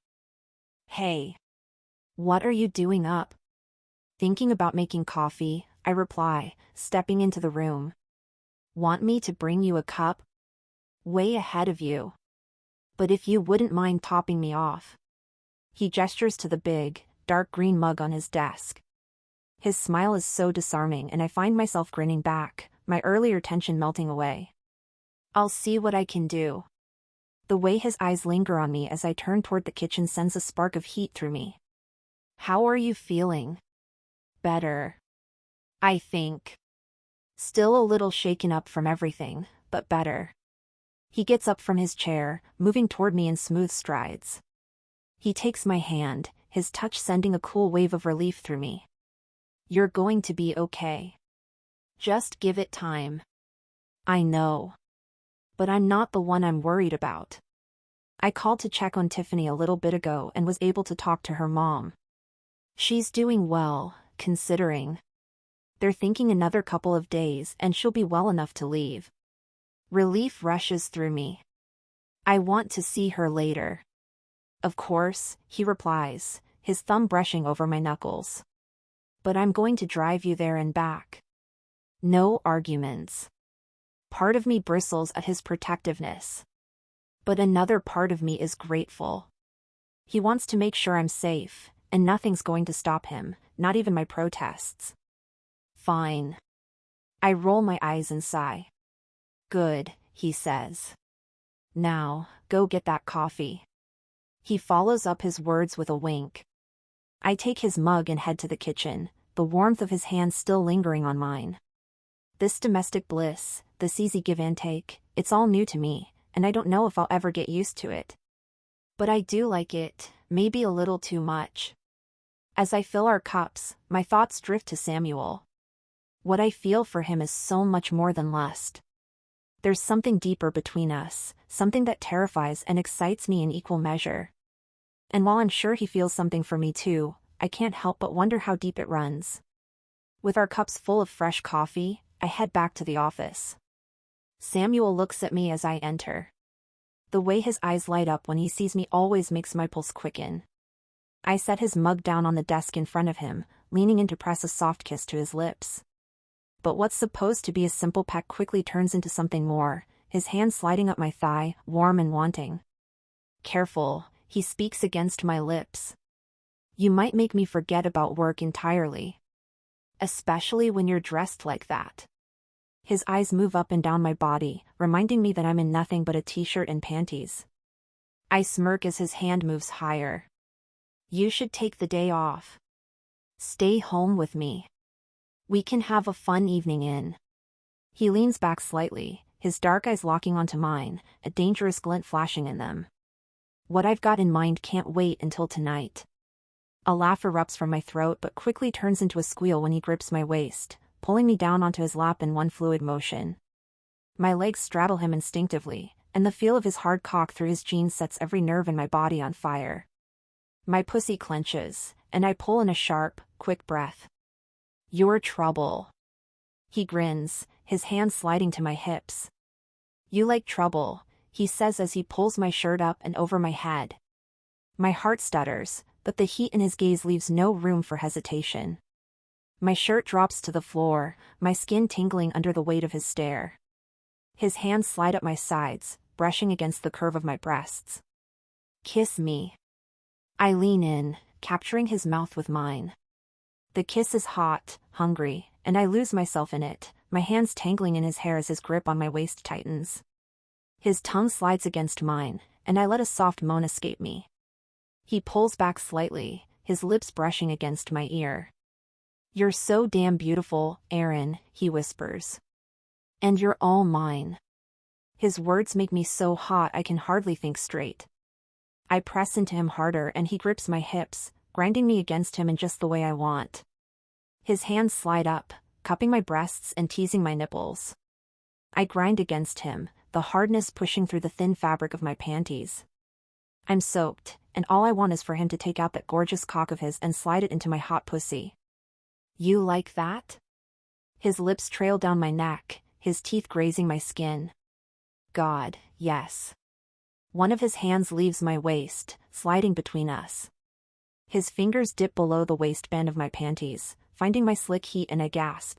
Speaker 1: Hey. What are you doing up? Thinking about making coffee, I reply, stepping into the room. Want me to bring you a cup? Way ahead of you. But if you wouldn't mind topping me off. He gestures to the big, dark green mug on his desk. His smile is so disarming and I find myself grinning back, my earlier tension melting away. I'll see what I can do. The way his eyes linger on me as I turn toward the kitchen sends a spark of heat through me. How are you feeling? Better. I think. Still a little shaken up from everything, but better. He gets up from his chair, moving toward me in smooth strides. He takes my hand, his touch sending a cool wave of relief through me. You're going to be okay. Just give it time. I know. But I'm not the one I'm worried about. I called to check on Tiffany a little bit ago and was able to talk to her mom. She's doing well, considering. They're thinking another couple of days and she'll be well enough to leave. Relief rushes through me. I want to see her later. Of course, he replies, his thumb brushing over my knuckles. But I'm going to drive you there and back. No arguments. Part of me bristles at his protectiveness. But another part of me is grateful. He wants to make sure I'm safe, and nothing's going to stop him, not even my protests. Fine. I roll my eyes and sigh. Good, he says. Now, go get that coffee. He follows up his words with a wink. I take his mug and head to the kitchen, the warmth of his hand still lingering on mine. This domestic bliss, this easy give and take, it's all new to me, and I don't know if I'll ever get used to it. But I do like it, maybe a little too much. As I fill our cups, my thoughts drift to Samuel. What I feel for him is so much more than lust. There's something deeper between us, something that terrifies and excites me in equal measure. And while I'm sure he feels something for me too, I can't help but wonder how deep it runs. With our cups full of fresh coffee, I head back to the office. Samuel looks at me as I enter. The way his eyes light up when he sees me always makes my pulse quicken. I set his mug down on the desk in front of him, leaning in to press a soft kiss to his lips. But what's supposed to be a simple peck quickly turns into something more, his hand sliding up my thigh, warm and wanting. Careful, he speaks against my lips. You might make me forget about work entirely. Especially when you're dressed like that. His eyes move up and down my body, reminding me that I'm in nothing but a t-shirt and panties. I smirk as his hand moves higher. You should take the day off. Stay home with me. We can have a fun evening in. He leans back slightly, his dark eyes locking onto mine, a dangerous glint flashing in them. What I've got in mind can't wait until tonight. A laugh erupts from my throat but quickly turns into a squeal when he grips my waist, pulling me down onto his lap in one fluid motion. My legs straddle him instinctively, and the feel of his hard cock through his jeans sets every nerve in my body on fire. My pussy clenches, and I pull in a sharp, quick breath. You're trouble. He grins, his hand sliding to my hips. You like trouble, he says as he pulls my shirt up and over my head. My heart stutters, but the heat in his gaze leaves no room for hesitation. My shirt drops to the floor, my skin tingling under the weight of his stare. His hands slide up my sides, brushing against the curve of my breasts. Kiss me. I lean in, capturing his mouth with mine. The kiss is hot, hungry, and I lose myself in it, my hands tangling in his hair as his grip on my waist tightens. His tongue slides against mine, and I let a soft moan escape me. He pulls back slightly, his lips brushing against my ear. You're so damn beautiful, Aaron, he whispers. And you're all mine. His words make me so hot I can hardly think straight. I press into him harder and he grips my hips, grinding me against him in just the way I want. His hands slide up, cupping my breasts and teasing my nipples. I grind against him, the hardness pushing through the thin fabric of my panties. I'm soaked, and all I want is for him to take out that gorgeous cock of his and slide it into my hot pussy. You like that? His lips trail down my neck, his teeth grazing my skin. God, yes. One of his hands leaves my waist, sliding between us. His fingers dip below the waistband of my panties, finding my slick heat and I gasp.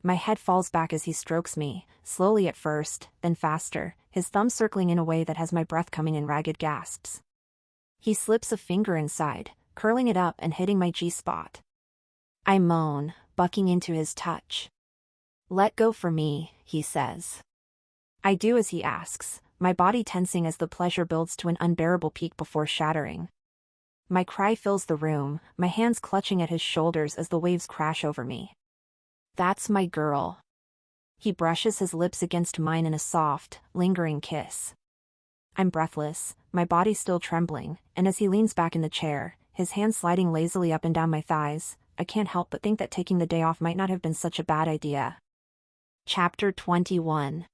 Speaker 1: My head falls back as he strokes me, slowly at first, then faster, his thumb circling in a way that has my breath coming in ragged gasps. He slips a finger inside, curling it up and hitting my G-spot. I moan, bucking into his touch. Let go for me, he says. I do as he asks, my body tensing as the pleasure builds to an unbearable peak before shattering. My cry fills the room, my hands clutching at his shoulders as the waves crash over me. That's my girl. He brushes his lips against mine in a soft, lingering kiss. I'm breathless, my body still trembling, and as he leans back in the chair, his hands sliding lazily up and down my thighs, I can't help but think that taking the day off might not have been such a bad idea. Chapter 21.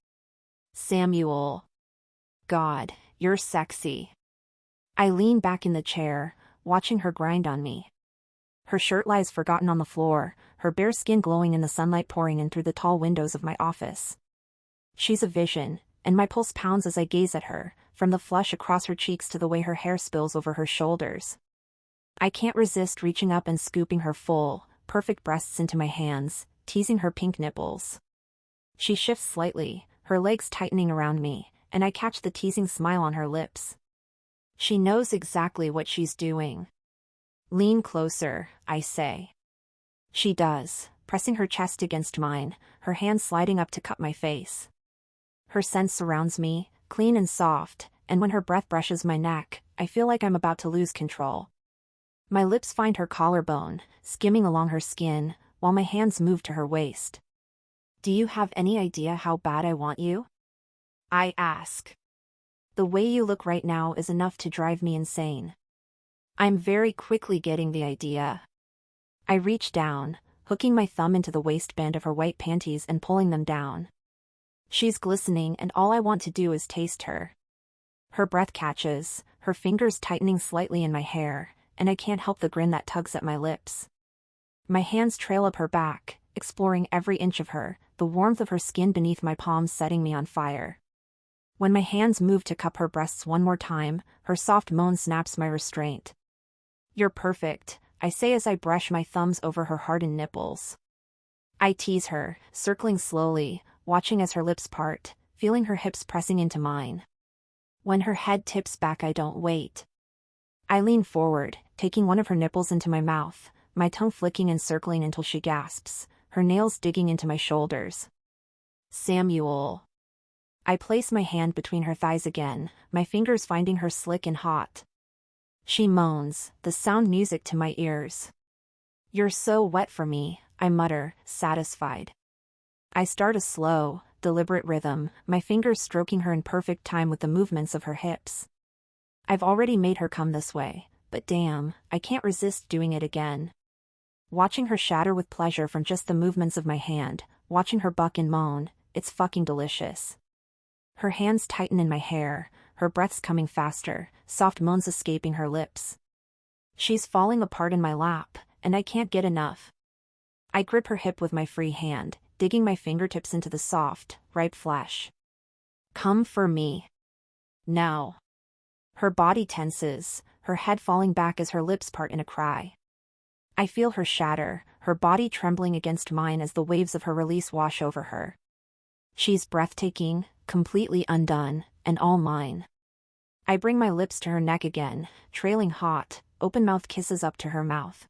Speaker 1: Samuel. God, you're sexy. I lean back in the chair, watching her grind on me. Her shirt lies forgotten on the floor, her bare skin glowing in the sunlight pouring in through the tall windows of my office. She's a vision, and my pulse pounds as I gaze at her, from the flush across her cheeks to the way her hair spills over her shoulders. I can't resist reaching up and scooping her full, perfect breasts into my hands, teasing her pink nipples. She shifts slightly, her legs tightening around me, and I catch the teasing smile on her lips. She knows exactly what she's doing. Lean closer, I say. She does, pressing her chest against mine, her hand sliding up to cup my face. Her scent surrounds me, clean and soft, and when her breath brushes my neck, I feel like I'm about to lose control. My lips find her collarbone, skimming along her skin, while my hands move to her waist. Do you have any idea how bad I want you? I ask. The way you look right now is enough to drive me insane. I'm very quickly getting the idea. I reach down, hooking my thumb into the waistband of her white panties and pulling them down. She's glistening and all I want to do is taste her. Her breath catches, her fingers tightening slightly in my hair, and I can't help the grin that tugs at my lips. My hands trail up her back, exploring every inch of her, the warmth of her skin beneath my palms setting me on fire. When my hands move to cup her breasts one more time, her soft moan snaps my restraint. You're perfect, I say as I brush my thumbs over her hardened nipples. I tease her, circling slowly, watching as her lips part, feeling her hips pressing into mine. When her head tips back, I don't wait. I lean forward, taking one of her nipples into my mouth, my tongue flicking and circling until she gasps, her nails digging into my shoulders. Samuel. I place my hand between her thighs again, my fingers finding her slick and hot. She moans, the sound music to my ears. You're so wet for me, I mutter, satisfied. I start a slow, deliberate rhythm, my fingers stroking her in perfect time with the movements of her hips. I've already made her come this way, but damn, I can't resist doing it again. Watching her shatter with pleasure from just the movements of my hand, watching her buck and moan, it's fucking delicious. Her hands tighten in my hair, her breaths coming faster, soft moans escaping her lips. She's falling apart in my lap, and I can't get enough. I grip her hip with my free hand, digging my fingertips into the soft, ripe flesh. Come for me. Now. Her body tenses, her head falling back as her lips part in a cry. I feel her shatter, her body trembling against mine as the waves of her release wash over her. She's breathtaking, completely undone, and all mine. I bring my lips to her neck again, trailing hot, open-mouthed kisses up to her mouth.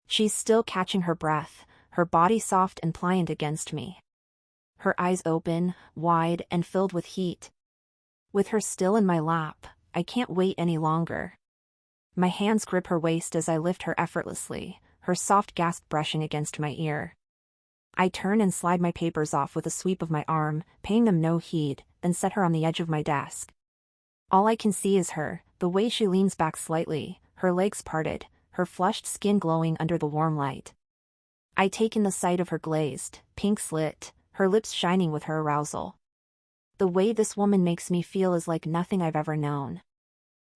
Speaker 1: She's still catching her breath, her body soft and pliant against me. Her eyes open, wide, and filled with heat. With her still in my lap, I can't wait any longer. My hands grip her waist as I lift her effortlessly, her soft gasp brushing against my ear. I turn and slide my papers off with a sweep of my arm, paying them no heed, then set her on the edge of my desk. All I can see is her, the way she leans back slightly, her legs parted, her flushed skin glowing under the warm light. I take in the sight of her glazed, pink slit, her lips shining with her arousal. The way this woman makes me feel is like nothing I've ever known.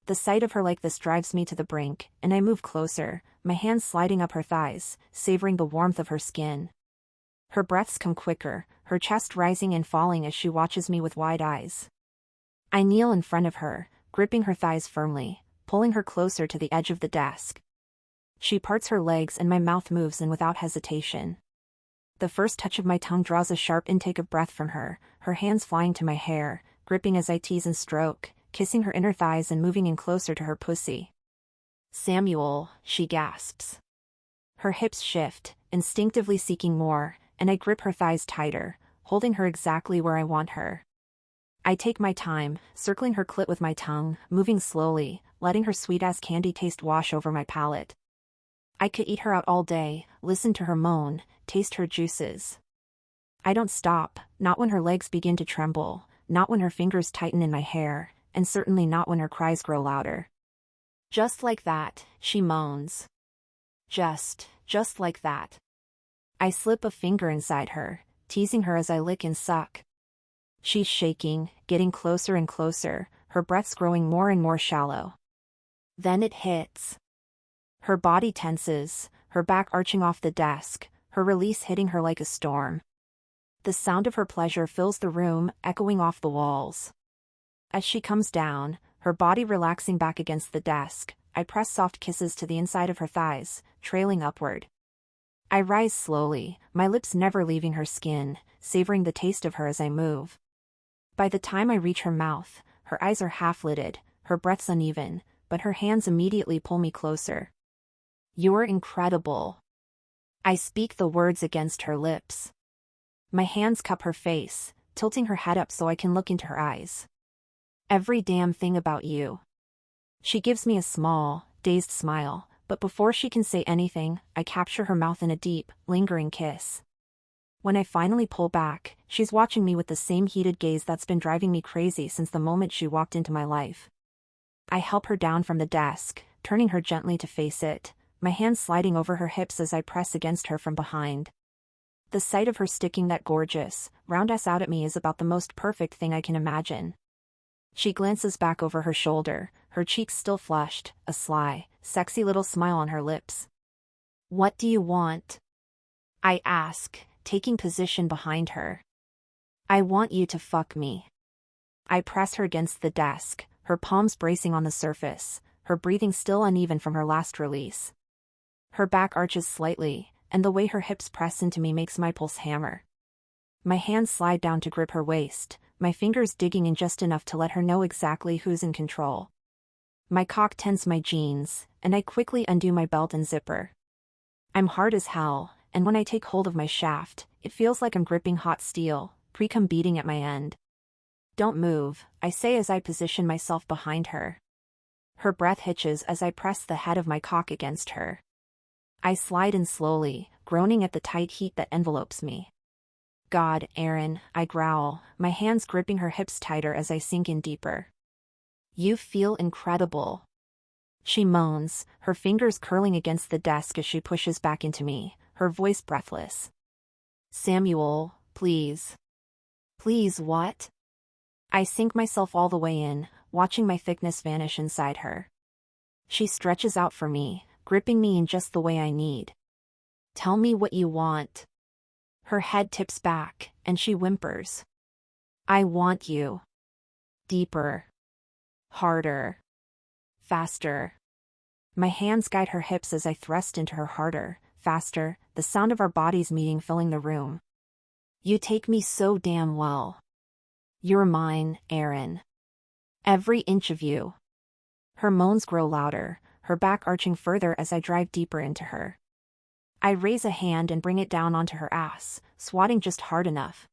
Speaker 1: The sight of her like this drives me to the brink, and I move closer, my hands sliding up her thighs, savoring the warmth of her skin. Her breaths come quicker, her chest rising and falling as she watches me with wide eyes. I kneel in front of her, gripping her thighs firmly, pulling her closer to the edge of the desk. She parts her legs and my mouth moves in without hesitation. The first touch of my tongue draws a sharp intake of breath from her hands flying to my hair, gripping as I tease and stroke, kissing her inner thighs and moving in closer to her pussy. Samuel, she gasps. Her hips shift, instinctively seeking more, and I grip her thighs tighter, holding her exactly where I want her. I take my time, circling her clit with my tongue, moving slowly, letting her sweet-ass candy taste wash over my palate. I could eat her out all day, listen to her moan, taste her juices. I don't stop, not when her legs begin to tremble, not when her fingers tighten in my hair, and certainly not when her cries grow louder. Just like that, she moans. Just like that. I slip a finger inside her, teasing her as I lick and suck. She's shaking, getting closer and closer, her breaths growing more and more shallow. Then it hits. Her body tenses, her back arching off the desk, her release hitting her like a storm. The sound of her pleasure fills the room, echoing off the walls. As she comes down, her body relaxing back against the desk, I press soft kisses to the inside of her thighs, trailing upward. I rise slowly, my lips never leaving her skin, savoring the taste of her as I move. By the time I reach her mouth, her eyes are half-lidded, her breath's uneven, but her hands immediately pull me closer. "You're incredible." I speak the words against her lips. My hands cup her face, tilting her head up so I can look into her eyes. "Every damn thing about you." She gives me a small, dazed smile, but before she can say anything, I capture her mouth in a deep, lingering kiss. When I finally pull back, she's watching me with the same heated gaze that's been driving me crazy since the moment she walked into my life. I help her down from the desk, turning her gently to face it, my hands sliding over her hips as I press against her from behind. The sight of her sticking that gorgeous, round ass out at me is about the most perfect thing I can imagine. She glances back over her shoulder, her cheeks still flushed, a sly, sexy little smile on her lips. "What do you want?" I ask, taking position behind her. "I want you to fuck me." I press her against the desk, her palms bracing on the surface, her breathing still uneven from her last release. Her back arches slightly, and the way her hips press into me makes my pulse hammer. My hands slide down to grip her waist, my fingers digging in just enough to let her know exactly who's in control. My cock tenses my jeans, and I quickly undo my belt and zipper. I'm hard as hell, and when I take hold of my shaft, it feels like I'm gripping hot steel, pre-cum beating at my end. "Don't move," I say as I position myself behind her. Her breath hitches as I press the head of my cock against her. I slide in slowly, groaning at the tight heat that envelopes me. "God, Aaron," I growl, my hands gripping her hips tighter as I sink in deeper. "You feel incredible." She moans, her fingers curling against the desk as she pushes back into me, her voice breathless. "Samuel, please." "Please what?" I sink myself all the way in, watching my thickness vanish inside her. She stretches out for me, gripping me in just the way I need. "Tell me what you want." Her head tips back, and she whimpers. "I want you. Deeper. Harder. Faster." My hands guide her hips as I thrust into her harder, faster, the sound of our bodies meeting filling the room. "You take me so damn well. You're mine, Aaron. Every inch of you." Her moans grow louder, her back arching further as I drive deeper into her. I raise a hand and bring it down onto her ass, swatting just hard enough.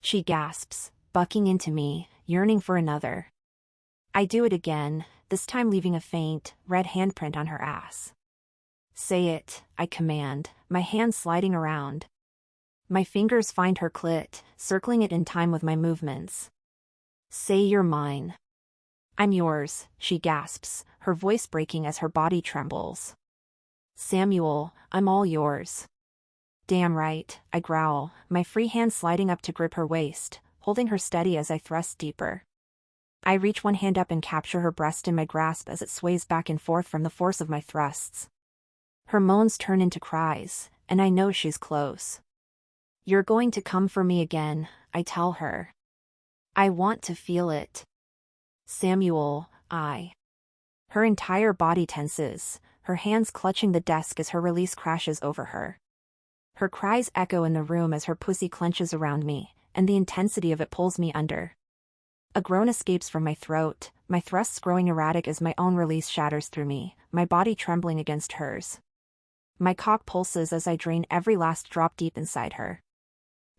Speaker 1: She gasps, bucking into me, yearning for another. I do it again, this time leaving a faint, red handprint on her ass. "Say it," I command, my hands sliding around. My fingers find her clit, circling it in time with my movements. "Say you're mine." "I'm yours," she gasps, her voice breaking as her body trembles. "Samuel, I'm all yours." "Damn right," I growl, my free hand sliding up to grip her waist, holding her steady as I thrust deeper. I reach one hand up and capture her breast in my grasp as it sways back and forth from the force of my thrusts. Her moans turn into cries, and I know she's close. "You're going to come for me again," I tell her. "I want to feel it." "Samuel, I." Her entire body tenses, her hands clutching the desk as her release crashes over her. Her cries echo in the room as her pussy clenches around me, and the intensity of it pulls me under. A groan escapes from my throat, my thrusts growing erratic as my own release shatters through me, my body trembling against hers. My cock pulses as I drain every last drop deep inside her.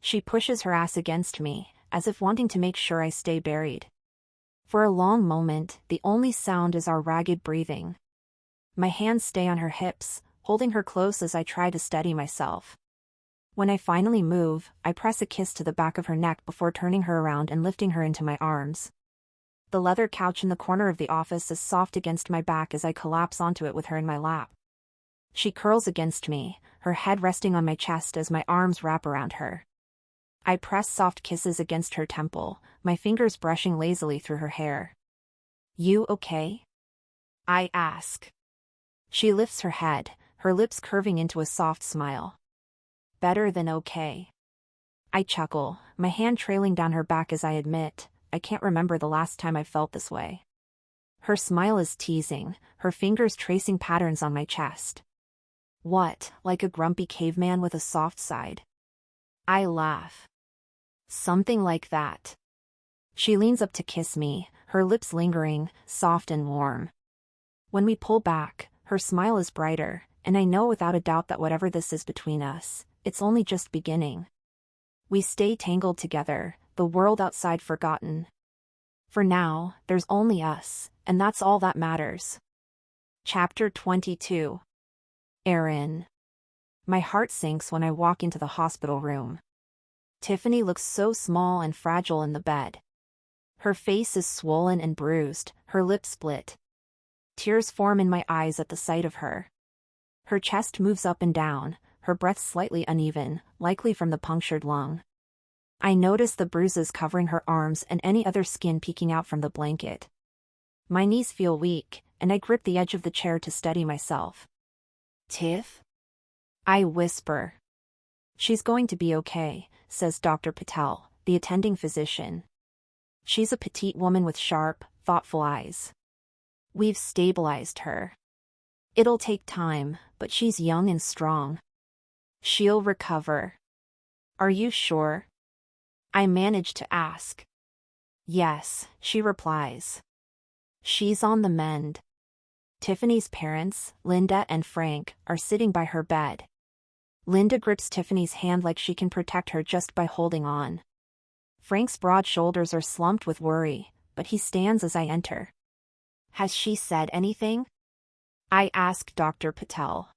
Speaker 1: She pushes her ass against me, as if wanting to make sure I stay buried. For a long moment, the only sound is our ragged breathing. My hands stay on her hips, holding her close as I try to steady myself. When I finally move, I press a kiss to the back of her neck before turning her around and lifting her into my arms. The leather couch in the corner of the office is soft against my back as I collapse onto it with her in my lap. She curls against me, her head resting on my chest as my arms wrap around her. I press soft kisses against her temple, my fingers brushing lazily through her hair. "You okay?" I ask. She lifts her head, her lips curving into a soft smile. "Better than okay." I chuckle, my hand trailing down her back as I admit, I can't remember the last time I felt this way. Her smile is teasing, her fingers tracing patterns on my chest. What, like a grumpy caveman with a soft side? I laugh. Something like that. She leans up to kiss me, her lips lingering, soft and warm. When we pull back, her smile is brighter, and I know without a doubt that whatever this is between us, it's only just beginning. We stay tangled together, the world outside forgotten. For now, there's only us, and that's all that matters. Chapter 22. Erin. My heart sinks when I walk into the hospital room. Tiffany looks so small and fragile in the bed. Her face is swollen and bruised, her lips split. Tears form in my eyes at the sight of her. Her chest moves up and down, her breath slightly uneven, likely from the punctured lung. I notice the bruises covering her arms and any other skin peeking out from the blanket. My knees feel weak, and I grip the edge of the chair to steady myself. Tiff? I whisper. She's going to be okay, says Dr. Patel, the attending physician. She's a petite woman with sharp, thoughtful eyes. We've stabilized her. It'll take time, but she's young and strong. She'll recover. Are you sure? I manage to ask. Yes, she replies. She's on the mend. Tiffany's parents, Linda and Frank, are sitting by her bed. Linda grips Tiffany's hand like she can protect her just by holding on. Frank's broad shoulders are slumped with worry, but he stands as I enter. Has she said anything? I ask Dr. Patel.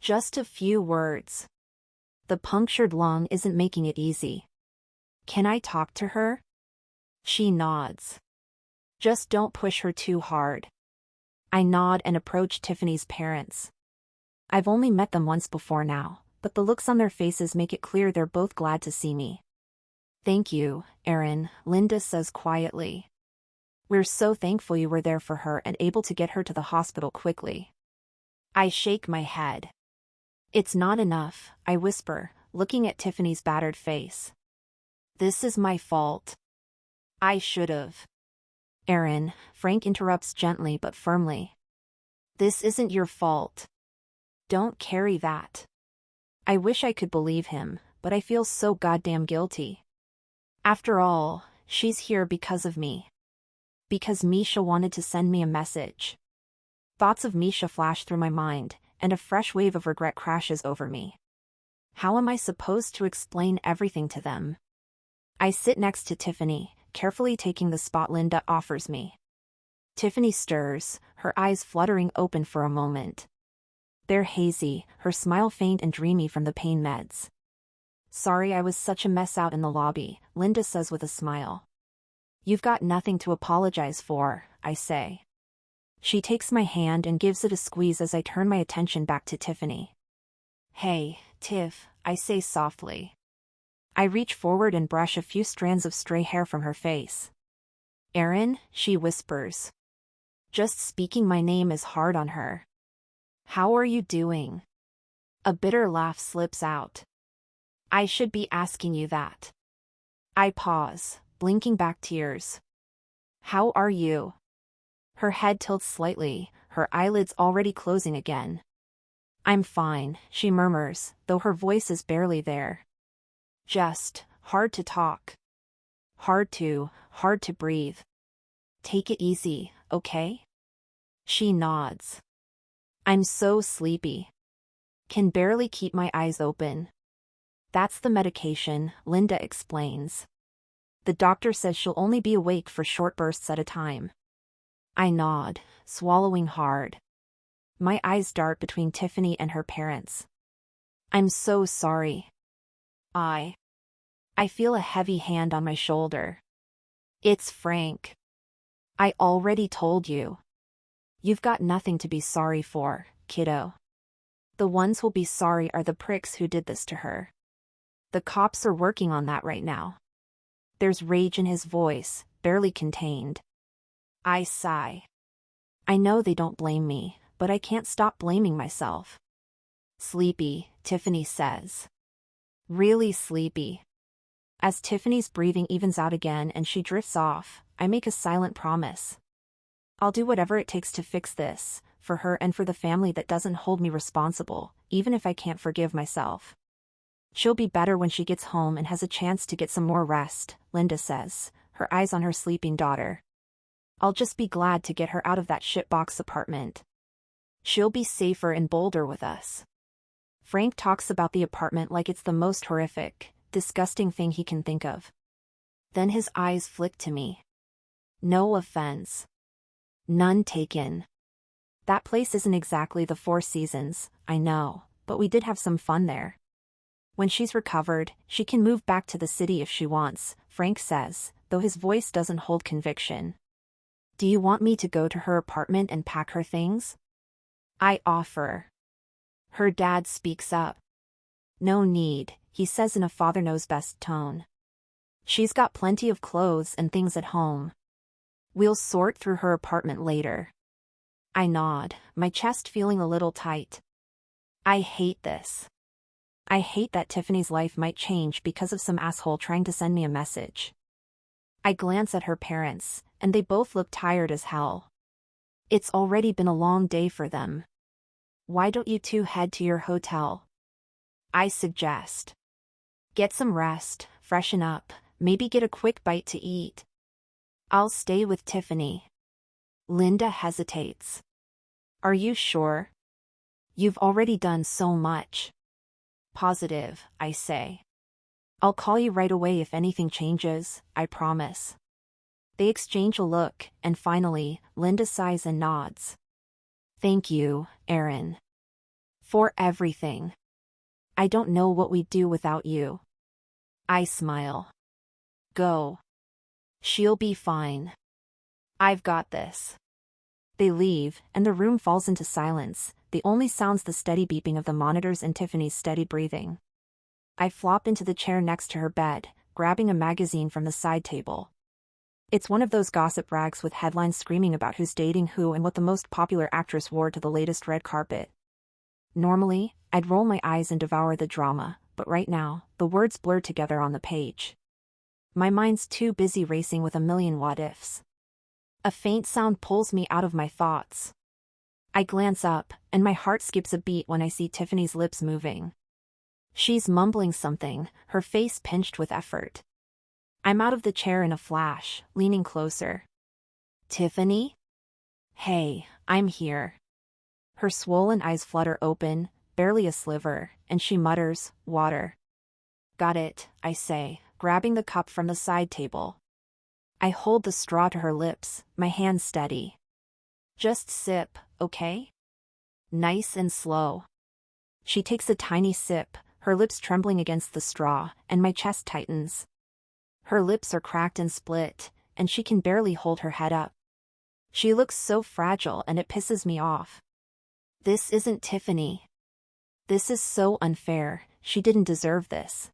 Speaker 1: Just a few words. The punctured lung isn't making it easy. Can I talk to her? She nods. Just don't push her too hard. I nod and approach Tiffany's parents. I've only met them once before now, but the looks on their faces make it clear they're both glad to see me. Thank you, Erin, Linda says quietly. We're so thankful you were there for her and able to get her to the hospital quickly. I shake my head. It's not enough, I whisper, looking at Tiffany's battered face. This is my fault. I should've. Erin, Frank interrupts gently but firmly. This isn't your fault. Don't carry that. I wish I could believe him, but I feel so goddamn guilty. After all, she's here because of me. Because Misha wanted to send me a message. Thoughts of Misha flash through my mind, and a fresh wave of regret crashes over me. How am I supposed to explain everything to them? I sit next to Tiffany, carefully taking the spot Linda offers me. Tiffany stirs, her eyes fluttering open for a moment. They're hazy, her smile faint and dreamy from the pain meds. Sorry I was such a mess out in the lobby, Linda says with a smile. You've got nothing to apologize for, I say. She takes my hand and gives it a squeeze as I turn my attention back to Tiffany. Hey, Tiff, I say softly. I reach forward and brush a few strands of stray hair from her face. Erin, she whispers. Just speaking my name is hard on her. How are you doing? A bitter laugh slips out. I should be asking you that. I pause, blinking back tears. How are you? Her head tilts slightly, her eyelids already closing again. I'm fine, she murmurs, though her voice is barely there. Just hard to talk. Hard to breathe. Take it easy, okay? She nods. I'm so sleepy. Can barely keep my eyes open. That's the medication, Linda explains. The doctor says she'll only be awake for short bursts at a time. I nod, swallowing hard. My eyes dart between Tiffany and her parents. I'm so sorry. I feel a heavy hand on my shoulder. It's Frank. I already told you. You've got nothing to be sorry for, kiddo. The ones who'll be sorry are the pricks who did this to her. The cops are working on that right now. There's rage in his voice, barely contained. I sigh. I know they don't blame me, but I can't stop blaming myself. Sleepy, Tiffany says. Really sleepy. As Tiffany's breathing evens out again and she drifts off, I make a silent promise. I'll do whatever it takes to fix this, for her and for the family that doesn't hold me responsible, even if I can't forgive myself. She'll be better when she gets home and has a chance to get some more rest, Linda says, her eyes on her sleeping daughter. I'll just be glad to get her out of that shitbox apartment. She'll be safer in Boulder with us. Frank talks about the apartment like it's the most horrific, disgusting thing he can think of. Then his eyes flick to me. No offense. None taken. That place isn't exactly the Four Seasons, I know, but we did have some fun there. When she's recovered, she can move back to the city if she wants, Frank says, though his voice doesn't hold conviction. Do you want me to go to her apartment and pack her things? I offer. Her dad speaks up. No need, he says in a father-knows-best tone. She's got plenty of clothes and things at home. We'll sort through her apartment later. I nod, my chest feeling a little tight. I hate this. I hate that Tiffany's life might change because of some asshole trying to send me a message. I glance at her parents, and they both look tired as hell. It's already been a long day for them. Why don't you two head to your hotel? I suggest. Get some rest, freshen up, maybe get a quick bite to eat. I'll stay with Tiffany. Linda hesitates. Are you sure? You've already done so much. Positive, I say. I'll call you right away if anything changes, I promise. They exchange a look, and finally, Linda sighs and nods. Thank you, Aaron. For everything. I don't know what we'd do without you. I smile. Go. She'll be fine. I've got this. They leave, and the room falls into silence, the only sounds the steady beeping of the monitors and Tiffany's steady breathing. I flop into the chair next to her bed, grabbing a magazine from the side table. It's one of those gossip rags with headlines screaming about who's dating who and what the most popular actress wore to the latest red carpet. Normally, I'd roll my eyes and devour the drama, but right now, the words blur together on the page. My mind's too busy racing with a million what-ifs. A faint sound pulls me out of my thoughts. I glance up, and my heart skips a beat when I see Tiffany's lips moving. She's mumbling something, her face pinched with effort. I'm out of the chair in a flash, leaning closer. Tiffany? Hey, I'm here. Her swollen eyes flutter open, barely a sliver, and she mutters, water. Got it, I say, grabbing the cup from the side table. I hold the straw to her lips, my hand steady. Just sip, okay? Nice and slow. She takes a tiny sip, her lips trembling against the straw, and my chest tightens. Her lips are cracked and split, and she can barely hold her head up. She looks so fragile and it pisses me off. This isn't Tiffany. This is so unfair, she didn't deserve this.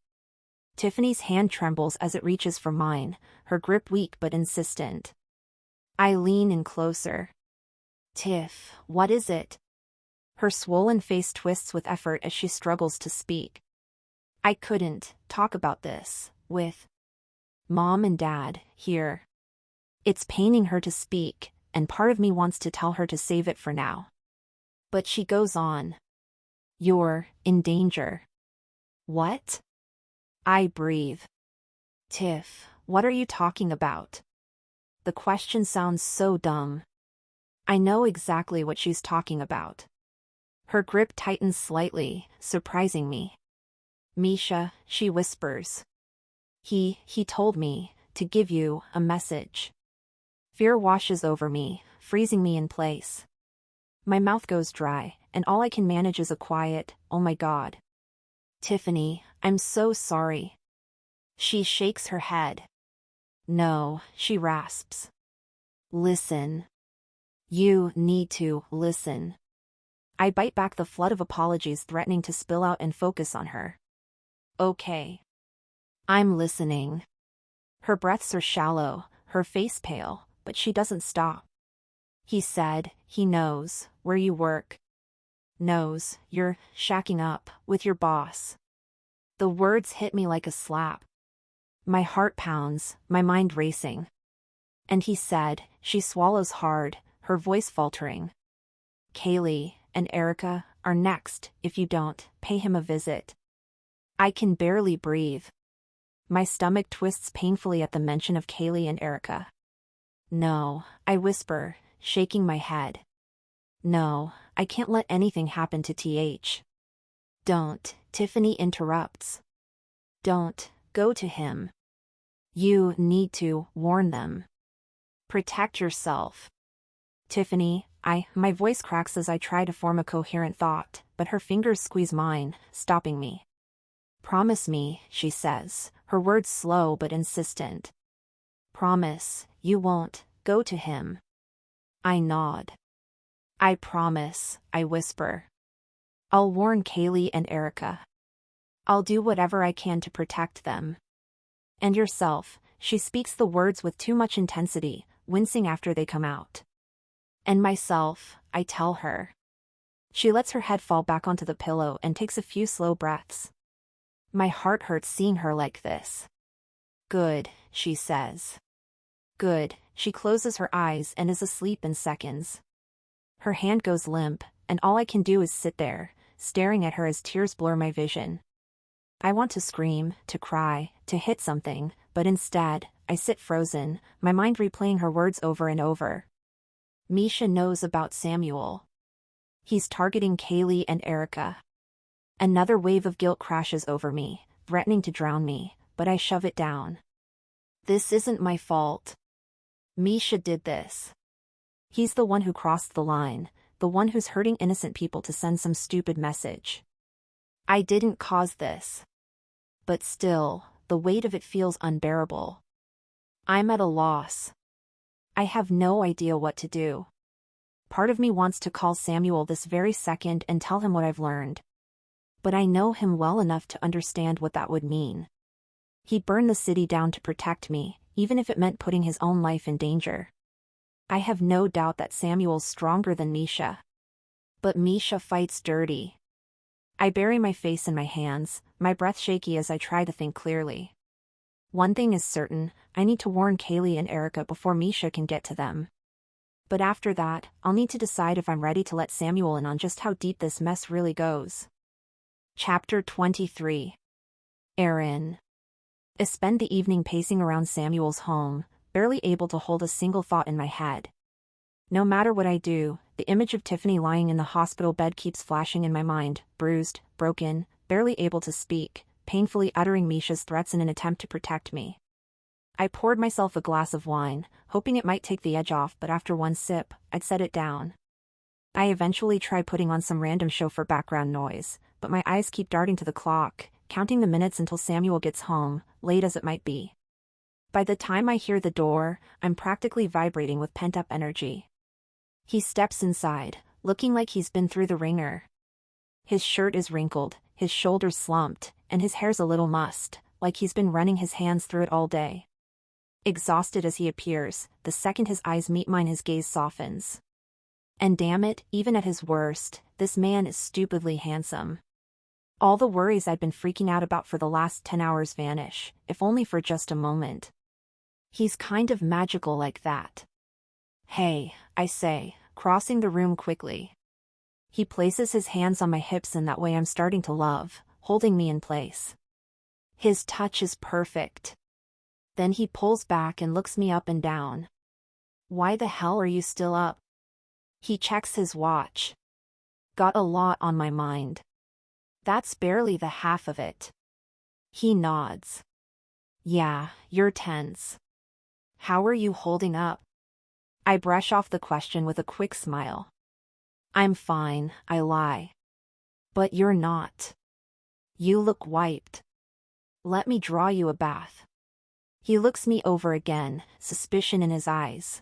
Speaker 1: Tiffany's hand trembles as it reaches for mine, her grip weak but insistent. I lean in closer. Tiff, what is it? Her swollen face twists with effort as she struggles to speak. I couldn't talk about this with Mom and Dad here. It's paining her to speak, and part of me wants to tell her to save it for now. But she goes on. You're in danger. What? I breathe. Tiff, what are you talking about? The question sounds so dumb. I know exactly what she's talking about. Her grip tightens slightly, surprising me. Misha, she whispers. He told me to give you a message. Fear washes over me, freezing me in place. My mouth goes dry, and all I can manage is a quiet, oh my God. Tiffany, I'm so sorry. She shakes her head. No, she rasps. Listen. You need to listen. I bite back the flood of apologies threatening to spill out and focus on her. Okay. I'm listening. Her breaths are shallow, her face pale, but she doesn't stop. He said, he knows where you work. Knows you're shacking up with your boss. The words hit me like a slap. My heart pounds, my mind racing. And he said, she swallows hard, her voice faltering. Kaylee and Erica are next if you don't pay him a visit. I can barely breathe. My stomach twists painfully at the mention of Kaylee and Erica. No, I whisper, shaking my head. No, I can't let anything happen to TH. Don't, Tiffany interrupts. Don't go to him. You need to warn them. Protect yourself. Tiffany, my voice cracks as I try to form a coherent thought, but her fingers squeeze mine, stopping me. Promise me, she says, her words slow but insistent. Promise, you won't go to him. I nod. I promise, I whisper. I'll warn Kaylee and Erica. I'll do whatever I can to protect them. And yourself, she speaks the words with too much intensity, wincing after they come out. And myself, I tell her. She lets her head fall back onto the pillow and takes a few slow breaths. My heart hurts seeing her like this. Good, she says. Good, she closes her eyes and is asleep in seconds. Her hand goes limp, and all I can do is sit there, staring at her as tears blur my vision. I want to scream, to cry, to hit something, but instead, I sit frozen, my mind replaying her words over and over. Misha knows about Samuel. He's targeting Kaylee and Erica. Another wave of guilt crashes over me, threatening to drown me, but I shove it down. This isn't my fault. Misha did this. He's the one who crossed the line, the one who's hurting innocent people to send some stupid message. I didn't cause this. But still, the weight of it feels unbearable. I'm at a loss. I have no idea what to do. Part of me wants to call Samuel this very second and tell him what I've learned. But I know him well enough to understand what that would mean. He burned the city down to protect me, even if it meant putting his own life in danger. I have no doubt that Samuel's stronger than Misha. But Misha fights dirty. I bury my face in my hands, my breath shaky as I try to think clearly. One thing is certain, I need to warn Kaylee and Erica before Misha can get to them. But after that, I'll need to decide if I'm ready to let Samuel in on just how deep this mess really goes. Chapter 23. Erin. I spend the evening pacing around Samuel's home, barely able to hold a single thought in my head. No matter what I do, the image of Tiffany lying in the hospital bed keeps flashing in my mind, bruised, broken, barely able to speak, painfully uttering Misha's threats in an attempt to protect me. I poured myself a glass of wine, hoping it might take the edge off, but after one sip, I'd set it down. I eventually try putting on some random show for background noise, but my eyes keep darting to the clock, counting the minutes until Samuel gets home, late as it might be. By the time I hear the door, I'm practically vibrating with pent-up energy. He steps inside, looking like he's been through the ringer. His shirt is wrinkled, his shoulders slumped, and his hair's a little mussed, like he's been running his hands through it all day. Exhausted as he appears, the second his eyes meet mine his gaze softens. And damn it, even at his worst, this man is stupidly handsome. All the worries I'd been freaking out about for the last 10 hours vanish, if only for just a moment. He's kind of magical like that. Hey, I say, crossing the room quickly. He places his hands on my hips in that way I'm starting to love, holding me in place. His touch is perfect. Then he pulls back and looks me up and down. Why the hell are you still up? He checks his watch. Got a lot on my mind. That's barely the half of it. He nods. Yeah, you're tense. How are you holding up? I brush off the question with a quick smile. I'm fine, I lie. But you're not. You look wiped. Let me draw you a bath. He looks me over again, suspicion in his eyes.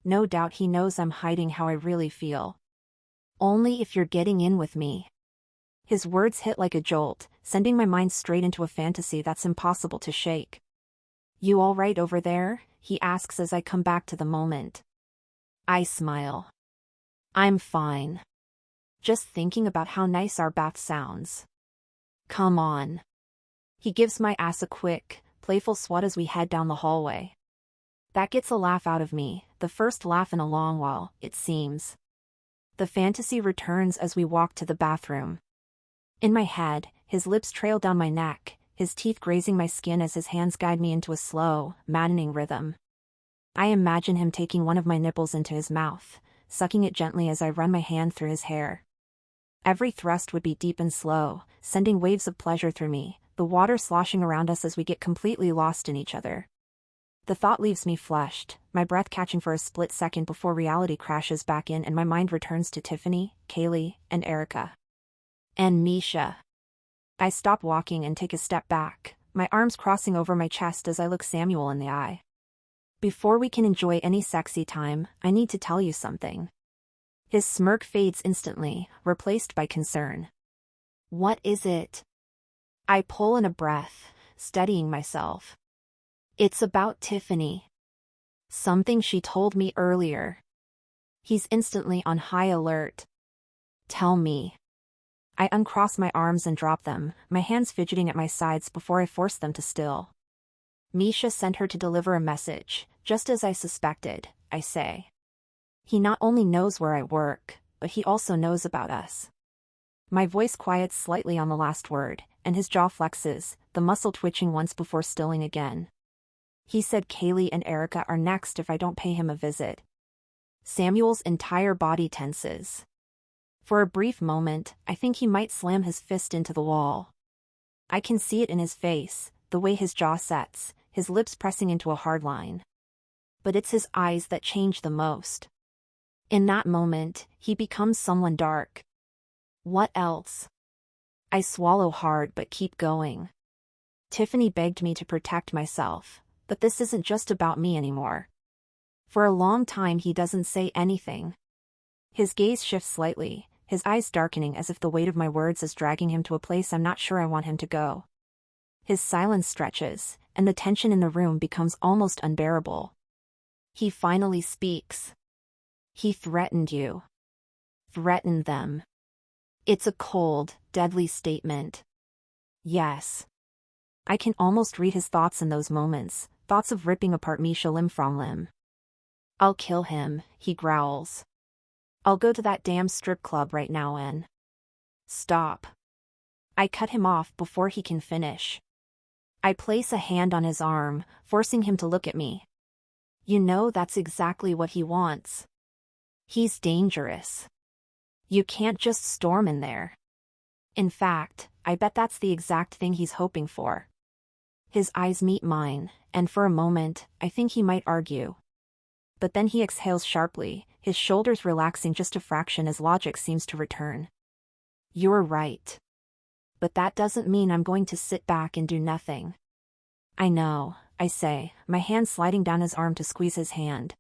Speaker 1: No doubt he knows I'm hiding how I really feel. Only if you're getting in with me. His words hit like a jolt, sending my mind straight into a fantasy that's impossible to shake. You all right over there? He asks as I come back to the moment. I smile. I'm fine. Just thinking about how nice our bath sounds. Come on. He gives my ass a quick, playful swat as we head down the hallway. That gets a laugh out of me, the first laugh in a long while, it seems. The fantasy returns as we walk to the bathroom. In my head, his lips trail down my neck, his teeth grazing my skin as his hands guide me into a slow, maddening rhythm. I imagine him taking one of my nipples into his mouth, sucking it gently as I run my hand through his hair. Every thrust would be deep and slow, sending waves of pleasure through me, the water sloshing around us as we get completely lost in each other. The thought leaves me flushed, my breath catching for a split second before reality crashes back in and my mind returns to Tiffany, Kaylee, and Erica. And Misha. I stop walking and take a step back, my arms crossing over my chest as I look Samuel in the eye. Before we can enjoy any sexy time, I need to tell you something. His smirk fades instantly, replaced by concern. What is it? I pull in a breath, steadying myself. It's about Tiffany. Something she told me earlier. He's instantly on high alert. Tell me. I uncross my arms and drop them, my hands fidgeting at my sides before I force them to still. Misha sent her to deliver a message, just as I suspected, I say. He not only knows where I work, but he also knows about us. My voice quiets slightly on the last word, and his jaw flexes, the muscle twitching once before stilling again. He said Kaylee and Erica are next if I don't pay him a visit. Samuel's entire body tenses. For a brief moment, I think he might slam his fist into the wall. I can see it in his face, the way his jaw sets, his lips pressing into a hard line. But it's his eyes that change the most. In that moment, he becomes someone dark. What else? I swallow hard but keep going. Tiffany begged me to protect myself, but this isn't just about me anymore. For a long time he doesn't say anything. His gaze shifts slightly, his eyes darkening as if the weight of my words is dragging him to a place I'm not sure I want him to go. His silence stretches, and the tension in the room becomes almost unbearable. He finally speaks. He threatened you. Threatened them. It's a cold, deadly statement. Yes. I can almost read his thoughts in those moments, thoughts of ripping apart Misha limb from limb. I'll kill him, he growls. I'll go to that damn strip club right now and... Stop. I cut him off before he can finish. I place a hand on his arm, forcing him to look at me. You know that's exactly what he wants. He's dangerous. You can't just storm in there. In fact, I bet that's the exact thing he's hoping for. His eyes meet mine, and for a moment, I think he might argue. But then he exhales sharply, his shoulders relaxing just a fraction as logic seems to return. You're right. But that doesn't mean I'm going to sit back and do nothing. I know, I say, my hand sliding down his arm to squeeze his hand.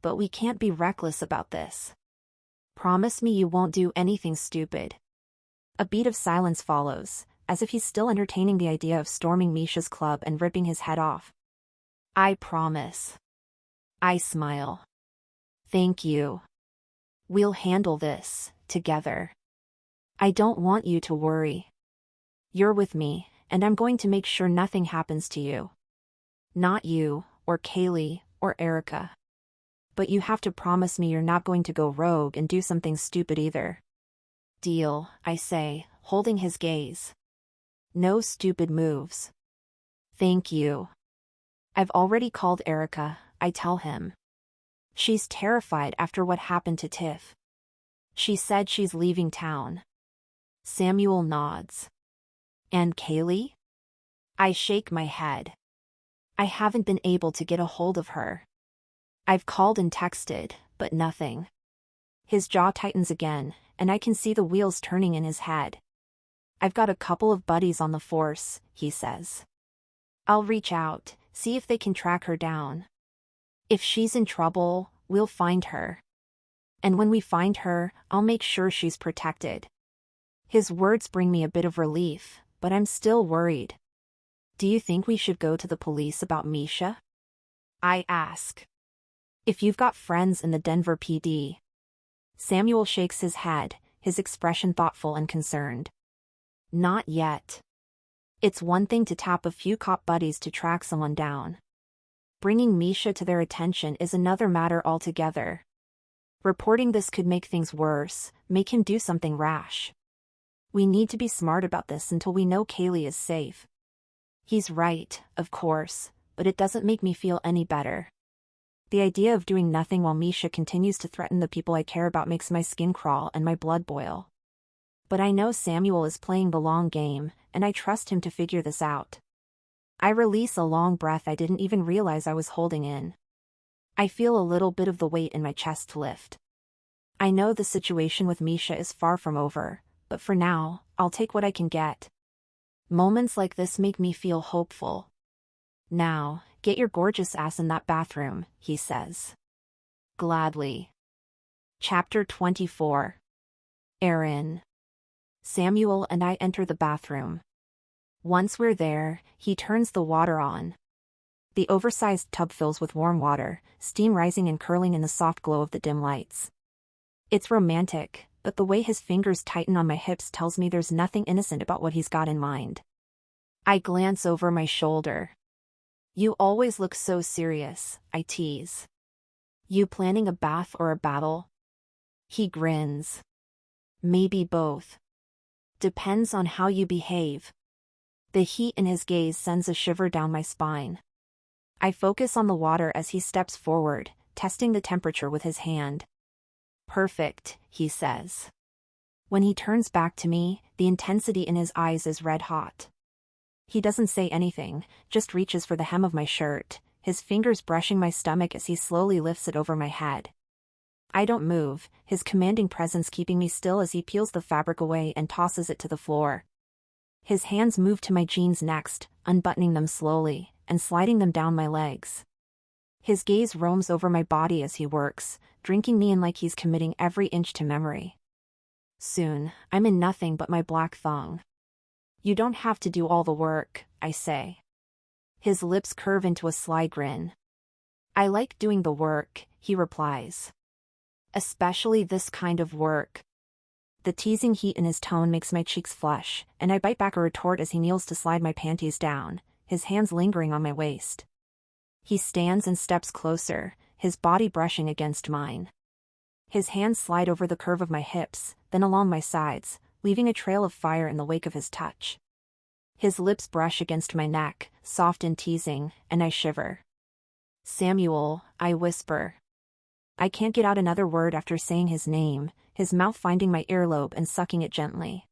Speaker 1: But we can't be reckless about this. Promise me you won't do anything stupid. A beat of silence follows, as if he's still entertaining the idea of storming Misha's club and ripping his head off. I promise. I smile. Thank you. We'll handle this, together. I don't want you to worry. You're with me, and I'm going to make sure nothing happens to you. Not you, or Kaylee, or Erica. But you have to promise me you're not going to go rogue and do something stupid either. Deal, I say, holding his gaze. No stupid moves. Thank you. I've already called Erica, I tell him. She's terrified after what happened to Tiff. She said she's leaving town. Samuel nods. And Kaylee? I shake my head. I haven't been able to get a hold of her. I've called and texted, but nothing. His jaw tightens again, and I can see the wheels turning in his head. I've got a couple of buddies on the force, he says. I'll reach out, see if they can track her down. If she's in trouble, we'll find her. And when we find her, I'll make sure she's protected. His words bring me a bit of relief, but I'm still worried. Do you think we should go to the police about Misha? I ask. If you've got friends in the Denver PD. Samuel shakes his head, his expression thoughtful and concerned. Not yet. It's one thing to tap a few cop buddies to track someone down. Bringing Misha to their attention is another matter altogether. Reporting this could make things worse, make him do something rash. We need to be smart about this until we know Kaylee is safe. He's right, of course, but it doesn't make me feel any better. The idea of doing nothing while Misha continues to threaten the people I care about makes my skin crawl and my blood boil. But I know Samuel is playing the long game, and I trust him to figure this out. I release a long breath I didn't even realize I was holding in. I feel a little bit of the weight in my chest lift. I know the situation with Misha is far from over, but for now, I'll take what I can get. Moments like this make me feel hopeful. Now, get your gorgeous ass in that bathroom, he says. Gladly. Chapter 24. Aaron. Samuel and I enter the bathroom. Once we're there, he turns the water on. The oversized tub fills with warm water, steam rising and curling in the soft glow of the dim lights. It's romantic, but the way his fingers tighten on my hips tells me there's nothing innocent about what he's got in mind. I glance over my shoulder. You always look so serious, I tease. You planning a bath or a battle? He grins. Maybe both. Depends on how you behave. The heat in his gaze sends a shiver down my spine. I focus on the water as he steps forward, testing the temperature with his hand. Perfect, he says. When he turns back to me, the intensity in his eyes is red hot. He doesn't say anything, just reaches for the hem of my shirt, his fingers brushing my stomach as he slowly lifts it over my head. I don't move, his commanding presence keeping me still as he peels the fabric away and tosses it to the floor. His hands move to my jeans next, unbuttoning them slowly, and sliding them down my legs. His gaze roams over my body as he works, drinking me in like he's committing every inch to memory. Soon, I'm in nothing but my black thong. You don't have to do all the work, I say. His lips curve into a sly grin. I like doing the work, he replies. Especially this kind of work. The teasing heat in his tone makes my cheeks flush, and I bite back a retort as he kneels to slide my panties down, his hands lingering on my waist. He stands and steps closer, his body brushing against mine. His hands slide over the curve of my hips, then along my sides, leaving a trail of fire in the wake of his touch. His lips brush against my neck, soft and teasing, and I shiver. Samuel, I whisper. I can't get out another word after saying his name, his mouth finding my earlobe and sucking it gently.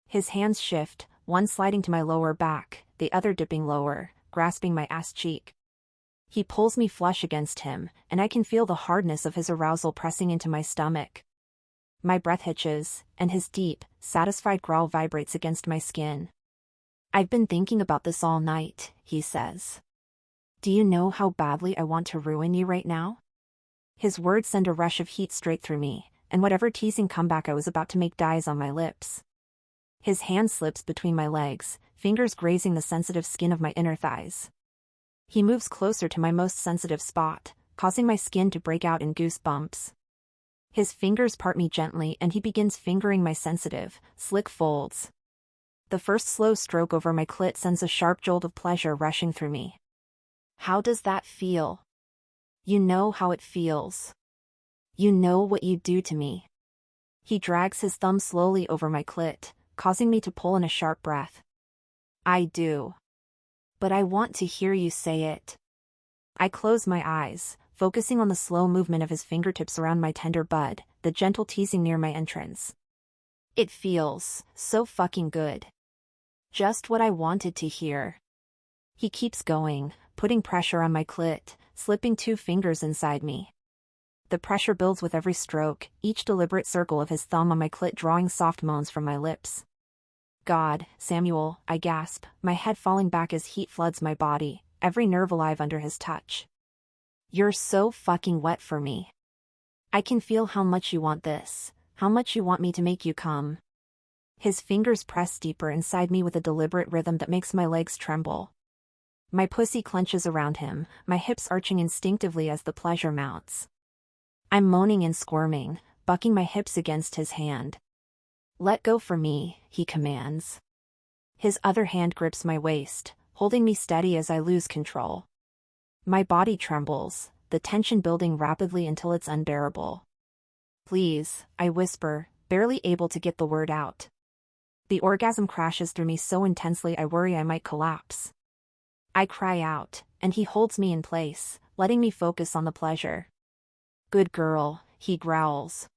Speaker 1: His hands shift, one sliding to my lower back, the other dipping lower, grasping my ass cheek. He pulls me flush against him, and I can feel the hardness of his arousal pressing into my stomach. My breath hitches, and his deep, satisfied growl vibrates against my skin. I've been thinking about this all night, he says. Do you know how badly I want to ruin you right now? His words send a rush of heat straight through me, and whatever teasing comeback I was about to make dies on my lips. His hand slips between my legs, fingers grazing the sensitive skin of my inner thighs. He moves closer to my most sensitive spot, causing my skin to break out in goosebumps. His fingers part me gently and he begins fingering my sensitive, slick folds. The first slow stroke over my clit sends a sharp jolt of pleasure rushing through me. How does that feel? You know how it feels. You know what you do to me. He drags his thumb slowly over my clit, causing me to pull in a sharp breath. I do. But I want to hear you say it. I close my eyes, focusing on the slow movement of his fingertips around my tender bud, the gentle teasing near my entrance. It feels so fucking good. Just what I wanted to hear. He keeps going, putting pressure on my clit, slipping 2 fingers inside me. The pressure builds with every stroke, each deliberate circle of his thumb on my clit drawing soft moans from my lips. God, Samuel, I gasp, my head falling back as heat floods my body, every nerve alive under his touch. You're so fucking wet for me. I can feel how much you want this, how much you want me to make you come. His fingers press deeper inside me with a deliberate rhythm that makes my legs tremble. My pussy clenches around him, my hips arching instinctively as the pleasure mounts. I'm moaning and squirming, bucking my hips against his hand. Let go for me, he commands. His other hand grips my waist, holding me steady as I lose control. My body trembles, the tension building rapidly until it's unbearable. Please, I whisper, barely able to get the word out. The orgasm crashes through me so intensely I worry I might collapse. I cry out, and he holds me in place, letting me focus on the pleasure. Good girl, he growls.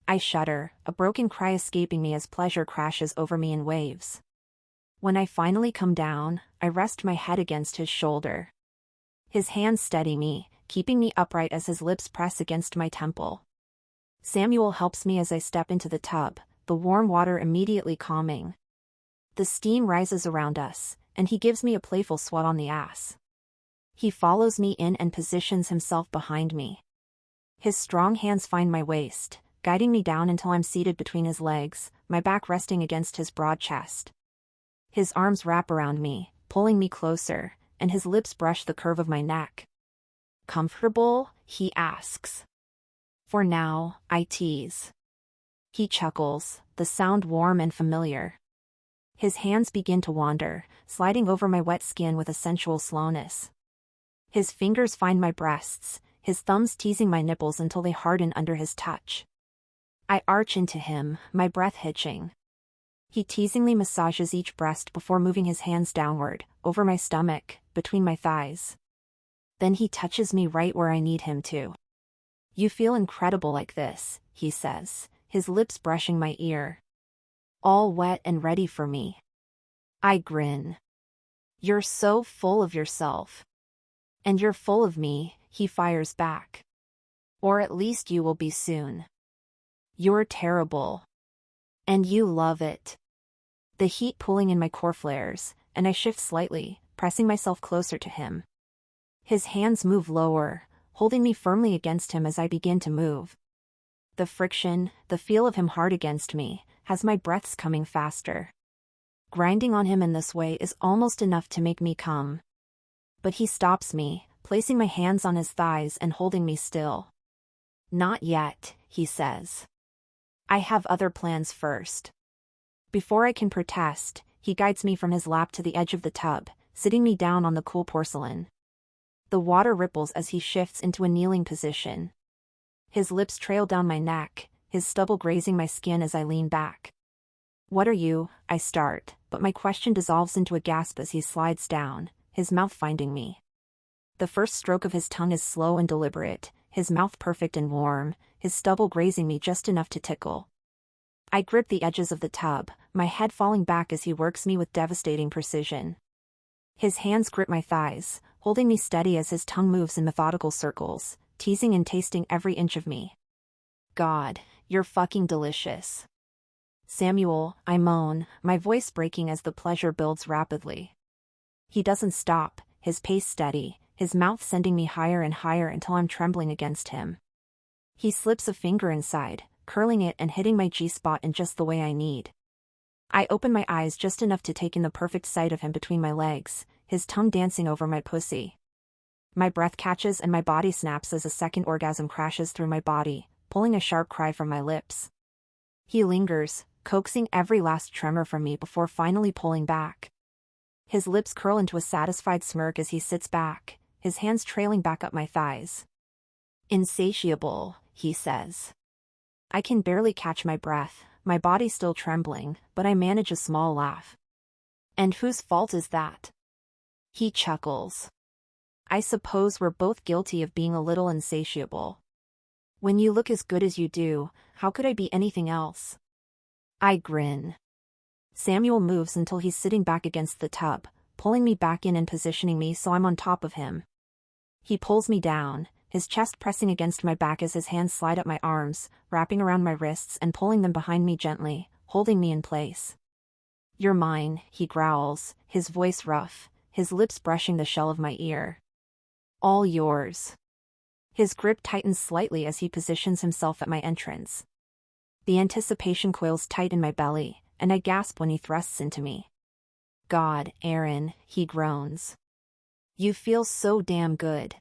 Speaker 1: I shudder, a broken cry escaping me as pleasure crashes over me in waves. When I finally come down, I rest my head against his shoulder. His hands steady me, keeping me upright as his lips press against my temple. Samuel helps me as I step into the tub, the warm water immediately calming. The steam rises around us, and he gives me a playful swat on the ass. He follows me in and positions himself behind me. His strong hands find my waist, guiding me down until I'm seated between his legs, my back resting against his broad chest. His arms wrap around me, pulling me closer, and his lips brush the curve of my neck. Comfortable? He asks. For now, I tease. He chuckles, the sound warm and familiar. His hands begin to wander, sliding over my wet skin with a sensual slowness. His fingers find my breasts, his thumbs teasing my nipples until they harden under his touch. I arch into him, my breath hitching. He teasingly massages each breast before moving his hands downward, over my stomach, between my thighs. Then he touches me right where I need him to. You feel incredible like this, he says, his lips brushing my ear. All wet and ready for me. I grin. You're so full of yourself. And you're full of me, he fires back. Or at least you will be soon. You're terrible. And you love it. The heat pulling in my core flares, and I shift slightly, pressing myself closer to him. His hands move lower, holding me firmly against him as I begin to move. The friction, the feel of him hard against me, has my breaths coming faster. Grinding on him in this way is almost enough to make me come. But he stops me, placing my hands on his thighs and holding me still. Not yet, he says. I have other plans first. Before I can protest, he guides me from his lap to the edge of the tub, sitting me down on the cool porcelain. The water ripples as he shifts into a kneeling position. His lips trail down my neck, his stubble grazing my skin as I lean back. What are you? I start, but my question dissolves into a gasp as he slides down, his mouth finding me. The first stroke of his tongue is slow and deliberate, his mouth perfect and warm, his stubble grazing me just enough to tickle. I grip the edges of the tub, my head falling back as he works me with devastating precision. His hands grip my thighs, holding me steady as his tongue moves in methodical circles, teasing and tasting every inch of me. God, you're fucking delicious. Samuel, I moan, my voice breaking as the pleasure builds rapidly. He doesn't stop, his pace steady, his mouth sending me higher and higher until I'm trembling against him. He slips a finger inside, curling it and hitting my G-spot in just the way I need. I open my eyes just enough to take in the perfect sight of him between my legs, his tongue dancing over my pussy. My breath catches and my body snaps as a second orgasm crashes through my body, pulling a sharp cry from my lips. He lingers, coaxing every last tremor from me before finally pulling back. His lips curl into a satisfied smirk as he sits back, his hands trailing back up my thighs. Insatiable, he says. I can barely catch my breath, my body still trembling, but I manage a small laugh. And whose fault is that? He chuckles. I suppose we're both guilty of being a little insatiable. When you look as good as you do, how could I be anything else? I grin. Samuel moves until he's sitting back against the tub, pulling me back in and positioning me so I'm on top of him. He pulls me down, his chest pressing against my back as his hands slide up my arms, wrapping around my wrists and pulling them behind me gently, holding me in place. You're mine, he growls, his voice rough, his lips brushing the shell of my ear. All yours. His grip tightens slightly as he positions himself at my entrance. The anticipation coils tight in my belly, and I gasp when he thrusts into me. God, Aaron, he groans. You feel so damn good.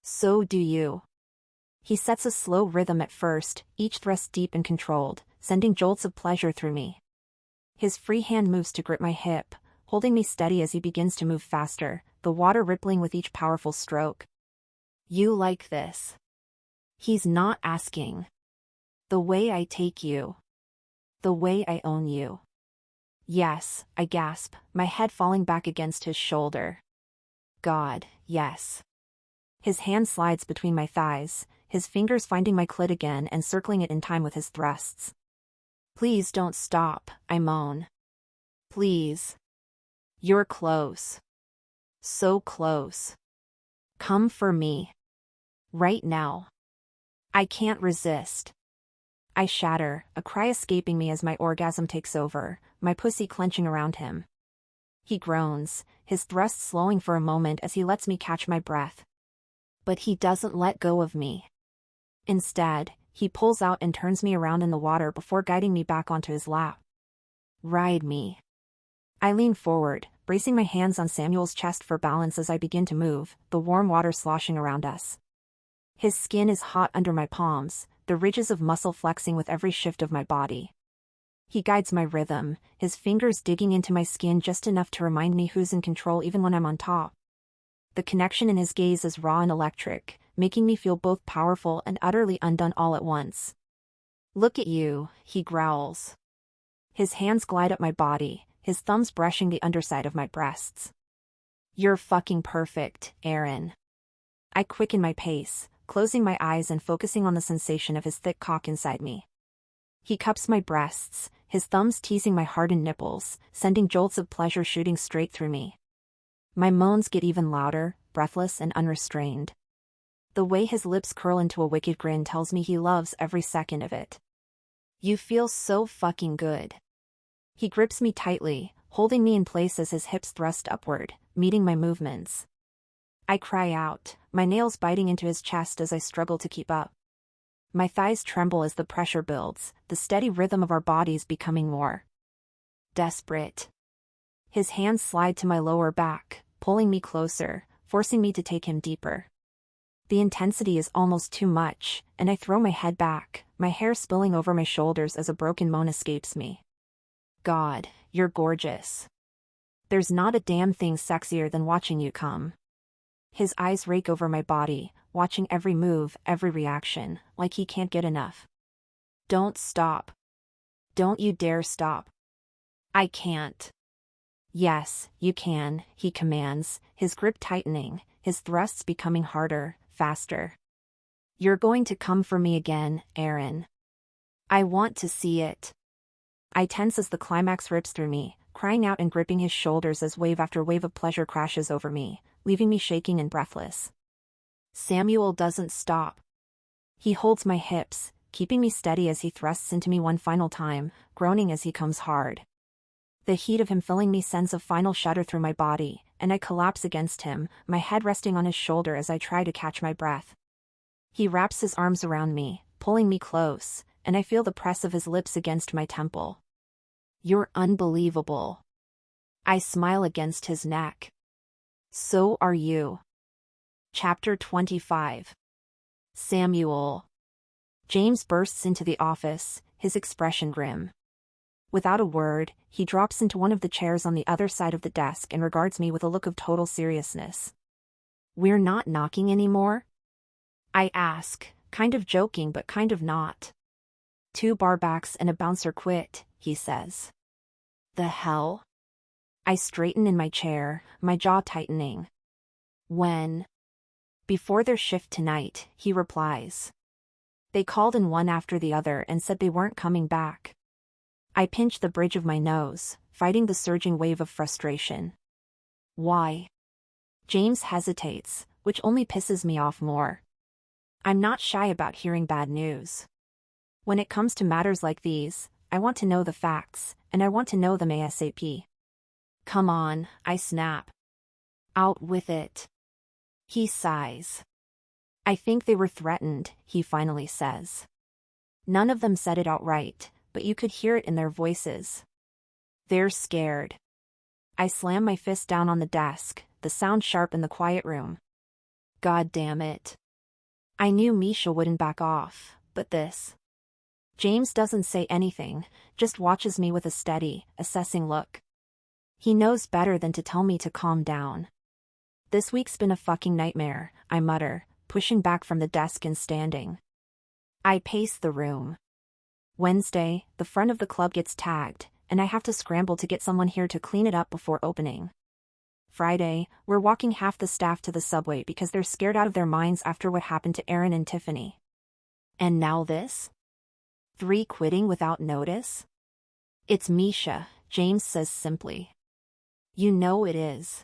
Speaker 1: So do you. He sets a slow rhythm at first, each thrust deep and controlled, sending jolts of pleasure through me. His free hand moves to grip my hip, holding me steady as he begins to move faster, the water rippling with each powerful stroke. You like this. He's not asking. The way I take you. The way I own you. Yes, I gasp, my head falling back against his shoulder. God, yes. His hand slides between my thighs, his fingers finding my clit again and circling it in time with his thrusts. Please don't stop, I moan. Please. You're close. So close. Come for me. Right now. I can't resist. I shatter, a cry escaping me as my orgasm takes over, my pussy clenching around him. He groans, his thrusts slowing for a moment as he lets me catch my breath. But he doesn't let go of me. Instead, he pulls out and turns me around in the water before guiding me back onto his lap. Ride me. I lean forward, bracing my hands on Samuel's chest for balance as I begin to move, the warm water sloshing around us. His skin is hot under my palms, the ridges of muscle flexing with every shift of my body. He guides my rhythm, his fingers digging into my skin just enough to remind me who's in control even when I'm on top. The connection in his gaze is raw and electric, making me feel both powerful and utterly undone all at once. Look at you, he growls. His hands glide up my body, his thumbs brushing the underside of my breasts. You're fucking perfect, Aaron. I quicken my pace, closing my eyes and focusing on the sensation of his thick cock inside me. He cups my breasts, his thumbs teasing my hardened nipples, sending jolts of pleasure shooting straight through me. My moans get even louder, breathless and unrestrained. The way his lips curl into a wicked grin tells me he loves every second of it. You feel so fucking good. He grips me tightly, holding me in place as his hips thrust upward, meeting my movements. I cry out, my nails biting into his chest as I struggle to keep up. My thighs tremble as the pressure builds, the steady rhythm of our bodies becoming more desperate. His hands slide to my lower back, pulling me closer, forcing me to take him deeper. The intensity is almost too much, and I throw my head back, my hair spilling over my shoulders as a broken moan escapes me. God, you're gorgeous. There's not a damn thing sexier than watching you come. His eyes rake over my body, watching every move, every reaction, like he can't get enough. Don't stop. Don't you dare stop. I can't. Yes, you can, he commands, his grip tightening, his thrusts becoming harder, faster. You're going to come for me again, Aaron. I want to see it. I tense as the climax rips through me, crying out and gripping his shoulders as wave after wave of pleasure crashes over me, leaving me shaking and breathless. Samuel doesn't stop. He holds my hips, keeping me steady as he thrusts into me one final time, groaning as he comes hard. The heat of him filling me sends a final shudder through my body, and I collapse against him, my head resting on his shoulder as I try to catch my breath. He wraps his arms around me, pulling me close, and I feel the press of his lips against my temple. You're unbelievable. I smile against his neck. So are you. Chapter 25. Samuel. James bursts into the office, his expression grim. Without a word, he drops into one of the chairs on the other side of the desk and regards me with a look of total seriousness. We're not knocking anymore? I ask, kind of joking but kind of not. 2 barbacks and a bouncer quit, he says. The hell? I straighten in my chair, my jaw tightening. When? Before their shift tonight, he replies. They called in one after the other and said they weren't coming back. I pinch the bridge of my nose, fighting the surging wave of frustration. Why? James hesitates, which only pisses me off more. I'm not shy about hearing bad news. When it comes to matters like these, I want to know the facts, and I want to know them ASAP. Come on, I snap. Out with it. He sighs. I think they were threatened, he finally says. None of them said it outright, but you could hear it in their voices. They're scared. I slam my fist down on the desk, the sound sharp in the quiet room. God damn it. I knew Misha wouldn't back off, but this. James doesn't say anything, just watches me with a steady, assessing look. He knows better than to tell me to calm down. This week's been a fucking nightmare, I mutter, pushing back from the desk and standing. I pace the room. Wednesday, the front of the club gets tagged, and I have to scramble to get someone here to clean it up before opening. Friday, we're walking half the staff to the subway because they're scared out of their minds after what happened to Aaron and Tiffany. And now this? 3 quitting without notice? It's Misha, James says simply. You know it is.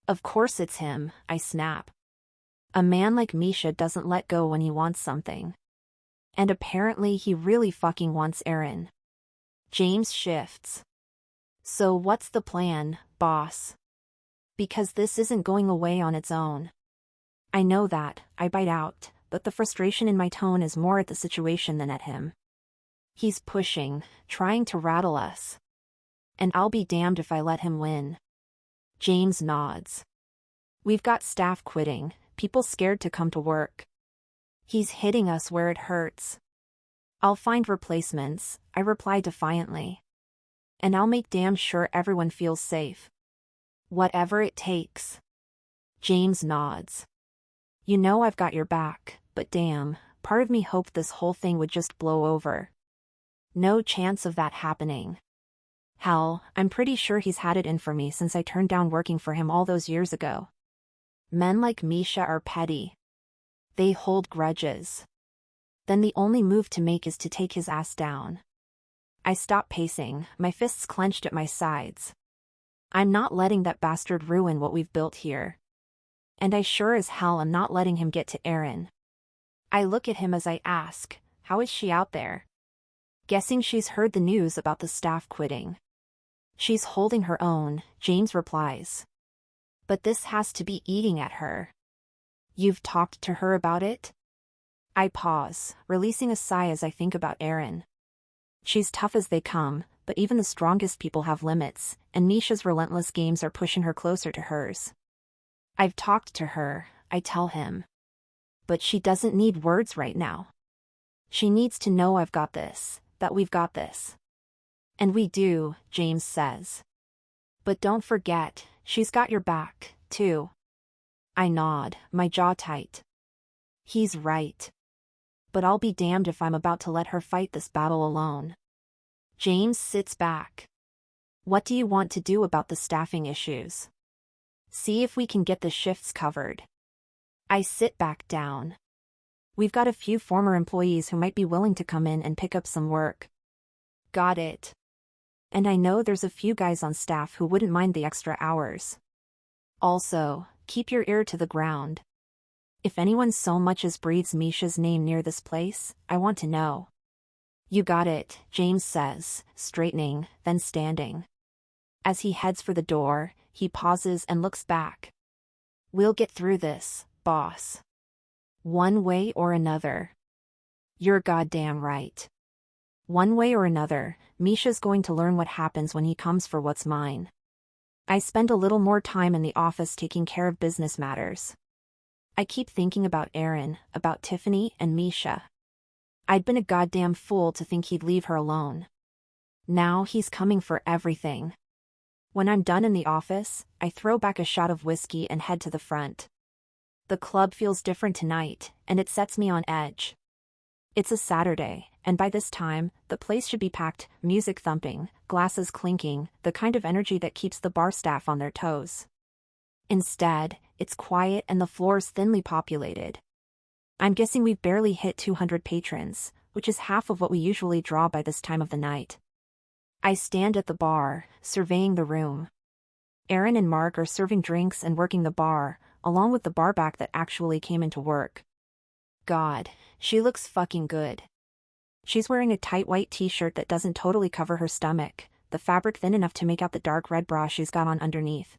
Speaker 1: Of course it's him, I snap. A man like Misha doesn't let go when he wants something. And apparently he really fucking wants Aaron. James shifts. So what's the plan, boss? Because this isn't going away on its own. I know that, I bite out, but the frustration in my tone is more at the situation than at him. He's pushing, trying to rattle us. And I'll be damned if I let him win. James nods. We've got staff quitting, people scared to come to work. He's hitting us where it hurts. I'll find replacements, I reply defiantly. And I'll make damn sure everyone feels safe. Whatever it takes. James nods. You know I've got your back, but damn, part of me hoped this whole thing would just blow over. No chance of that happening. Hell, I'm pretty sure he's had it in for me since I turned down working for him all those years ago. Men like Misha are petty. They hold grudges. Then the only move to make is to take his ass down. I stop pacing, my fists clenched at my sides. I'm not letting that bastard ruin what we've built here. And I sure as hell am not letting him get to Aaron. I look at him as I ask, how is she out there? Guessing she's heard the news about the staff quitting. She's holding her own, James replies. But this has to be eating at her. You've talked to her about it? I pause, releasing a sigh as I think about Aaron. She's tough as they come, but even the strongest people have limits, and Misha's relentless games are pushing her closer to hers. I've talked to her, I tell him. But she doesn't need words right now. She needs to know I've got this, that we've got this. And we do, James says. But don't forget, she's got your back, too. I nod, my jaw tight. He's right. But I'll be damned if I'm about to let her fight this battle alone. James sits back. What do you want to do about the staffing issues? See if we can get the shifts covered. I sit back down. We've got a few former employees who might be willing to come in and pick up some work. Got it. And I know there's a few guys on staff who wouldn't mind the extra hours. Also, keep your ear to the ground. If anyone so much as breathes Misha's name near this place, I want to know. You got it, James says, straightening, then standing. As he heads for the door, he pauses and looks back. We'll get through this, boss. One way or another. You're goddamn right. One way or another, Misha's going to learn what happens when he comes for what's mine. I spend a little more time in the office taking care of business matters. I keep thinking about Aaron, about Tiffany and Misha. I'd been a goddamn fool to think he'd leave her alone. Now he's coming for everything. When I'm done in the office, I throw back a shot of whiskey and head to the front. The club feels different tonight, and it sets me on edge. It's a Saturday, and by this time, the place should be packed, music thumping, glasses clinking, the kind of energy that keeps the bar staff on their toes. Instead, it's quiet and the floor's thinly populated. I'm guessing we've barely hit 200 patrons, which is half of what we usually draw by this time of the night. I stand at the bar, surveying the room. Aaron and Mark are serving drinks and working the bar, along with the barback that actually came into work. God, she looks fucking good. She's wearing a tight white t-shirt that doesn't totally cover her stomach, the fabric thin enough to make out the dark red bra she's got on underneath.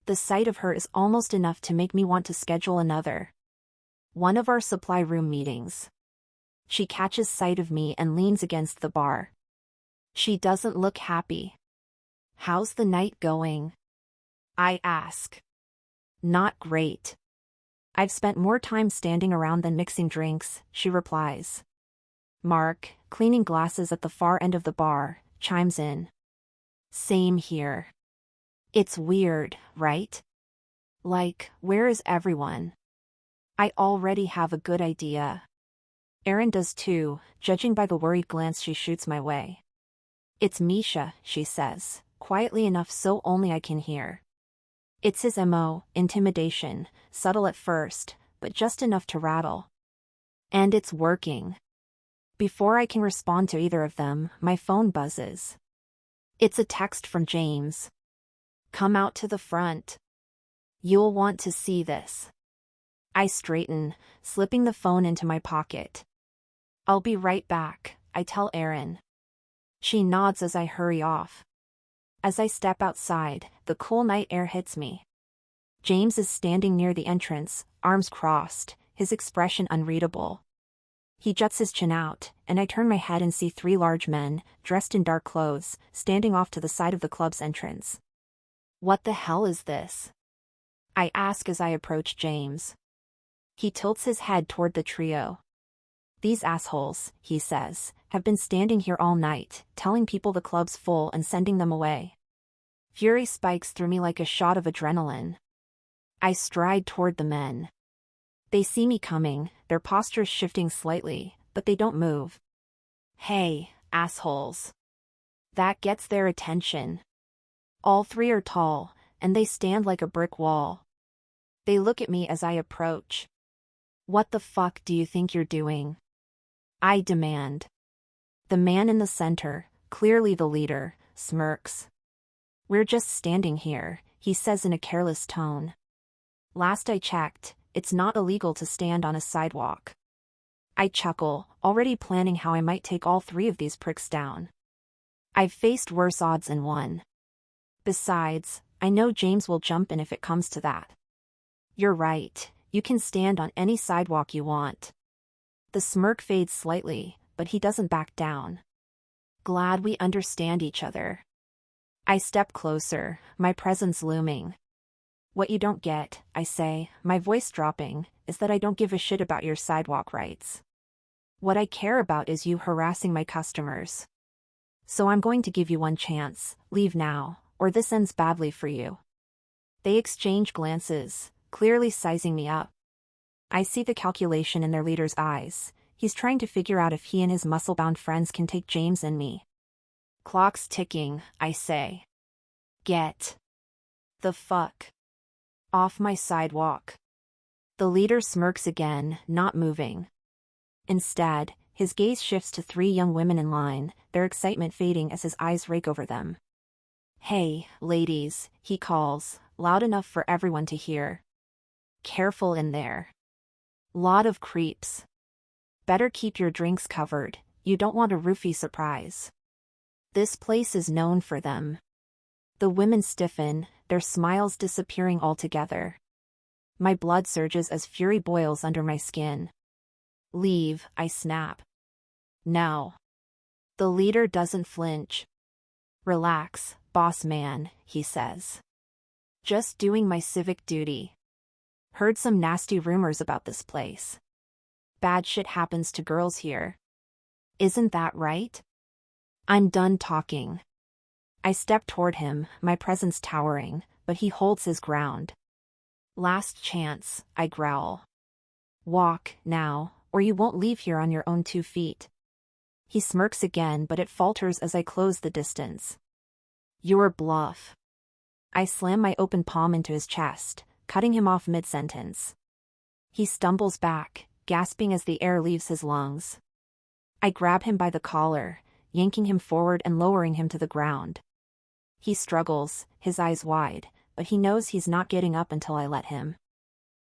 Speaker 1: The sight of her is almost enough to make me want to schedule another. One of our supply room meetings. She catches sight of me and leans against the bar. She doesn't look happy. How's the night going? I ask. Not great. I've spent more time standing around than mixing drinks, she replies. Mark, cleaning glasses at the far end of the bar, chimes in. Same here. It's weird, right? Like, where is everyone? I already have a good idea. Erin does too, judging by the worried glance she shoots my way. It's Misha, she says, quietly enough so only I can hear. It's his MO, intimidation, subtle at first, but just enough to rattle. And it's working. Before I can respond to either of them, my phone buzzes. It's a text from James. Come out to the front. You'll want to see this. I straighten, slipping the phone into my pocket. I'll be right back, I tell Erin. She nods as I hurry off. As I step outside, the cool night air hits me. James is standing near the entrance, arms crossed, his expression unreadable. He juts his chin out, and I turn my head and see 3 large men, dressed in dark clothes, standing off to the side of the club's entrance. What the hell is this? I ask as I approach James. He tilts his head toward the trio. These assholes, he says, have been standing here all night, telling people the club's full and sending them away. Fury spikes through me like a shot of adrenaline. I stride toward the men. They see me coming, their postures shifting slightly, but they don't move. Hey, assholes. That gets their attention. All 3 are tall, and they stand like a brick wall. They look at me as I approach. What the fuck do you think you're doing? I demand. The man in the center, clearly the leader, smirks. We're just standing here, he says in a careless tone. Last I checked, it's not illegal to stand on a sidewalk. I chuckle, already planning how I might take all 3 of these pricks down. I've faced worse odds and won. Besides, I know James will jump in if it comes to that. You're right, you can stand on any sidewalk you want. The smirk fades slightly, but he doesn't back down. Glad we understand each other. I step closer, my presence looming. What you don't get, I say, my voice dropping, is that I don't give a shit about your sidewalk rights. What I care about is you harassing my customers. So I'm going to give you one chance, leave now, or this ends badly for you. They exchange glances, clearly sizing me up. I see the calculation in their leader's eyes. He's trying to figure out if he and his muscle-bound friends can take James and me. Clock's ticking, I say. Get the fuck off my sidewalk. The leader smirks again, not moving. Instead, his gaze shifts to 3 young women in line, their excitement fading as his eyes rake over them. Hey, ladies, he calls, loud enough for everyone to hear. Careful in there. Lot of creeps. Better keep your drinks covered, you don't want a roofie surprise. This place is known for them. The women stiffen, their smiles disappearing altogether. My blood surges as fury boils under my skin. Leave, I snap. No. The leader doesn't flinch. Relax, boss man, he says. Just doing my civic duty. Heard some nasty rumors about this place. Bad shit happens to girls here. Isn't that right? I'm done talking. I step toward him, my presence towering, but he holds his ground. Last chance, I growl. Walk, now, or you won't leave here on your own 2 feet. He smirks again, but it falters as I close the distance. You're bluff. I slam my open palm into his chest, cutting him off mid-sentence. He stumbles back, gasping as the air leaves his lungs. I grab him by the collar, yanking him forward and lowering him to the ground. He struggles, his eyes wide, but he knows he's not getting up until I let him.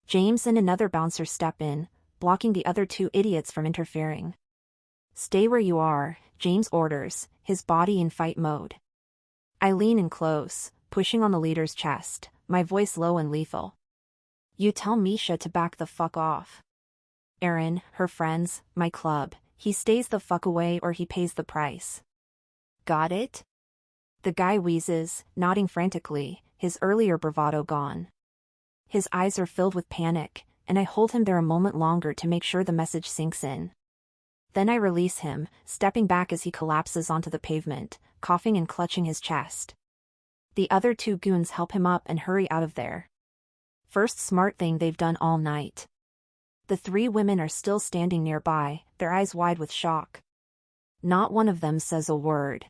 Speaker 1: James and another bouncer step in, blocking the other 2 idiots from interfering. Stay where you are, James orders, his body in fight mode. I lean in close, pushing on the leader's chest, my voice low and lethal. You tell Misha to back the fuck off. Erin, her friends, my club, he stays the fuck away or he pays the price. Got it? The guy wheezes, nodding frantically, his earlier bravado gone. His eyes are filled with panic, and I hold him there a moment longer to make sure the message sinks in. Then I release him, stepping back as he collapses onto the pavement, coughing and clutching his chest. The other 2 goons help him up and hurry out of there. First smart thing they've done all night. The 3 women are still standing nearby, their eyes wide with shock. Not one of them says a word.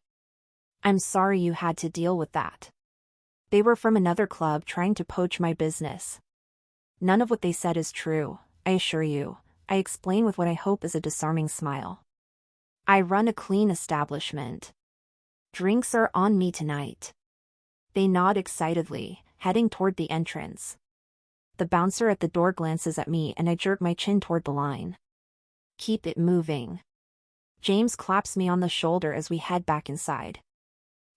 Speaker 1: I'm sorry you had to deal with that. They were from another club trying to poach my business. None of what they said is true, I assure you, I explain with what I hope is a disarming smile. I run a clean establishment. Drinks are on me tonight. They nod excitedly, heading toward the entrance. The bouncer at the door glances at me and I jerk my chin toward the line. Keep it moving. James claps me on the shoulder as we head back inside.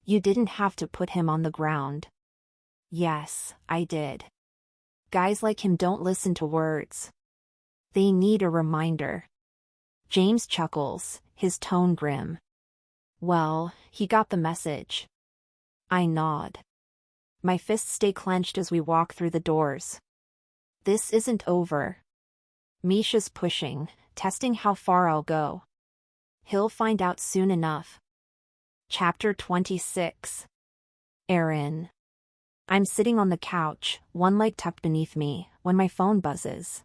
Speaker 1: You didn't have to put him on the ground. Yes, I did. Guys like him don't listen to words. They need a reminder. James chuckles, his tone grim. Well, he got the message. I nod. My fists stay clenched as we walk through the doors. This isn't over. Misha's pushing, testing how far I'll go. He'll find out soon enough. Chapter 26. Erin. I'm sitting on the couch, one leg tucked beneath me, when my phone buzzes.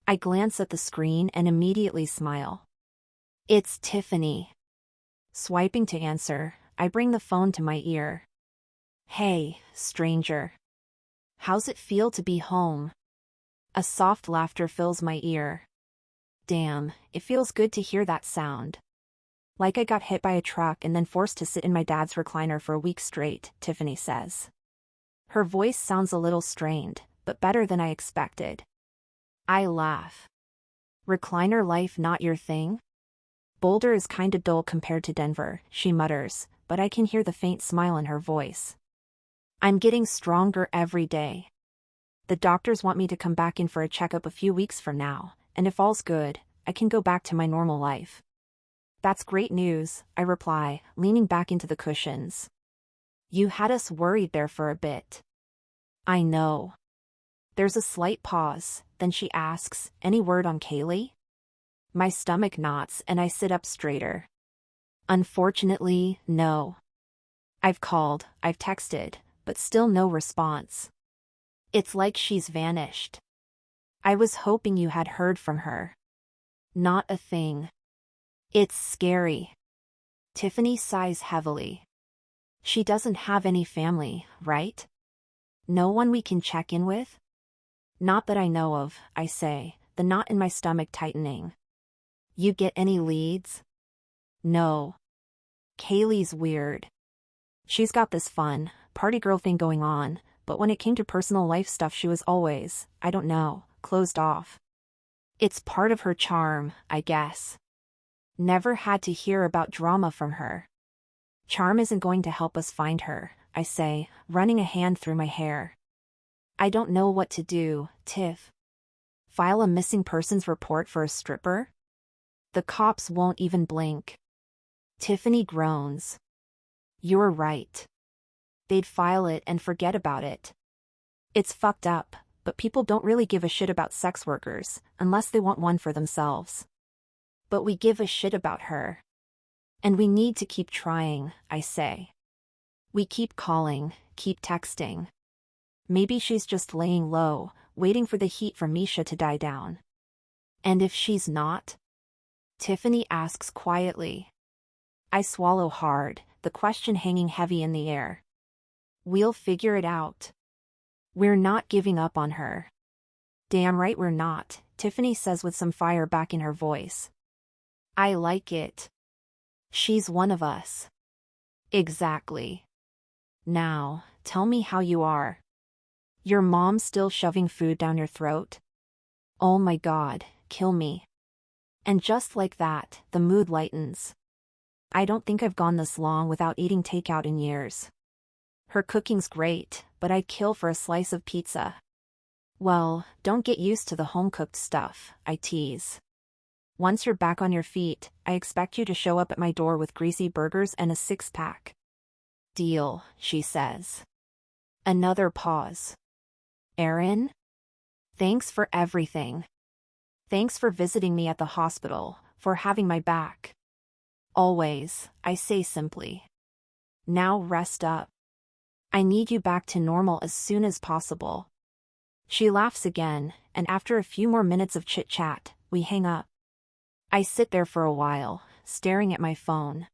Speaker 1: I glance at the screen and immediately smile. It's Tiffany. Swiping to answer, I bring the phone to my ear. Hey, stranger. How's it feel to be home? A soft laughter fills my ear. Damn, it feels good to hear that sound. Like I got hit by a truck and then forced to sit in my dad's recliner for a week straight, Tiffany says. Her voice sounds a little strained, but better than I expected. I laugh. Recliner life not your thing? Boulder is kinda dull compared to Denver, she mutters, but I can hear the faint smile in her voice. I'm getting stronger every day. The doctors want me to come back in for a checkup a few weeks from now, and if all's good, I can go back to my normal life. That's great news, I reply, leaning back into the cushions. You had us worried there for a bit. I know. There's a slight pause, then she asks, any word on Kaylee? My stomach knots and I sit up straighter. Unfortunately, no. I've called, I've texted, but still no response. It's like she's vanished. I was hoping you had heard from her. Not a thing. It's scary. Tiffany sighs heavily. She doesn't have any family, right? No one we can check in with? Not that I know of, I say, the knot in my stomach tightening. You get any leads? No. Kaylee's weird. She's got this fun, party girl thing going on, but when it came to personal life stuff she was always, I don't know, closed off. It's part of her charm, I guess. Never had to hear about drama from her. Charm isn't going to help us find her, I say, running a hand through my hair. I don't know what to do, Tiff. File a missing persons report for a stripper? The cops won't even blink. Tiffany groans. You're right. They'd file it and forget about it. It's fucked up, but people don't really give a shit about sex workers, unless they want one for themselves. But we give a shit about her. And we need to keep trying, I say. We keep calling, keep texting. Maybe she's just laying low, waiting for the heat from Misha to die down. And if she's not? Tiffany asks quietly. I swallow hard, the question hanging heavy in the air. We'll figure it out. We're not giving up on her. Damn right we're not, Tiffany says with some fire back in her voice. I like it. She's one of us. Exactly. Now, tell me how you are. Your mom still shoving food down your throat? Oh my God, kill me. And just like that, the mood lightens. I don't think I've gone this long without eating takeout in years. Her cooking's great, but I'd kill for a slice of pizza. Well, don't get used to the home-cooked stuff, I tease. Once you're back on your feet, I expect you to show up at my door with greasy burgers and a six-pack. Deal, she says. Another pause. Erin? Thanks for everything. Thanks for visiting me at the hospital, for having my back. Always, I say simply. Now rest up. I need you back to normal as soon as possible. She laughs again, and after a few more minutes of chit-chat, we hang up. I sit there for a while, staring at my phone.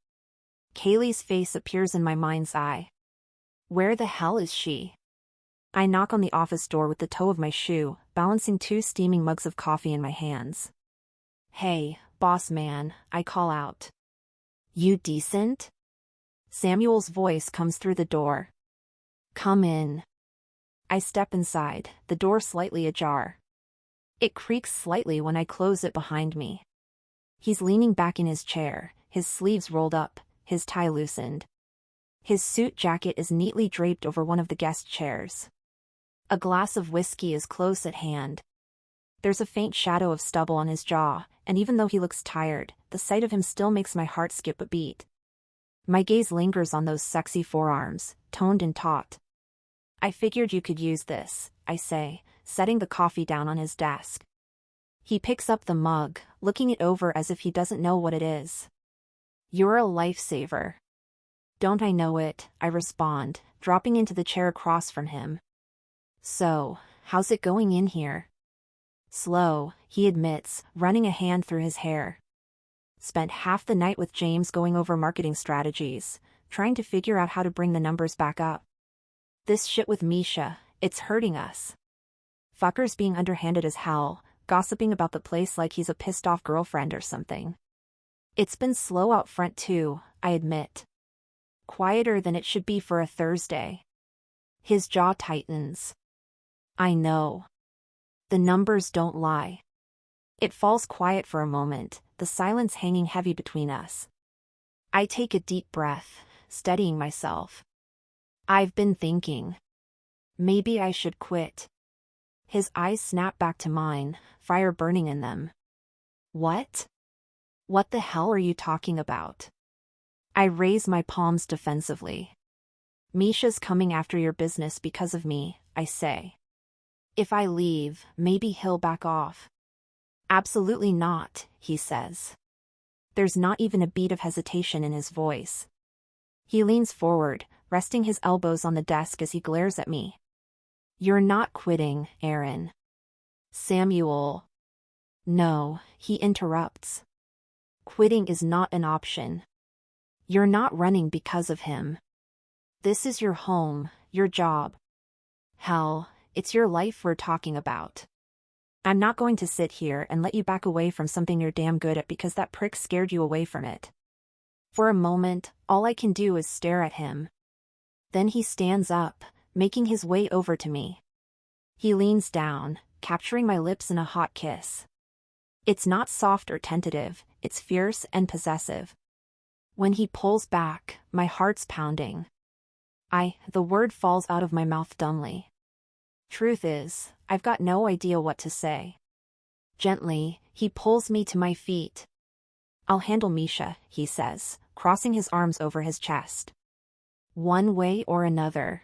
Speaker 1: Kaylee's face appears in my mind's eye. Where the hell is she? I knock on the office door with the toe of my shoe, balancing 2 steaming mugs of coffee in my hands. Hey, boss man, I call out. You decent? Samuel's voice comes through the door. Come in. I step inside, the door slightly ajar. It creaks slightly when I close it behind me. He's leaning back in his chair, his sleeves rolled up, his tie loosened. His suit jacket is neatly draped over one of the guest chairs. A glass of whiskey is close at hand. There's a faint shadow of stubble on his jaw, and even though he looks tired, the sight of him still makes my heart skip a beat. My gaze lingers on those sexy forearms, toned and taut. I figured you could use this, I say, setting the coffee down on his desk. He picks up the mug, looking it over as if he doesn't know what it is. You're a lifesaver. Don't I know it, I respond, dropping into the chair across from him. So, how's it going in here? Slow, he admits, running a hand through his hair. Spent half the night with James going over marketing strategies, trying to figure out how to bring the numbers back up. This shit with Misha, it's hurting us. Fucker's being underhanded as hell, gossiping about the place like he's a pissed-off girlfriend or something. It's been slow out front too, I admit. Quieter than it should be for a Thursday. His jaw tightens. I know. The numbers don't lie. It falls quiet for a moment, the silence hanging heavy between us. I take a deep breath, steadying myself. I've been thinking. Maybe I should quit. His eyes snap back to mine, fire burning in them. What? What the hell are you talking about? I raise my palms defensively. Misha's coming after your business because of me, I say. If I leave, maybe he'll back off. Absolutely not, he says. There's not even a beat of hesitation in his voice. He leans forward, resting his elbows on the desk as he glares at me. You're not quitting, Aaron. Samuel. No, he interrupts. Quitting is not an option. You're not running because of him. This is your home, your job. Hell, it's your life we're talking about. I'm not going to sit here and let you back away from something you're damn good at because that prick scared you away from it. For a moment, all I can do is stare at him. Then he stands up, making his way over to me. He leans down, capturing my lips in a hot kiss. It's not soft or tentative, it's fierce and possessive. When he pulls back, my heart's pounding. The word falls out of my mouth dumbly. Truth is, I've got no idea what to say. Gently, he pulls me to my feet. I'll handle Misha, he says, crossing his arms over his chest. One way or another.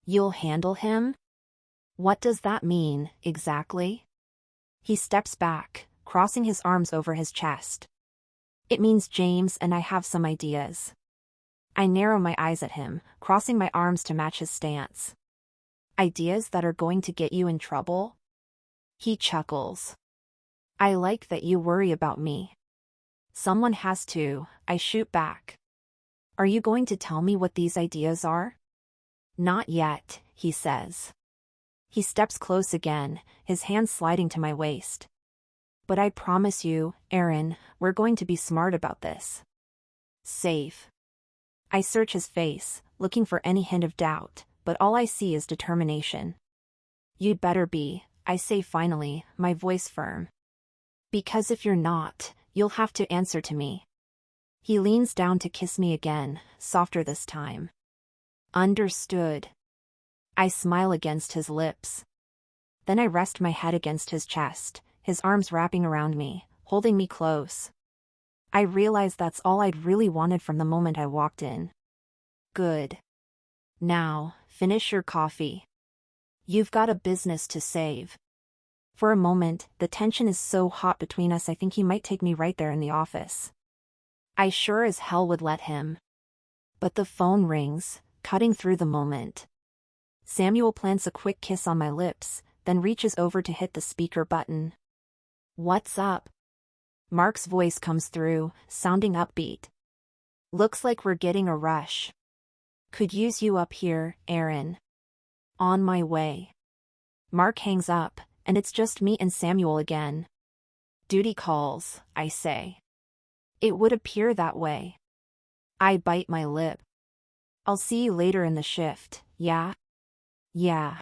Speaker 1: You'll handle him? What does that mean, exactly? He steps back, crossing his arms over his chest. It means James and I have some ideas. I narrow my eyes at him, crossing my arms to match his stance. Ideas that are going to get you in trouble? He chuckles. I like that you worry about me. Someone has to, I shoot back. Are you going to tell me what these ideas are? Not yet, he says. He steps close again, his hand sliding to my waist. But I promise you, Aaron, we're going to be smart about this. Safe. I search his face, looking for any hint of doubt, but all I see is determination. You'd better be, I say finally, my voice firm. Because if you're not, you'll have to answer to me. He leans down to kiss me again, softer this time. Understood. I smile against his lips. Then I rest my head against his chest, his arms wrapping around me, holding me close. I realize that's all I'd really wanted from the moment I walked in. Good. Now, finish your coffee. You've got a business to save. For a moment, the tension is so hot between us I think he might take me right there in the office. I sure as hell would let him. But the phone rings, cutting through the moment. Samuel plants a quick kiss on my lips, then reaches over to hit the speaker button. "What's up?" Mark's voice comes through, sounding upbeat. "Looks like we're getting a rush. Could use you up here, Aaron." "On my way." Mark hangs up, and it's just me and Samuel again. "Duty calls," I say. "It would appear that way." I bite my lip. "I'll see you later in the shift, yeah?" "Yeah."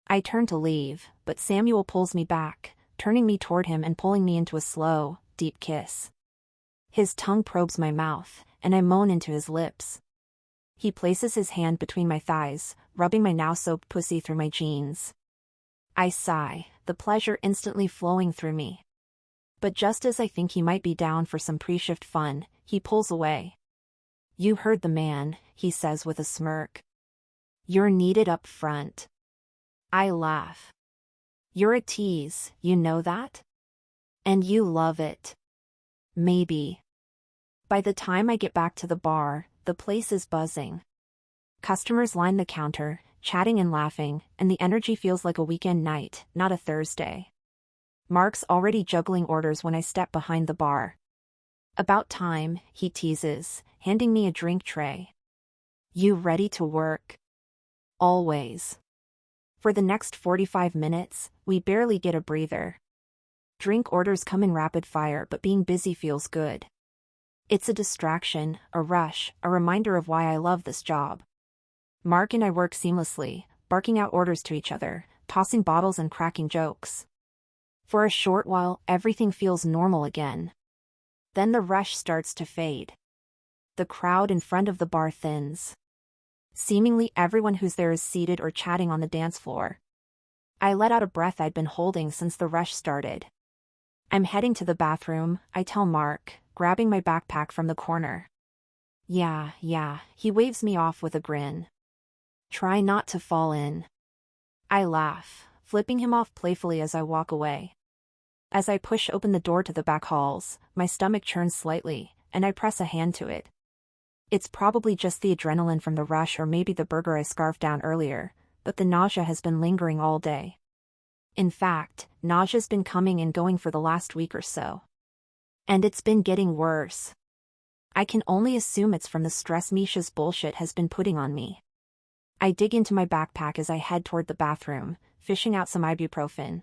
Speaker 1: I turn to leave, but Samuel pulls me back, turning me toward him and pulling me into a slow, deep kiss. His tongue probes my mouth, and I moan into his lips. He places his hand between my thighs, rubbing my now-soaked pussy through my jeans. I sigh, the pleasure instantly flowing through me. But just as I think he might be down for some pre-shift fun, he pulls away. "You heard the man," he says with a smirk. "You're needed up front." I laugh. "You're a tease, you know that? And you love it." "Maybe." By the time I get back to the bar, the place is buzzing. Customers line the counter, chatting and laughing, and the energy feels like a weekend night, not a Thursday. Mark's already juggling orders when I step behind the bar. "About time," he teases, handing me a drink tray. "You ready to work?" "Always." For the next 45 minutes, we barely get a breather. Drink orders come in rapid fire, but being busy feels good. It's a distraction, a rush, a reminder of why I love this job. Mark and I work seamlessly, barking out orders to each other, tossing bottles and cracking jokes. For a short while, everything feels normal again. Then the rush starts to fade. The crowd in front of the bar thins. Seemingly everyone who's there is seated or chatting on the dance floor. I let out a breath I'd been holding since the rush started. "I'm heading to the bathroom," I tell Mark, grabbing my backpack from the corner. Yeah, he waves me off with a grin. "Try not to fall in." I laugh, flipping him off playfully as I walk away. As I push open the door to the back halls, my stomach churns slightly, and I press a hand to it. It's probably just the adrenaline from the rush or maybe the burger I scarfed down earlier, but the nausea has been lingering all day. In fact, nausea's been coming and going for the last week or so. And it's been getting worse. I can only assume it's from the stress Misha's bullshit has been putting on me. I dig into my backpack as I head toward the bathroom, fishing out some ibuprofen.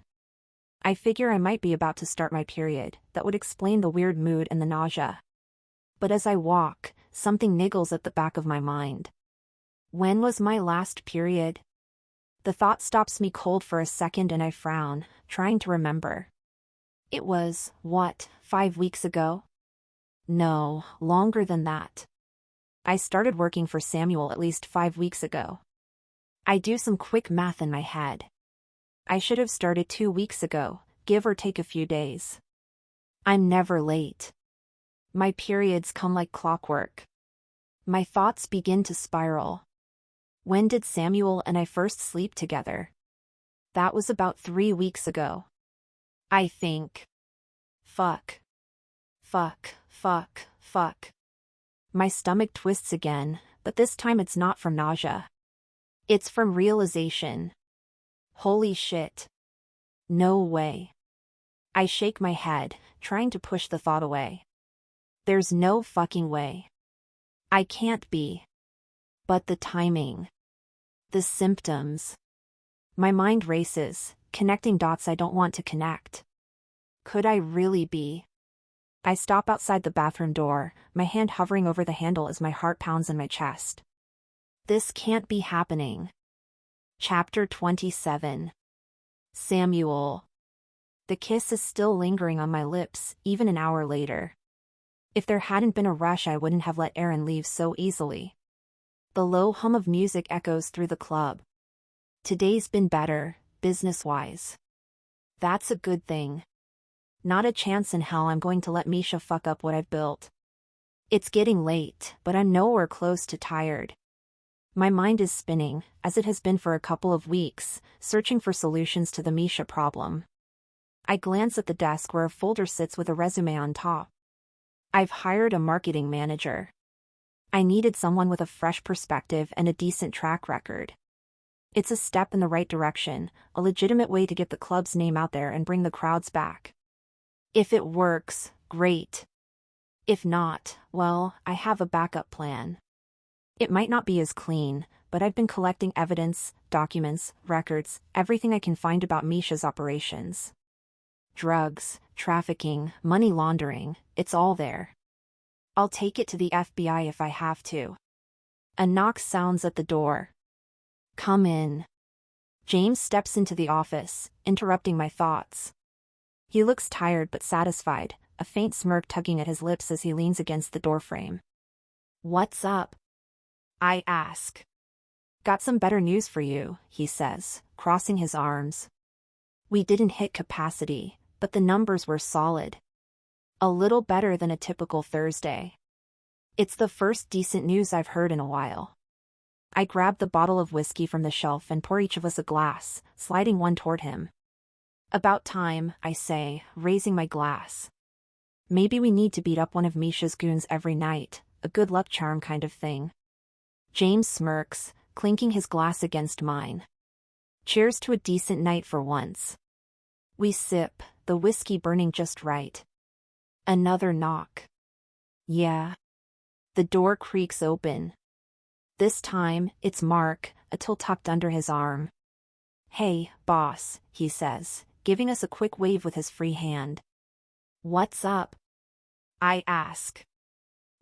Speaker 1: I figure I might be about to start my period, that would explain the weird mood and the nausea. But as I walk, something niggles at the back of my mind. When was my last period? The thought stops me cold for a second and I frown, trying to remember. It was, 5 weeks ago? No, longer than that. I started working for Samuel at least 5 weeks ago. I do some quick math in my head. I should have started 2 weeks ago, give or take a few days. I'm never late. My periods come like clockwork. My thoughts begin to spiral. When did Samuel and I first sleep together? That was about 3 weeks ago. I think. Fuck. My stomach twists again, but this time it's not from nausea. It's from realization. Holy shit. No way. I shake my head, trying to push the thought away. There's no fucking way. I can't be. But the timing. The symptoms. My mind races, connecting dots I don't want to connect. Could I really be? I stop outside the bathroom door, my hand hovering over the handle as my heart pounds in my chest. This can't be happening. Chapter 27. Samuel. The kiss is still lingering on my lips, even an hour later. If there hadn't been a rush, I wouldn't have let Aaron leave so easily. The low hum of music echoes through the club. Today's been better, business-wise. That's a good thing. Not a chance in hell I'm going to let Misha fuck up what I've built. It's getting late, but I'm nowhere close to tired. My mind is spinning, as it has been for a couple of weeks, searching for solutions to the Misha problem. I glance at the desk where a folder sits with a resume on top. I've hired a marketing manager. I needed someone with a fresh perspective and a decent track record. It's a step in the right direction, a legitimate way to get the club's name out there and bring the crowds back. If it works, great. If not, well, I have a backup plan. It might not be as clean, but I've been collecting evidence, documents, records, everything I can find about Misha's operations. Drugs, trafficking, money laundering, it's all there. I'll take it to the FBI if I have to. A knock sounds at the door. Come in. James steps into the office, interrupting my thoughts. He looks tired but satisfied, a faint smirk tugging at his lips as he leans against the doorframe. What's up? I ask. Got some better news for you, he says, crossing his arms. We didn't hit capacity, but the numbers were solid. A little better than a typical Thursday. It's the first decent news I've heard in a while. I grab the bottle of whiskey from the shelf and pour each of us a glass, sliding one toward him. About time, I say, raising my glass. Maybe we need to beat up one of Misha's goons every night, a good luck charm kind of thing. James smirks, clinking his glass against mine. Cheers to a decent night for once. We sip, the whiskey burning just right. Another knock. Yeah. The door creaks open. This time, it's Mark, a tool tucked under his arm. Hey, boss, he says, giving us a quick wave with his free hand. What's up? I ask.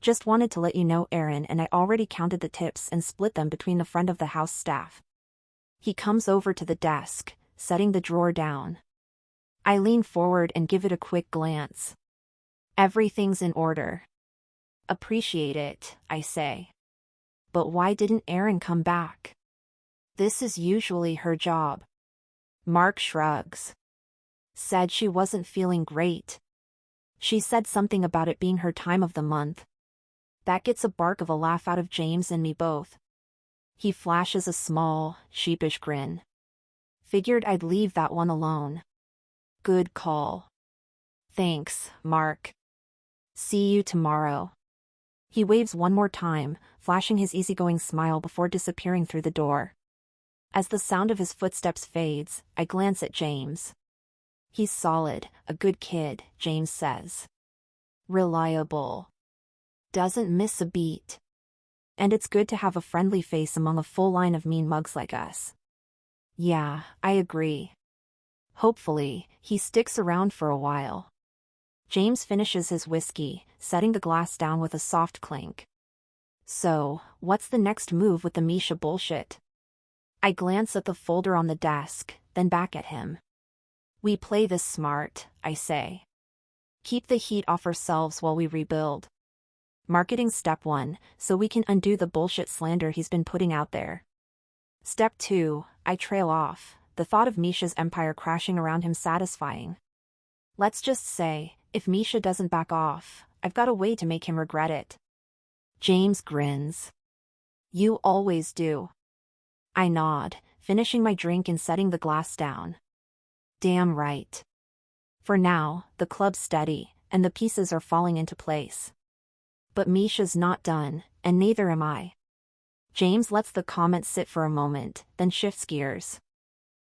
Speaker 1: Just wanted to let you know, Aaron, and I already counted the tips and split them between the front of the house staff. He comes over to the desk, setting the drawer down. I lean forward and give it a quick glance. Everything's in order. Appreciate it, I say. But why didn't Erin come back? This is usually her job. Mark shrugs. Said she wasn't feeling great. She said something about it being her time of the month. That gets a bark of a laugh out of James and me both. He flashes a small, sheepish grin. Figured I'd leave that one alone. Good call. Thanks, Mark. See you tomorrow. He waves one more time, flashing his easygoing smile before disappearing through the door. As the sound of his footsteps fades, I glance at James. He's solid, a good kid, James says. Reliable. Doesn't miss a beat. And it's good to have a friendly face among a full line of mean mugs like us. Yeah, I agree. Hopefully, he sticks around for a while. James finishes his whiskey, setting the glass down with a soft clink. So, what's the next move with the Misha bullshit? I glance at the folder on the desk, then back at him. We play this smart, I say. Keep the heat off ourselves while we rebuild. Marketing step 1, so we can undo the bullshit slander he's been putting out there. Step 2, I trail off, the thought of Misha's empire crashing around him satisfying. Let's just say, if Misha doesn't back off, I've got a way to make him regret it. James grins. You always do. I nod, finishing my drink and setting the glass down. Damn right. For now, the club's steady, and the pieces are falling into place. But Misha's not done, and neither am I. James lets the comment sit for a moment, then shifts gears.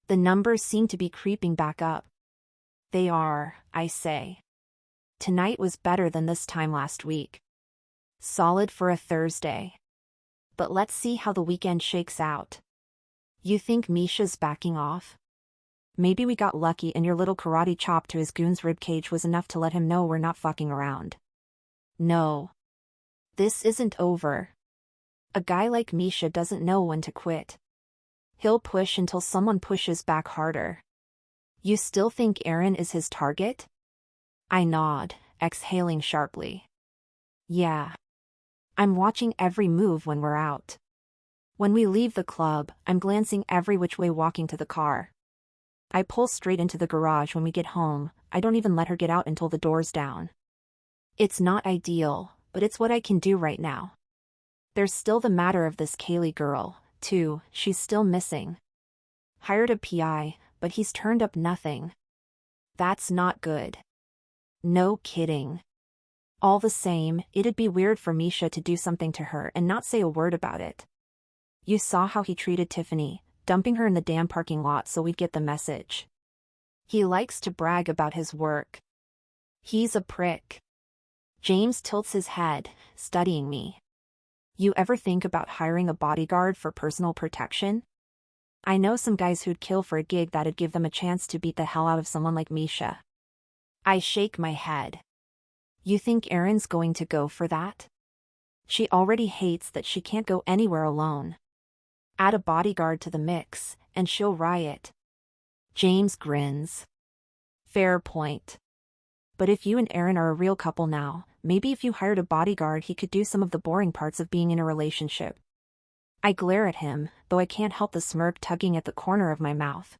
Speaker 1: The numbers seem to be creeping back up. They are, I say. Tonight was better than this time last week. Solid for a Thursday. But let's see how the weekend shakes out. You think Misha's backing off? Maybe we got lucky and your little karate chop to his goon's ribcage was enough to let him know we're not fucking around. No. This isn't over. A guy like Misha doesn't know when to quit. He'll push until someone pushes back harder. You still think Aaron is his target? I nod, exhaling sharply. Yeah. I'm watching every move when we're out. When we leave the club, I'm glancing every which way walking to the car. I pull straight into the garage when we get home, I don't even let her get out until the door's down. It's not ideal, but it's what I can do right now. There's still the matter of this Kaylee girl, too, she's still missing. Hired a PI, but he's turned up nothing. That's not good. No kidding. All the same, it'd be weird for Misha to do something to her and not say a word about it. You saw how he treated Tiffany, dumping her in the damn parking lot so we'd get the message. He likes to brag about his work. He's a prick. James tilts his head, studying me. You ever think about hiring a bodyguard for personal protection? I know some guys who'd kill for a gig that'd give them a chance to beat the hell out of someone like Misha. I shake my head. You think Erin's going to go for that? She already hates that she can't go anywhere alone. Add a bodyguard to the mix, and she'll riot. James grins. Fair point. But if you and Erin are a real couple now, maybe if you hired a bodyguard he could do some of the boring parts of being in a relationship. I glare at him, though I can't help the smirk tugging at the corner of my mouth.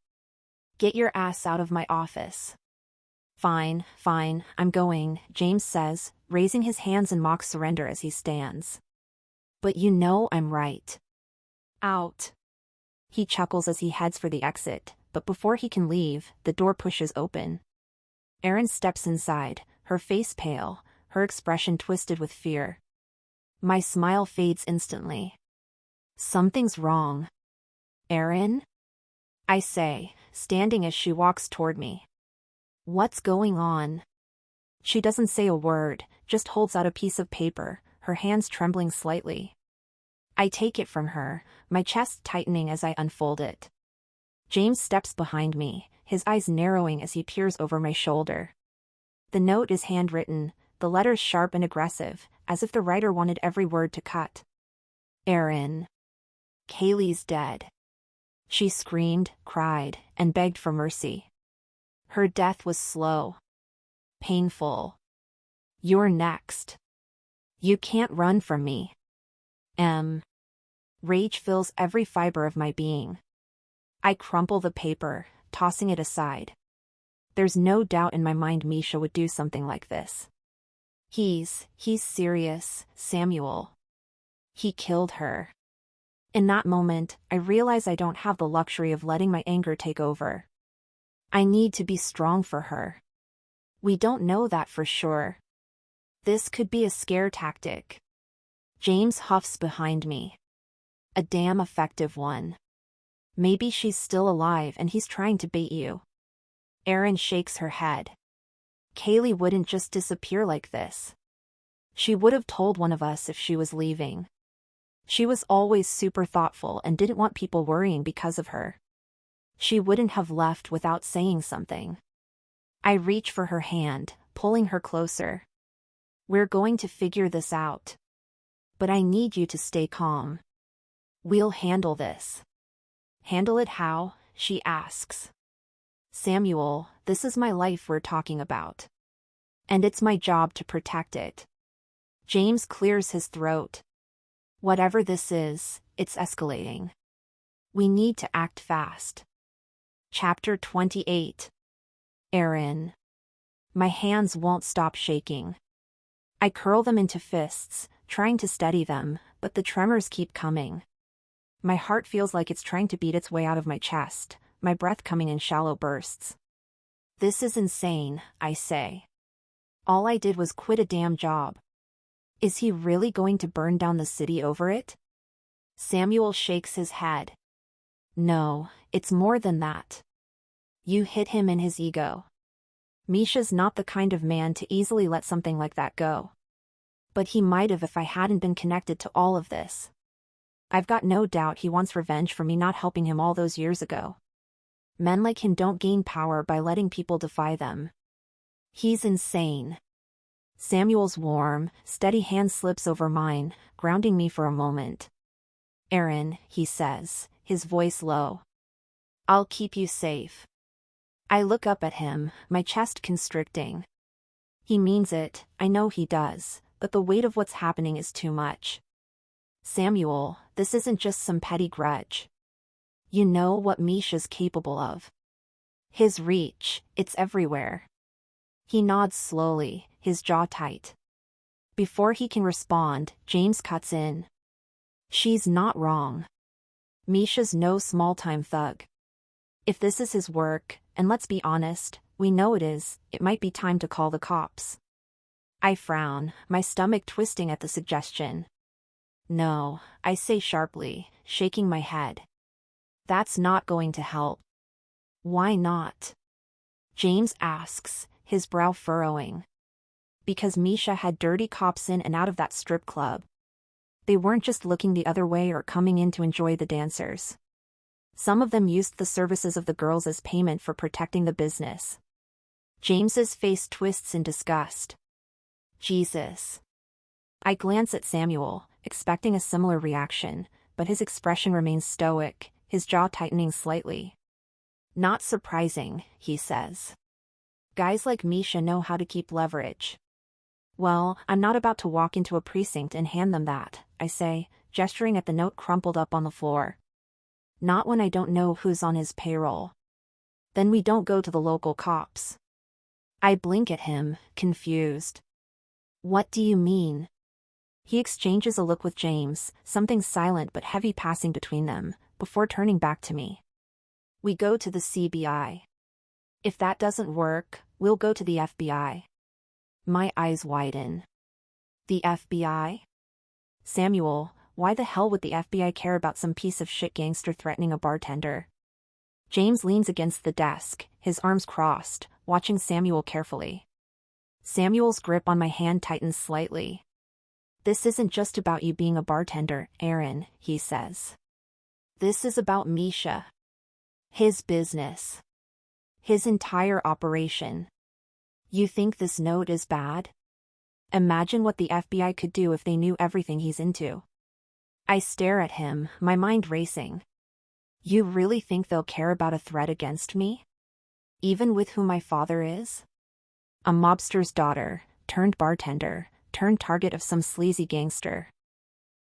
Speaker 1: Get your ass out of my office. Fine, I'm going, James says, raising his hands in mock surrender as he stands. But you know I'm right. Out. He chuckles as he heads for the exit, but before he can leave, the door pushes open. Erin steps inside, her face pale, her expression twisted with fear. My smile fades instantly. Something's wrong. Erin? I say, standing as she walks toward me. What's going on? She doesn't say a word, just holds out a piece of paper, her hands trembling slightly. I take it from her, my chest tightening as I unfold it. James steps behind me, his eyes narrowing as he peers over my shoulder. The note is handwritten, the letters sharp and aggressive, as if the writer wanted every word to cut. Erin. Kaylee's dead. She screamed, cried, and begged for mercy. Her death was slow. Painful. You're next. You can't run from me. Rage fills every fiber of my being. I crumple the paper, tossing it aside. There's no doubt in my mind Misha would do something like this. He's serious, Samuel. He killed her. In that moment, I realize I don't have the luxury of letting my anger take over. I need to be strong for her. We don't know that for sure. This could be a scare tactic. James huffs behind me. A damn effective one. Maybe she's still alive and he's trying to bait you. Erin shakes her head. Kaylee wouldn't just disappear like this. She would have told one of us if she was leaving. She was always super thoughtful and didn't want people worrying because of her. She wouldn't have left without saying something. I reach for her hand, pulling her closer. We're going to figure this out. But I need you to stay calm. We'll handle this. Handle it how? She asks. Samuel, this is my life we're talking about. And it's my job to protect it. James clears his throat. Whatever this is, it's escalating. We need to act fast. Chapter 28. Erin. My hands won't stop shaking. I curl them into fists, trying to steady them, but the tremors keep coming. My heart feels like it's trying to beat its way out of my chest, my breath coming in shallow bursts. This is insane, I say. All I did was quit a damn job. Is he really going to burn down the city over it? Samuel shakes his head. No, it's more than that. You hit him in his ego. Misha's not the kind of man to easily let something like that go. But he might have if I hadn't been connected to all of this. I've got no doubt he wants revenge for me not helping him all those years ago. Men like him don't gain power by letting people defy them. He's insane. Samuel's warm, steady hand slips over mine, grounding me for a moment. Erin, he says, his voice low. I'll keep you safe. I look up at him, my chest constricting. He means it, I know he does, but the weight of what's happening is too much. Samuel, this isn't just some petty grudge. You know what Misha's capable of. His reach, it's everywhere. He nods slowly, his jaw tight. Before he can respond, James cuts in. She's not wrong. Misha's no small-time thug. If this is his work, and let's be honest, we know it is, it might be time to call the cops. I frown, my stomach twisting at the suggestion. No, I say sharply, shaking my head. That's not going to help. Why not? James asks, his brow furrowing. Because Misha had dirty cops in and out of that strip club. They weren't just looking the other way or coming in to enjoy the dancers. Some of them used the services of the girls as payment for protecting the business. James's face twists in disgust. Jesus. I glance at Samuel, expecting a similar reaction, but his expression remains stoic, his jaw tightening slightly. Not surprising, he says. Guys like Misha know how to keep leverage. Well, I'm not about to walk into a precinct and hand them that, I say, gesturing at the note crumpled up on the floor. Not when I don't know who's on his payroll. Then we don't go to the local cops. I blink at him, confused. What do you mean? He exchanges a look with James, something silent but heavy passing between them, before turning back to me. We go to the CBI. If that doesn't work, we'll go to the FBI. My eyes widen. The FBI? Samuel, why the hell would the FBI care about some piece of shit gangster threatening a bartender? James leans against the desk, his arms crossed, watching Samuel carefully. Samuel's grip on my hand tightens slightly. This isn't just about you being a bartender, Aaron, he says. This is about Misha. His business. His entire operation. You think this note is bad? Imagine what the FBI could do if they knew everything he's into. I stare at him, my mind racing. You really think they'll care about a threat against me? Even with who my father is? A mobster's daughter, turned bartender, turned target of some sleazy gangster.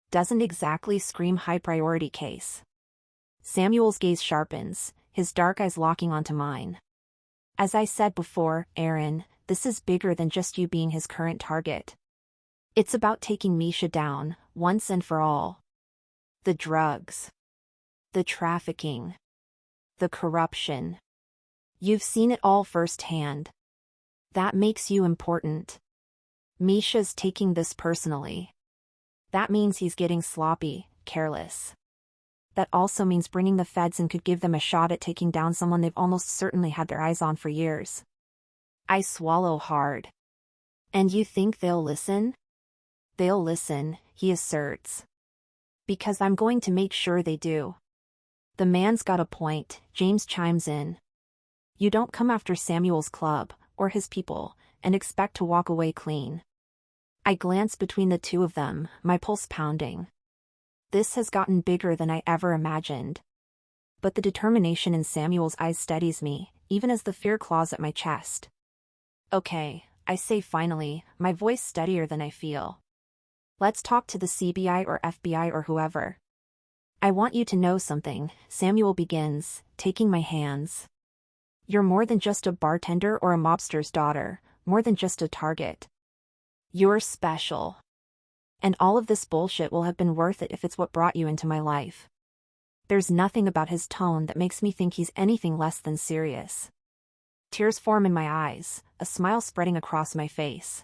Speaker 1: Doesn't exactly scream high-priority case. Samuel's gaze sharpens, his dark eyes locking onto mine. As I said before, Aaron, this is bigger than just you being his current target. It's about taking Misha down, once and for all. The drugs. The trafficking. The corruption. You've seen it all firsthand. That makes you important. Misha's taking this personally. That means he's getting sloppy, careless. That also means bringing the feds and could give them a shot at taking down someone they've almost certainly had their eyes on for years. I swallow hard. And you think they'll listen? They'll listen, he asserts. Because I'm going to make sure they do. The man's got a point, James chimes in. You don't come after Samuel's club, or his people, and expect to walk away clean. I glance between the two of them, my pulse pounding. This has gotten bigger than I ever imagined. But the determination in Samuel's eyes steadies me, even as the fear claws at my chest. Okay, I say finally, my voice steadier than I feel. Let's talk to the CBI or FBI or whoever. I want you to know something, Samuel begins, taking my hands. You're more than just a bartender or a mobster's daughter, more than just a target. You're special. And all of this bullshit will have been worth it if it's what brought you into my life. There's nothing about his tone that makes me think he's anything less than serious. Tears form in my eyes, a smile spreading across my face.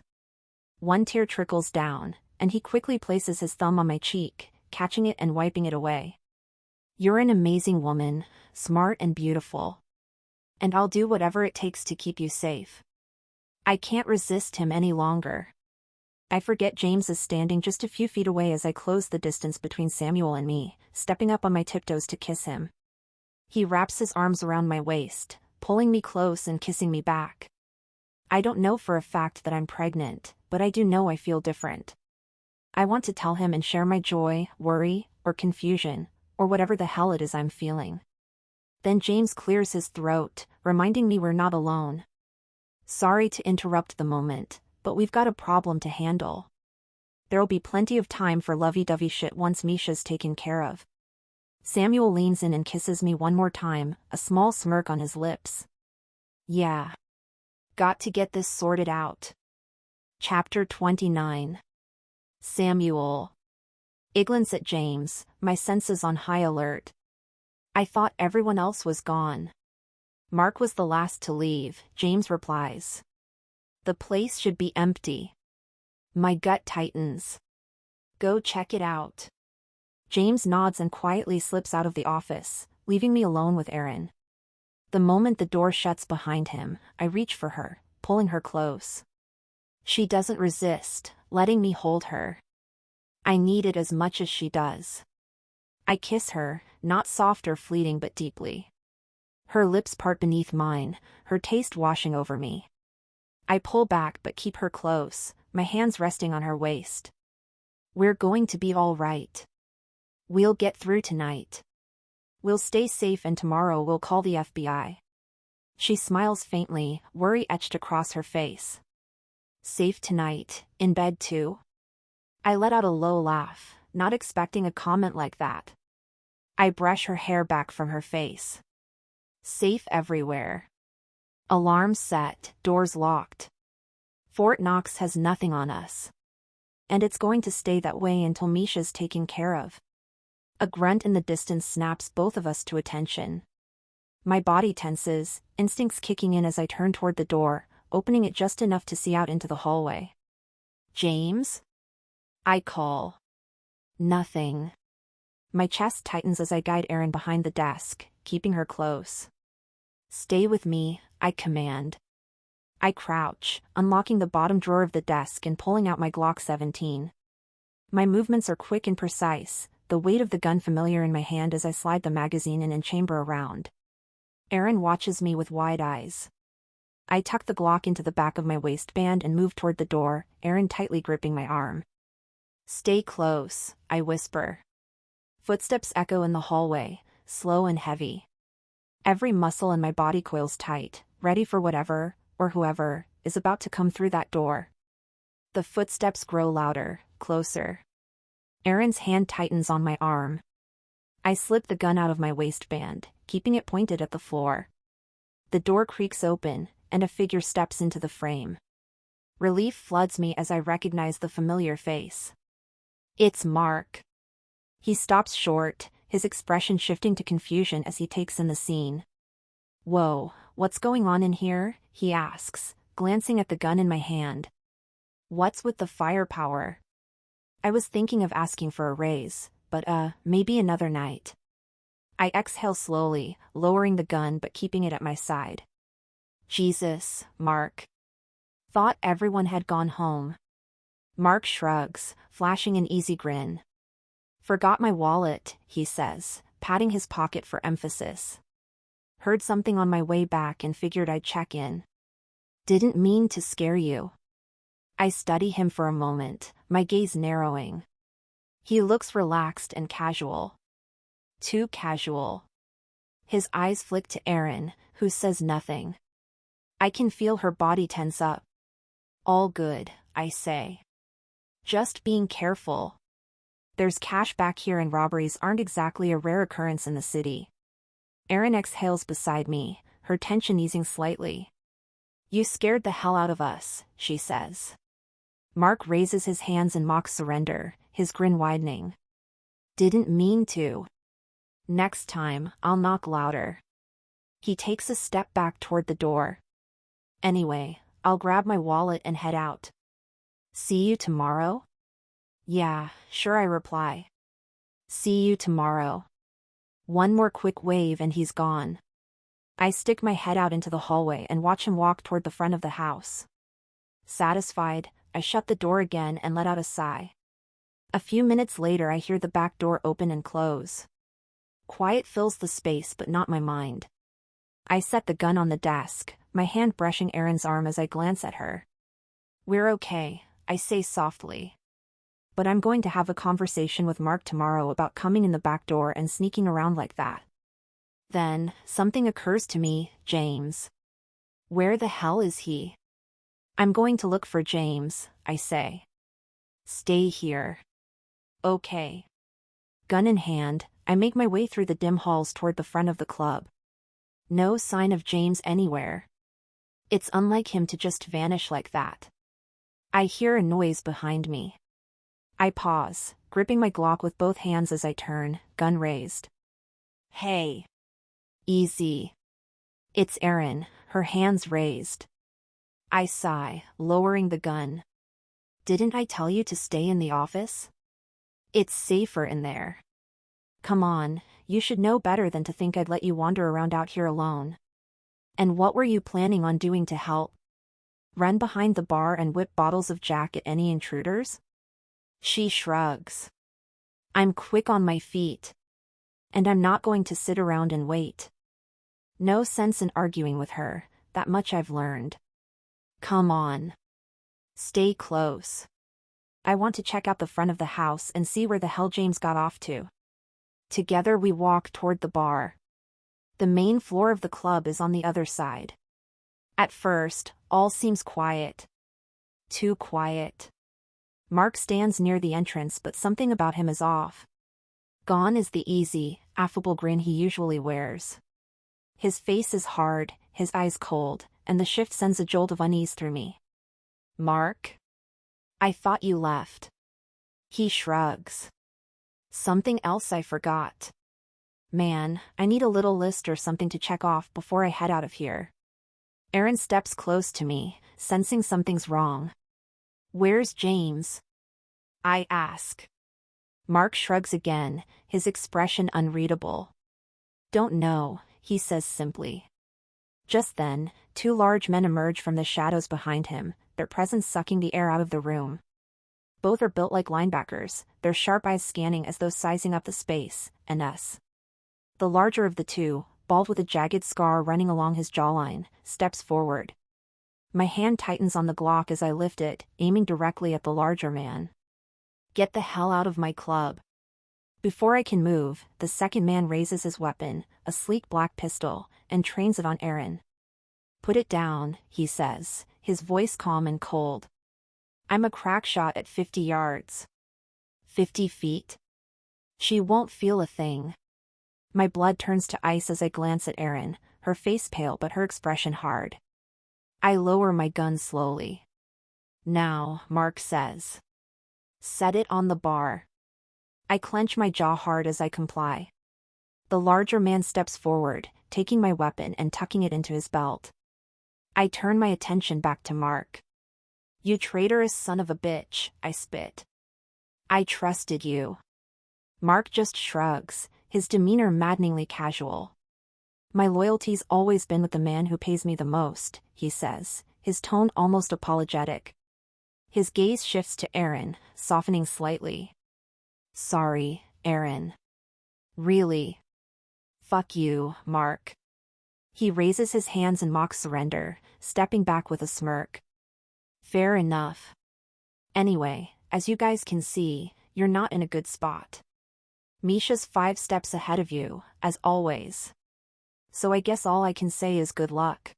Speaker 1: One tear trickles down, and he quickly places his thumb on my cheek, catching it and wiping it away. You're an amazing woman, smart and beautiful. And I'll do whatever it takes to keep you safe. I can't resist him any longer. I forget James is standing just a few feet away as I close the distance between Samuel and me, stepping up on my tiptoes to kiss him. He wraps his arms around my waist, pulling me close and kissing me back. I don't know for a fact that I'm pregnant, but I do know I feel different. I want to tell him and share my joy, worry, or confusion, or whatever the hell it is I'm feeling. Then James clears his throat, reminding me we're not alone. Sorry to interrupt the moment, but we've got a problem to handle. There'll be plenty of time for lovey-dovey shit once Misha's taken care of. Samuel leans in and kisses me one more time, a small smirk on his lips. Yeah. Got to get this sorted out. Chapter 29. Samuel. I glance at James, my senses on high alert. I thought everyone else was gone. Mark was the last to leave, James replies. The place should be empty. My gut tightens. Go check it out. James nods and quietly slips out of the office, leaving me alone with Aaron. The moment the door shuts behind him, I reach for her, pulling her close. She doesn't resist, letting me hold her. I need it as much as she does. I kiss her, not soft or fleeting but deeply. Her lips part beneath mine, her taste washing over me. I pull back but keep her close, my hands resting on her waist. We're going to be all right. We'll get through tonight. We'll stay safe and tomorrow we'll call the FBI. She smiles faintly, worry etched across her face. Safe tonight, in bed too? I let out a low laugh, not expecting a comment like that. I brush her hair back from her face. Safe everywhere. Alarms set, doors locked. Fort Knox has nothing on us. And it's going to stay that way until Misha's taken care of. A grunt in the distance snaps both of us to attention. My body tenses, instincts kicking in as I turn toward the door, opening it just enough to see out into the hallway. James? I call. Nothing. My chest tightens as I guide Erin behind the desk, keeping her close. Stay with me, I command. I crouch, unlocking the bottom drawer of the desk and pulling out my Glock 17. My movements are quick and precise, the weight of the gun familiar in my hand as I slide the magazine in and chamber around. Erin watches me with wide eyes. I tuck the Glock into the back of my waistband and move toward the door, Erin tightly gripping my arm. Stay close, I whisper. Footsteps echo in the hallway, slow and heavy. Every muscle in my body coils tight, ready for whatever, or whoever, is about to come through that door. The footsteps grow louder, closer. Erin's hand tightens on my arm. I slip the gun out of my waistband, keeping it pointed at the floor. The door creaks open, and a figure steps into the frame. Relief floods me as I recognize the familiar face. It's Mark. He stops short, his expression shifting to confusion as he takes in the scene. Whoa, what's going on in here? He asks, glancing at the gun in my hand. What's with the firepower? I was thinking of asking for a raise, but maybe another night. I exhale slowly, lowering the gun but keeping it at my side. Jesus, Mark. Thought everyone had gone home. Mark shrugs, flashing an easy grin. Forgot my wallet, he says, patting his pocket for emphasis. Heard something on my way back and figured I'd check in. Didn't mean to scare you. I study him for a moment, my gaze narrowing. He looks relaxed and casual. Too casual. His eyes flick to Erin, who says nothing. I can feel her body tense up. All good, I say. Just being careful. There's cash back here and robberies aren't exactly a rare occurrence in the city. Erin exhales beside me, her tension easing slightly. You scared the hell out of us, she says. Mark raises his hands in mock surrender, his grin widening. Didn't mean to. Next time, I'll knock louder. He takes a step back toward the door. Anyway, I'll grab my wallet and head out. See you tomorrow? Yeah, sure, I reply. See you tomorrow. One more quick wave and he's gone. I stick my head out into the hallway and watch him walk toward the front of the house. Satisfied, I shut the door again and let out a sigh. A few minutes later I hear the back door open and close. Quiet fills the space but not my mind. I set the gun on the desk, my hand brushing Erin's arm as I glance at her. We're okay, I say softly. But I'm going to have a conversation with Mark tomorrow about coming in the back door and sneaking around like that. Then, something occurs to me, James. Where the hell is he? I'm going to look for James, I say. Stay here. Okay. Gun in hand, I make my way through the dim halls toward the front of the club. No sign of James anywhere. It's unlike him to just vanish like that. I hear a noise behind me. I pause, gripping my Glock with both hands as I turn, gun raised. Hey. Easy. It's Erin, her hands raised. I sigh, lowering the gun. Didn't I tell you to stay in the office? It's safer in there. Come on, you should know better than to think I'd let you wander around out here alone. And what were you planning on doing to help? Run behind the bar and whip bottles of Jack at any intruders? She shrugs. I'm quick on my feet. And I'm not going to sit around and wait. No sense in arguing with her, that much I've learned. Come on. Stay close. I want to check out the front of the house and see where the hell James got off to. Together we walk toward the bar. The main floor of the club is on the other side. At first, all seems quiet. Too quiet. Mark stands near the entrance, but something about him is off. Gone is the easy, affable grin he usually wears. His face is hard, his eyes cold, and the shift sends a jolt of unease through me. Mark? I thought you left. He shrugs. Something else I forgot. Man, I need a little list or something to check off before I head out of here. Aaron steps close to me, sensing something's wrong. Where's James? I ask. Mark shrugs again, his expression unreadable. Don't know, he says simply. Just then, two large men emerge from the shadows behind him, their presence sucking the air out of the room. Both are built like linebackers, their sharp eyes scanning as though sizing up the space, and us. The larger of the two, bald with a jagged scar running along his jawline, steps forward. My hand tightens on the Glock as I lift it, aiming directly at the larger man. Get the hell out of my club. Before I can move, the second man raises his weapon, a sleek black pistol, and trains it on Aaron. Put it down, he says, his voice calm and cold. I'm a crack shot at 50 yards. 50 feet? She won't feel a thing. My blood turns to ice as I glance at Aaron, her face pale but her expression hard. I lower my gun slowly. Now, Mark says. Set it on the bar. I clench my jaw hard as I comply. The larger man steps forward, taking my weapon and tucking it into his belt. I turn my attention back to Mark. You traitorous son of a bitch, I spit. I trusted you. Mark just shrugs, his demeanor maddeningly casual. My loyalty's always been with the man who pays me the most, he says, his tone almost apologetic. His gaze shifts to Aaron, softening slightly. Sorry, Aaron. Really? Fuck you, Mark. He raises his hands in mock surrender, stepping back with a smirk. Fair enough. Anyway, as you guys can see, you're not in a good spot. Misha's 5 steps ahead of you, as always. So I guess all I can say is good luck.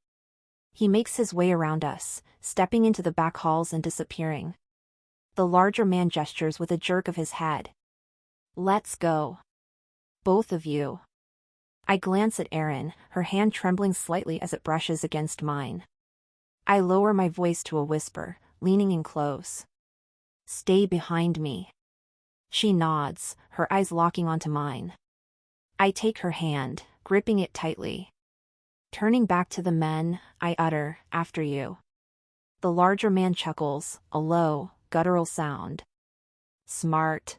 Speaker 1: He makes his way around us, stepping into the back halls and disappearing. The larger man gestures with a jerk of his head. Let's go. Both of you. I glance at Erin, her hand trembling slightly as it brushes against mine. I lower my voice to a whisper, leaning in close. Stay behind me. She nods, her eyes locking onto mine. I take her hand, gripping it tightly. Turning back to the men, I utter, after you. The larger man chuckles, a low, guttural sound. Smart.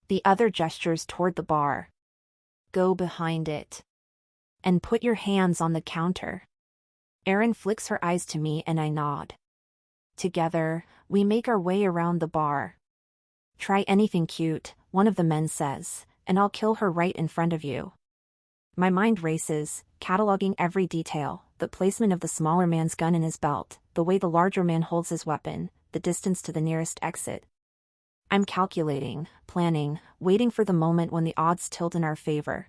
Speaker 1: The other gestures toward the bar. Go behind it. And put your hands on the counter. Erin flicks her eyes to me and I nod. Together, we make our way around the bar. Try anything cute, one of the men says, and I'll kill her right in front of you. My mind races, cataloging every detail, the placement of the smaller man's gun in his belt, the way the larger man holds his weapon, the distance to the nearest exit. I'm calculating, planning, waiting for the moment when the odds tilt in our favor.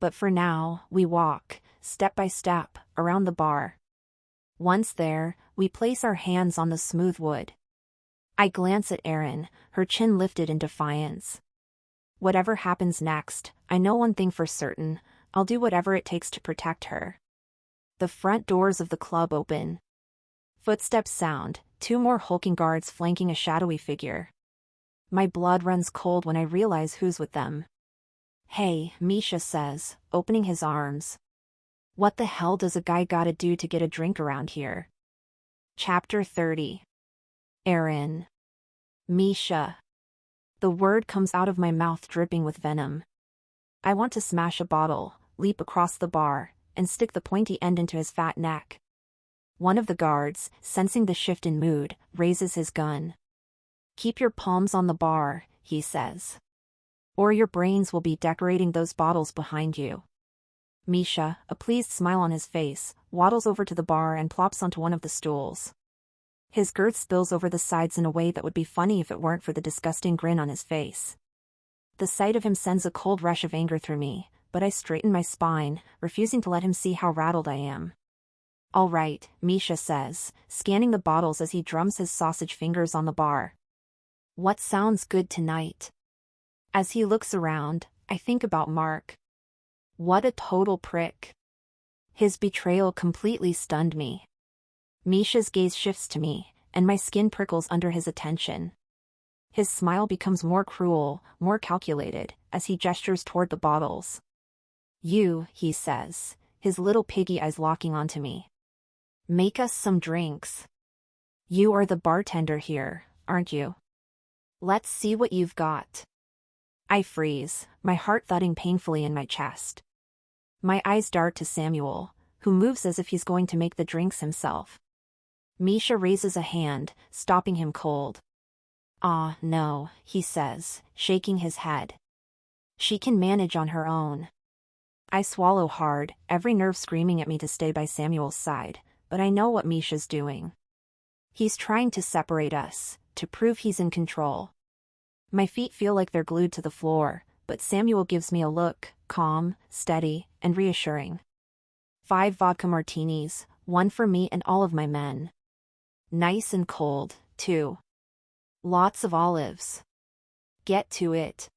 Speaker 1: But for now, we walk, step by step, around the bar. Once there, we place our hands on the smooth wood. I glance at Erin, her chin lifted in defiance. Whatever happens next, I know one thing for certain, I'll do whatever it takes to protect her. The front doors of the club open. Footsteps sound, 2 more hulking guards flanking a shadowy figure. My blood runs cold when I realize who's with them. Hey, Misha says, opening his arms. What the hell does a guy gotta do to get a drink around here? Chapter 30. Erin. Misha. The word comes out of my mouth dripping with venom. I want to smash a bottle, leap across the bar, and stick the pointy end into his fat neck. One of the guards, sensing the shift in mood, raises his gun. "Keep your palms on the bar," he says. "Or your brains will be decorating those bottles behind you." Misha, a pleased smile on his face, waddles over to the bar and plops onto one of the stools. His girth spills over the sides in a way that would be funny if it weren't for the disgusting grin on his face. The sight of him sends a cold rush of anger through me, but I straighten my spine, refusing to let him see how rattled I am. "All right," Misha says, scanning the bottles as he drums his sausage fingers on the bar. "What sounds good tonight?" As he looks around, I think about Mark. What a total prick. His betrayal completely stunned me. Misha's gaze shifts to me, and my skin prickles under his attention. His smile becomes more cruel, more calculated, as he gestures toward the bottles. "You," he says, his little piggy eyes locking onto me. "Make us some drinks. You are the bartender here, aren't you? Let's see what you've got." I freeze, my heart thudding painfully in my chest. My eyes dart to Samuel, who moves as if he's going to make the drinks himself. Misha raises a hand, stopping him cold. "Ah, no," he says, shaking his head. "She can manage on her own." I swallow hard, every nerve screaming at me to stay by Samuel's side, but I know what Misha's doing. He's trying to separate us, to prove he's in control. My feet feel like they're glued to the floor, but Samuel gives me a look, calm, steady, and reassuring. 5 vodka martinis, one for me and all of my men. Nice and cold, too. Lots of olives. Get to it.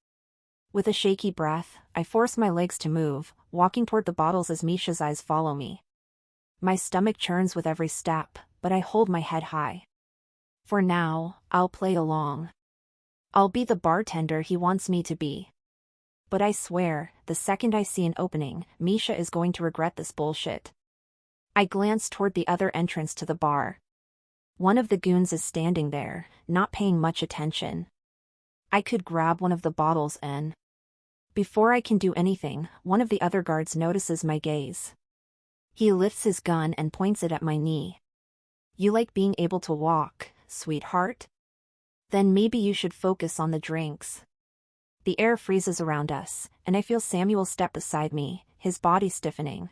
Speaker 1: With a shaky breath, I force my legs to move, walking toward the bottles as Misha's eyes follow me. My stomach churns with every step, but I hold my head high. For now, I'll play along. I'll be the bartender he wants me to be. But I swear, the second I see an opening, Misha is going to regret this bullshit. I glance toward the other entrance to the bar. One of the goons is standing there, not paying much attention. I could grab one of the bottles and... Before I can do anything, one of the other guards notices my gaze. He lifts his gun and points it at my knee. "You like being able to walk, sweetheart? Then maybe you should focus on the drinks." The air freezes around us, and I feel Samuel step beside me, his body stiffening.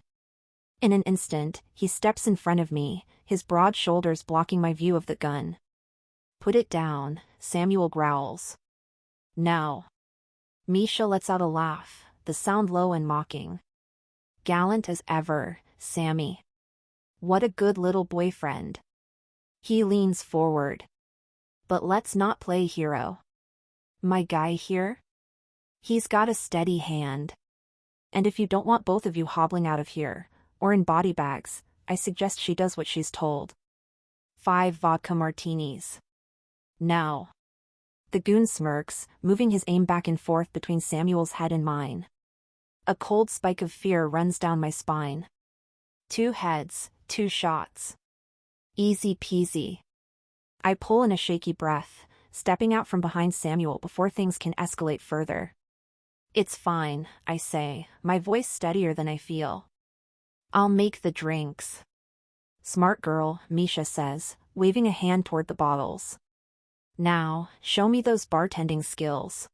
Speaker 1: In an instant, he steps in front of me, his broad shoulders blocking my view of the gun. "Put it down," Samuel growls. "No." Misha lets out a laugh, the sound low and mocking. "Gallant as ever, Sammy. What a good little boyfriend." He leans forward. "But let's not play hero. My guy here? He's got a steady hand. And if you don't want both of you hobbling out of here, or in body bags, I suggest she does what she's told. 5 vodka martinis. Now." The goon smirks, moving his aim back and forth between Samuel's head and mine. A cold spike of fear runs down my spine. 2 heads, 2 shots. Easy peasy. I pull in a shaky breath, stepping out from behind Samuel before things can escalate further. "It's fine," I say, my voice steadier than I feel. "I'll make the drinks." "Smart girl," Misha says, waving a hand toward the bottles. "Now, show me those bartending skills."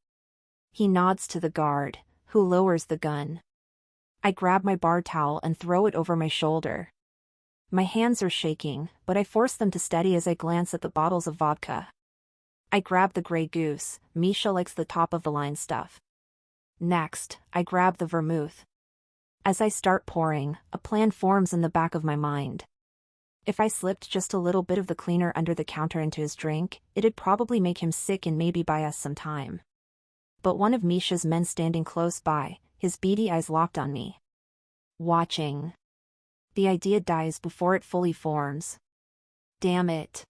Speaker 1: He nods to the guard, who lowers the gun. I grab my bar towel and throw it over my shoulder. My hands are shaking, but I force them to steady as I glance at the bottles of vodka. I grab the Grey Goose, Misha likes the top-of-the-line stuff. Next, I grab the vermouth. As I start pouring, a plan forms in the back of my mind. If I slipped just a little bit of the cleaner under the counter into his drink, it'd probably make him sick and maybe buy us some time. But one of Misha's men standing close by, his beady eyes locked on me. Watching. The idea dies before it fully forms. Damn it.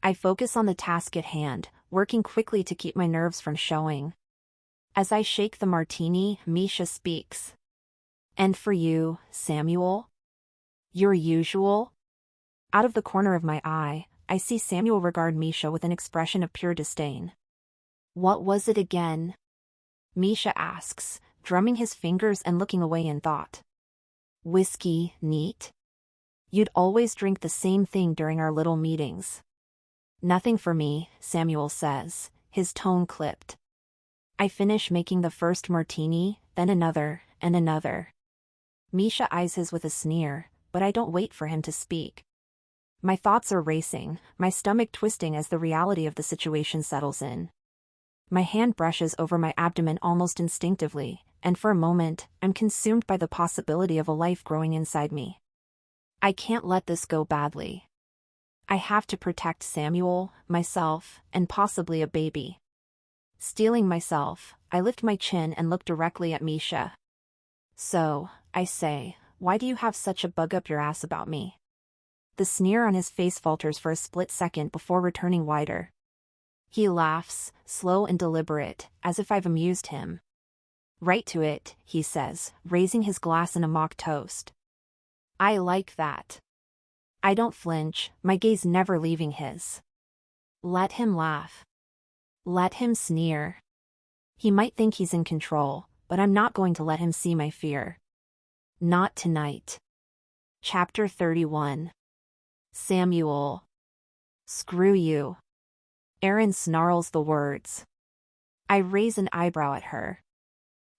Speaker 1: I focus on the task at hand, working quickly to keep my nerves from showing. As I shake the martini, Misha speaks. "And for you, Samuel? Your usual?" Out of the corner of my eye, I see Samuel regard Misha with an expression of pure disdain. "What was it again?" Misha asks, drumming his fingers and looking away in thought. Whiskey, neat. You'd always drink the same thing during our little meetings. Nothing for me, Samuel says, his tone clipped. I finish making the first martini, then another, and another. Misha eyes his with a sneer, but I don't wait for him to speak. My thoughts are racing, my stomach twisting as the reality of the situation settles in. My hand brushes over my abdomen almost instinctively, and for a moment, I'm consumed by the possibility of a life growing inside me. I can't let this go badly. I have to protect Samuel, myself, and possibly a baby. Steeling myself, I lift my chin and look directly at Misha. So, I say, why do you have such a bug up your ass about me? The sneer on his face falters for a split second before returning wider. He laughs, slow and deliberate, as if I've amused him. Right to it, he says, raising his glass in a mock toast. I like that. I don't flinch, my gaze never leaving his. Let him laugh. Let him sneer. He might think he's in control, but I'm not going to let him see my fear. Not tonight. Chapter 31. Samuel. Screw you. Aaron snarls the words. I raise an eyebrow at her.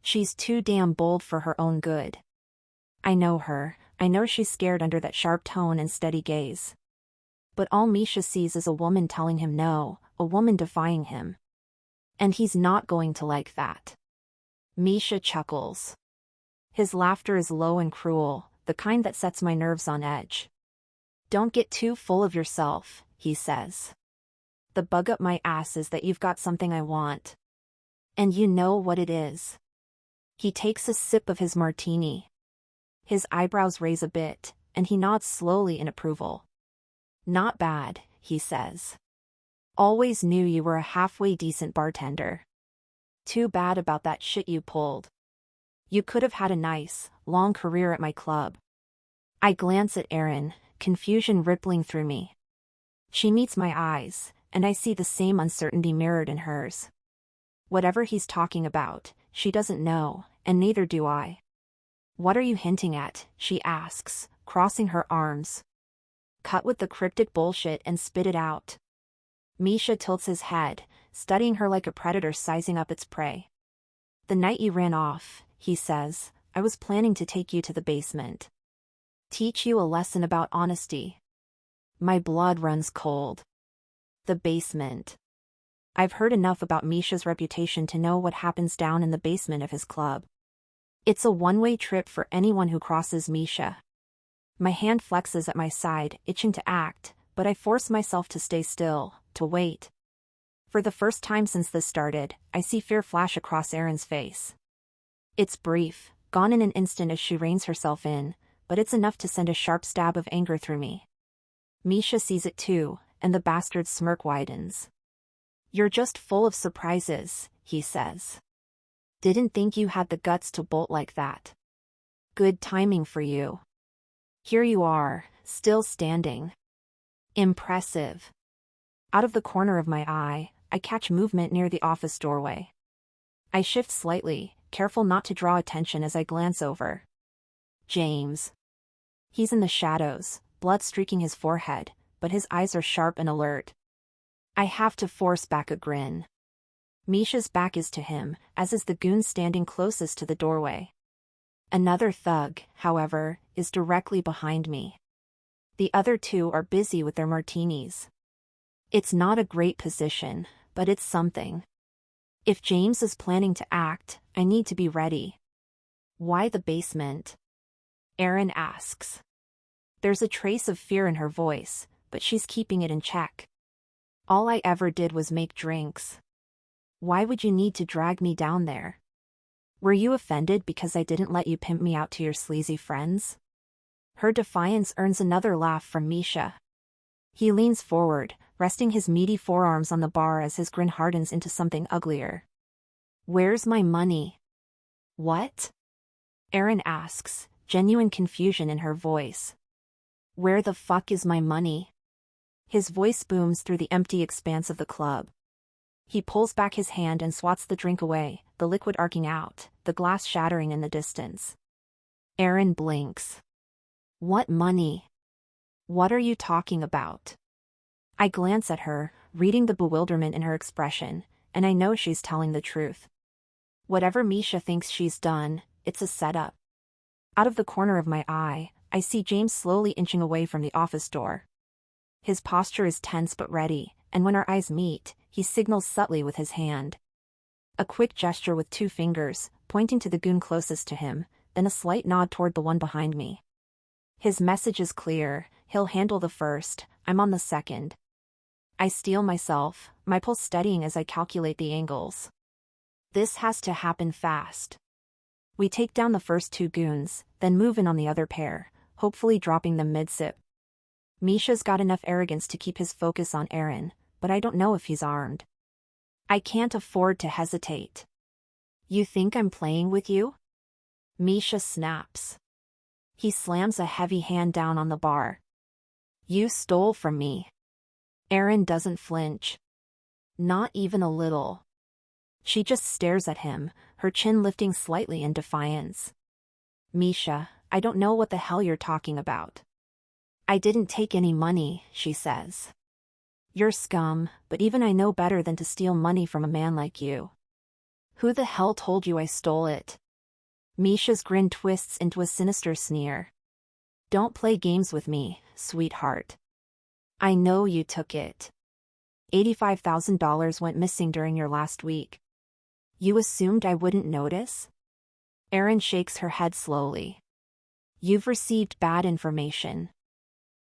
Speaker 1: She's too damn bold for her own good. I know her, I know she's scared under that sharp tone and steady gaze. But all Misha sees is a woman telling him no, a woman defying him. And he's not going to like that. Misha chuckles. His laughter is low and cruel, the kind that sets my nerves on edge. Don't get too full of yourself, he says. The bug up my ass is that you've got something I want. And you know what it is. He takes a sip of his martini. His eyebrows raise a bit, and he nods slowly in approval. Not bad, he says. Always knew you were a halfway decent bartender. Too bad about that shit you pulled. You could have had a nice, long career at my club. I glance at Erin, confusion rippling through me. She meets my eyes, and I see the same uncertainty mirrored in hers. Whatever he's talking about, she doesn't know, and neither do I. What are you hinting at? She asks, crossing her arms. Cut with the cryptic bullshit and spit it out. Misha tilts his head, studying her like a predator sizing up its prey. The night you ran off, he says, I was planning to take you to the basement. Teach you a lesson about honesty. My blood runs cold. The basement. I've heard enough about Misha's reputation to know what happens down in the basement of his club. It's a one-way trip for anyone who crosses Misha. My hand flexes at my side, itching to act, but I force myself to stay still, to wait. For the first time since this started, I see fear flash across Erin's face. It's brief, gone in an instant as she reins herself in, but it's enough to send a sharp stab of anger through me. Misha sees it too, and the bastard's smirk widens. You're just full of surprises, he says. Didn't think you had the guts to bolt like that. Good timing for you. Here you are, still standing. Impressive. Out of the corner of my eye, I catch movement near the office doorway. I shift slightly, careful not to draw attention as I glance over. James. He's in the shadows, blood streaking his forehead, but his eyes are sharp and alert. I have to force back a grin. Misha's back is to him, as is the goon standing closest to the doorway. Another thug, however, is directly behind me. The other two are busy with their martinis. It's not a great position, but it's something. If James is planning to act, I need to be ready. Why the basement? Erin asks. There's a trace of fear in her voice, but she's keeping it in check. All I ever did was make drinks. Why would you need to drag me down there? Were you offended because I didn't let you pimp me out to your sleazy friends? Her defiance earns another laugh from Misha. He leans forward, resting his meaty forearms on the bar as his grin hardens into something uglier. Where's my money? What? Erin asks, genuine confusion in her voice. Where the fuck is my money? His voice booms through the empty expanse of the club. He pulls back his hand and swats the drink away, the liquid arcing out, the glass shattering in the distance. Aaron blinks. What money? What are you talking about? I glance at her, reading the bewilderment in her expression, and I know she's telling the truth. Whatever Misha thinks she's done, it's a setup. Out of the corner of my eye, I see James slowly inching away from the office door. His posture is tense but ready, and when our eyes meet, he signals subtly with his hand. A quick gesture with 2 fingers, pointing to the goon closest to him, then a slight nod toward the one behind me. His message is clear, he'll handle the first, I'm on the second. I steel myself, my pulse steadying as I calculate the angles. This has to happen fast. We take down the first 2 goons, then move in on the other pair, hopefully dropping them mid-sip. Misha's got enough arrogance to keep his focus on Aaron, but I don't know if he's armed. I can't afford to hesitate. You think I'm playing with you? Misha snaps. He slams a heavy hand down on the bar. You stole from me. Aaron doesn't flinch. Not even a little. She just stares at him, her chin lifting slightly in defiance. Misha, I don't know what the hell you're talking about. I didn't take any money, she says. You're scum, but even I know better than to steal money from a man like you. Who the hell told you I stole it? Misha's grin twists into a sinister sneer. Don't play games with me, sweetheart. I know you took it. $85,000 went missing during your last week. You assumed I wouldn't notice? Aaron shakes her head slowly. You've received bad information.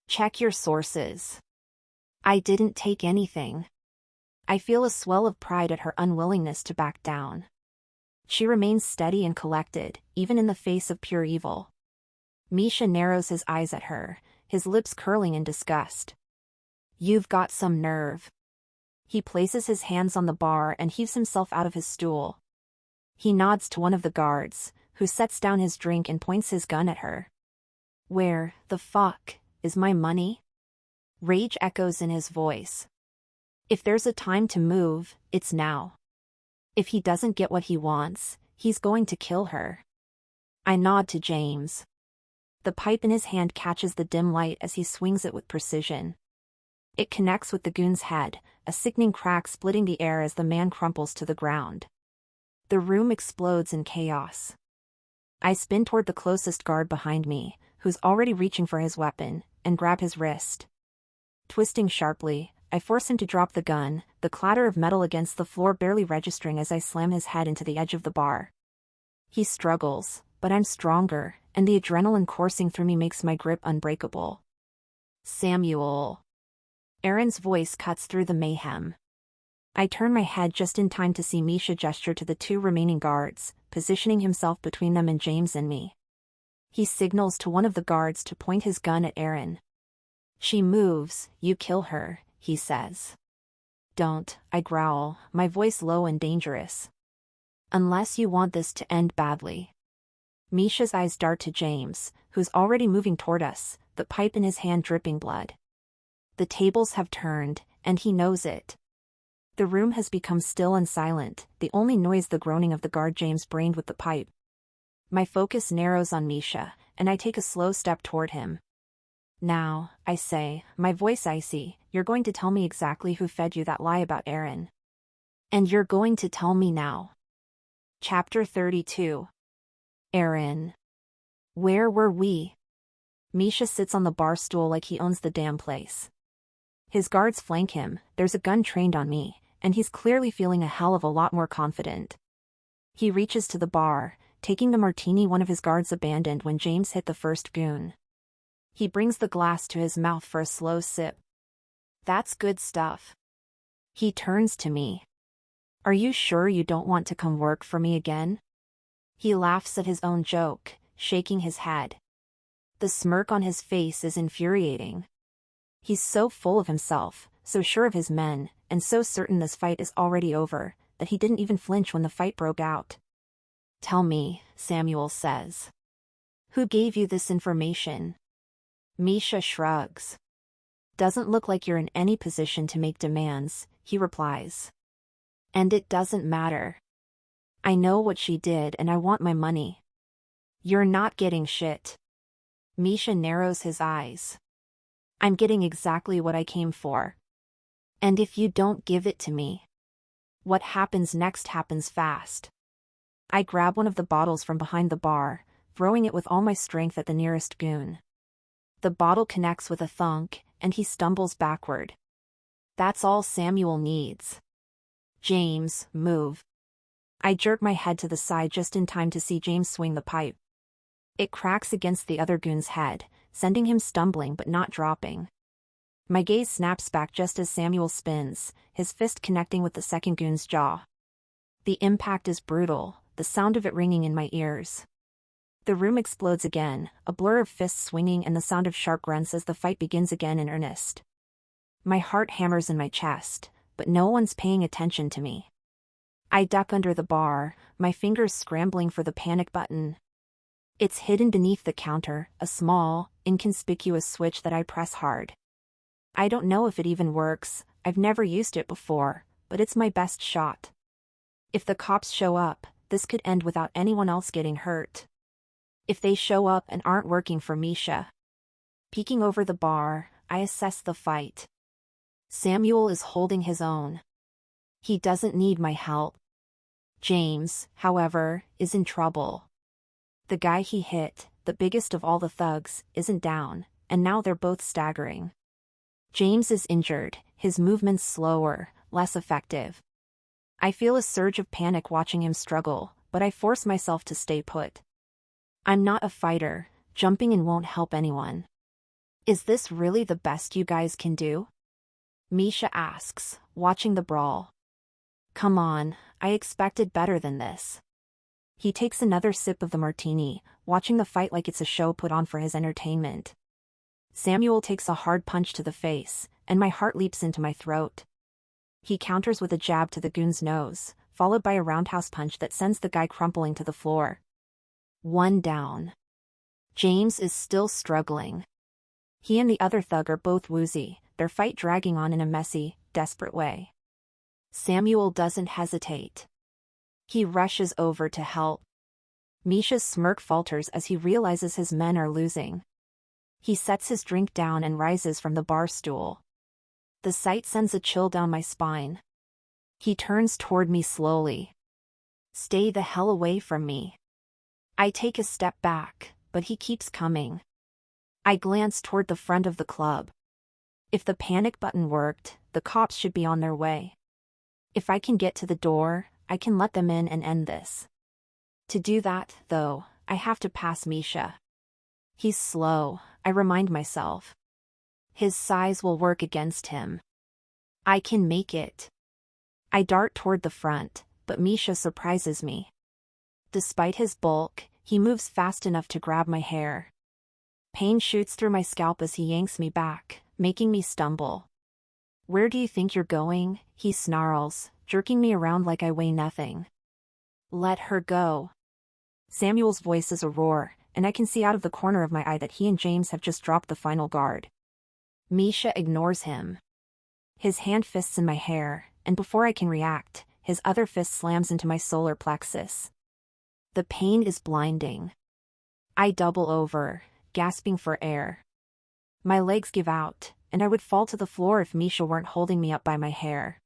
Speaker 1: Check your sources. I didn't take anything. I feel a swell of pride at her unwillingness to back down. She remains steady and collected, even in the face of pure evil. Misha narrows his eyes at her, his lips curling in disgust. You've got some nerve. He places his hands on the bar and heaves himself out of his stool. He nods to one of the guards, who sets down his drink and points his gun at her. Where the fuck is my money? Rage echoes in his voice. If there's a time to move, it's now. If he doesn't get what he wants, he's going to kill her. I nod to James. The pipe in his hand catches the dim light as he swings it with precision. It connects with the goon's head, a sickening crack splitting the air as the man crumples to the ground. The room explodes in chaos. I spin toward the closest guard behind me, who's already reaching for his weapon, and grab his wrist. Twisting sharply, I force him to drop the gun, the clatter of metal against the floor barely registering as I slam his head into the edge of the bar. He struggles, but I'm stronger, and the adrenaline coursing through me makes my grip unbreakable. Samuel. Aaron's voice cuts through the mayhem. I turn my head just in time to see Misha gesture to the 2 remaining guards, positioning himself between them and James and me. He signals to one of the guards to point his gun at Aaron. She moves, you kill her, he says. Don't, I growl, my voice low and dangerous. Unless you want this to end badly. Misha's eyes dart to James, who's already moving toward us, the pipe in his hand dripping blood. The tables have turned, and he knows it. The room has become still and silent, the only noise the groaning of the guard James brained with the pipe. My focus narrows on Misha, and I take a slow step toward him. Now, I say, my voice icy, you're going to tell me exactly who fed you that lie about Aaron. And you're going to tell me now. Chapter 32. Aaron. Where were we? Misha sits on the bar stool like he owns the damn place. His guards flank him, there's a gun trained on me, and he's clearly feeling a hell of a lot more confident. He reaches to the bar, taking the martini one of his guards abandoned when James hit the first goon. He brings the glass to his mouth for a slow sip. That's good stuff. He turns to me. Are you sure you don't want to come work for me again? He laughs at his own joke, shaking his head. The smirk on his face is infuriating. He's so full of himself, so sure of his men, and so certain this fight is already over, that he didn't even flinch when the fight broke out. Tell me, Samuel says. Who gave you this information? Misha shrugs. Doesn't look like you're in any position to make demands, he replies. And it doesn't matter. I know what she did and I want my money. You're not getting shit. Misha narrows his eyes. I'm getting exactly what I came for. And if you don't give it to me, what happens next happens fast. I grab one of the bottles from behind the bar, throwing it with all my strength at the nearest goon. The bottle connects with a thunk, and he stumbles backward. That's all Samuel needs. James, move. I jerk my head to the side just in time to see James swing the pipe. It cracks against the other goon's head, sending him stumbling but not dropping. My gaze snaps back just as Samuel spins, his fist connecting with the second goon's jaw. The impact is brutal, the sound of it ringing in my ears. The room explodes again, a blur of fists swinging and the sound of sharp grunts as the fight begins again in earnest. My heart hammers in my chest, but no one's paying attention to me. I duck under the bar, my fingers scrambling for the panic button. It's hidden beneath the counter, a small, inconspicuous switch that I press hard. I don't know if it even works, I've never used it before, but it's my best shot. If the cops show up, this could end without anyone else getting hurt. If they show up and aren't working for Misha. Peeking over the bar, I assess the fight. Samuel is holding his own. He doesn't need my help. James, however, is in trouble. The guy he hit, the biggest of all the thugs, isn't down, and now they're both staggering. James is injured, his movements slower, less effective. I feel a surge of panic watching him struggle, but I force myself to stay put. I'm not a fighter, jumping in won't help anyone. Is this really the best you guys can do? Misha asks, watching the brawl. Come on, I expected better than this. He takes another sip of the martini, watching the fight like it's a show put on for his entertainment. Samuel takes a hard punch to the face, and my heart leaps into my throat. He counters with a jab to the goon's nose, followed by a roundhouse punch that sends the guy crumpling to the floor. One down. James is still struggling. He and the other thug are both woozy, their fight dragging on in a messy, desperate way. Samuel doesn't hesitate. He rushes over to help. Misha's smirk falters as he realizes his men are losing. He sets his drink down and rises from the bar stool. The sight sends a chill down my spine. He turns toward me slowly. Stay the hell away from me. I take a step back, but he keeps coming. I glance toward the front of the club. If the panic button worked, the cops should be on their way. If I can get to the door, I can let them in and end this. To do that, though, I have to pass Misha. He's slow, I remind myself. His size will work against him. I can make it. I dart toward the front, but Misha surprises me. Despite his bulk, he moves fast enough to grab my hair. Pain shoots through my scalp as he yanks me back, making me stumble. Where do you think you're going? He snarls, jerking me around like I weigh nothing. Let her go. Samuel's voice is a roar, and I can see out of the corner of my eye that he and James have just dropped the final guard. Misha ignores him. His hand fists in my hair, and before I can react, his other fist slams into my solar plexus. The pain is blinding. I double over, gasping for air. My legs give out, and I would fall to the floor if Misha weren't holding me up by my hair.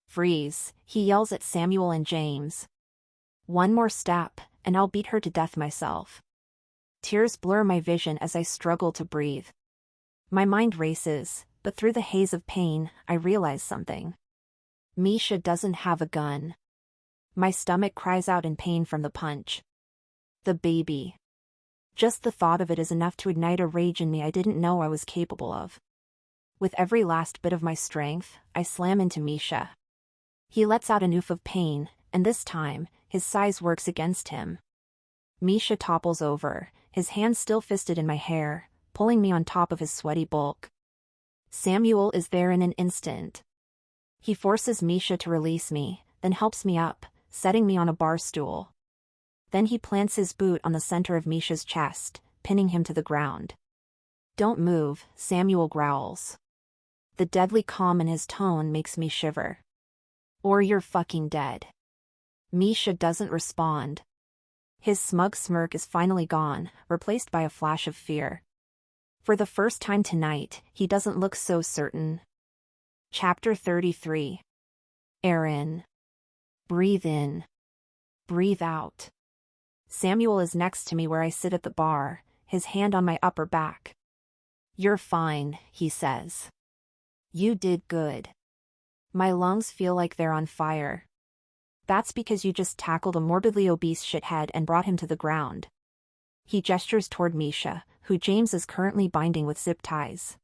Speaker 1: Freeze, he yells at Samuel and James. One more step, and I'll beat her to death myself. Tears blur my vision as I struggle to breathe. My mind races, but through the haze of pain, I realize something. Misha doesn't have a gun. My stomach cries out in pain from the punch. The baby. Just the thought of it is enough to ignite a rage in me I didn't know I was capable of. With every last bit of my strength, I slam into Misha. He lets out an oof of pain, and this time, his size works against him. Misha topples over, his hands still fisted in my hair, pulling me on top of his sweaty bulk. Samuel is there in an instant. He forces Misha to release me, then helps me up, setting me on a bar stool. Then he plants his boot on the center of Misha's chest, pinning him to the ground. Don't move, Samuel growls. The deadly calm in his tone makes me shiver. Or you're fucking dead. Misha doesn't respond. His smug smirk is finally gone, replaced by a flash of fear. For the first time tonight, he doesn't look so certain. Chapter 33. Air in. Breathe in. Breathe out. Samuel is next to me where I sit at the bar, his hand on my upper back. You're fine, he says. You did good. My lungs feel like they're on fire. That's because you just tackled a morbidly obese shithead and brought him to the ground. He gestures toward Misha, who James is currently binding with zip ties.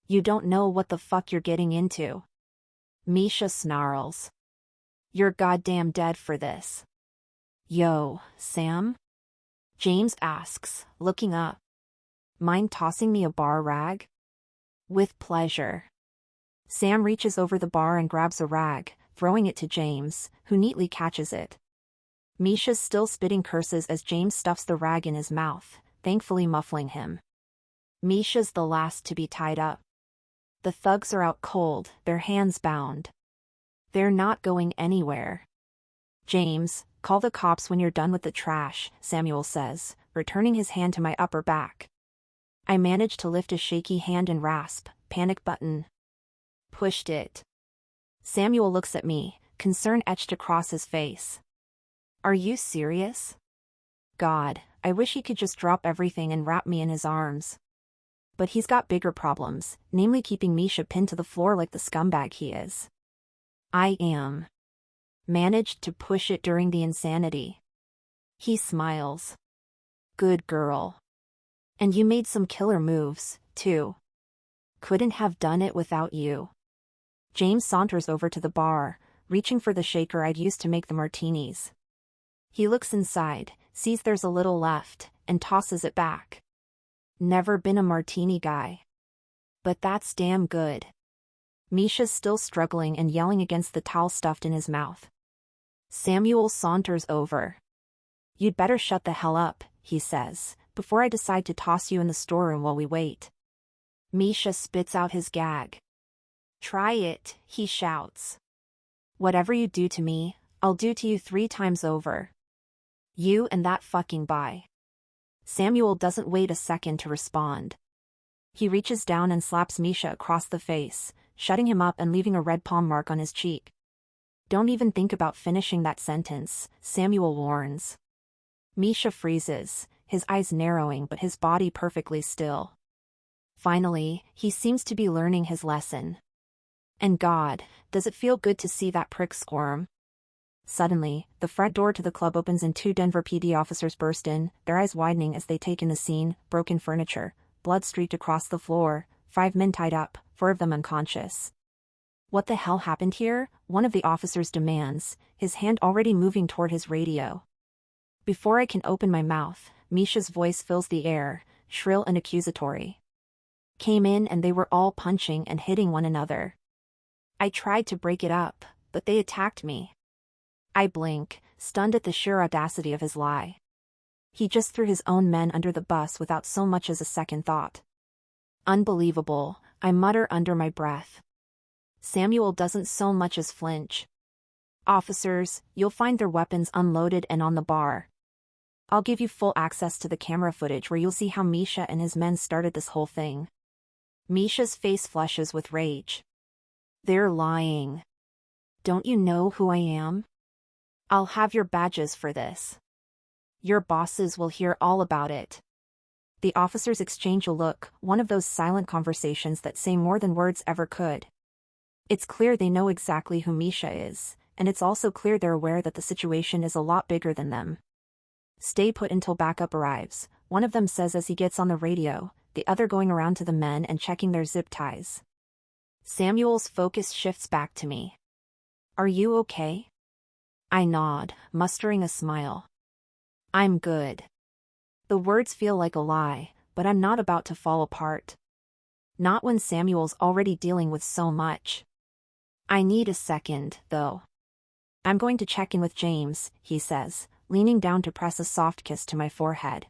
Speaker 1: You don't know what the fuck you're getting into. Misha snarls. You're goddamn dead for this. Yo, Sam? James asks, looking up. Mind tossing me a bar rag? With pleasure. Sam reaches over the bar and grabs a rag, throwing it to James, who neatly catches it. Misha's still spitting curses as James stuffs the rag in his mouth, thankfully muffling him. Misha's the last to be tied up. The thugs are out cold, their hands bound. They're not going anywhere. James, call the cops when you're done with the trash, Samuel says, returning his hand to my upper back. I manage to lift a shaky hand and rasp, panic button. Pushed it. Samuel looks at me, concern etched across his face. Are you serious? God, I wish he could just drop everything and wrap me in his arms. But he's got bigger problems, namely keeping Misha pinned to the floor like the scumbag he is. I am. Managed to push it during the insanity. He smiles. Good girl. And you made some killer moves, too. Couldn't have done it without you. James saunters over to the bar, reaching for the shaker I'd used to make the martinis. He looks inside, sees there's a little left, and tosses it back. Never been a martini guy. But that's damn good. Misha's still struggling and yelling against the towel stuffed in his mouth. Samuel saunters over. You'd better shut the hell up, he says, before I decide to toss you in the storeroom while we wait. Misha spits out his gag. Try it, he shouts. Whatever you do to me, I'll do to you 3 times over. You and that fucking bye. Samuel doesn't wait a second to respond. He reaches down and slaps Misha across the face, shutting him up and leaving a red palm mark on his cheek. Don't even think about finishing that sentence, Samuel warns. Misha freezes, his eyes narrowing but his body perfectly still. Finally, he seems to be learning his lesson. And God, does it feel good to see that prick squirm. Suddenly, the front door to the club opens and 2 Denver PD officers burst in, their eyes widening as they take in the scene: broken furniture, blood streaked across the floor, 5 men tied up, 4 of them unconscious. What the hell happened here? One of the officers demands, his hand already moving toward his radio. Before I can open my mouth, Misha's voice fills the air, shrill and accusatory. Came in and they were all punching and hitting one another. I tried to break it up, but they attacked me. I blink, stunned at the sheer audacity of his lie. He just threw his own men under the bus without so much as a second thought. Unbelievable, I mutter under my breath. Samuel doesn't so much as flinch. Officers, you'll find their weapons unloaded and on the bar. I'll give you full access to the camera footage where you'll see how Misha and his men started this whole thing. Misha's face flushes with rage. They're lying. Don't you know who I am? I'll have your badges for this. Your bosses will hear all about it. The officers exchange a look, one of those silent conversations that say more than words ever could. It's clear they know exactly who Misha is, and it's also clear they're aware that the situation is a lot bigger than them. Stay put until backup arrives, one of them says as he gets on the radio, the other going around to the men and checking their zip ties. Samuel's focus shifts back to me. Are you okay? I nod, mustering a smile. I'm good. The words feel like a lie, but I'm not about to fall apart. Not when Samuel's already dealing with so much. I need a second, though. I'm going to check in with James, he says, leaning down to press a soft kiss to my forehead.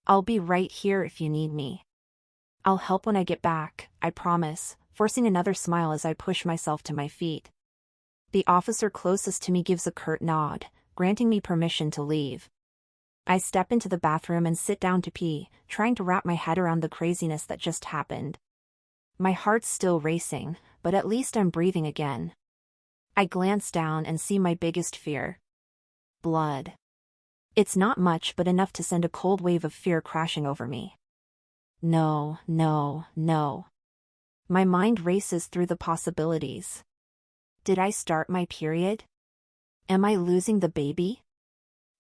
Speaker 1: I'll be right here if you need me. I'll help when I get back, I promise, forcing another smile as I push myself to my feet. The officer closest to me gives a curt nod, granting me permission to leave. I step into the bathroom and sit down to pee, trying to wrap my head around the craziness that just happened. My heart's still racing, but at least I'm breathing again. I glance down and see my biggest fear. Blood. It's not much but enough to send a cold wave of fear crashing over me. No, no, no. My mind races through the possibilities. Did I start my period? Am I losing the baby?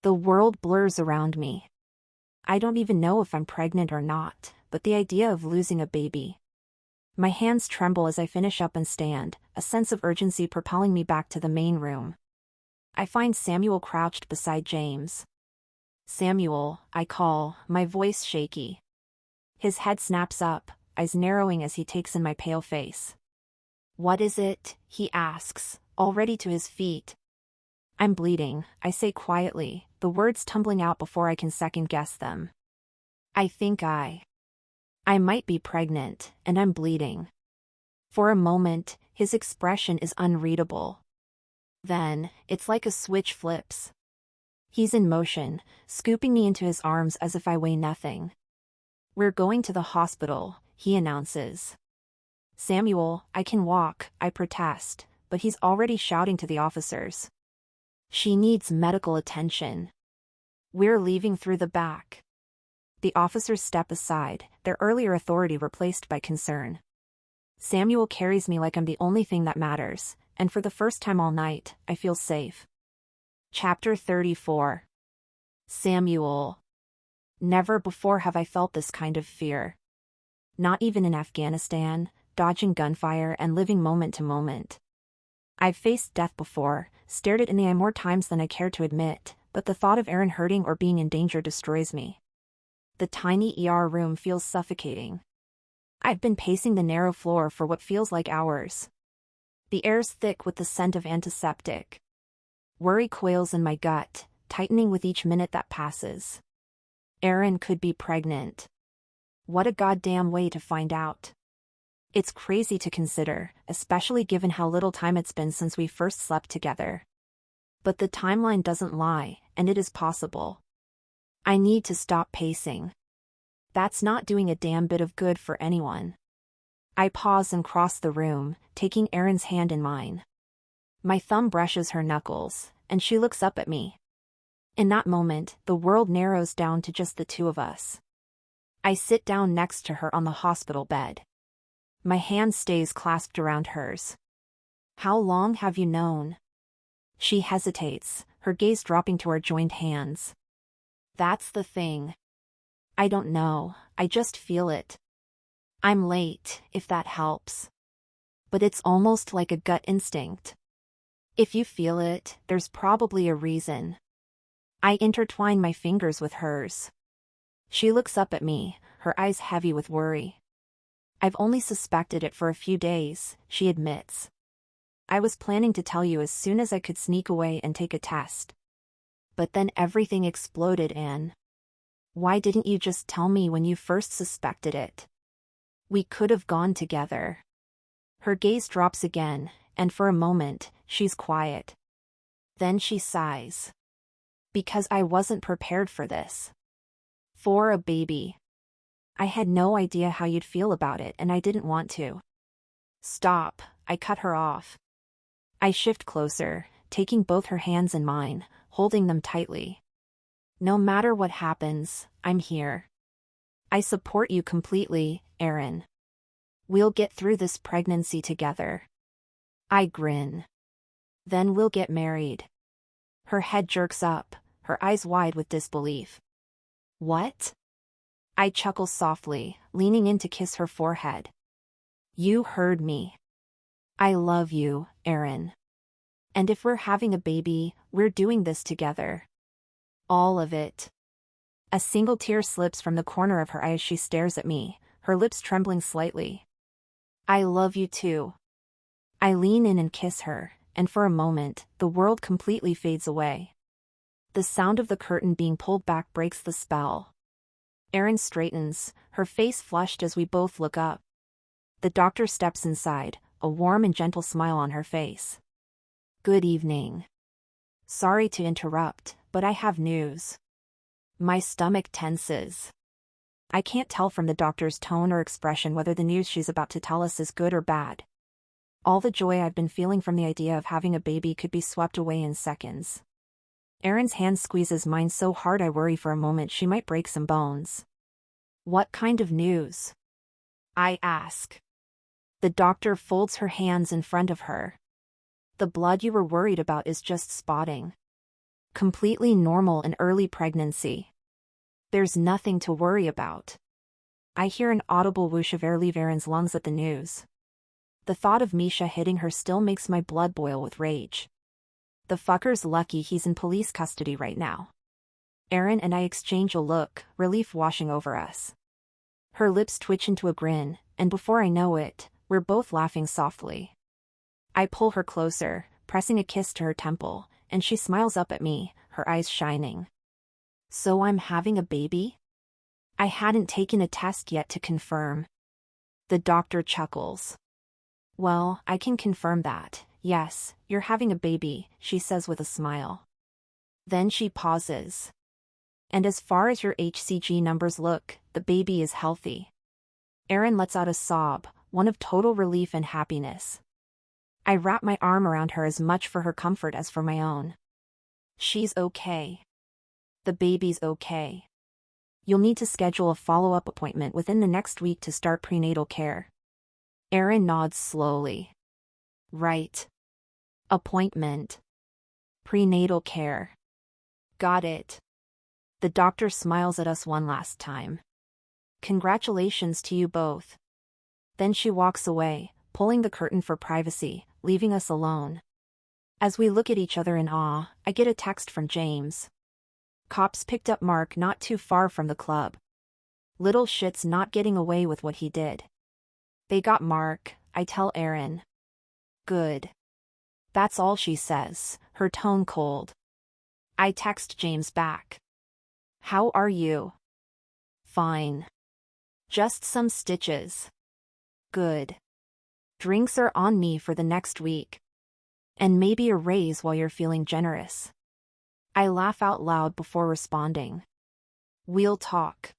Speaker 1: The world blurs around me. I don't even know if I'm pregnant or not, but the idea of losing a baby. My hands tremble as I finish up and stand, a sense of urgency propelling me back to the main room. I find Samuel crouched beside James. Samuel, I call, my voice shaky. His head snaps up, eyes narrowing as he takes in my pale face. What is it? He asks, already to his feet. I'm bleeding, I say quietly, the words tumbling out before I can second-guess them. I think I might be pregnant, and I'm bleeding. For a moment, his expression is unreadable. Then, it's like a switch flips. He's in motion, scooping me into his arms as if I weigh nothing. We're going to the hospital, he announces. Samuel, I can walk, I protest, but he's already shouting to the officers. She needs medical attention. We're leaving through the back. The officers step aside, their earlier authority replaced by concern. Samuel carries me like I'm the only thing that matters, and for the first time all night, I feel safe. Chapter 34. Samuel. Never before have I felt this kind of fear. Not even in Afghanistan, dodging gunfire and living moment to moment. I've faced death before, stared it in the eye more times than I care to admit, but the thought of Aaron hurting or being in danger destroys me. The tiny ER room feels suffocating. I've been pacing the narrow floor for what feels like hours. The air's thick with the scent of antiseptic. Worry coils in my gut, tightening with each minute that passes. Aaron could be pregnant. What a goddamn way to find out. It's crazy to consider, especially given how little time it's been since we first slept together. But the timeline doesn't lie, and it is possible. I need to stop pacing. That's not doing a damn bit of good for anyone. I pause and cross the room, taking Erin's hand in mine. My thumb brushes her knuckles, and she looks up at me. In that moment, the world narrows down to just the two of us. I sit down next to her on the hospital bed. My hand stays clasped around hers. How long have you known? She hesitates, her gaze dropping to our joined hands. That's the thing. I don't know, I just feel it. I'm late, if that helps. But it's almost like a gut instinct. If you feel it, there's probably a reason. I intertwine my fingers with hers. She looks up at me, her eyes heavy with worry. I've only suspected it for a few days, she admits. I was planning to tell you as soon as I could sneak away and take a test. But then everything exploded, Anne. Why didn't you just tell me when you first suspected it? We could have gone together. Her gaze drops again, and for a moment, she's quiet. Then she sighs. Because I wasn't prepared for this. For a baby. I had no idea how you'd feel about it and I didn't want to. Stop, I cut her off. I shift closer, taking both her hands in mine, holding them tightly. No matter what happens, I'm here. I support you completely, Aaron. We'll get through this pregnancy together. I grin. Then we'll get married. Her head jerks up, her eyes wide with disbelief. What? I chuckle softly, leaning in to kiss her forehead. You heard me. I love you, Aaron. And if we're having a baby, we're doing this together. All of it. A single tear slips from the corner of her eye as she stares at me, her lips trembling slightly. I love you too. I lean in and kiss her, and for a moment, the world completely fades away. The sound of the curtain being pulled back breaks the spell. Erin straightens, her face flushed as we both look up. The doctor steps inside, a warm and gentle smile on her face. Good evening. Sorry to interrupt, but I have news. My stomach tenses. I can't tell from the doctor's tone or expression whether the news she's about to tell us is good or bad. All the joy I've been feeling from the idea of having a baby could be swept away in seconds. Erin's hand squeezes mine so hard I worry for a moment she might break some bones. What kind of news? I ask. The doctor folds her hands in front of her. The blood you were worried about is just spotting. Completely normal in early pregnancy. There's nothing to worry about. I hear an audible whoosh of air leave Erin's lungs at the news. The thought of Misha hitting her still makes my blood boil with rage. The fucker's lucky he's in police custody right now. Erin and I exchange a look, relief washing over us. Her lips twitch into a grin, and before I know it, we're both laughing softly. I pull her closer, pressing a kiss to her temple, and she smiles up at me, her eyes shining. So I'm having a baby? I hadn't taken a test yet to confirm. The doctor chuckles. Well, I can confirm that, yes, you're having a baby, she says with a smile. Then she pauses. And as far as your HCG numbers look, the baby is healthy. Erin lets out a sob, one of total relief and happiness. I wrap my arm around her as much for her comfort as for my own. She's okay. The baby's okay. You'll need to schedule a follow-up appointment within the next week to start prenatal care. Erin nods slowly. Right. Appointment. Prenatal care. Got it. The doctor smiles at us one last time. Congratulations to you both. Then she walks away, pulling the curtain for privacy, leaving us alone. As we look at each other in awe, I get a text from James. Cops picked up Mark not too far from the club. Little shit's not getting away with what he did. They got Mark, I tell Erin. Good. That's all she says, her tone cold. I text James back. How are you? Fine. Just some stitches. Good. Drinks are on me for the next week. And maybe a raise while you're feeling generous. I laugh out loud before responding. We'll talk.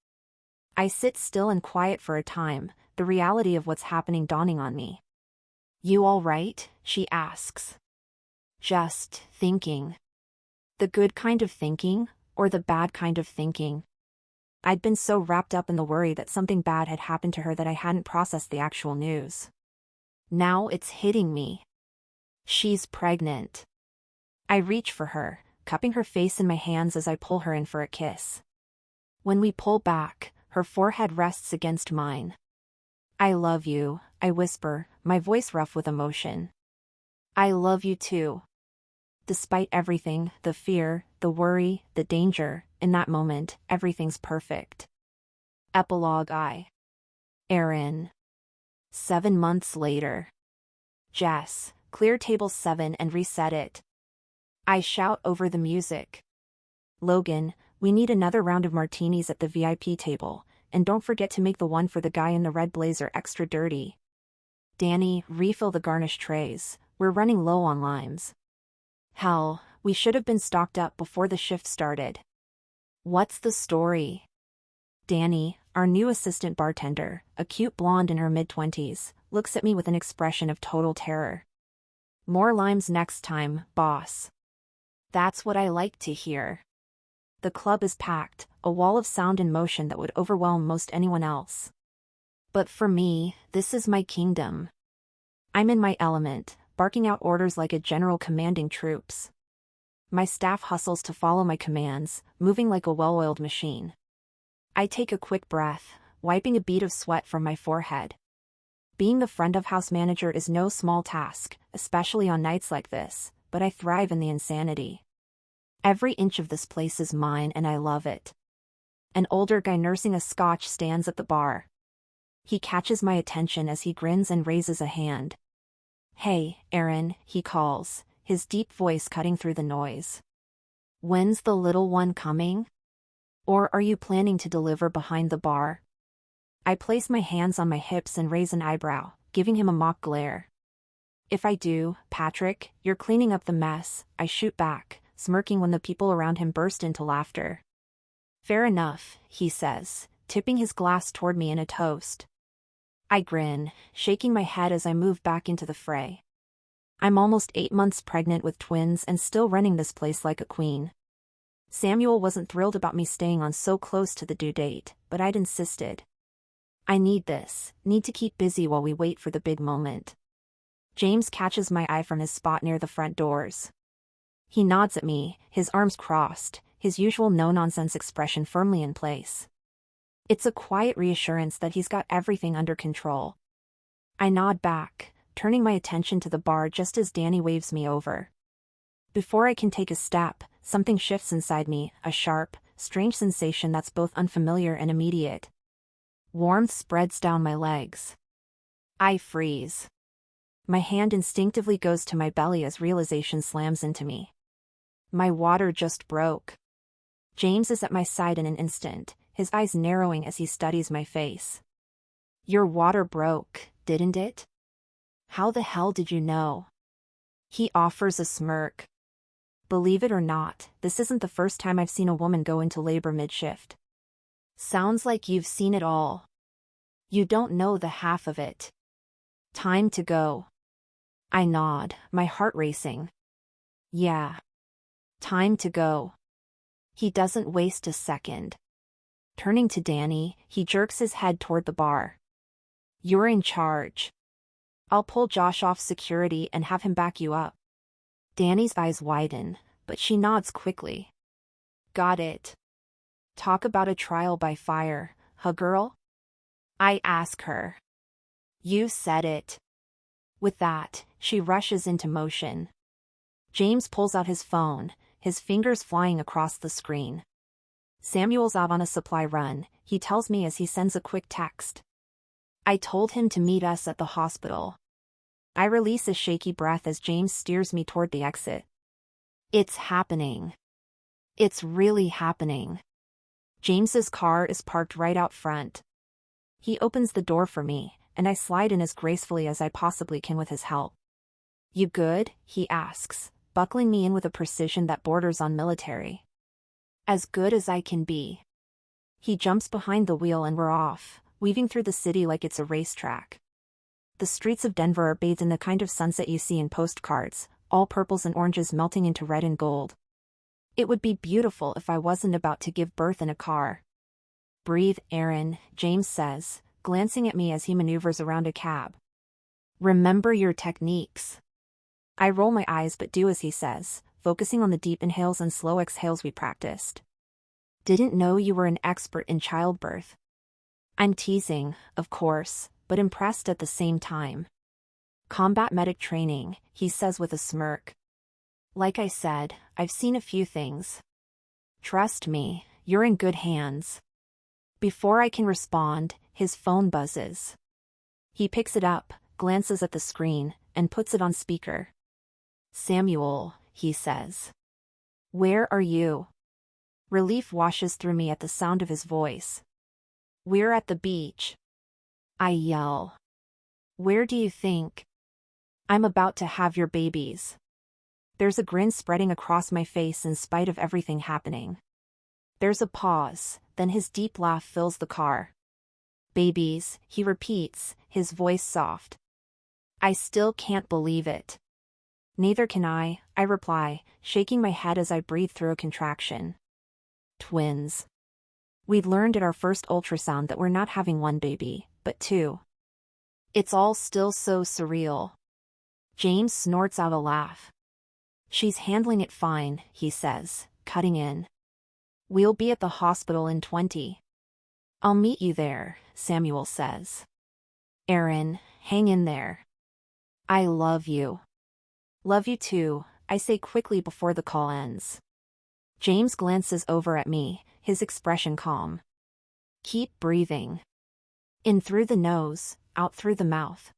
Speaker 1: I sit still and quiet for a time, the reality of what's happening dawning on me. You all right? She asks. Just thinking. The good kind of thinking, or the bad kind of thinking? I'd been so wrapped up in the worry that something bad had happened to her that I hadn't processed the actual news. Now it's hitting me. She's pregnant. I reach for her, cupping her face in my hands as I pull her in for a kiss. When we pull back, her forehead rests against mine. I love you, I whisper, my voice rough with emotion. I love you too. Despite everything, the fear, the worry, the danger, in that moment, everything's perfect. Epilogue I. Erin. 7 months later. Jess, clear table 7 and reset it. I shout over the music. Logan, we need another round of martinis at the VIP table, and don't forget to make the one for the guy in the red blazer extra dirty. Danny, refill the garnish trays, we're running low on limes. Hell, we should have been stocked up before the shift started. What's the story? Danny, our new assistant bartender, a cute blonde in her mid-20s, looks at me with an expression of total terror. More limes next time, boss. That's what I like to hear. The club is packed, a wall of sound and motion that would overwhelm most anyone else. But for me, this is my kingdom. I'm in my element, barking out orders like a general commanding troops. My staff hustles to follow my commands, moving like a well-oiled machine. I take a quick breath, wiping a bead of sweat from my forehead. Being the front of house manager is no small task, especially on nights like this, but I thrive in the insanity. Every inch of this place is mine and I love it. An older guy nursing a scotch stands at the bar. He catches my attention as he grins and raises a hand. Hey, Erin, he calls, his deep voice cutting through the noise. When's the little one coming? Or are you planning to deliver behind the bar? I place my hands on my hips and raise an eyebrow, giving him a mock glare. If I do, Patrick, you're cleaning up the mess, I shoot back, smirking when the people around him burst into laughter. Fair enough, he says, tipping his glass toward me in a toast. I grin, shaking my head as I move back into the fray. I'm almost 8 months pregnant with twins and still running this place like a queen. Samuel wasn't thrilled about me staying on so close to the due date, but I'd insisted. I need to keep busy while we wait for the big moment. James catches my eye from his spot near the front doors. He nods at me, his arms crossed, his usual no-nonsense expression firmly in place. It's a quiet reassurance that he's got everything under control. I nod back, turning my attention to the bar just as Danny waves me over. Before I can take a step, something shifts inside me, a sharp, strange sensation that's both unfamiliar and immediate. Warmth spreads down my legs. I freeze. My hand instinctively goes to my belly as realization slams into me. My water just broke. James is at my side in an instant, his eyes narrowing as he studies my face. Your water broke, didn't it? How the hell did you know? He offers a smirk. Believe it or not, this isn't the first time I've seen a woman go into labor mid-shift. Sounds like you've seen it all. You don't know the half of it. Time to go. I nod, my heart racing. Yeah. Time to go. He doesn't waste a second. Turning to Danny, he jerks his head toward the bar. You're in charge. I'll pull Josh off security and have him back you up. Danny's eyes widen, but she nods quickly. Got it. Talk about a trial by fire, huh girl? I ask her. You said it. With that, she rushes into motion. James pulls out his phone, his fingers flying across the screen. Samuel's out on a supply run, he tells me as he sends a quick text. I told him to meet us at the hospital. I release a shaky breath as James steers me toward the exit. It's happening. It's really happening. James's car is parked right out front. He opens the door for me, and I slide in as gracefully as I possibly can with his help. You good? He asks, buckling me in with a precision that borders on military. As good as I can be. He jumps behind the wheel and we're off, weaving through the city like it's a racetrack. The streets of Denver are bathed in the kind of sunset you see in postcards, all purples and oranges melting into red and gold. It would be beautiful if I wasn't about to give birth in a car. Breathe, Aaron, James says, glancing at me as he maneuvers around a cab. Remember your techniques. I roll my eyes but do as he says, focusing on the deep inhales and slow exhales we practiced. Didn't know you were an expert in childbirth. I'm teasing, of course, but impressed at the same time. Combat medic training, he says with a smirk. Like I said, I've seen a few things. Trust me, you're in good hands. Before I can respond, his phone buzzes. He picks it up, glances at the screen, and puts it on speaker. Samuel, he says. Where are you? Relief washes through me at the sound of his voice. We're at the beach. I yell. Where do you think? I'm about to have your babies. There's a grin spreading across my face in spite of everything happening. There's a pause, then his deep laugh fills the car. Babies, he repeats, his voice soft. I still can't believe it. Neither can I reply, shaking my head as I breathe through a contraction. Twins. We'd learned at our first ultrasound that we're not having one baby, but two. It's all still so surreal. James snorts out a laugh. She's handling it fine, he says, cutting in. We'll be at the hospital in 20. I'll meet you there, Samuel says. Aaron, hang in there. I love you. Love you too, I say quickly before the call ends. James glances over at me, his expression calm. Keep breathing. In through the nose, out through the mouth.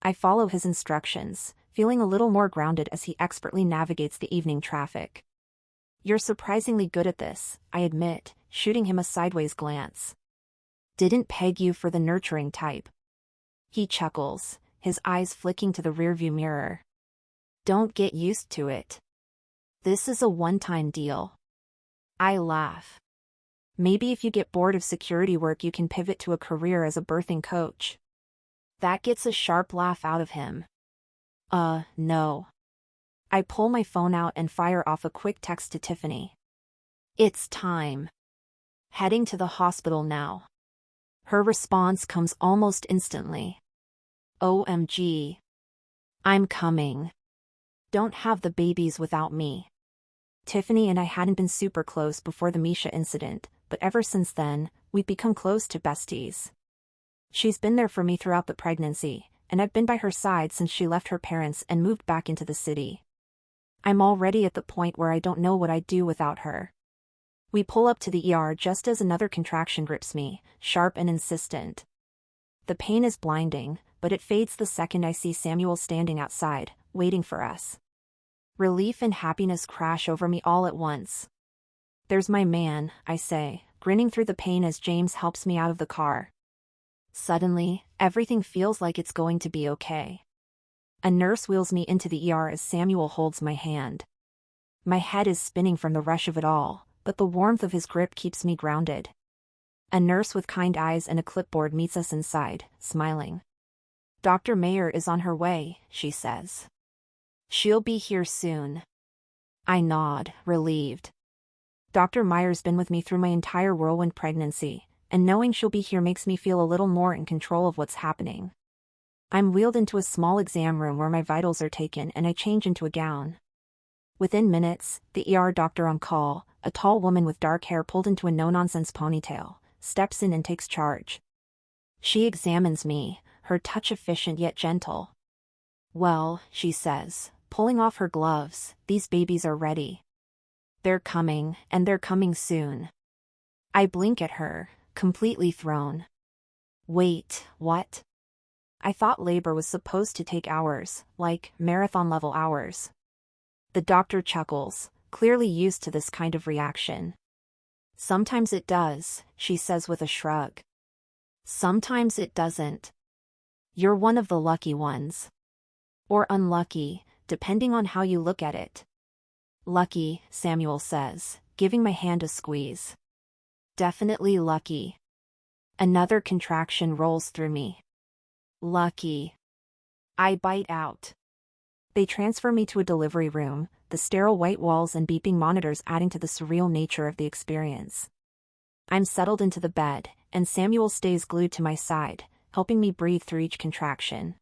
Speaker 1: I follow his instructions, feeling a little more grounded as he expertly navigates the evening traffic. You're surprisingly good at this, I admit, shooting him a sideways glance. Didn't peg you for the nurturing type. He chuckles, his eyes flicking to the rearview mirror. Don't get used to it. This is a one-time deal. I laugh. Maybe if you get bored of security work you can pivot to a career as a birthing coach. That gets a sharp laugh out of him. No. I pull my phone out and fire off a quick text to Tiffany. It's time. Heading to the hospital now. Her response comes almost instantly. OMG. I'm coming. Don't have the babies without me. Tiffany and I hadn't been super close before the Misha incident, but ever since then, we've become close to besties. She's been there for me throughout the pregnancy, and I've been by her side since she left her parents and moved back into the city. I'm already at the point where I don't know what I'd do without her. We pull up to the ER just as another contraction grips me, sharp and insistent. The pain is blinding, but it fades the second I see Samuel standing outside, waiting for us. Relief and happiness crash over me all at once. There's my man, I say, grinning through the pain as James helps me out of the car. Suddenly, everything feels like it's going to be okay. A nurse wheels me into the ER as Samuel holds my hand. My head is spinning from the rush of it all, but the warmth of his grip keeps me grounded. A nurse with kind eyes and a clipboard meets us inside, smiling. Dr. Mayer is on her way, she says. She'll be here soon. I nod, relieved. Dr. Meyer's been with me through my entire whirlwind pregnancy, and knowing she'll be here makes me feel a little more in control of what's happening. I'm wheeled into a small exam room where my vitals are taken and I change into a gown. Within minutes, the ER doctor on call, a tall woman with dark hair pulled into a no-nonsense ponytail, steps in and takes charge. She examines me, her touch efficient yet gentle. Well, she says, pulling off her gloves, these babies are ready. They're coming, and they're coming soon. I blink at her, completely thrown. Wait, what? I thought labor was supposed to take hours, like marathon-level hours. The doctor chuckles, clearly used to this kind of reaction. Sometimes it does, she says with a shrug. Sometimes it doesn't. You're one of the lucky ones. Or unlucky, depending on how you look at it. Lucky, Samuel says, giving my hand a squeeze. Definitely lucky. Another contraction rolls through me. Lucky. I bite out. They transfer me to a delivery room, the sterile white walls and beeping monitors adding to the surreal nature of the experience. I'm settled into the bed, and Samuel stays glued to my side, helping me breathe through each contraction.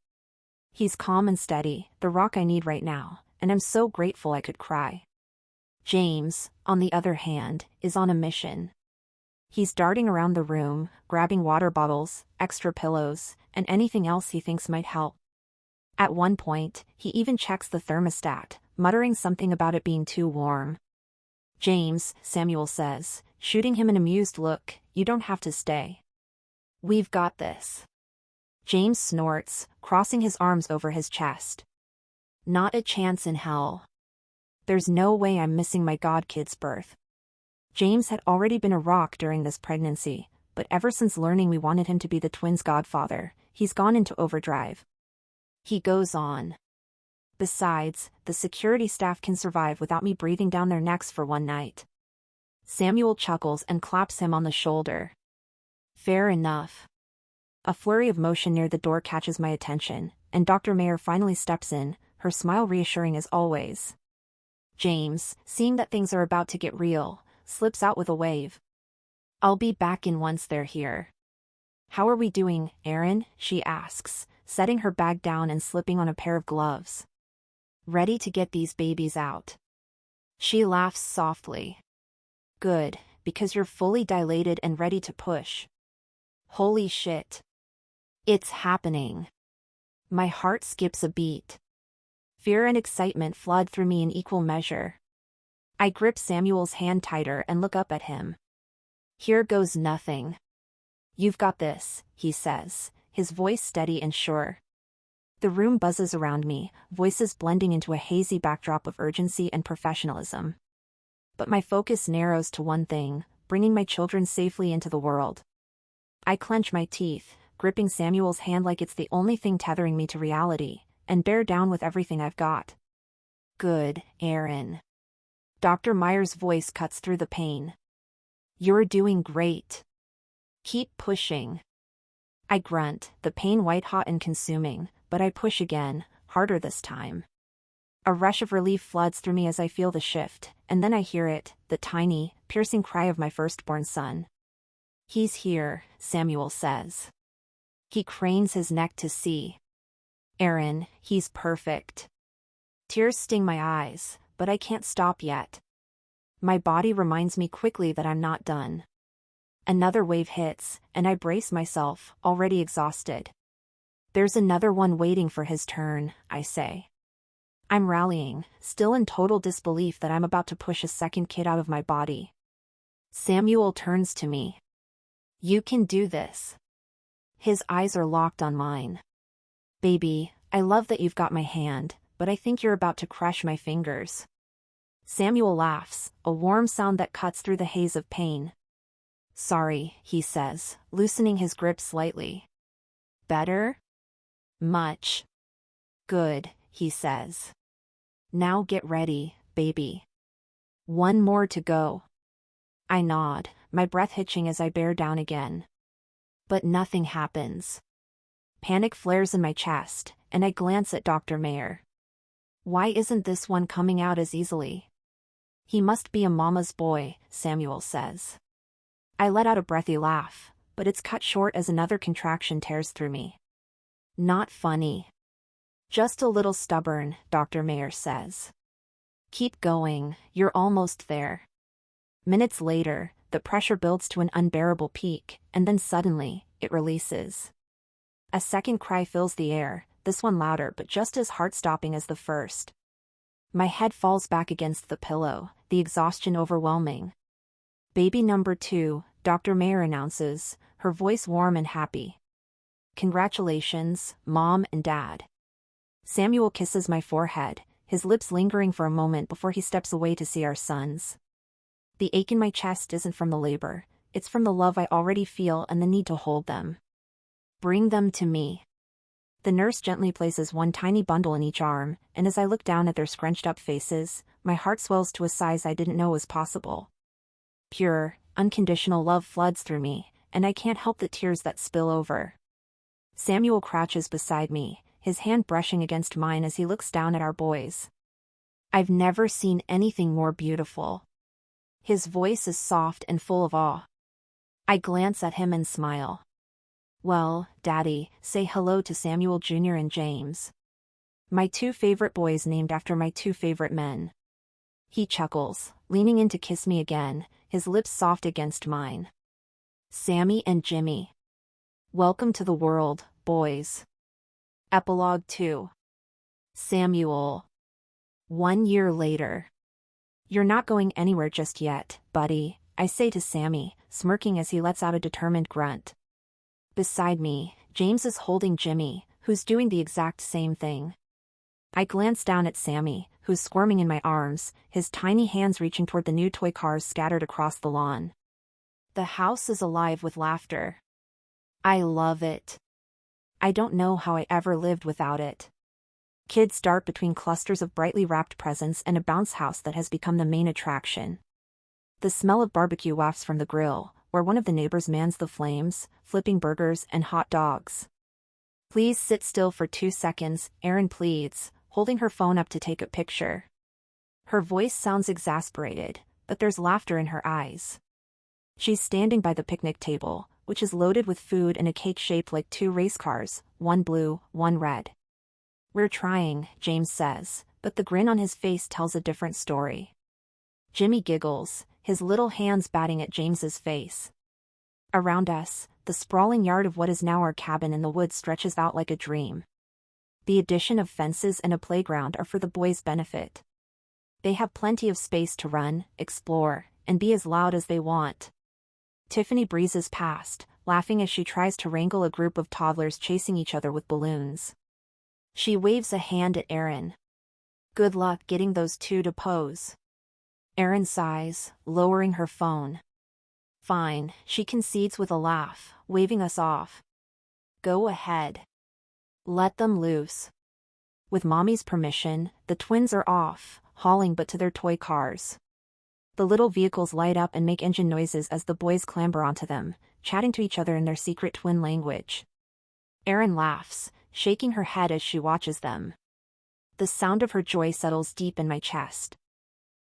Speaker 1: He's calm and steady, the rock I need right now, and I'm so grateful I could cry. James, on the other hand, is on a mission. He's darting around the room, grabbing water bottles, extra pillows, and anything else he thinks might help. At one point, he even checks the thermostat, muttering something about it being too warm. James, Samuel says, shooting him an amused look, you don't have to stay. We've got this. James snorts, crossing his arms over his chest. Not a chance in hell. There's no way I'm missing my godkid's birth. James had already been a rock during this pregnancy, but ever since learning we wanted him to be the twins' godfather, he's gone into overdrive. He goes on. Besides, the security staff can survive without me breathing down their necks for one night. Samuel chuckles and claps him on the shoulder. Fair enough. A flurry of motion near the door catches my attention, and Dr. Mayer finally steps in, her smile reassuring as always. James, seeing that things are about to get real, slips out with a wave. I'll be back in once they're here. How are we doing, Aaron? She asks, setting her bag down and slipping on a pair of gloves. Ready to get these babies out. She laughs softly. Good, because you're fully dilated and ready to push. Holy shit. It's happening. My heart skips a beat. Fear and excitement flood through me in equal measure. I grip Samuel's hand tighter and look up at him. Here goes nothing. You've got this, he says, his voice steady and sure. The room buzzes around me, voices blending into a hazy backdrop of urgency and professionalism. But my focus narrows to one thing, bringing my children safely into the world. I clench my teeth, gripping Samuel's hand like it's the only thing tethering me to reality, and bear down with everything I've got. Good, Aaron. Dr. Meyer's voice cuts through the pain. You're doing great. Keep pushing. I grunt, the pain white-hot and consuming, but I push again, harder this time. A rush of relief floods through me as I feel the shift, and then I hear it, the tiny, piercing cry of my firstborn son. He's here, Samuel says. He cranes his neck to see. Aaron, he's perfect. Tears sting my eyes, but I can't stop yet. My body reminds me quickly that I'm not done. Another wave hits, and I brace myself, already exhausted. There's another one waiting for his turn, I say. I'm rallying, still in total disbelief that I'm about to push a second kid out of my body. Samuel turns to me. You can do this. His eyes are locked on mine. Baby, I love that you've got my hand, but I think you're about to crush my fingers. Samuel laughs, a warm sound that cuts through the haze of pain. Sorry, he says, loosening his grip slightly. Better? Much. Good, he says. Now get ready, baby. One more to go. I nod, my breath hitching as I bear down again. But nothing happens. Panic flares in my chest, and I glance at Dr. Meyer. Why isn't this one coming out as easily? He must be a mama's boy, Samuel says. I let out a breathy laugh, but it's cut short as another contraction tears through me. Not funny. Just a little stubborn, Dr. Meyer says. Keep going, you're almost there. Minutes later, the pressure builds to an unbearable peak, and then suddenly, it releases. A second cry fills the air, this one louder but just as heart-stopping as the first. My head falls back against the pillow, the exhaustion overwhelming. Baby number 2, Dr. Meyer announces, her voice warm and happy. Congratulations, Mom and Dad. Samuel kisses my forehead, his lips lingering for a moment before he steps away to see our sons. The ache in my chest isn't from the labor, it's from the love I already feel and the need to hold them. Bring them to me. The nurse gently places one tiny bundle in each arm, and as I look down at their scrunched-up faces, my heart swells to a size I didn't know was possible. Pure, unconditional love floods through me, and I can't help the tears that spill over. Samuel crouches beside me, his hand brushing against mine as he looks down at our boys. I've never seen anything more beautiful. His voice is soft and full of awe. I glance at him and smile. Well, Daddy, say hello to Samuel Jr. and James. My 2 favorite boys named after my 2 favorite men. He chuckles, leaning in to kiss me again, his lips soft against mine. Sammy and Jimmy. Welcome to the world, boys. Epilogue 2. Samuel. 1 year later. You're not going anywhere just yet, buddy, I say to Sammy, smirking as he lets out a determined grunt. Beside me, James is holding Jimmy, who's doing the exact same thing. I glance down at Sammy, who's squirming in my arms, his tiny hands reaching toward the new toy cars scattered across the lawn. The house is alive with laughter. I love it. I don't know how I ever lived without it. Kids dart between clusters of brightly wrapped presents and a bounce house that has become the main attraction. The smell of barbecue wafts from the grill, where one of the neighbors mans the flames, flipping burgers and hot dogs. Please sit still for 2 seconds, Erin pleads, holding her phone up to take a picture. Her voice sounds exasperated, but there's laughter in her eyes. She's standing by the picnic table, which is loaded with food and a cake shaped like 2 race cars, one blue, one red. We're trying, James says, but the grin on his face tells a different story. Jimmy giggles, his little hands batting at James's face. Around us, the sprawling yard of what is now our cabin in the woods stretches out like a dream. The addition of fences and a playground are for the boys' benefit. They have plenty of space to run, explore, and be as loud as they want. Tiffany breezes past, laughing as she tries to wrangle a group of toddlers chasing each other with balloons. She waves a hand at Erin. Good luck getting those 2 to pose. Erin sighs, lowering her phone. Fine, she concedes with a laugh, waving us off. Go ahead. Let them loose. With Mommy's permission, the twins are off, hauling but to their toy cars. The little vehicles light up and make engine noises as the boys clamber onto them, chatting to each other in their secret twin language. Erin laughs, shaking her head as she watches them. The sound of her joy settles deep in my chest.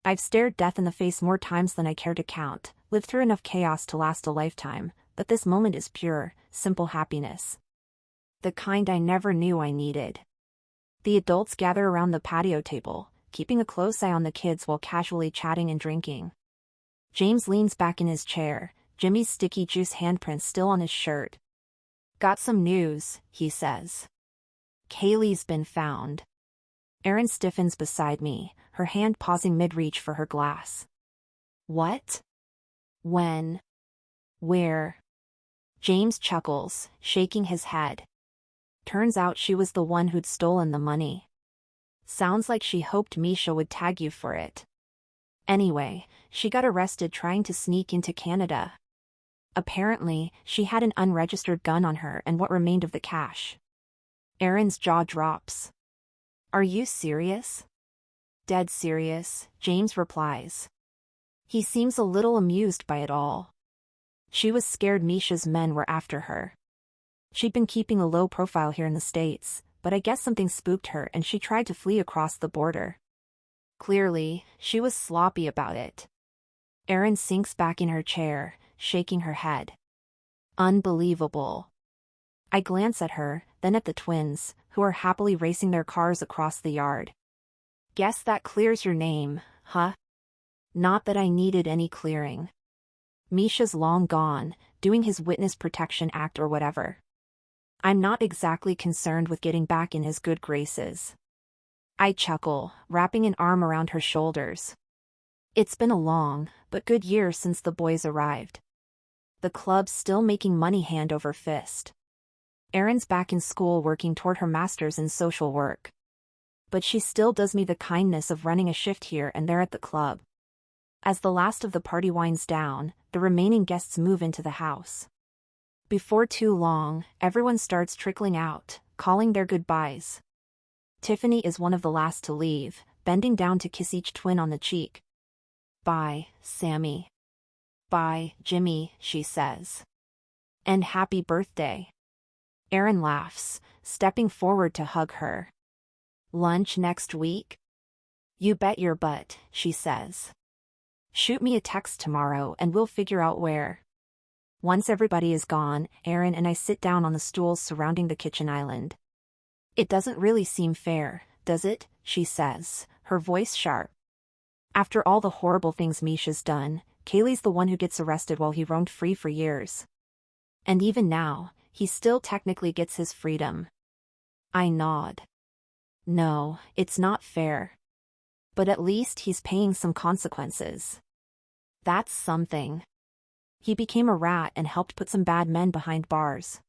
Speaker 1: I've stared death in the face more times than I care to count, lived through enough chaos to last a lifetime, but this moment is pure, simple happiness. The kind I never knew I needed. The adults gather around the patio table, keeping a close eye on the kids while casually chatting and drinking. James leans back in his chair, Jimmy's sticky juice handprints still on his shirt. Got some news, he says. Kaylee's been found. Erin stiffens beside me, her hand pausing mid-reach for her glass. What? When? Where? James chuckles, shaking his head. Turns out she was the one who'd stolen the money. Sounds like she hoped Misha would tag you for it. Anyway, she got arrested trying to sneak into Canada. Apparently, she had an unregistered gun on her and what remained of the cash. Erin's jaw drops. Are you serious? Dead serious, James replies. He seems a little amused by it all. She was scared Misha's men were after her. She'd been keeping a low profile here in the States, but I guess something spooked her and she tried to flee across the border. Clearly, she was sloppy about it. Erin sinks back in her chair, shaking her head. Unbelievable. I glance at her, then at the twins, who are happily racing their cars across the yard. Guess that clears your name, huh? Not that I needed any clearing. Misha's long gone, doing his witness protection act or whatever. I'm not exactly concerned with getting back in his good graces. I chuckle, wrapping an arm around her shoulders. It's been a long, but good year since the boys arrived. The club's still making money hand over fist. Erin's back in school working toward her master's in social work. But she still does me the kindness of running a shift here and there at the club. As the last of the party winds down, the remaining guests move into the house. Before too long, everyone starts trickling out, calling their goodbyes. Tiffany is one of the last to leave, bending down to kiss each twin on the cheek. Bye, Sammy. Bye, Jimmy, she says. And happy birthday. Erin laughs, stepping forward to hug her. Lunch next week? You bet your butt, she says. Shoot me a text tomorrow and we'll figure out where. Once everybody is gone, Erin and I sit down on the stools surrounding the kitchen island. It doesn't really seem fair, does it? She says, her voice sharp. After all the horrible things Misha's done, Kaylee's the one who gets arrested while he roamed free for years. And even now, he still technically gets his freedom. I nod. No, it's not fair. But at least he's paying some consequences. That's something. He became a rat and helped put some bad men behind bars.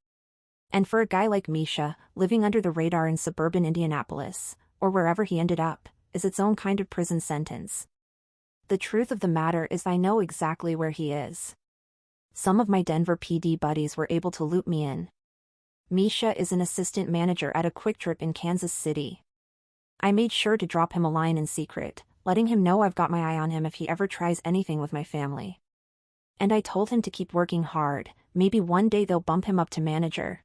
Speaker 1: And for a guy like Misha, living under the radar in suburban Indianapolis, or wherever he ended up, is its own kind of prison sentence. The truth of the matter is I know exactly where he is. Some of my Denver PD buddies were able to loop me in. Misha is an assistant manager at a Quick Trip in Kansas City. I made sure to drop him a line in secret, letting him know I've got my eye on him if he ever tries anything with my family. And I told him to keep working hard, maybe one day they'll bump him up to manager.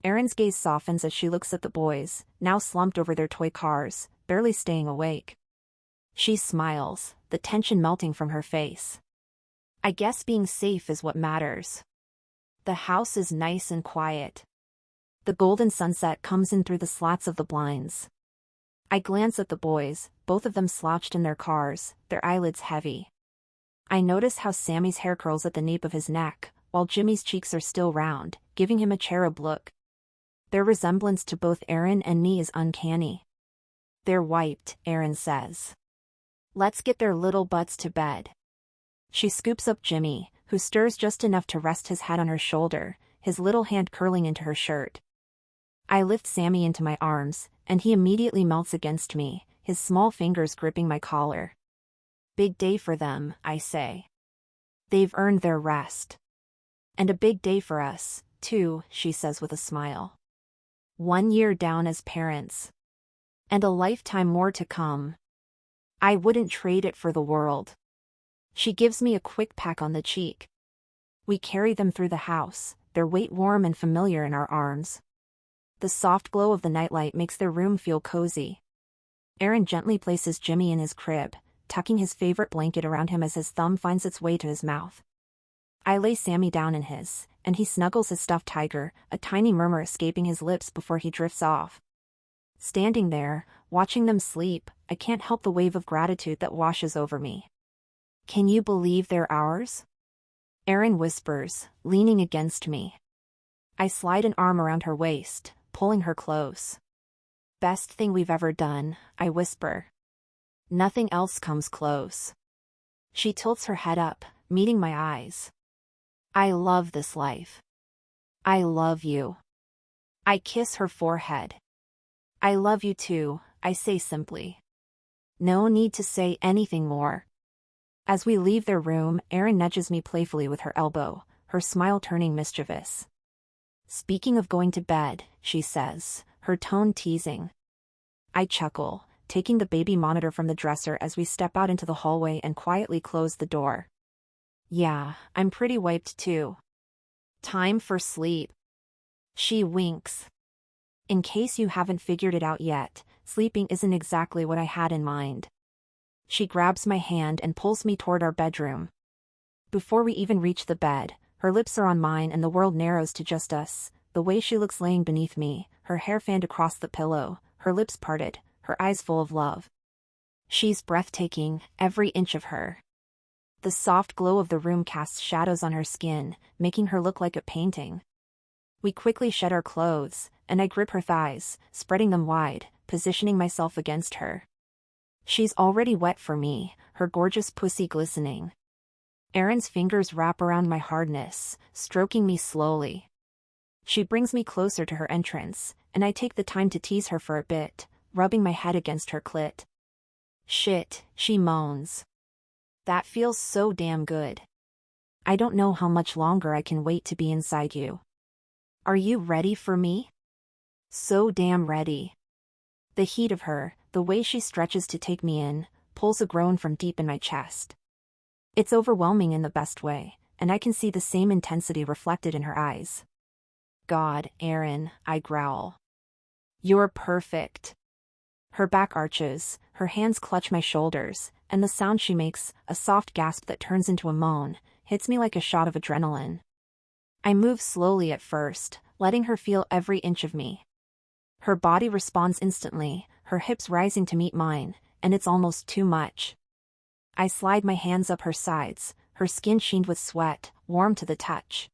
Speaker 1: Erin's gaze softens as she looks at the boys, now slumped over their toy cars, barely staying awake. She smiles, the tension melting from her face. I guess being safe is what matters. The house is nice and quiet. The golden sunset comes in through the slats of the blinds. I glance at the boys, both of them slouched in their cars, their eyelids heavy. I notice how Sammy's hair curls at the nape of his neck, while Jimmy's cheeks are still round, giving him a cherub look. Their resemblance to both Erin and me is uncanny. They're wiped, Erin says. Let's get their little butts to bed. She scoops up Jimmy, who stirs just enough to rest his head on her shoulder, his little hand curling into her shirt. I lift Sammy into my arms, and he immediately melts against me, his small fingers gripping my collar. Big day for them, I say. They've earned their rest. And a big day for us, 2, she says with a smile. 1 year down as parents. And a lifetime more to come. I wouldn't trade it for the world. She gives me a quick peck on the cheek. We carry them through the house, their weight warm and familiar in our arms. The soft glow of the nightlight makes their room feel cozy. Aaron gently places Jimmy in his crib, tucking his favorite blanket around him as his thumb finds its way to his mouth. I lay Sammy down in his, and he snuggles his stuffed tiger, a tiny murmur escaping his lips before he drifts off. Standing there, watching them sleep, I can't help the wave of gratitude that washes over me. Can you believe they're ours? Aaron whispers, leaning against me. I slide an arm around her waist, pulling her close. Best thing we've ever done, I whisper. Nothing else comes close. She tilts her head up, meeting my eyes. I love this life. I love you. I kiss her forehead. I love you too, I say simply. No need to say anything more. As we leave their room, Erin nudges me playfully with her elbow, her smile turning mischievous. Speaking of going to bed, she says, her tone teasing. I chuckle, taking the baby monitor from the dresser as we step out into the hallway and quietly close the door. Yeah, I'm pretty wiped too. Time for sleep. She winks. In case you haven't figured it out yet, sleeping isn't exactly what I had in mind. She grabs my hand and pulls me toward our bedroom. Before we even reach the bed, her lips are on mine and the world narrows to just us, the way she looks laying beneath me, her hair fanned across the pillow, her lips parted, her eyes full of love. She's breathtaking, every inch of her. The soft glow of the room casts shadows on her skin, making her look like a painting. We quickly shed our clothes, and I grip her thighs, spreading them wide, positioning myself against her. She's already wet for me, her gorgeous pussy glistening. Erin's fingers wrap around my hardness, stroking me slowly. She brings me closer to her entrance, and I take the time to tease her for a bit, rubbing my head against her clit. Shit, she moans. That feels so damn good. I don't know how much longer I can wait to be inside you. Are you ready for me? So damn ready. The heat of her, the way she stretches to take me in, pulls a groan from deep in my chest. It's overwhelming in the best way, and I can see the same intensity reflected in her eyes. God, Erin, I growl. You're perfect. Her back arches, her hands clutch my shoulders, and the sound she makes, a soft gasp that turns into a moan, hits me like a shot of adrenaline. I move slowly at first, letting her feel every inch of me. Her body responds instantly, her hips rising to meet mine, and it's almost too much. I slide my hands up her sides, her skin sheened with sweat, warm to the touch.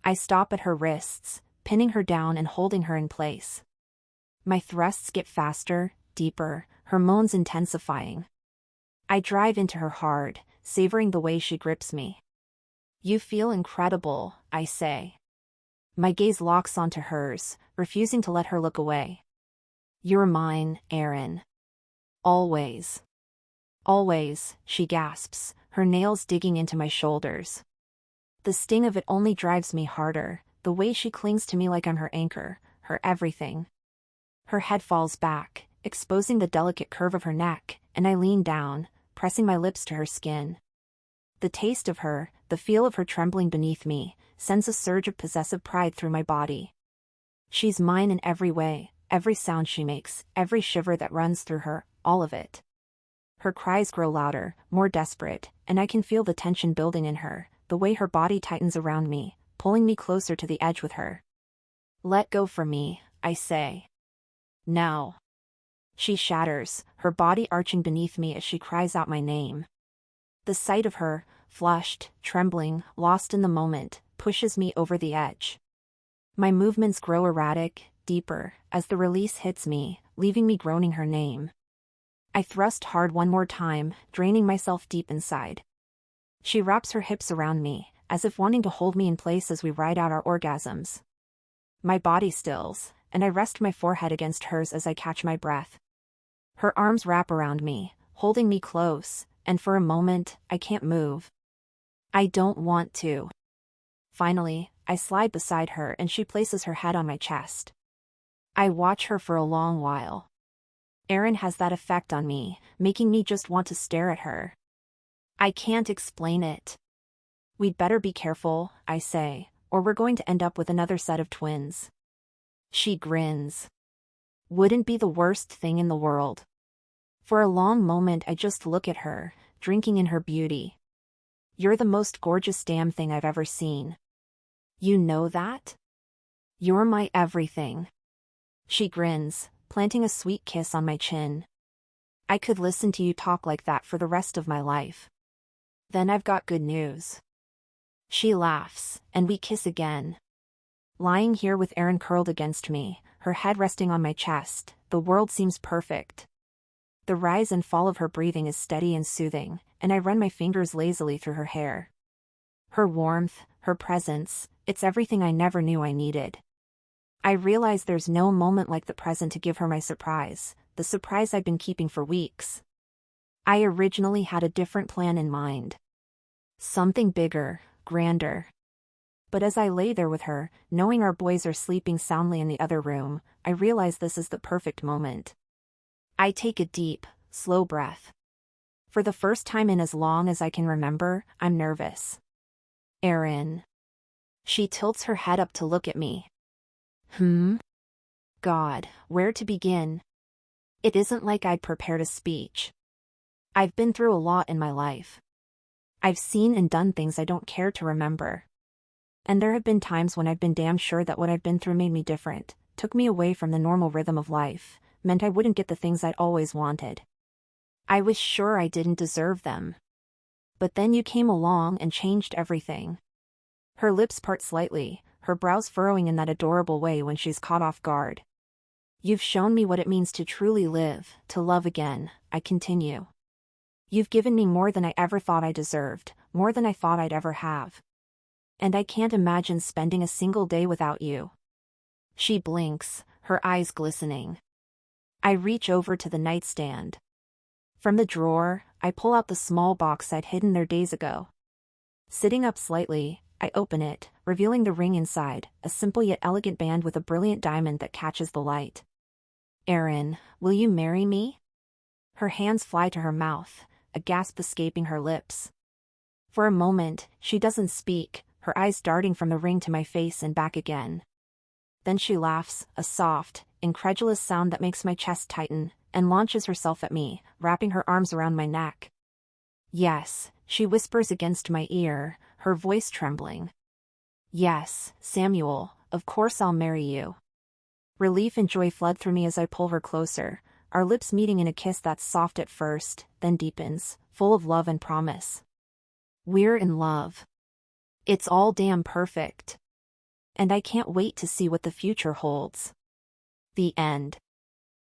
Speaker 1: I stop at her wrists, pinning her down and holding her in place. My thrusts get faster, deeper, her moans intensifying. I drive into her hard, savoring the way she grips me. You feel incredible, I say. My gaze locks onto hers, refusing to let her look away. You're mine, Erin. Always. Always, she gasps, her nails digging into my shoulders. The sting of it only drives me harder, the way she clings to me like I'm her anchor, her everything. Her head falls back, exposing the delicate curve of her neck, and I lean down, pressing my lips to her skin. The taste of her, the feel of her trembling beneath me, sends a surge of possessive pride through my body. She's mine in every way, every sound she makes, every shiver that runs through her, all of it. Her cries grow louder, more desperate, and I can feel the tension building in her, the way her body tightens around me, pulling me closer to the edge with her. Let go from me, I say. Now. She shatters, her body arching beneath me as she cries out my name. The sight of her, flushed, trembling, lost in the moment, pushes me over the edge. My movements grow erratic, deeper, as the release hits me, leaving me groaning her name. I thrust hard one more time, draining myself deep inside. She wraps her hips around me, as if wanting to hold me in place as we ride out our orgasms. My body stills, and I rest my forehead against hers as I catch my breath. Her arms wrap around me, holding me close, and for a moment, I can't move. I don't want to. Finally, I slide beside her and she places her head on my chest. I watch her for a long while. Erin has that effect on me, making me just want to stare at her. I can't explain it. We'd better be careful, I say, or we're going to end up with another set of twins. She grins. Wouldn't be the worst thing in the world. For a long moment I just look at her, drinking in her beauty. You're the most gorgeous damn thing I've ever seen. You know that? You're my everything. She grins, planting a sweet kiss on my chin. I could listen to you talk like that for the rest of my life. Then I've got good news. She laughs, and we kiss again. Lying here with Erin curled against me, her head resting on my chest, the world seems perfect. The rise and fall of her breathing is steady and soothing, and I run my fingers lazily through her hair. Her warmth, her presence, it's everything I never knew I needed. I realize there's no moment like the present to give her my surprise, the surprise I've been keeping for weeks. I originally had a different plan in mind. Something bigger, grander. But as I lay there with her, knowing our boys are sleeping soundly in the other room, I realize this is the perfect moment. I take a deep, slow breath. For the first time in as long as I can remember, I'm nervous. Erin. She tilts her head up to look at me. God, where to begin? It isn't like I'd prepared a speech. I've been through a lot in my life. I've seen and done things I don't care to remember. And there have been times when I've been damn sure that what I've been through made me different, took me away from the normal rhythm of life, meant I wouldn't get the things I'd always wanted. I was sure I didn't deserve them. But then you came along and changed everything. Her lips part slightly, her brows furrowing in that adorable way when she's caught off guard. You've shown me what it means to truly live, to love again, I continue. You've given me more than I ever thought I deserved, more than I thought I'd ever have. And I can't imagine spending a single day without you. She blinks, her eyes glistening. I reach over to the nightstand. From the drawer, I pull out the small box I'd hidden there days ago. Sitting up slightly, I open it, revealing the ring inside, a simple yet elegant band with a brilliant diamond that catches the light. Erin, will you marry me? Her hands fly to her mouth, a gasp escaping her lips. For a moment, she doesn't speak, her eyes darting from the ring to my face and back again. Then she laughs, a soft, incredulous sound that makes my chest tighten, and launches herself at me, wrapping her arms around my neck. Yes, she whispers against my ear, her voice trembling. Yes, Samuel, of course I'll marry you. Relief and joy flood through me as I pull her closer, our lips meeting in a kiss that's soft at first, then deepens, full of love and promise. We're in love. It's all damn perfect. And I can't wait to see what the future holds. The end.